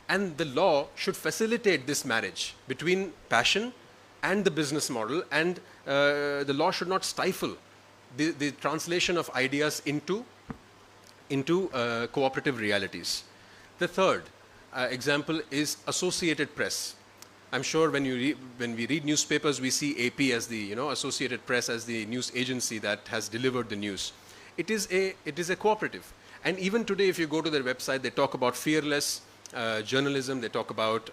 And the law should facilitate this marriage between passion and the business model, and the law should not stifle the translation of ideas into cooperative realities. The third example is Associated Press. I'm sure when we read newspapers, we see AP as the Associated Press as the news agency that has delivered the news. It is a cooperative, and even today, if you go to their website, they talk about fearless journalism. They talk about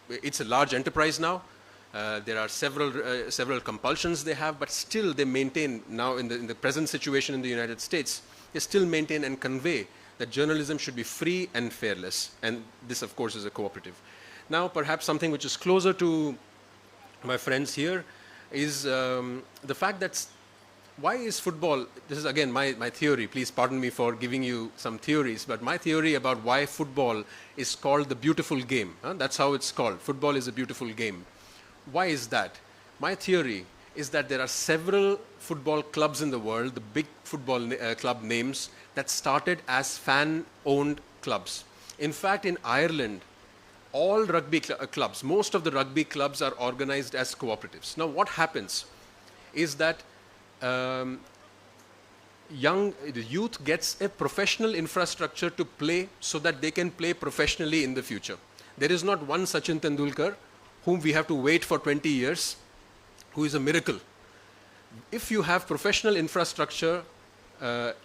it's a large enterprise now. There are several compulsions they have, but still they maintain now in the present situation in the United States. They still maintain and convey that journalism should be free and fearless, and this, of course, is a cooperative. Now, perhaps something which is closer to my friends here is the fact that why is football, this is again my theory, please pardon me for giving you some theories, but my theory about why football is called the beautiful game. That's how it's called. Football is a beautiful game. Why is that? My theory is that there are several football clubs in the world, the big football club names, that started as fan-owned clubs. In fact, in Ireland, all rugby clubs, most of the rugby clubs are organized as cooperatives. Now, what happens is that the youth gets a professional infrastructure to play so that they can play professionally in the future. There is not one Sachin Tendulkar whom we have to wait for 20 years, who is a miracle. If you have professional infrastructure,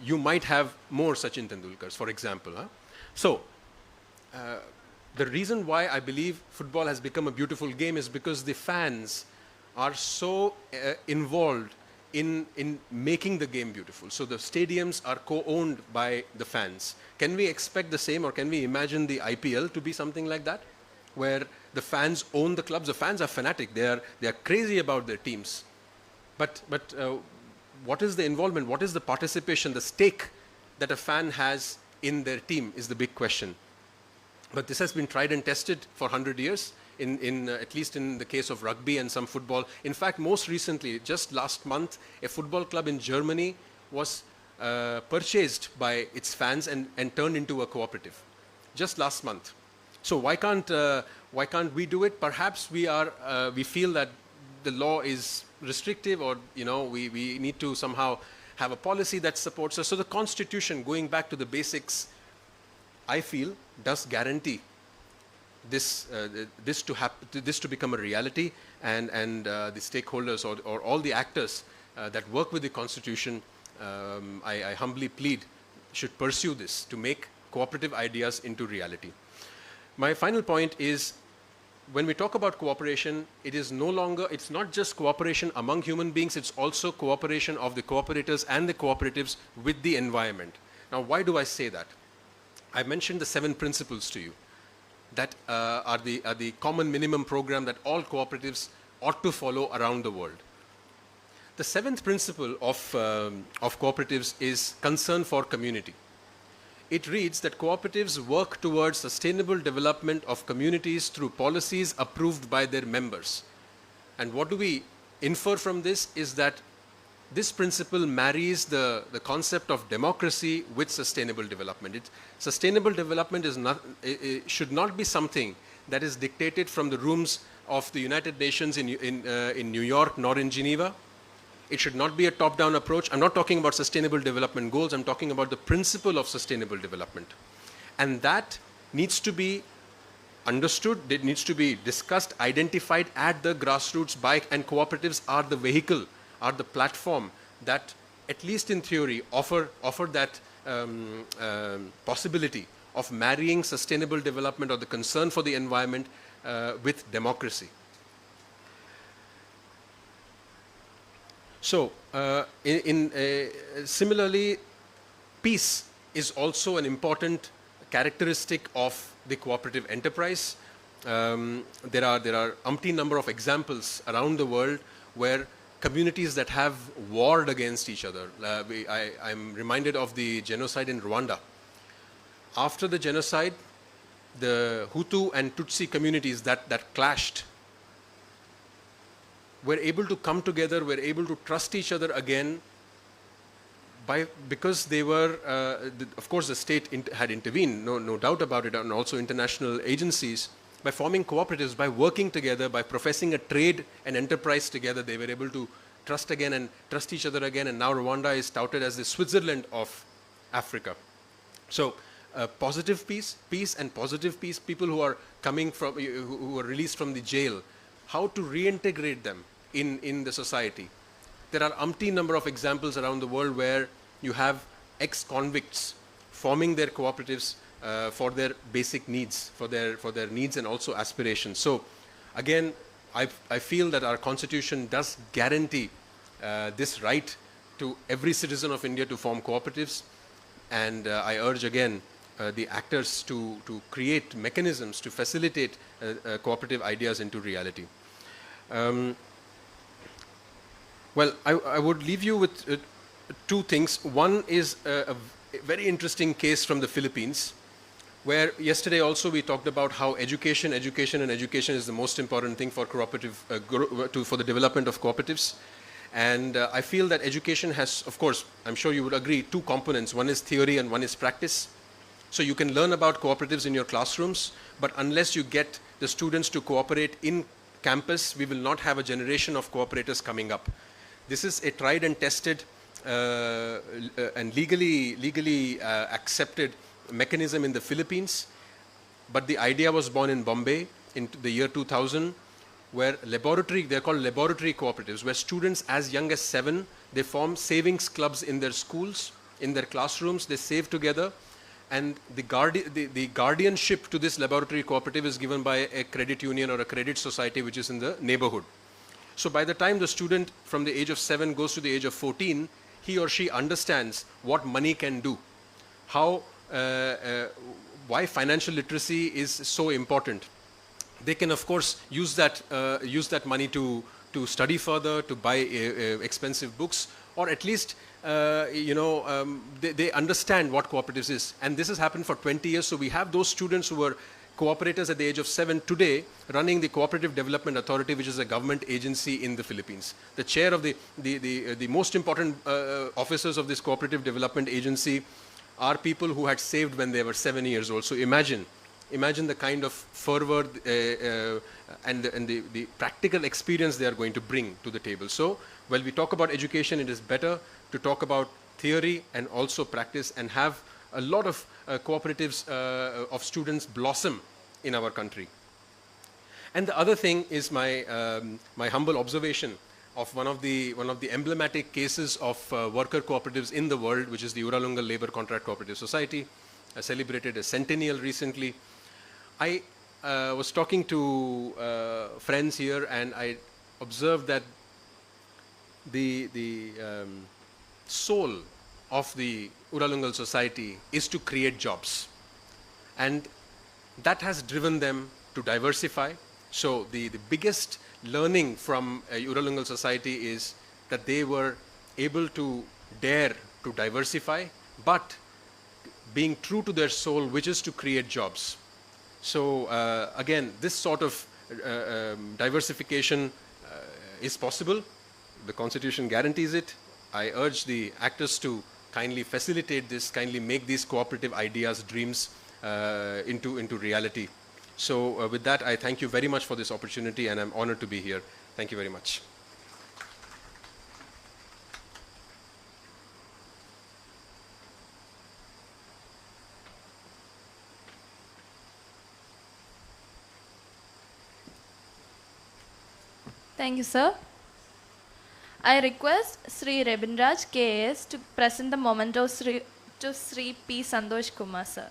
you might have more Sachin Tendulkars, for example. So, the reason why I believe football has become a beautiful game is because the fans are so involved in making the game beautiful. So the stadiums are co-owned by the fans. Can we expect the same, or can we imagine the IPL to be something like that, where the fans own the clubs? The fans are fanatic. They are crazy about their teams. But what is the involvement? What is the participation, the stake that a fan has in their team is the big question. But this has been tried and tested for 100 years, at least in the case of rugby and some football. In fact, most recently, just last month, a football club in Germany was purchased by its fans and turned into a cooperative. Just last month. So why can't we do it? Perhaps we feel that the law is restrictive, or we need to somehow have a policy that supports us. So the Constitution, going back to the basics, I feel does guarantee this to become a reality, and the stakeholders or all the actors that work with the Constitution, I humbly plead, should pursue this to make cooperative ideas into reality. My final point is, when we talk about cooperation, it's not just cooperation among human beings, it's also cooperation of the cooperators and the cooperatives with the environment. Now, why do I say that? I mentioned the 7 principles to you that are the common minimum program that all cooperatives ought to follow around the world. The 7th principle of cooperatives is concern for community. It reads that cooperatives work towards sustainable development of communities through policies approved by their members. And what do we infer from this is that this principle marries the concept of democracy with sustainable development. Sustainable development should not be something that is dictated from the rooms of the United Nations in New York nor in Geneva. It should not be a top-down approach. I'm not talking about sustainable development goals. I'm talking about the principle of sustainable development. And that needs to be understood. It needs to be discussed, identified at the grassroots and cooperatives are the vehicle, are the platform that, at least in theory, offer that possibility of marrying sustainable development or the concern for the environment with democracy. So, similarly, peace is also an important characteristic of the cooperative enterprise. There are umpteen number of examples around the world where communities that have warred against each other. I'm reminded of the genocide in Rwanda. After the genocide, the Hutu and Tutsi communities that clashed were able to come together, were able to trust each other again, because they were, of course the state had intervened, no doubt about it, and also international agencies, by forming cooperatives, by working together, by professing a trade and enterprise together, they were able to trust again and trust each other again, and now Rwanda is touted as the Switzerland of Africa. So positive peace and positive peace, people who are coming from, who were released from the jail, how to reintegrate them in the society. There are umpteen number of examples around the world where you have ex-convicts forming their cooperatives for their basic needs, for their needs and also aspirations. So again, I feel that our constitution does guarantee this right to every citizen of India to form cooperatives, and I urge again the actors to create mechanisms to facilitate cooperative ideas into reality. Well, I would leave you with 2 things. One is a very interesting case from the Philippines, where yesterday also we talked about how education is the most important thing for cooperative, for the development of cooperatives. And I feel that education has, of course, I'm sure you would agree, 2 components. One is theory and one is practice. So you can learn about cooperatives in your classrooms, but unless you get the students to cooperate in campus, we will not have a generation of cooperators coming up. This is a tried and tested and legally accepted mechanism in the Philippines, but the idea was born in Bombay in the year 2000, where they're called laboratory cooperatives, where students as young as 7, they form savings clubs in their schools, in their classrooms, they save together, and the guardianship to this laboratory cooperative is given by a credit union or a credit society which is in the neighborhood. So by the time the student from the age of 7 goes to the age of 14, he or she understands what money can do, why financial literacy is so important. They can, of course, use that money to study further, to buy expensive books, or at least they understand what cooperatives is. And this has happened for 20 years. So we have those students who were cooperators at the age of 7 today running the Cooperative Development Authority, which is a government agency in the Philippines. The chair of the most important officers of this Cooperative Development Agency are people who had saved when they were 7 years old. So imagine the kind of fervor and the practical experience they are going to bring to the table. So while we talk about education, it is better to talk about theory and also practice, and have a lot of cooperatives of students blossom in our country. And the other thing is my humble observation of one of the emblematic cases of worker cooperatives in the world, which is the Uralungal Labor Contract Cooperative Society, celebrated a centennial recently. I was talking to friends here, and I observed that the soul of the Uralungal Society is to create jobs, and that has driven them to diversify. So the biggest learning from Uralungal Society is that they were able to dare to diversify, but being true to their soul, which is to create jobs. So again, this sort of diversification is possible. The Constitution guarantees it. I urge the actors to kindly facilitate this, kindly make these cooperative ideas, dreams into reality. So with that, I thank you very much for this opportunity, and I'm honored to be here. Thank you very much. Thank you, sir. I request Sri Rebinraj KS to present the memento to Sri P. Santosh Kumar, sir.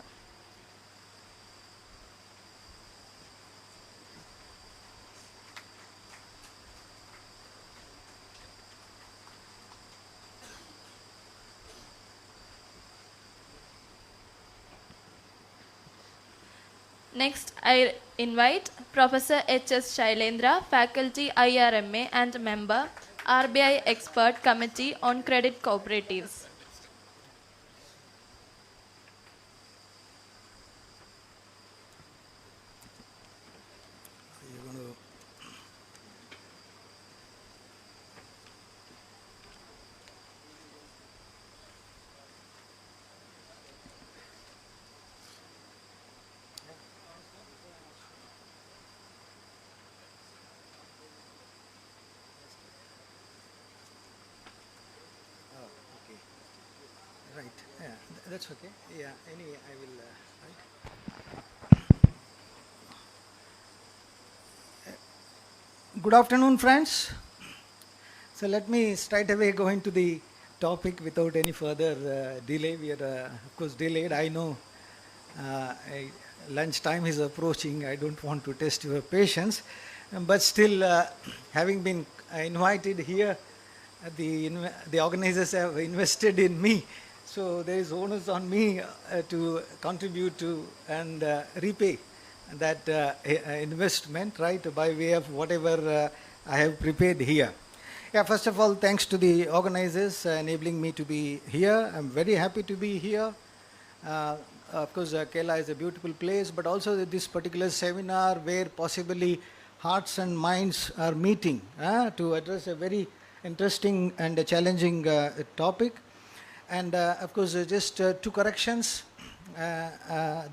Next, I invite Professor H.S. Shailendra, Faculty IRMA and Member, RBI Expert Committee on Credit Cooperatives. Right. Yeah, that's okay. Yeah. Anyway, I will. Right. Good afternoon, friends. So let me straight away go into the topic without any further delay. We are, of course, delayed. I know lunch time is approaching. I don't want to test your patience, but still, having been invited here, the organizers have invested in me. So there is onus on me to contribute to and repay that investment, right, by way of whatever I have prepared here. Yeah, first of all, thanks to the organizers enabling me to be here. I'm very happy to be here. Of course, Kerala is a beautiful place, but also this particular seminar where possibly hearts and minds are meeting to address a very interesting and challenging topic. And of course, just two corrections,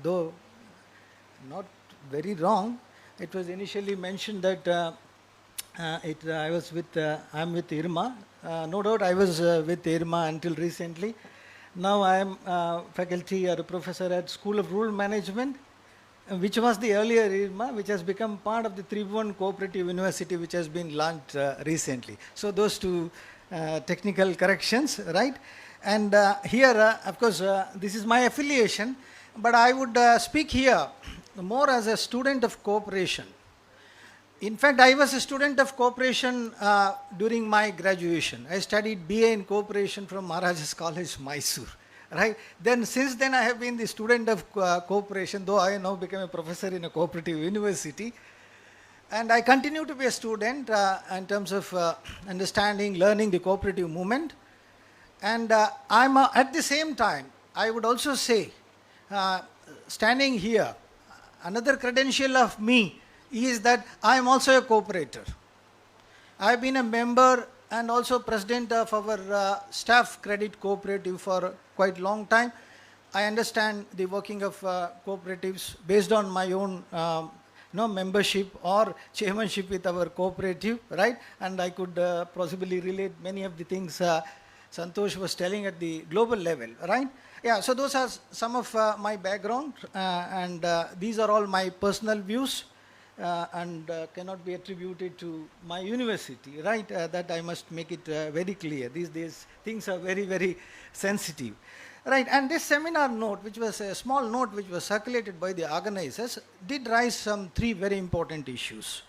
though not very wrong. It was initially mentioned that I'm with IRMA. No doubt I was with IRMA until recently. Now I am faculty or a professor at School of Rural Management, which was the earlier IRMA, which has become part of the Tribhuvan Cooperative University, which has been launched recently. So those two technical corrections, right? And here, of course, this is my affiliation, but I would speak here more as a student of cooperation. In fact, I was a student of cooperation during my graduation. I studied BA in cooperation from Maharaja's College, Mysore. Right? Then, since then, I have been the student of cooperation, though I now became a professor in a cooperative university. And I continue to be a student in terms of understanding, learning the cooperative movement. And I'm at the same time, I would also say, standing here, another credential of me is that I am also a cooperator. I have been a member and also president of our staff credit cooperative for quite a long time. I understand the working of cooperatives based on my own membership or chairmanship with our cooperative, right? And I could possibly relate many of the things Santosh was telling at the global level, right? Yeah, so those are some of my background, and these are all my personal views, and cannot be attributed to my university, right? That I must make it very clear. These days, things are very, very sensitive. Right, and this seminar note, which was a small note which was circulated by the organizers, did raise some three very important issues.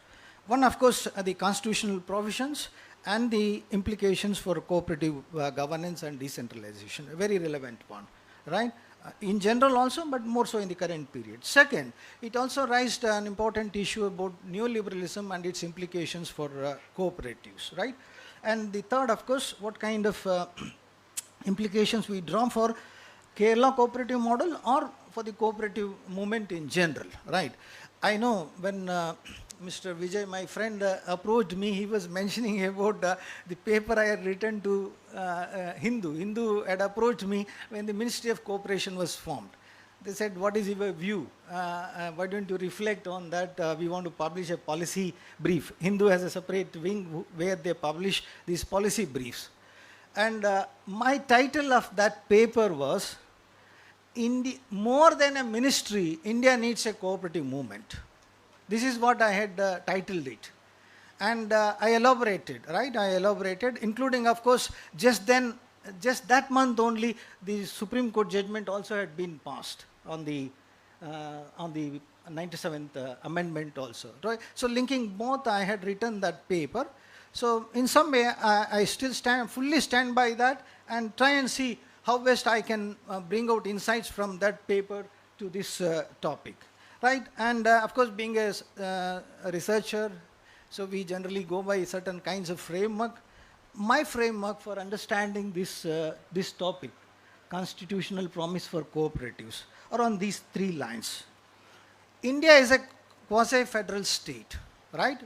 One, of course, the constitutional provisions and the implications for cooperative governance and decentralization, a very relevant one, right? In general also, but more so in the current period. Second, it also raised an important issue about neoliberalism and its implications for cooperatives, right? And the third, of course, what kind of implications we draw for Kerala cooperative model or for the cooperative movement in general, right? I know when Mr. Vijay, my friend, approached me, he was mentioning about the paper I had written to Hindu. Hindu had approached me when the Ministry of Cooperation was formed. They said, what is your view? Why don't you reflect on that? We want to publish a policy brief. Hindu has a separate wing where they publish these policy briefs. And my title of that paper was, more than a ministry, India needs a cooperative movement. This is what I had titled it. And I elaborated, right? I elaborated, including, of course, just that month only, the Supreme Court judgment also had been passed on the 97th amendment also, right? So linking both, I had written that paper. So in some way, I still fully stand by that and try and see how best I can bring out insights from that paper to this topic, right? And of course, being a researcher, so we generally go by certain kinds of framework. My framework for understanding this topic, constitutional promise for cooperatives, are on these three lines. India is a quasi-federal state, right?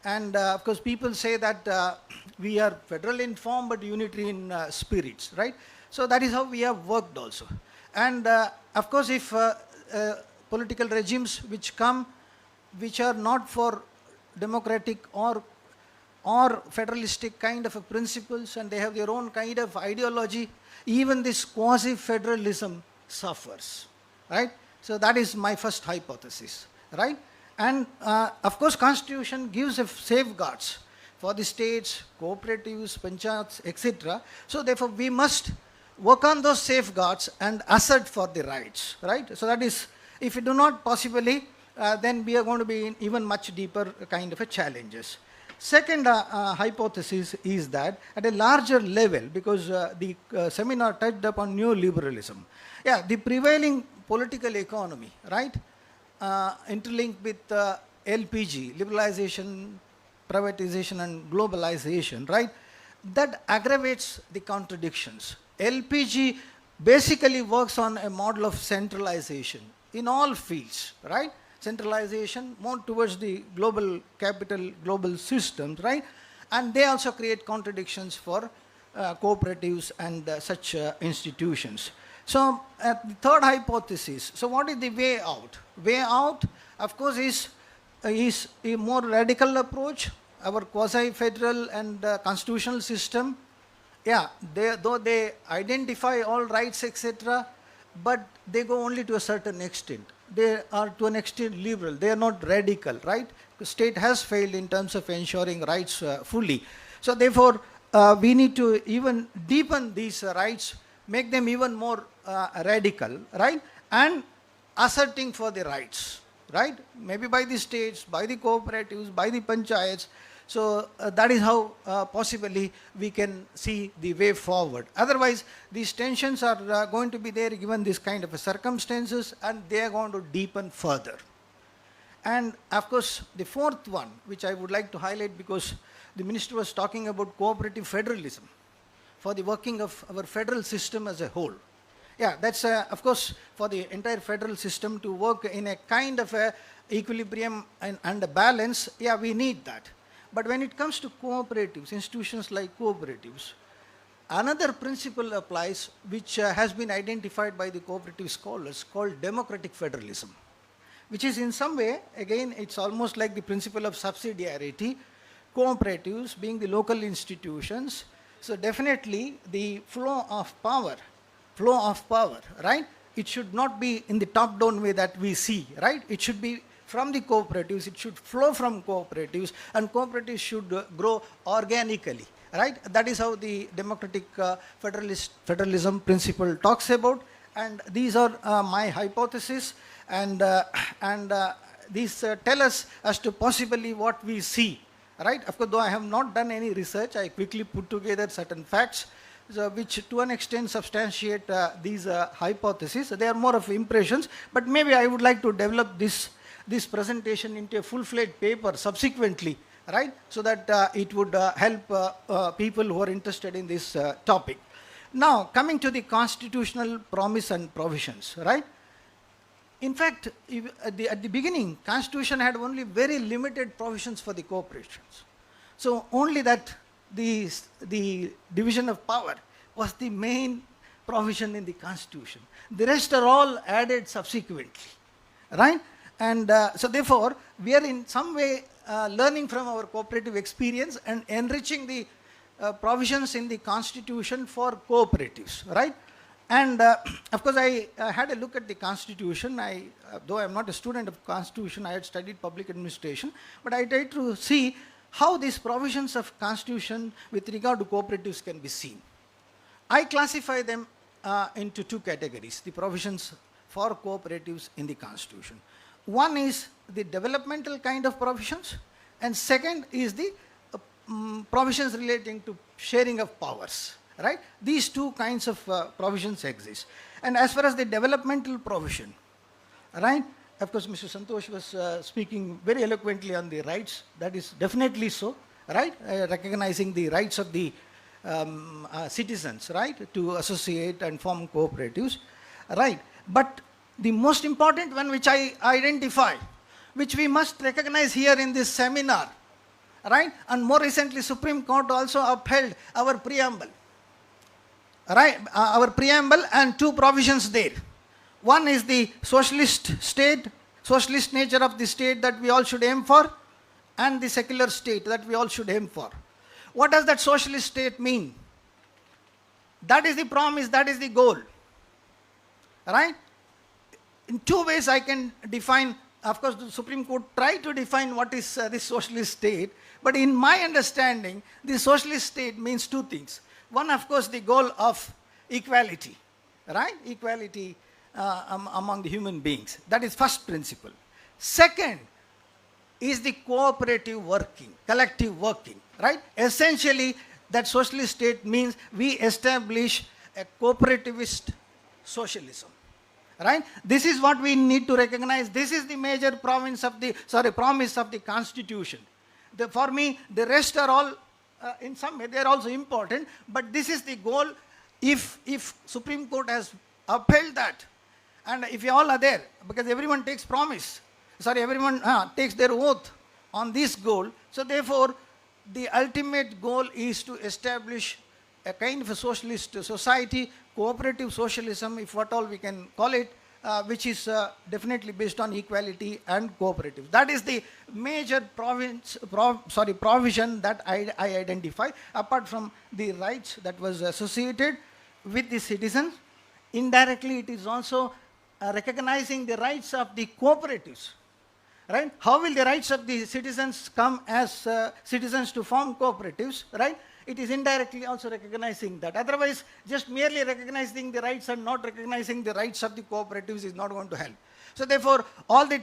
And of course, people say that we are federal in form but unitary in spirits, right? So that is how we have worked also. And of course, if political regimes which come, which are not for democratic or federalistic kind of a principles, and they have their own kind of ideology, even this quasi-federalism suffers, right? So that is my first hypothesis, right? And of course, Constitution gives safeguards for the states, cooperatives, panchayats, etc. So therefore, we must work on those safeguards and assert for the rights, right? So that is, if we do not possibly, then we are going to be in even much deeper kind of a challenges. Second hypothesis is that at a larger level, because the seminar touched upon neoliberalism, yeah, the prevailing political economy, right? Interlinked with LPG, liberalization, privatization and globalization, right? That aggravates the contradictions. LPG basically works on a model of centralization in all fields, right? Centralization more towards the global capital, global systems, right? And they also create contradictions for cooperatives and such institutions. So the third hypothesis, so what is the way out? Way out, of course, is a more radical approach, our quasi-federal and constitutional system. Yeah, though they identify all rights, etc., but they go only to a certain extent. They are to an extent liberal. They are not radical, right? The state has failed in terms of ensuring rights fully. So therefore, we need to even deepen these rights, make them even more radical, right? And asserting for the rights, right? Maybe by the states, by the cooperatives, by the panchayats. So that is how possibly we can see the way forward. Otherwise, these tensions are going to be there given this kind of circumstances, and they are going to deepen further. And of course, the fourth one, which I would like to highlight, because the minister was talking about cooperative federalism. for the working of our federal system as a whole. Yeah, that's of course for the entire federal system to work in a kind of a equilibrium and a balance. Yeah, we need that. But when it comes to cooperatives, institutions like cooperatives, another principle applies which has been identified by the cooperative scholars called democratic federalism, which is in some way, again, it's almost like the principle of subsidiarity, cooperatives being the local institutions. So definitely the flow of power, right? It should not be in the top-down way that we see, right? It should be from the cooperatives, it should flow from cooperatives, and cooperatives should grow organically, right? That is how the democratic federalism principle talks about, and these are my hypotheses, and these tell us as to possibly what we see, right? Of course, though I have not done any research, I quickly put together certain facts which to an extent substantiate these hypotheses. They are more of impressions, but maybe I would like to develop this presentation into a full-fledged paper subsequently, right? So that it would help people who are interested in this topic. Now, coming to the constitutional promise and provisions, right? In fact, at the beginning, Constitution had only very limited provisions for the corporations. So only that the division of power was the main provision in the Constitution. The rest are all added subsequently, right? And so therefore, we are in some way learning from our cooperative experience and enriching the provisions in the Constitution for cooperatives, right? And of course, I had a look at the Constitution. Though I am not a student of Constitution, I had studied public administration, but I tried to see how these provisions of Constitution with regard to cooperatives can be seen. I classify them into two categories, the provisions for cooperatives in the Constitution. One is the developmental kind of provisions, and second is the provisions relating to sharing of powers, right? These two kinds of provisions exist. And as far as the developmental provision, right, of course, Mr. Santosh was speaking very eloquently on the rights. That is definitely so, right? Recognizing the rights of the citizens, right, to associate and form cooperatives, right? But the most important one which I identify, which we must recognize here in this seminar, right? And more recently, Supreme Court also upheld our preamble, right? Our preamble and two provisions there. One is the socialist state, socialist nature of the state that we all should aim for, and the secular state that we all should aim for. What does that socialist state mean? That is the promise, that is the goal, right? In two ways I can define. Of course, the Supreme Court tried to define what is the socialist state, but in my understanding, the socialist state means two things. One, of course, the goal of equality, right? Equality among the human beings. That is first principle. Second is the cooperative working, collective working, right? Essentially, that socialist state means we establish a cooperativist socialism, right? This is what we need to recognize. This is the major promise of the Constitution. For me, the rest are all, in some way, they are also important, but this is the goal. If Supreme Court has upheld that, and if you all are there, because everyone takes everyone takes their oath on this goal. So therefore, the ultimate goal is to establish a kind of a socialist society, cooperative socialism, if what all we can call it, which is definitely based on equality and cooperative. That is the major provision that I identify, apart from the rights that was associated with the citizens. Indirectly, it is also recognizing the rights of the cooperatives, right? How will the rights of the citizens come as citizens to form cooperatives, right? It is indirectly also recognizing that. Otherwise, just merely recognizing the rights and not recognizing the rights of the cooperatives is not going to help. So therefore, all the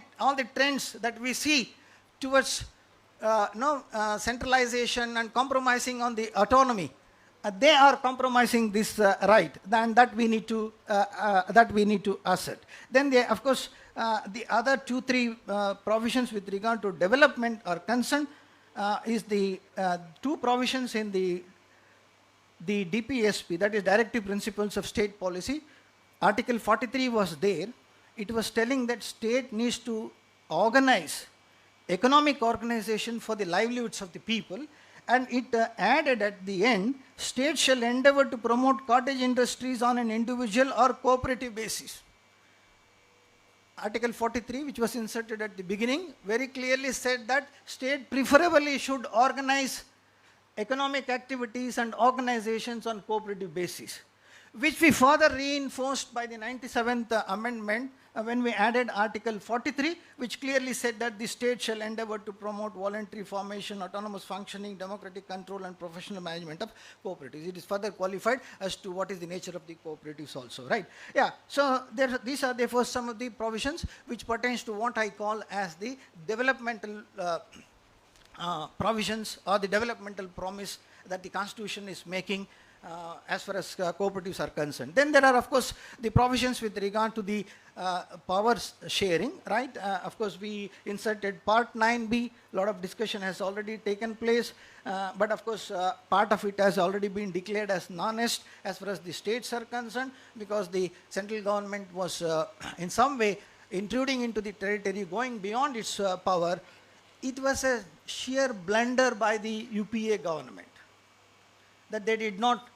trends that we see towards centralization and compromising on the autonomy, they are compromising this right, and that we need to assert. Then there, of course, the other 2-3 provisions with regard to development are concerned is the two provisions in the the DPSP, that is Directive Principles of State Policy, Article 43 was there. It was telling that state needs to organize economic organization for the livelihoods of the people, and it added at the end, state shall endeavor to promote cottage industries on an individual or cooperative basis. Article 43, which was inserted at the beginning, very clearly said that state preferably should organize economic activities and organizations on cooperative basis, which we further reinforced by the 97th Amendment when we added Article 43, which clearly said that the state shall endeavor to promote voluntary formation, autonomous functioning, democratic control and professional management of cooperatives. It is further qualified as to what is the nature of the cooperatives also, right? Yeah, so these are therefore some of the provisions which pertains to what I call as the developmental provisions or the developmental promise that the Constitution is making as far as cooperatives are concerned. Then there are, of course, the provisions with regard to the powers sharing, right? Of course, we inserted Part 9b. A lot of discussion has already taken place, but of course, part of it has already been declared as non-est as far as the states are concerned, because the central government was in some way intruding into the territory, going beyond its power. It was a sheer blunder by the UPA government that they did not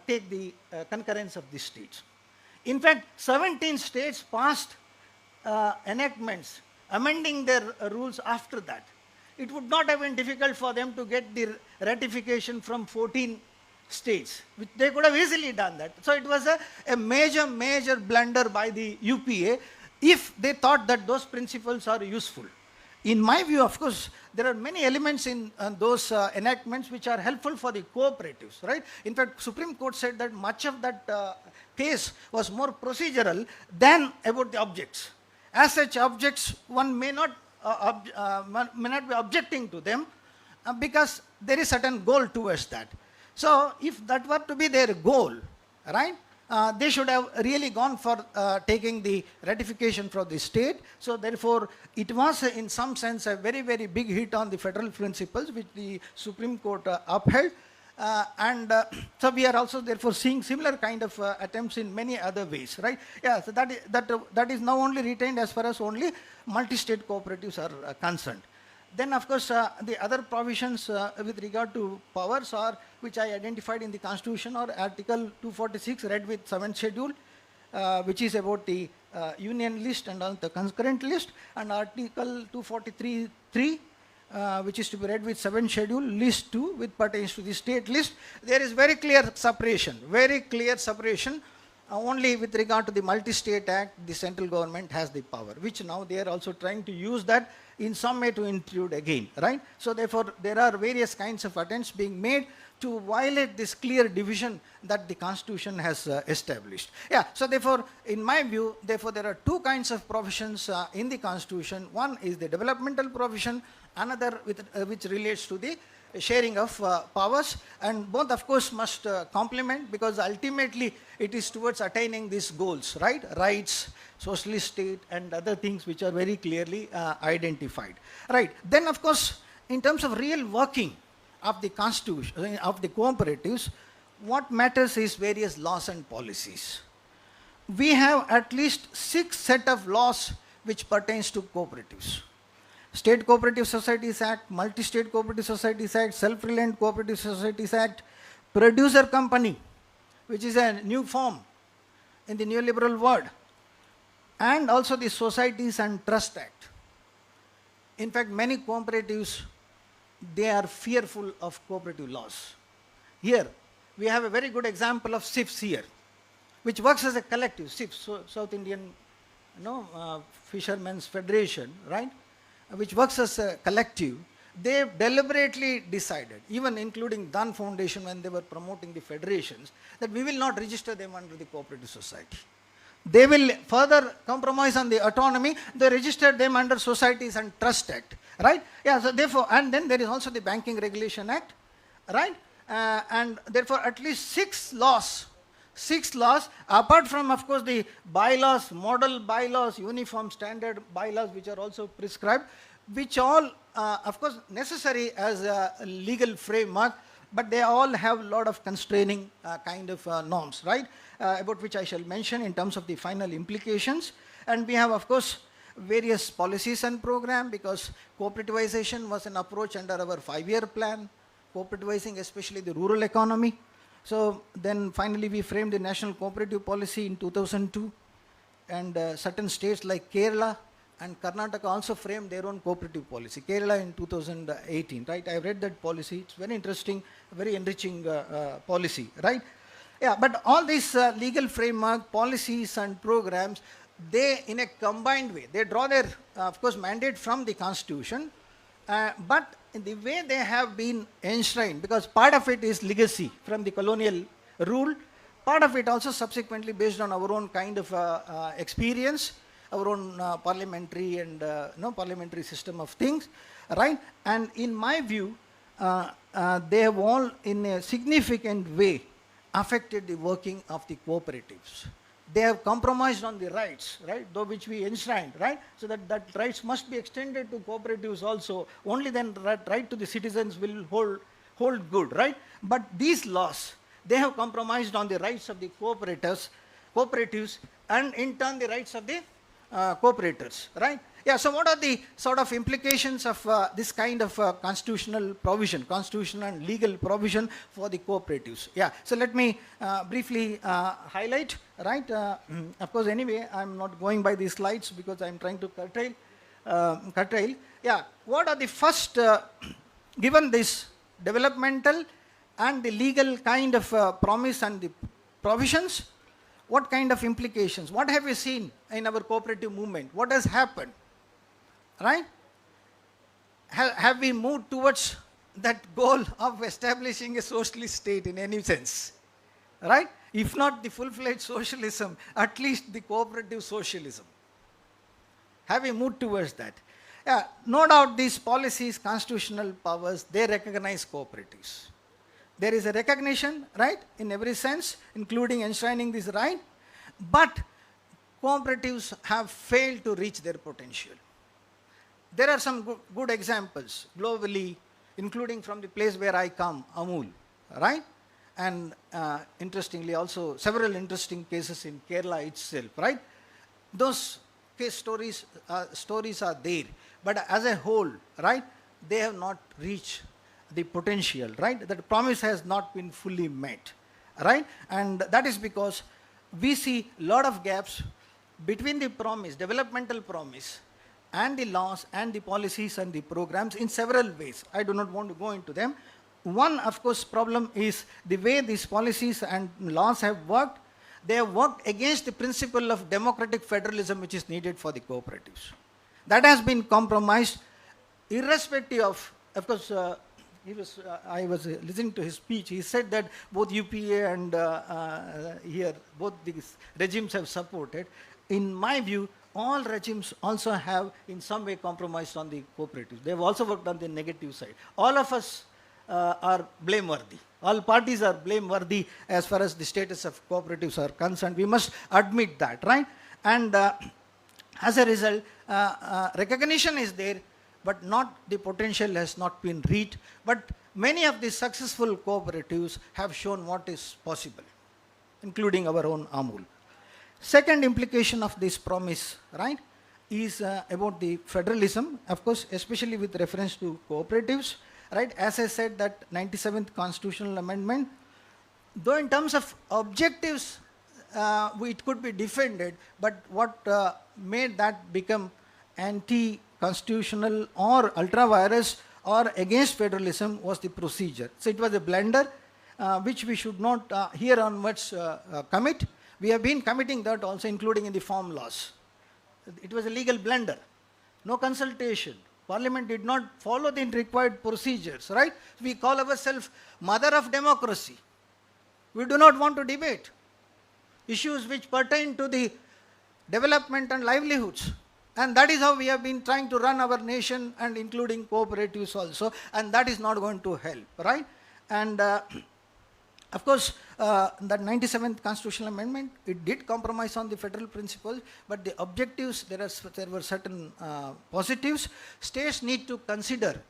take the concurrence of the states. In fact, 17 states passed enactments amending their rules after that. It would not have been difficult for them to get the ratification from 14 states. They could have easily done that. So it was a major blunder by the UPA if they thought that those principles are useful. In my view, of course, there are many elements in those enactments which are helpful for the cooperatives, right? In fact, Supreme Court said that much of that case was more procedural than about the objects. As such, objects, one may not be objecting to them because there is certain goal towards that. So, if that were to be their goal, right? They should have really gone for taking the ratification from the state. So therefore, it was in some sense a very big hit on the federal principles which the Supreme Court upheld. So we are also therefore seeing similar kind of attempts in many other ways, right? Yeah, so that is now only retained as far as only multi-state cooperatives are concerned. Then, of course, the other provisions with regard to powers are, which I identified in the Constitution, or Article 246 read with 7th schedule, which is about the union list and the concurrent list, and Article 243.3, which is to be read with 7th schedule, list 2, which pertains to the state list. There is very clear separation. Only with regard to the Multi-State Act, the central government has the power, which now they are also trying to use that in some way to intrude again, right? So therefore, there are various kinds of attempts being made to violate this clear division that the Constitution has established. Yeah, so therefore, in my view, therefore, there are two kinds of provisions in the Constitution. One is the developmental provision, another which relates to the sharing of powers, and both of course must complement, because ultimately it is towards attaining these goals, right? Rights, socialist state, and other things which are very clearly identified, right? Then of course, in terms of real working of the Constitution, of the cooperatives, what matters is various laws and policies. We have at least 6 set of laws which pertains to cooperatives. State Cooperative Societies Act, Multi-State Cooperative Societies Act, Self-Reliant Cooperative Societies Act, Producer Company, which is a new form in the neoliberal world, and also the Societies and Trust Act. In fact, many cooperatives, they are fearful of cooperative laws. Here, we have a very good example of SIFs here, which works as a collective, SIFs, South Indian Fishermen's Federation, right? Which works as a collective. They deliberately decided, even including Dan Foundation when they were promoting the federations, that we will not register them under the cooperative society. They will further compromise on the autonomy. They registered them under Societies and Trust Act, right? Yeah, so therefore, and then there is also the Banking Regulation Act, right? And therefore, at least 6 laws, apart from, of course, the bylaws, model bylaws, uniform standard bylaws, which are also prescribed, which all, of course, necessary as a legal framework, but they all have a lot of constraining kind of norms, right, about which I shall mention in terms of the final implications. And we have, of course, various policies and program, because cooperativization was an approach under our 5-year plan, cooperativizing especially the rural economy. So then finally we framed the national cooperative policy in 2002, and certain states like Kerala and Karnataka also framed their own cooperative policy. Kerala in 2018, right? I read that policy. It's very interesting, very enriching policy, right? Yeah, but all these legal framework, policies and programs, they, in a combined way, they draw their, of course, mandate from the Constitution, but in the way they have been enshrined, because part of it is legacy from the colonial rule, part of it also subsequently based on our own kind of experience, our own parliamentary and parliamentary system of things, right? And in my view, they have all in a significant way affected the working of the cooperatives. They have compromised on the rights, right, though which we enshrined, right, so that rights must be extended to cooperatives also. Only then that right to the citizens will hold good, right? But these laws, they have compromised on the rights of the cooperatives, and in turn the rights of the cooperators, right? Yeah, so what are the sort of implications of this kind of constitutional provision, constitutional and legal provision for the cooperatives? Yeah, so let me briefly highlight, right? Of course, anyway, I'm not going by these slides because I'm trying to curtail. Yeah, what are the first, given this developmental and the legal kind of promise and the provisions, what kind of implications? What have we seen in our cooperative movement? What has happened? Right? Have we moved towards that goal of establishing a socialist state in any sense? Right? If not the full-fledged socialism, at least the cooperative socialism. Have we moved towards that? Yeah, no doubt these policies, constitutional powers, they recognize cooperatives. There is a recognition, right, in every sense, including enshrining this right, but cooperatives have failed to reach their potential. There are some good examples globally, including from the place where I come, Amul, right? And interestingly also, several interesting cases in Kerala itself, right? Those case stories are there, but as a whole, right, they have not reached the potential, right? That promise has not been fully met, right? And that is because we see a lot of gaps between the promise, developmental promise, and the laws and the policies and the programs in several ways. I do not want to go into them. One, of course, problem is the way these policies and laws have worked. They have worked against the principle of democratic federalism which is needed for the cooperatives. That has been compromised irrespective of course, I was listening to his speech. He said that both UPA and here, both these regimes have supported. In my view, all regimes also have in some way compromised on the cooperatives. They have also worked on the negative side. All of us are blameworthy. All parties are blameworthy as far as the status of cooperatives are concerned. We must admit that, right? And as a result, recognition is there, but not the potential has not been reached. But many of the successful cooperatives have shown what is possible, including our own Amul. Second implication of this promise, right, is about the federalism, of course, especially with reference to cooperatives, right? As I said, that 97th constitutional amendment, though in terms of objectives, it could be defended, but what made that become anti-constitutional or ultra-virus or against federalism was the procedure. So it was a blunder which we should not here onwards commit. We have been committing that also, including in the farm laws. It was a legal blunder. No consultation. Parliament did not follow the required procedures, right? We call ourselves mother of democracy. We do not want to debate issues which pertain to the development and livelihoods. And that is how we have been trying to run our nation, and including cooperatives also, and that is not going to help, right? And of course, that 97th constitutional amendment, it did compromise on the federal principles, but the objectives, there were certain positives. States need to consider,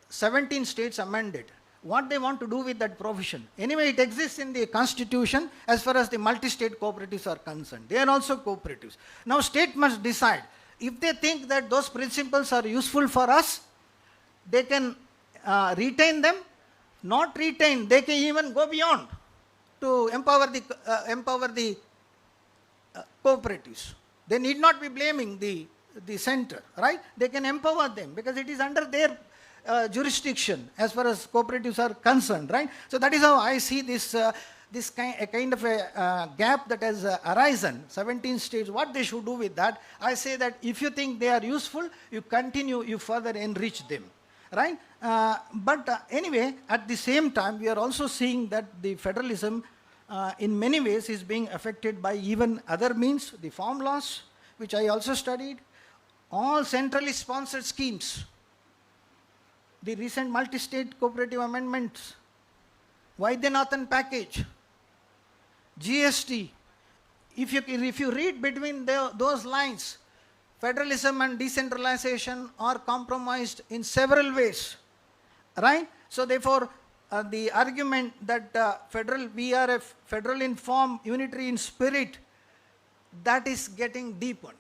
17 states amended, what they want to do with that provision. Anyway, it exists in the constitution as far as the multi-state cooperatives are concerned. They are also cooperatives. Now state must decide. If they think that those principles are useful for us, they can retain them. Not retain, they can even go beyond to empower the cooperatives. They need not be blaming the center, right? They can empower them because it is under their jurisdiction as far as cooperatives are concerned, right? So that is how I see this kind of a gap that has arisen. 17 states, what they should do with that? I say that if you think they are useful, you continue, you further enrich them, right? But anyway, at the same time, we are also seeing that the federalism in many ways is being affected by even other means, the farm laws, which I also studied, all centrally sponsored schemes, the recent multi-state cooperative amendments, Vaidyanathan package, GST. If you read between those lines, federalism and decentralization are compromised in several ways, right? So therefore, the argument that we are a federal in form, unitary in spirit, that is getting deepened,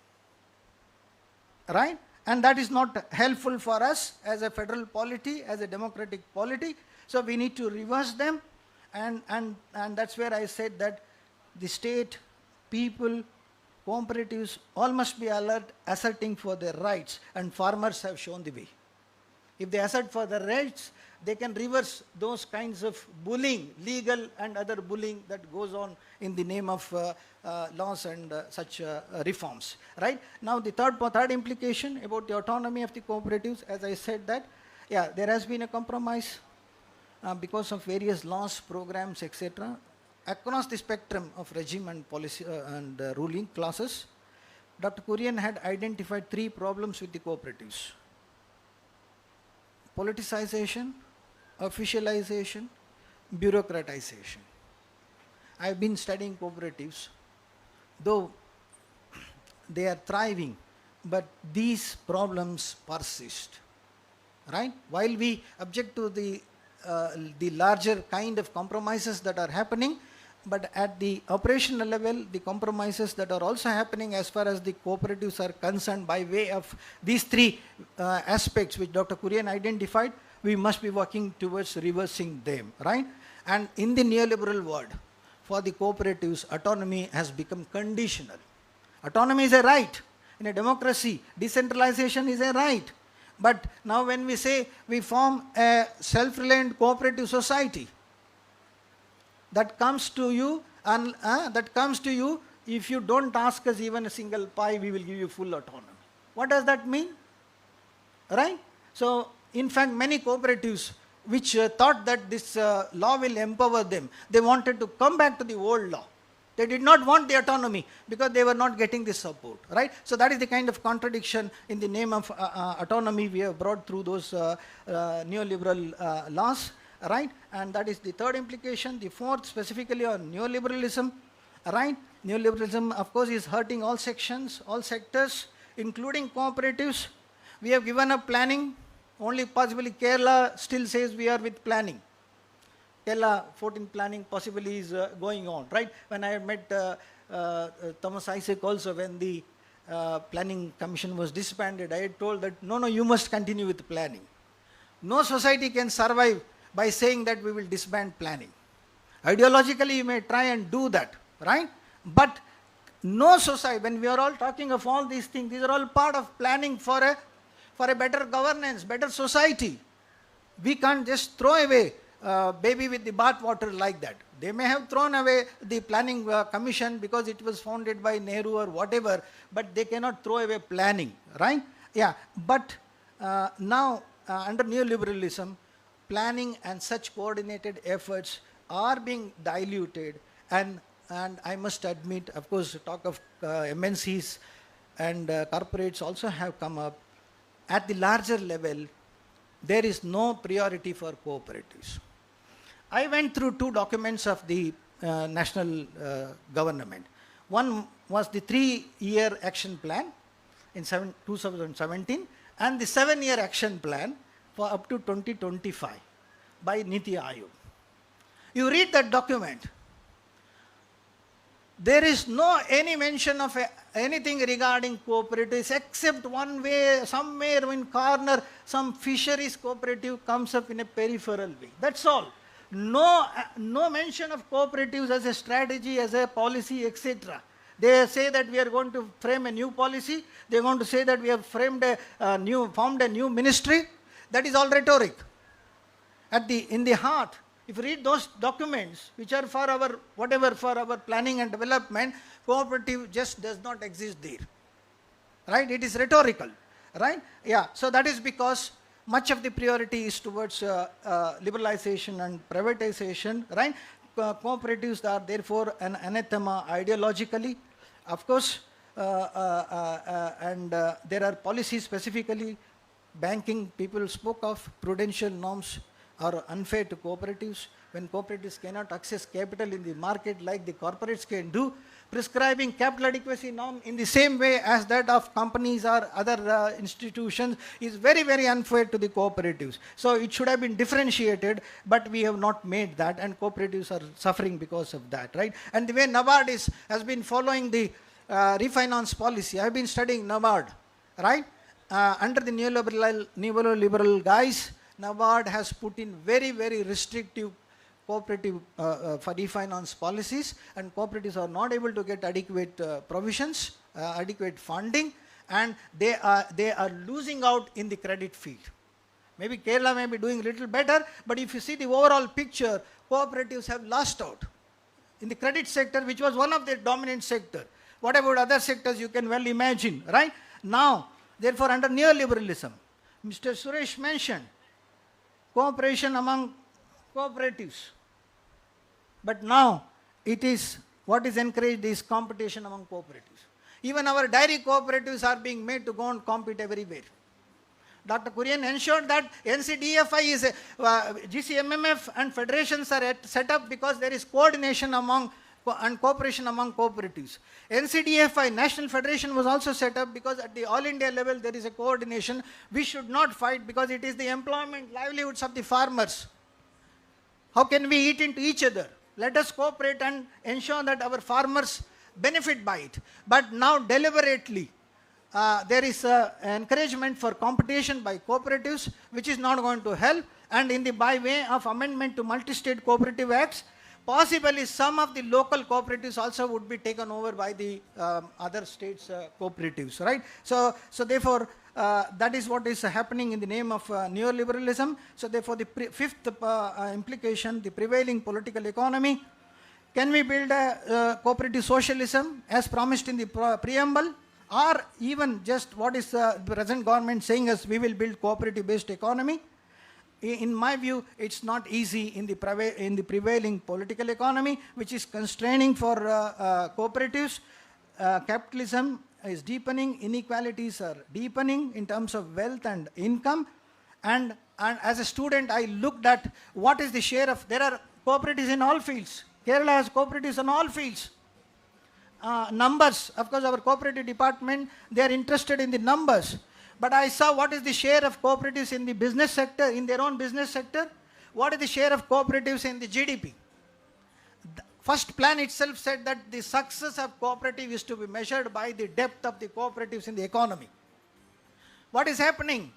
right? And that is not helpful for us as a federal polity, as a democratic polity. So we need to reverse them, and that's where I said that the state, people, cooperatives, all must be alert, asserting for their rights, and farmers have shown the way. If they assert for their rights, they can reverse those kinds of bullying, legal and other bullying that goes on in the name of laws and such reforms, right? Now the third implication about the autonomy of the cooperatives, as I said that, yeah, there has been a compromise because of various laws, programs, etc., across the spectrum of regime and policy and ruling classes. Dr. Kurian had identified 3 problems with the cooperatives: politicization, officialization, bureaucratization. I have been studying cooperatives, though they are thriving, but these problems persist, right? While we object to the larger kind of compromises that are happening, but at the operational level, the compromises that are also happening as far as the cooperatives are concerned by way of these 3 aspects which Dr. Kurian identified, we must be working towards reversing them, right? And in the neoliberal world, for the cooperatives, autonomy has become conditional. Autonomy is a right. In a democracy, decentralization is a right. But now when we say we form a self-reliant cooperative society, that comes to you, and if you don't ask us even a single pie, we will give you full autonomy. What does that mean? Right? So, in fact, many cooperatives which thought that this law will empower them, they wanted to come back to the old law. They did not want the autonomy because they were not getting the support, right? So that is the kind of contradiction in the name of autonomy we have brought through those neoliberal laws, right? And that is the third implication. The fourth, specifically on neoliberalism, right? Neoliberalism, of course, is hurting all sections, all sectors, including cooperatives. We have given up planning. Only possibly Kerala still says we are with planning. Kerala 14 planning possibly is going on, right? When I met Thomas Isaac also, when the planning commission was disbanded, I had told that, no, you must continue with planning. No society can survive by saying that we will disband planning. Ideologically, you may try and do that, right? But no society, when we are all talking of all these things, these are all part of planning for a better governance, better society. We can't just throw away baby with the bathwater like that. They may have thrown away the planning commission because it was founded by Nehru or whatever, but they cannot throw away planning, right? Yeah, but now under neoliberalism, planning and such coordinated efforts are being diluted, and I must admit, of course, talk of MNCs and corporates also have come up. At the larger level, there is no priority for cooperatives. I went through 2 documents of the national government. One was the 3-year action plan in 2017 and the 7-year action plan for up to 2025. by Niti Aayog. You read that document, there is no any mention of anything regarding cooperatives except one way, somewhere in corner, some fisheries cooperative comes up in a peripheral way. That's all. No mention of cooperatives as a strategy, as a policy, etc. They say that we are going to frame a new policy. They are going to say that we have formed a new ministry. That is all rhetoric. In the heart, if you read those documents, which are for our planning and development, cooperative just does not exist there. Right? It is rhetorical. Right? Yeah. So that is because much of the priority is towards liberalization and privatization. Right? Cooperatives are therefore an anathema ideologically. Of course, and there are policies specifically. Banking people spoke of prudential norms are unfair to cooperatives when cooperatives cannot access capital in the market like the corporates can do. Prescribing capital adequacy norm in the same way as that of companies or other institutions is very, very unfair to the cooperatives. So it should have been differentiated, but we have not made that, and cooperatives are suffering because of that, right? And the way NABARD has been following the refinance policy, I have been studying NABARD, right? Under the neoliberal guise, NABARD has put in very, very restrictive cooperative for refinance policies, and cooperatives are not able to get adequate provisions, adequate funding, and they are losing out in the credit field. Maybe Kerala may be doing a little better, but if you see the overall picture, cooperatives have lost out in the credit sector, which was one of their dominant sector. What about other sectors? You can well imagine, right? Now, therefore, under neoliberalism, Mr. Suresh mentioned cooperation among cooperatives. But now, it is, what is encouraged is competition among cooperatives. Even our dairy cooperatives are being made to go and compete everywhere. Dr. Kurian ensured that NCDFI is, GCMMF and federations are set up because there is coordination among and cooperation among cooperatives. NCDFI, National Federation, was also set up because at the all India level there is a coordination. We should not fight because it is the employment, livelihoods of the farmers. How can we eat into each other? Let us cooperate and ensure that our farmers benefit by it. But now deliberately, there is encouragement for competition by cooperatives, which is not going to help. And in the by way of amendment to multi-state cooperative acts, possibly some of the local cooperatives also would be taken over by the other states' cooperatives, right? So therefore, that is what is happening in the name of neoliberalism. So therefore, the fifth implication, the prevailing political economy. Can we build a cooperative socialism as promised in the preamble? Or even just what is the present government saying as we will build cooperative-based economy? In my view, it's not easy in the prevailing political economy, which is constraining for cooperatives. Capitalism is deepening, inequalities are deepening in terms of wealth and income. And as a student, I looked at what is the share of, there are cooperatives in all fields. Kerala has cooperatives in all fields. Numbers, of course, our cooperative department, they are interested in the numbers. But I saw what is the share of cooperatives in the business sector, in their own business sector. What is the share of cooperatives in the GDP? The first plan itself said that the success of cooperative is to be measured by the depth of the cooperatives in the economy. What is happening?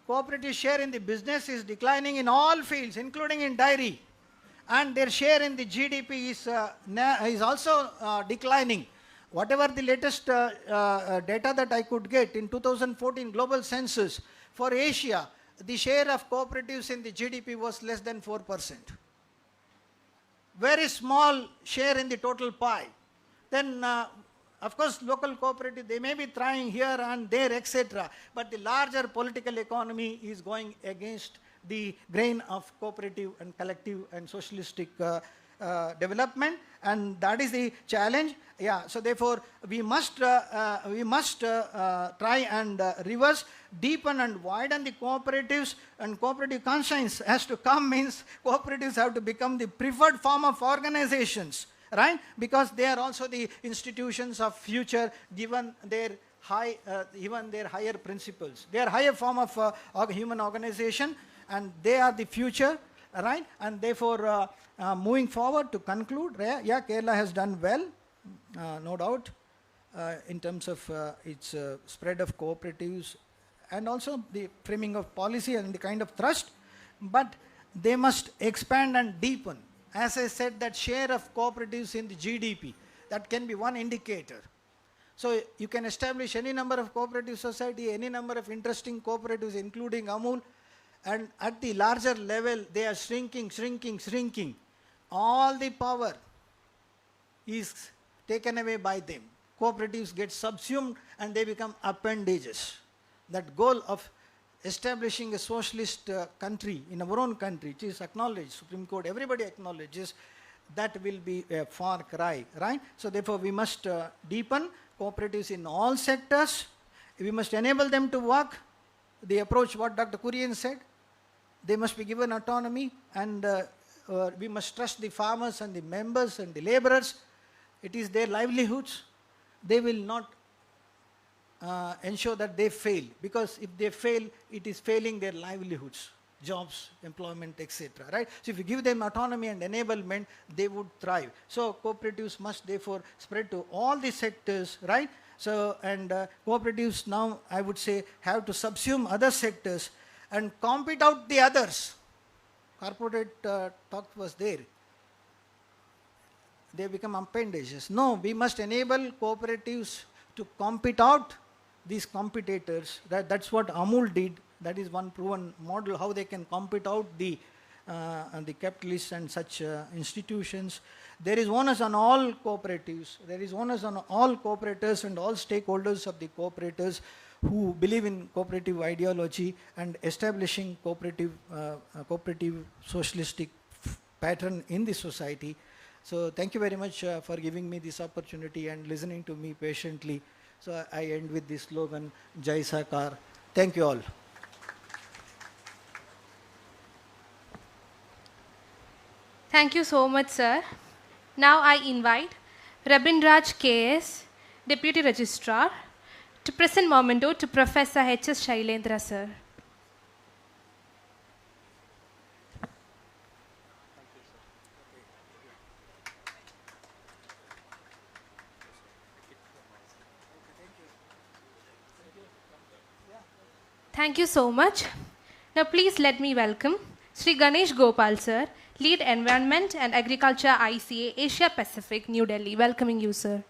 Cooperative share in the business is declining in all fields, including in dairy. And their share in the GDP is also declining. Whatever the latest data that I could get in 2014 global census for Asia, the share of cooperatives in the GDP was less than 4%. Very small share in the total pie. Then, of course, local cooperative, they may be trying here and there, etc. But the larger political economy is going against the grain of cooperative and collective and socialistic development, and that is the challenge. Yeah, so therefore we must try and reverse, deepen and widen the cooperatives, and cooperative conscience has to come, means cooperatives have to become the preferred form of organizations, right? Because they are also the institutions of future, given their higher principles. They are higher form of human organization, and they are the future. right? And therefore, moving forward to conclude, yeah, Kerala has done well, no doubt, in terms of its spread of cooperatives and also the framing of policy and the kind of thrust, but they must expand and deepen. As I said, that share of cooperatives in the GDP, that can be one indicator. So you can establish any number of cooperative society, any number of interesting cooperatives, including Amul, and at the larger level, they are shrinking. All the power is taken away by them. Cooperatives get subsumed and they become appendages. That goal of establishing a socialist country in our own country, which is acknowledged, Supreme Court, everybody acknowledges, that will be a far cry, right? So therefore, we must deepen cooperatives in all sectors. We must enable them to work. The approach what Dr. Kurian said, they must be given autonomy, and we must trust the farmers and the members and the laborers. It is their livelihoods. They will not ensure that they fail, because if they fail, it is failing their livelihoods, jobs, employment, etc. Right? So if you give them autonomy and enablement, they would thrive. So cooperatives must therefore spread to all the sectors, right? So, and cooperatives now, I would say, have to subsume other sectors and compete out the others. Corporate talk was there. They become appendages. No, we must enable cooperatives to compete out these competitors. That's what Amul did. That is one proven model, how they can compete out the capitalists and such institutions. There is onus on all cooperatives. There is onus on all cooperators and all stakeholders of the cooperators who believe in cooperative ideology and establishing cooperative socialistic pattern in the society. So thank you very much for giving me this opportunity and listening to me patiently. So I end with this slogan, Jai Sakar. Thank you all. Thank you so much, sir. Now I invite Rabindraj KS, Deputy Registrar, to present memento to Professor H.S. Shailendra, sir. Thank you so much. Now please let me welcome Sri Ganesh Gopal, sir, Lead Environment and Agriculture ICA, Asia Pacific, New Delhi. Welcoming you, sir.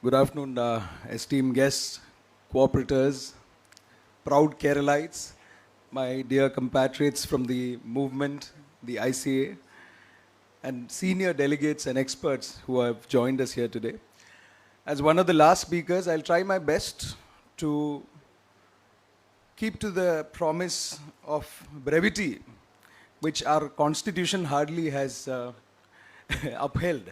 Good afternoon, esteemed guests, cooperators, proud Keralites, my dear compatriots from the movement, the ICA, and senior delegates and experts who have joined us here today. As one of the last speakers, I'll try my best to keep to the promise of brevity, which our constitution hardly has upheld.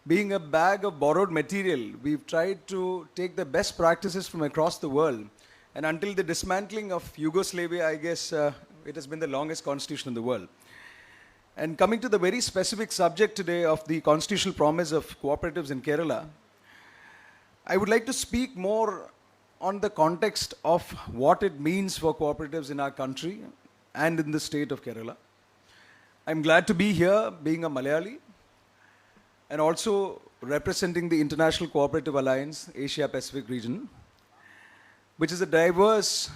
Being a bag of borrowed material, we've tried to take the best practices from across the world. And until the dismantling of Yugoslavia, I guess it has been the longest constitution in the world. And coming to the very specific subject today of the constitutional promise of cooperatives in Kerala, I would like to speak more on the context of what it means for cooperatives in our country and in the state of Kerala. I'm glad to be here, being a Malayali, and also representing the International Cooperative Alliance, Asia Pacific region, which is a diverse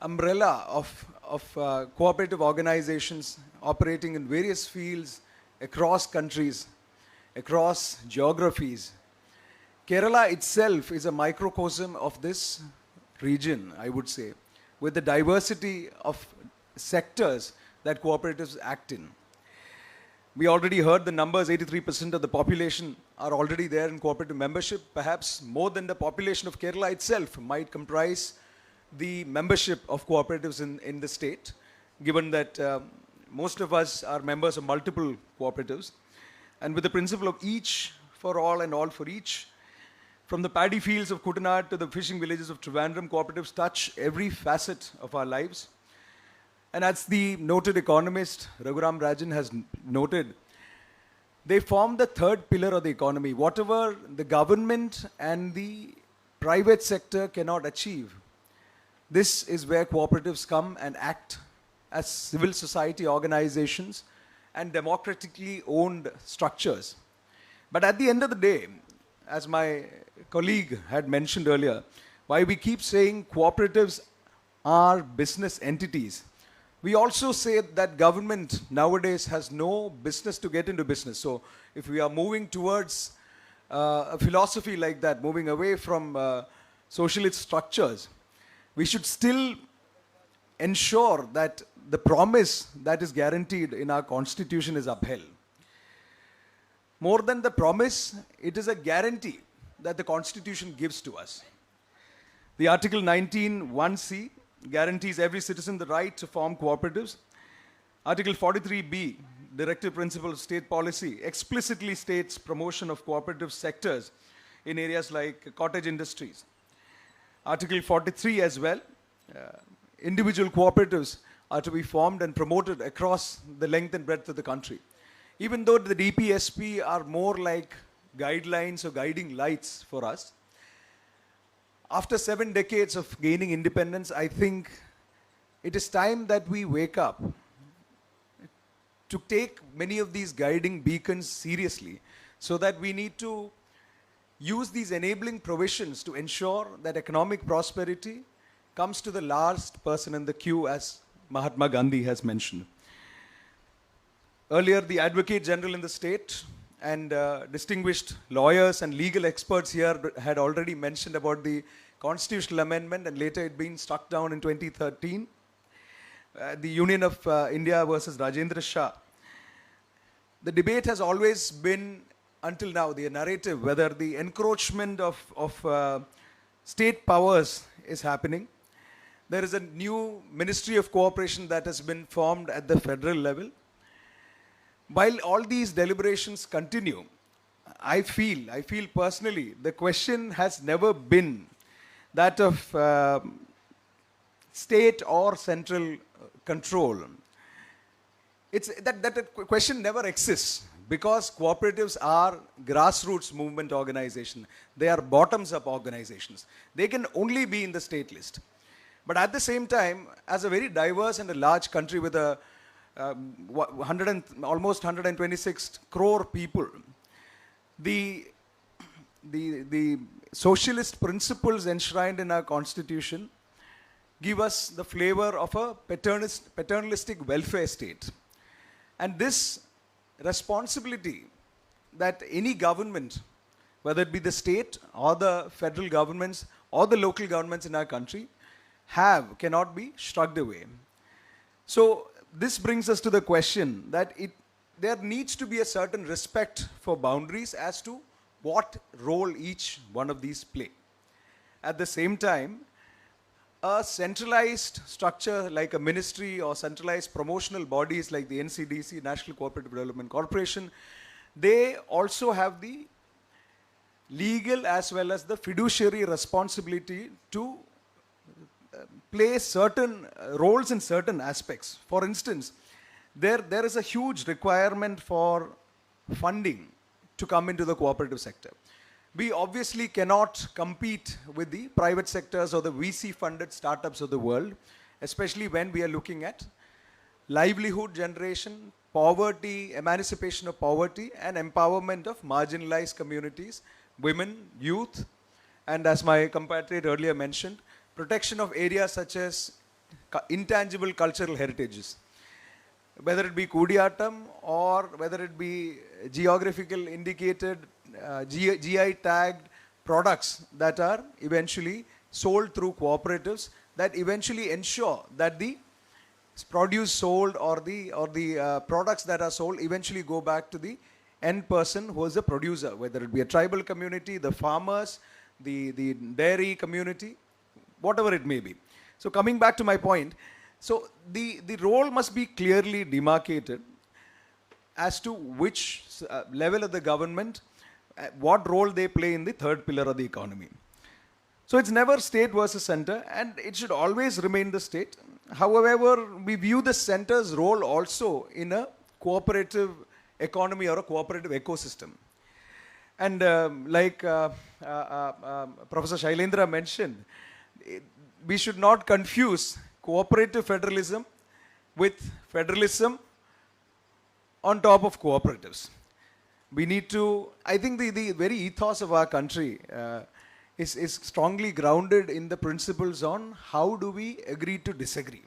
umbrella of cooperative organizations operating in various fields across countries, across geographies. Kerala itself is a microcosm of this region, I would say, with the diversity of sectors that cooperatives act in. We already heard the numbers, 83% of the population are already there in cooperative membership. Perhaps more than the population of Kerala itself might comprise the membership of cooperatives in the state, given that most of us are members of multiple cooperatives. and with the principle of each for all and all for each. From the paddy fields of Kutanad to the fishing villages of Trivandrum, cooperatives touch every facet of our lives. And as the noted economist Raghuram Rajan has noted, they form the third pillar of the economy. Whatever the government and the private sector cannot achieve, this is where cooperatives come and act as civil society organizations and democratically owned structures. But at the end of the day, as my colleague had mentioned earlier, why we keep saying cooperatives are business entities, we also say that government nowadays has no business to get into business. So if we are moving towards a philosophy like that, moving away from socialist structures, we should still ensure that the promise that is guaranteed in our constitution is upheld. More than the promise, it is a guarantee that the constitution gives to us. The Article 19(1)(c) guarantees every citizen the right to form cooperatives. Article 43(b), Directive Principle of State Policy, explicitly states promotion of cooperative sectors in areas like cottage industries. Article 43 as well, individual cooperatives are to be formed and promoted across the length and breadth of the country. Even though the DPSP are more like guidelines or guiding lights for us, after 7 decades of gaining independence, I think it is time that we wake up to take many of these guiding beacons seriously, so that we need to use these enabling provisions to ensure that economic prosperity comes to the last person in the queue, as Mahatma Gandhi has mentioned. Earlier, the Advocate General in the state and distinguished lawyers and legal experts here had already mentioned about the constitutional amendment, and later it being struck down in 2013. The Union of India versus Rajendra Shah. The debate has always been, until now, the narrative whether the encroachment of state powers is happening. There is a new Ministry of Cooperation that has been formed at the federal level. While all these deliberations continue, I feel personally, the question has never been that of state or central control. It's that question never exists, because cooperatives are grassroots movement organizations. They are bottoms-up organizations. They can only be in the state list. But at the same time, as a very diverse and a large country with a almost 126 crore people, the socialist principles enshrined in our constitution give us the flavor of a paternalistic welfare state. And this responsibility that any government, whether it be the state or the federal governments or the local governments in our country, cannot be shrugged away. So this brings us to the question that there needs to be a certain respect for boundaries as to what role each one of these play. At the same time, a centralized structure like a ministry or centralized promotional bodies like the NCDC, National Cooperative Development Corporation, they also have the legal as well as the fiduciary responsibility to play certain roles in certain aspects. For instance, there is a huge requirement for funding to come into the cooperative sector. We obviously cannot compete with the private sectors or the VC-funded startups of the world, especially when we are looking at livelihood generation, poverty, emancipation of poverty, and empowerment of marginalized communities, women, youth, and as my compatriot earlier mentioned, protection of areas such as intangible cultural heritages. Whether it be Kudiyatam or whether it be geographical indicated, GI tagged products that are eventually sold through cooperatives, that eventually ensure that the produce sold or the products that are sold eventually go back to the end person who is the producer, whether it be a tribal community, the farmers, the dairy community, whatever it may be. So coming back to my point, so the role must be clearly demarcated. as to which level of the government, what role they play in the third pillar of the economy. So it's never state versus center, and it should always remain the state. However, we view the center's role also in a cooperative economy or a cooperative ecosystem. And like Professor Shailendra mentioned, we should not confuse cooperative federalism with federalism on top of cooperatives. We need to, I think the very ethos of our country is strongly grounded in the principles on how do we agree to disagree.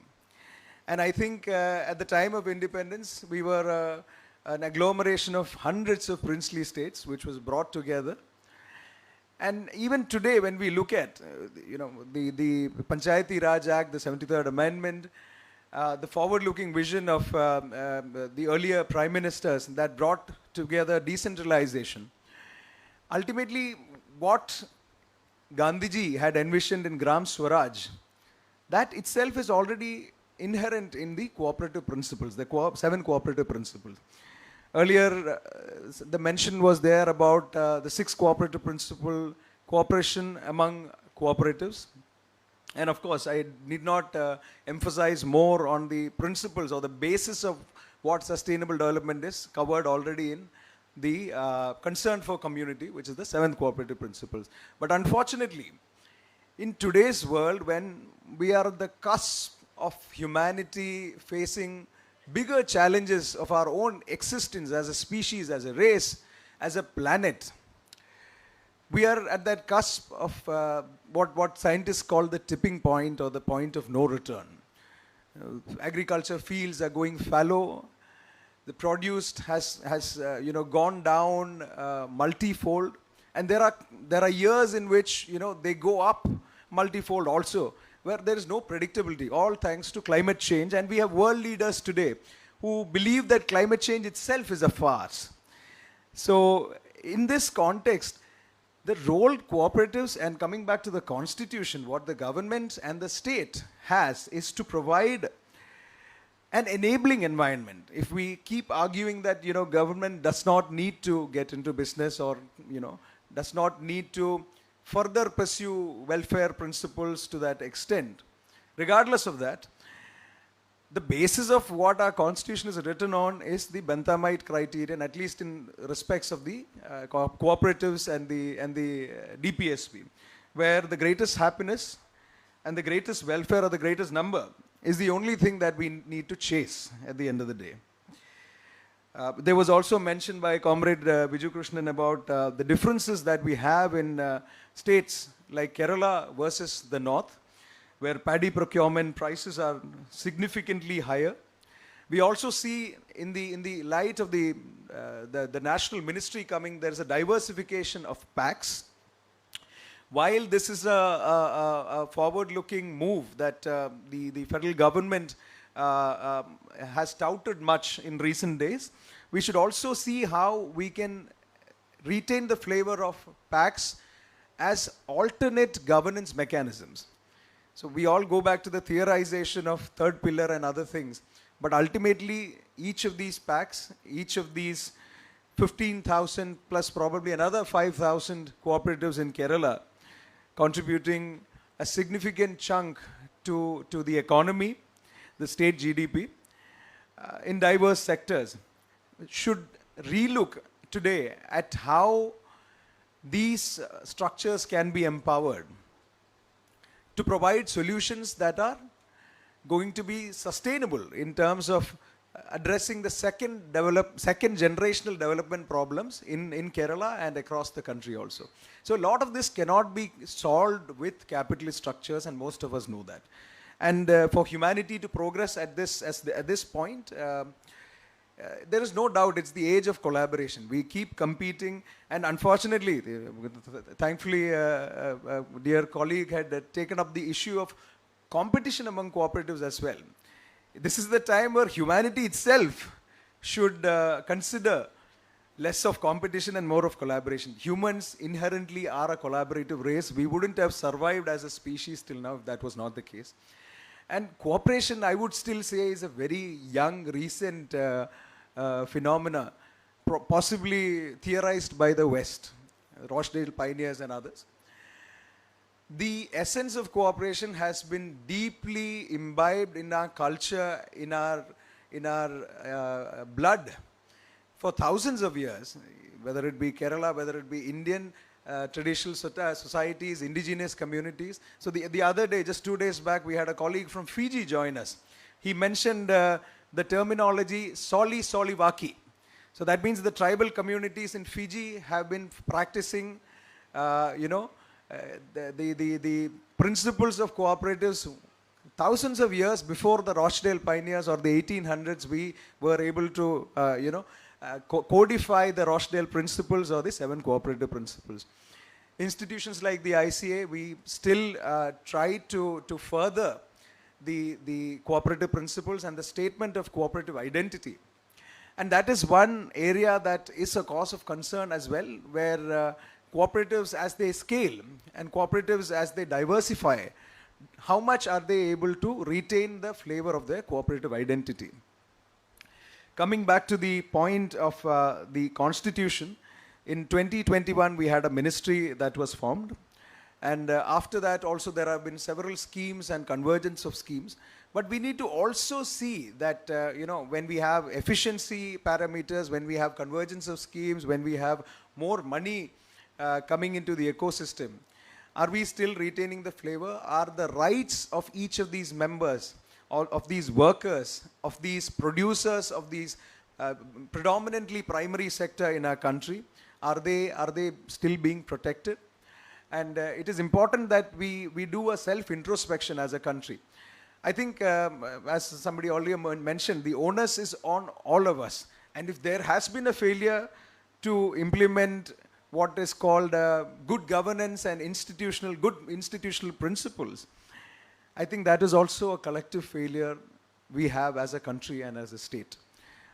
And I think at the time of independence, we were an agglomeration of hundreds of princely states which was brought together. And even today, when we look at the Panchayati Raj Act, the 73rd Amendment, the forward-looking vision of the earlier prime ministers that brought together decentralization, ultimately what Gandhiji had envisioned in Gram Swaraj, that itself is already inherent in the cooperative principles, the 7 cooperative principles. Earlier, the mention was there about the 6th cooperative principle, cooperation among cooperatives. And of course, I need not emphasize more on the principles or the basis of what sustainable development is, covered already in the concern for community, which is the 7th cooperative principles. But unfortunately, in today's world, when we are at the cusp of humanity facing bigger challenges of our own existence as a species, as a race, as a planet, we are at that cusp of what scientists call the tipping point or the point of no return. Agriculture fields are going fallow. The produce has gone down multifold, and there are years in which they go up multifold also, where there is no predictability, all thanks to climate change. And we have world leaders today who believe that climate change itself is a farce. So in this context, the role cooperatives, and coming back to the constitution, what the government and the state has is to provide an enabling environment. If we keep arguing that government does not need to get into business or does not need to further pursue welfare principles to that extent, regardless of that, the basis of what our constitution is written on is the Benthamite criterion, at least in respects of the cooperatives and the DPSP, where the greatest happiness and the greatest welfare or the greatest number is the only thing that we need to chase at the end of the day. There was also mentioned by Comrade Viju Krishnan about the differences that we have in states like Kerala versus the north, where paddy procurement prices are significantly higher. We also see in the light of the national ministry coming, there is a diversification of packs. While this is a forward-looking move that the federal government has touted much in recent days, we should also see how we can retain the flavor of packs as alternate governance mechanisms. So we all go back to the theorization of third pillar and other things, but ultimately each of these packs, each of these 15,000 plus probably another 5,000 cooperatives in Kerala, contributing a significant chunk to the economy, the state GDP, in diverse sectors, should relook today at how these structures can be empowered to provide solutions that are going to be sustainable in terms of addressing the second generational development problems in Kerala and across the country also. So a lot of this cannot be solved with capitalist structures, and most of us know that. And for humanity to progress at this point, there is no doubt it's the age of collaboration. We keep competing, and unfortunately, thankfully, dear colleague had taken up the issue of competition among cooperatives as well. This is the time where humanity itself should consider less of competition and more of collaboration. Humans inherently are a collaborative race. We wouldn't have survived as a species till now if that was not the case. And cooperation, I would still say, is a very young, recent phenomena, possibly theorized by the West, Rochdale pioneers and others. The essence of cooperation has been deeply imbibed in our culture, in our blood for thousands of years, whether it be Kerala, whether it be Indian traditional societies, indigenous communities. So the other day, just 2 days back, we had a colleague from Fiji join us. He mentioned the terminology Soli Solivaki. So that means the tribal communities in Fiji have been practicing, the principles of cooperatives thousands of years before the Rochdale pioneers or the 1800s. We were able to, codify the Rochdale principles or the 7 cooperative principles. Institutions like the ICA, we still try to further the cooperative principles and the statement of cooperative identity. And that is one area that is a cause of concern as well, where cooperatives as they scale and cooperatives as they diversify, how much are they able to retain the flavor of their cooperative identity? Coming back to the point of the constitution, in 2021 we had a ministry that was formed, and after that also there have been several schemes and convergence of schemes. But we need to also see that when we have efficiency parameters, when we have convergence of schemes, when we have more money coming into the ecosystem, are we still retaining the flavor? Are the rights of each of these members, of these workers, of these producers, of these predominantly primary sector in our country, are they still being protected? And it is important that we do a self-introspection as a country. I think, as somebody earlier mentioned, the onus is on all of us. And if there has been a failure to implement what is called good governance and good institutional principles, I think that is also a collective failure we have as a country and as a state.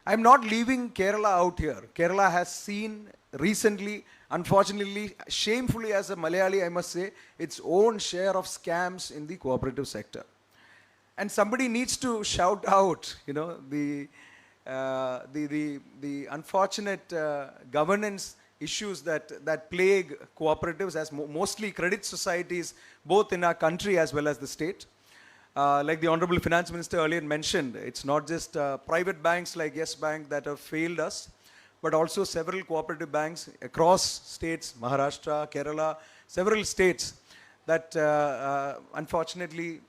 I'm not leaving Kerala out here. Kerala has seen recently, unfortunately, shamefully as a Malayali, I must say, its own share of scams in the cooperative sector. And somebody needs to shout out, the unfortunate governance issues that plague cooperatives as mostly credit societies, both in our country as well as the state. Like the Honorable Finance Minister earlier mentioned, it's not just private banks like Yes Bank that have failed us, but also several cooperative banks across states, Maharashtra, Kerala, several states that unfortunately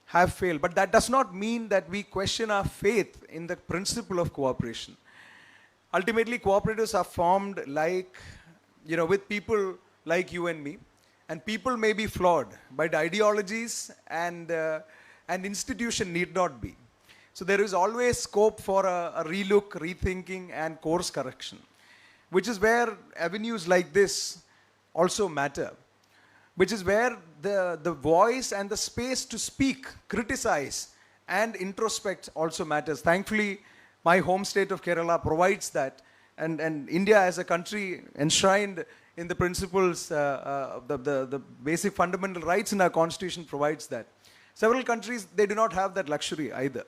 have failed. But that does not mean that we question our faith in the principle of cooperation. Ultimately, cooperatives are formed with people like you and me, and people may be flawed, but ideologies and institution need not be. So there is always scope for a relook, rethinking, and course correction, which is where avenues like this also matter, which is where the voice and the space to speak, criticize, and introspect also matters. Thankfully, my home state of Kerala provides that, and India as a country enshrined in the principles, the basic fundamental rights in our constitution provides that. Several countries, they do not have that luxury either.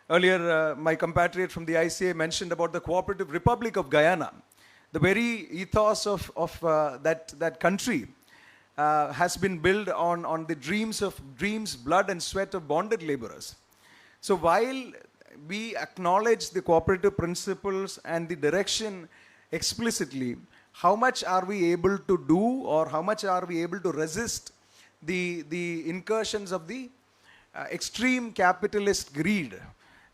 Earlier, my compatriot from the ICA mentioned about the Cooperative Republic of Guyana. The very ethos of that country has been built on the dreams, blood and sweat of bonded laborers. So while we acknowledge the cooperative principles and the direction explicitly, how much are we able to do, or how much are we able to resist the incursions of the extreme capitalist greed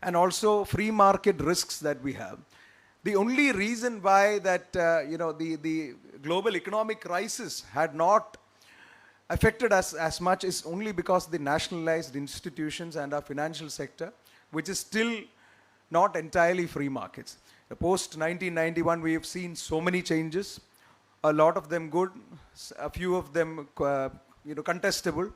and also free market risks that we have? The only reason why that the global economic crisis had not affected us as much is only because the nationalized institutions and our financial sector, which is still not entirely free markets. Post 1991, we have seen so many changes, a lot of them good, a few of them contestable.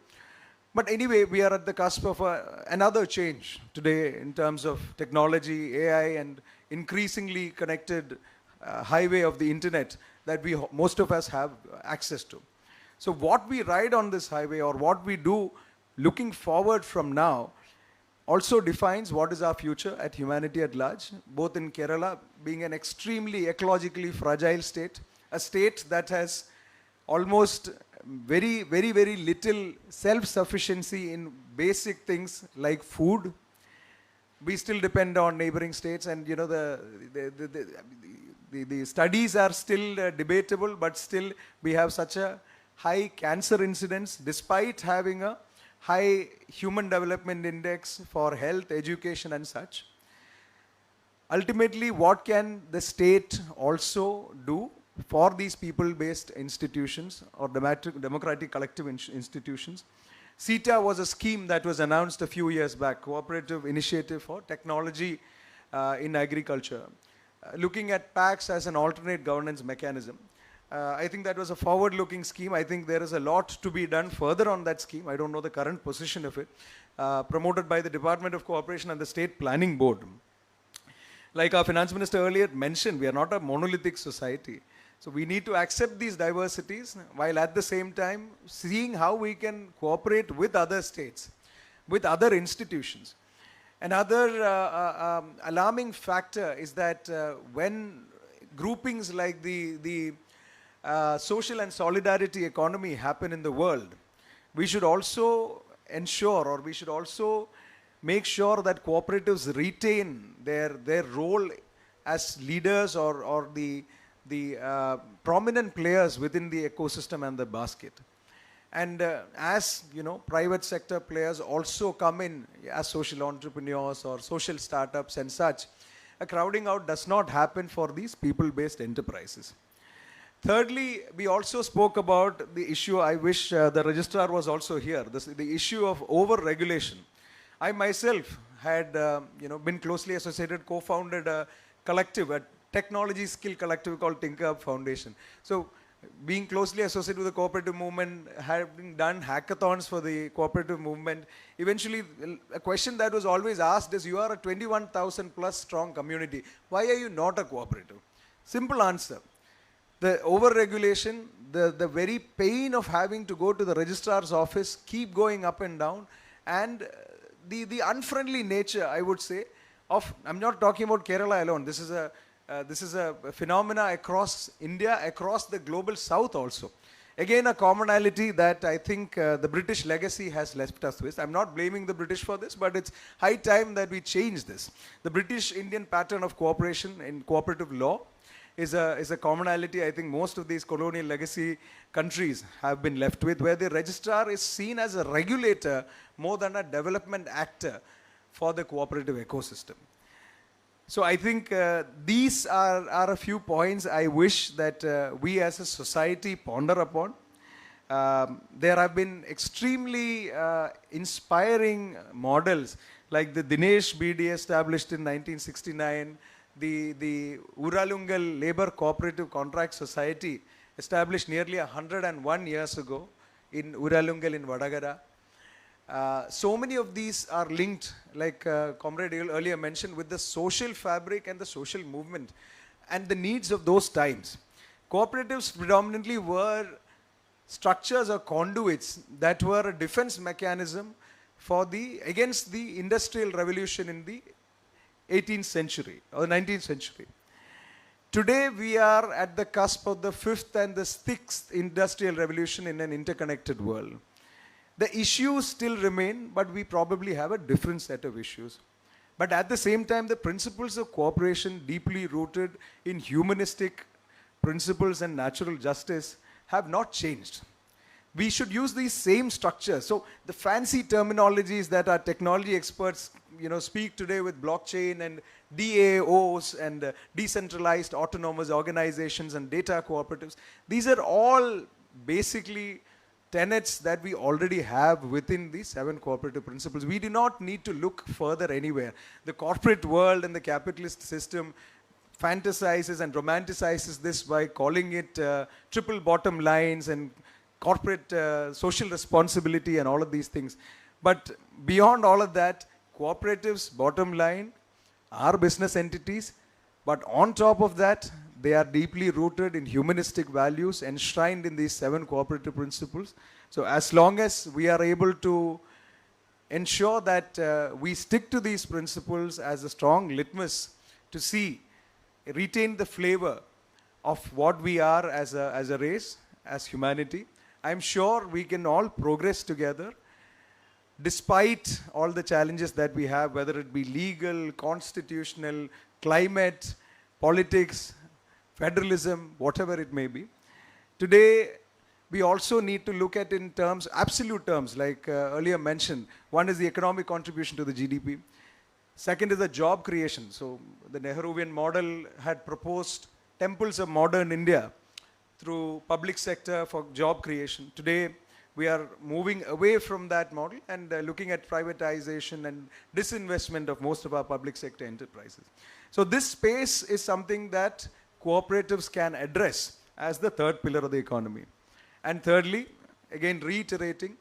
But anyway, we are at the cusp of another change today in terms of technology, AI, and increasingly connected highway of the internet that most of us have access to. So what we ride on this highway, or what we do looking forward from now, also defines what is our future at humanity at large, both in Kerala being an extremely ecologically fragile state, a state that has almost very little self-sufficiency in basic things like food. We still depend on neighboring states, and you know the studies are still debatable, but still we have such a high cancer incidence despite having a high human development index for health, education and such. Ultimately, what can the state also do for these people-based institutions or democratic collective institutions? CETA was a scheme that was announced a few years back, Cooperative Initiative for Technology in Agriculture, looking at PACs as an alternate governance mechanism. I think that was a forward-looking scheme. I think there is a lot to be done further on that scheme. I don't know the current position of it, promoted by the Department of Cooperation and the State Planning Board. Like our finance minister earlier mentioned, we are not a monolithic society. So we need to accept these diversities while at the same time seeing how we can cooperate with other states, with other institutions. Another alarming factor is that when groupings like the social and solidarity economy happen in the world, we should also ensure, or we should also make sure that cooperatives retain their role as leaders or the prominent players within the ecosystem and the basket. And as you know, private sector players also come in as social entrepreneurs or social startups and such, a crowding out does not happen for these people-based enterprises. Thirdly, we also spoke about the issue, I wish the registrar was also here, the issue of over-regulation. I myself had been closely associated, co-founded a collective, a technology skill collective called Tinker Foundation. So being closely associated with the cooperative movement, having done hackathons for the cooperative movement, eventually a question that was always asked is, you are a 21,000 plus strong community, why are you not a cooperative? Simple answer. The over-regulation, the very pain of having to go to the registrar's office, keep going up and down, and the unfriendly nature, I would say, of, I'm not talking about Kerala alone, this is a phenomena across India, across the global south also. Again, a commonality that I think the British legacy has left us with. I'm not blaming the British for this, but it's high time that we change this. The British-Indian pattern of cooperation in cooperative law is a commonality I think most of these colonial legacy countries have been left with, where the registrar is seen as a regulator more than a development actor for the cooperative ecosystem. So I think these are a few points I wish that we as a society ponder upon. There have been extremely inspiring models like the Dinesh BD established in 1969, the Uralungal Labor Cooperative Contract Society established nearly 101 years ago in Uralungal in Vadagara. So many of these are linked, like Comrade earlier mentioned, with the social fabric and the social movement and the needs of those times. Cooperatives predominantly were structures or conduits that were a defense mechanism against the industrial revolution in the 18th century or 19th century. Today we are at the cusp of the 5th and the 6th industrial revolution in an interconnected world. The issues still remain, but we probably have a different set of issues. But at the same time, the principles of cooperation deeply rooted in humanistic principles and natural justice have not changed. We should use these same structures. So the fancy terminologies that our technology experts speak today with blockchain and DAOs and decentralized autonomous organizations and data cooperatives, these are all basically tenets that we already have within the 7 cooperative principles. We do not need to look further anywhere. The corporate world and the capitalist system fantasizes and romanticizes this by calling it triple bottom lines and corporate social responsibility and all of these things. But beyond all of that, cooperatives, bottom line, are business entities, but on top of that, they are deeply rooted in humanistic values enshrined in these 7 cooperative principles. So as long as we are able to ensure that we stick to these principles as a strong litmus to see, retain the flavor of what we are as a race, as humanity. I'm sure we can all progress together despite all the challenges that we have, whether it be legal, constitutional, climate, politics, federalism, whatever it may be. Today, we also need to look at in terms, absolute terms, like earlier mentioned. One is the economic contribution to the GDP. Second is the job creation. So the Nehruvian model had proposed temples of modern India through public sector for job creation. Today, we are moving away from that model and looking at privatization and disinvestment of most of our public sector enterprises. So this space is something that cooperatives can address as the third pillar of the economy. And thirdly, again reiterating,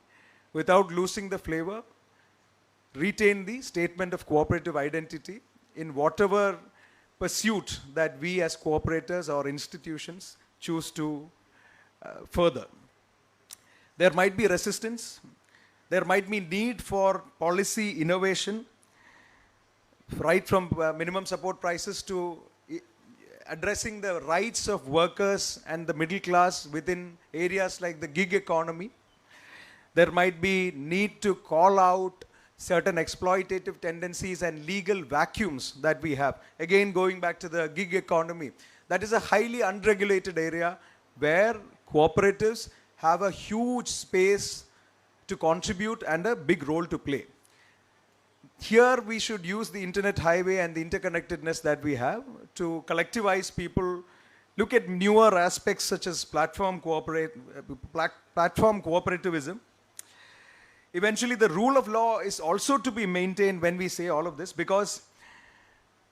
without losing the flavor, retain the statement of cooperative identity in whatever pursuit that we as cooperators or institutions choose to further. There might be resistance, there might be need for policy innovation, right from minimum support prices to addressing the rights of workers and the middle class within areas like the gig economy. There might be need to call out certain exploitative tendencies and legal vacuums that we have. Again, going back to the gig economy, that is a highly unregulated area where cooperatives have a huge space to contribute and a big role to play. Here we should use the internet highway and the interconnectedness that we have to collectivize people, look at newer aspects such as platform cooperativism. Eventually the rule of law is also to be maintained when we say all of this, because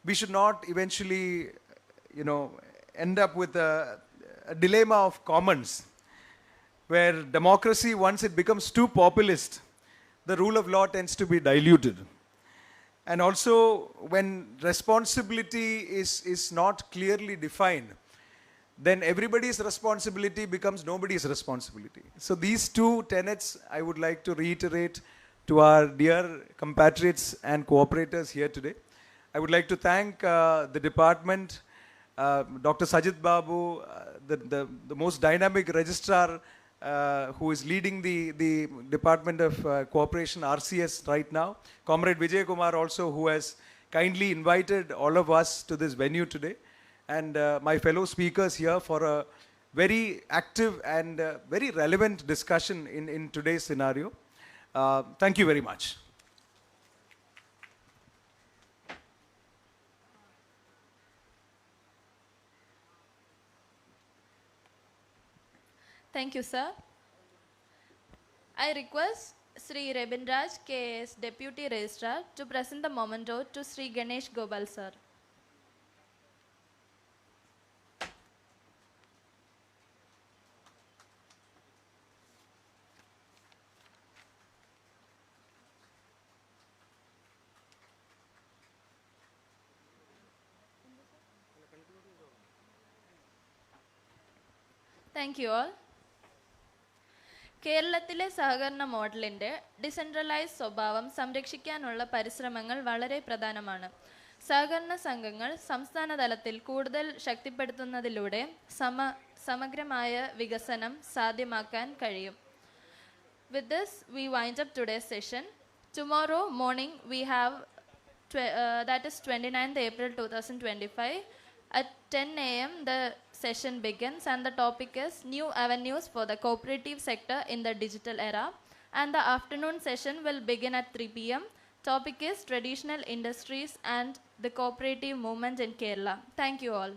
we should not eventually end up with a dilemma of commons where democracy, once it becomes too populist, the rule of law tends to be diluted. And also, when responsibility is not clearly defined, then everybody's responsibility becomes nobody's responsibility. So these two tenets I would like to reiterate to our dear compatriots and cooperators here today. I would like to thank the department, Dr. Sajid Babu, the most dynamic registrar who is leading the Department of Cooperation, RCS, right now. Comrade Vijay Kumar also, who has kindly invited all of us to this venue today. And my fellow speakers here for a very active and very relevant discussion in today's scenario. Thank you very much. Thank you, sir. I request Sri Rebinraj KS, Deputy Registrar, to present the memento to Sri Ganesh Gopal, sir. Thank you all. കേരളത്തിലെ സഹകരണ മോഡലിൻ്റെ ഡിസെൻട്രലൈസ് സ്വഭാവം സംരക്ഷിക്കാനുള്ള പരിശ്രമങ്ങൾ വളരെ പ്രധാനമാണ്. സഹകരണ സംഘങ്ങൾ സംസ്ഥാന തലത്തിൽ കൂടുതൽ ശക്തിപ്പെടുത്തുന്നതിലൂടെ സമഗ്രമായ വികസനം സാധ്യമാക്കാൻ കഴിയും. With this, we wind up today's session. Tomorrow morning, we have, that is 29th April 2025. At 10 a.m., the session begins, and the topic is New Avenues for the Cooperative Sector in the Digital Era. And the afternoon session will begin at 3 p.m. Topic is Traditional Industries and the Cooperative Movement in Kerala. Thank you all.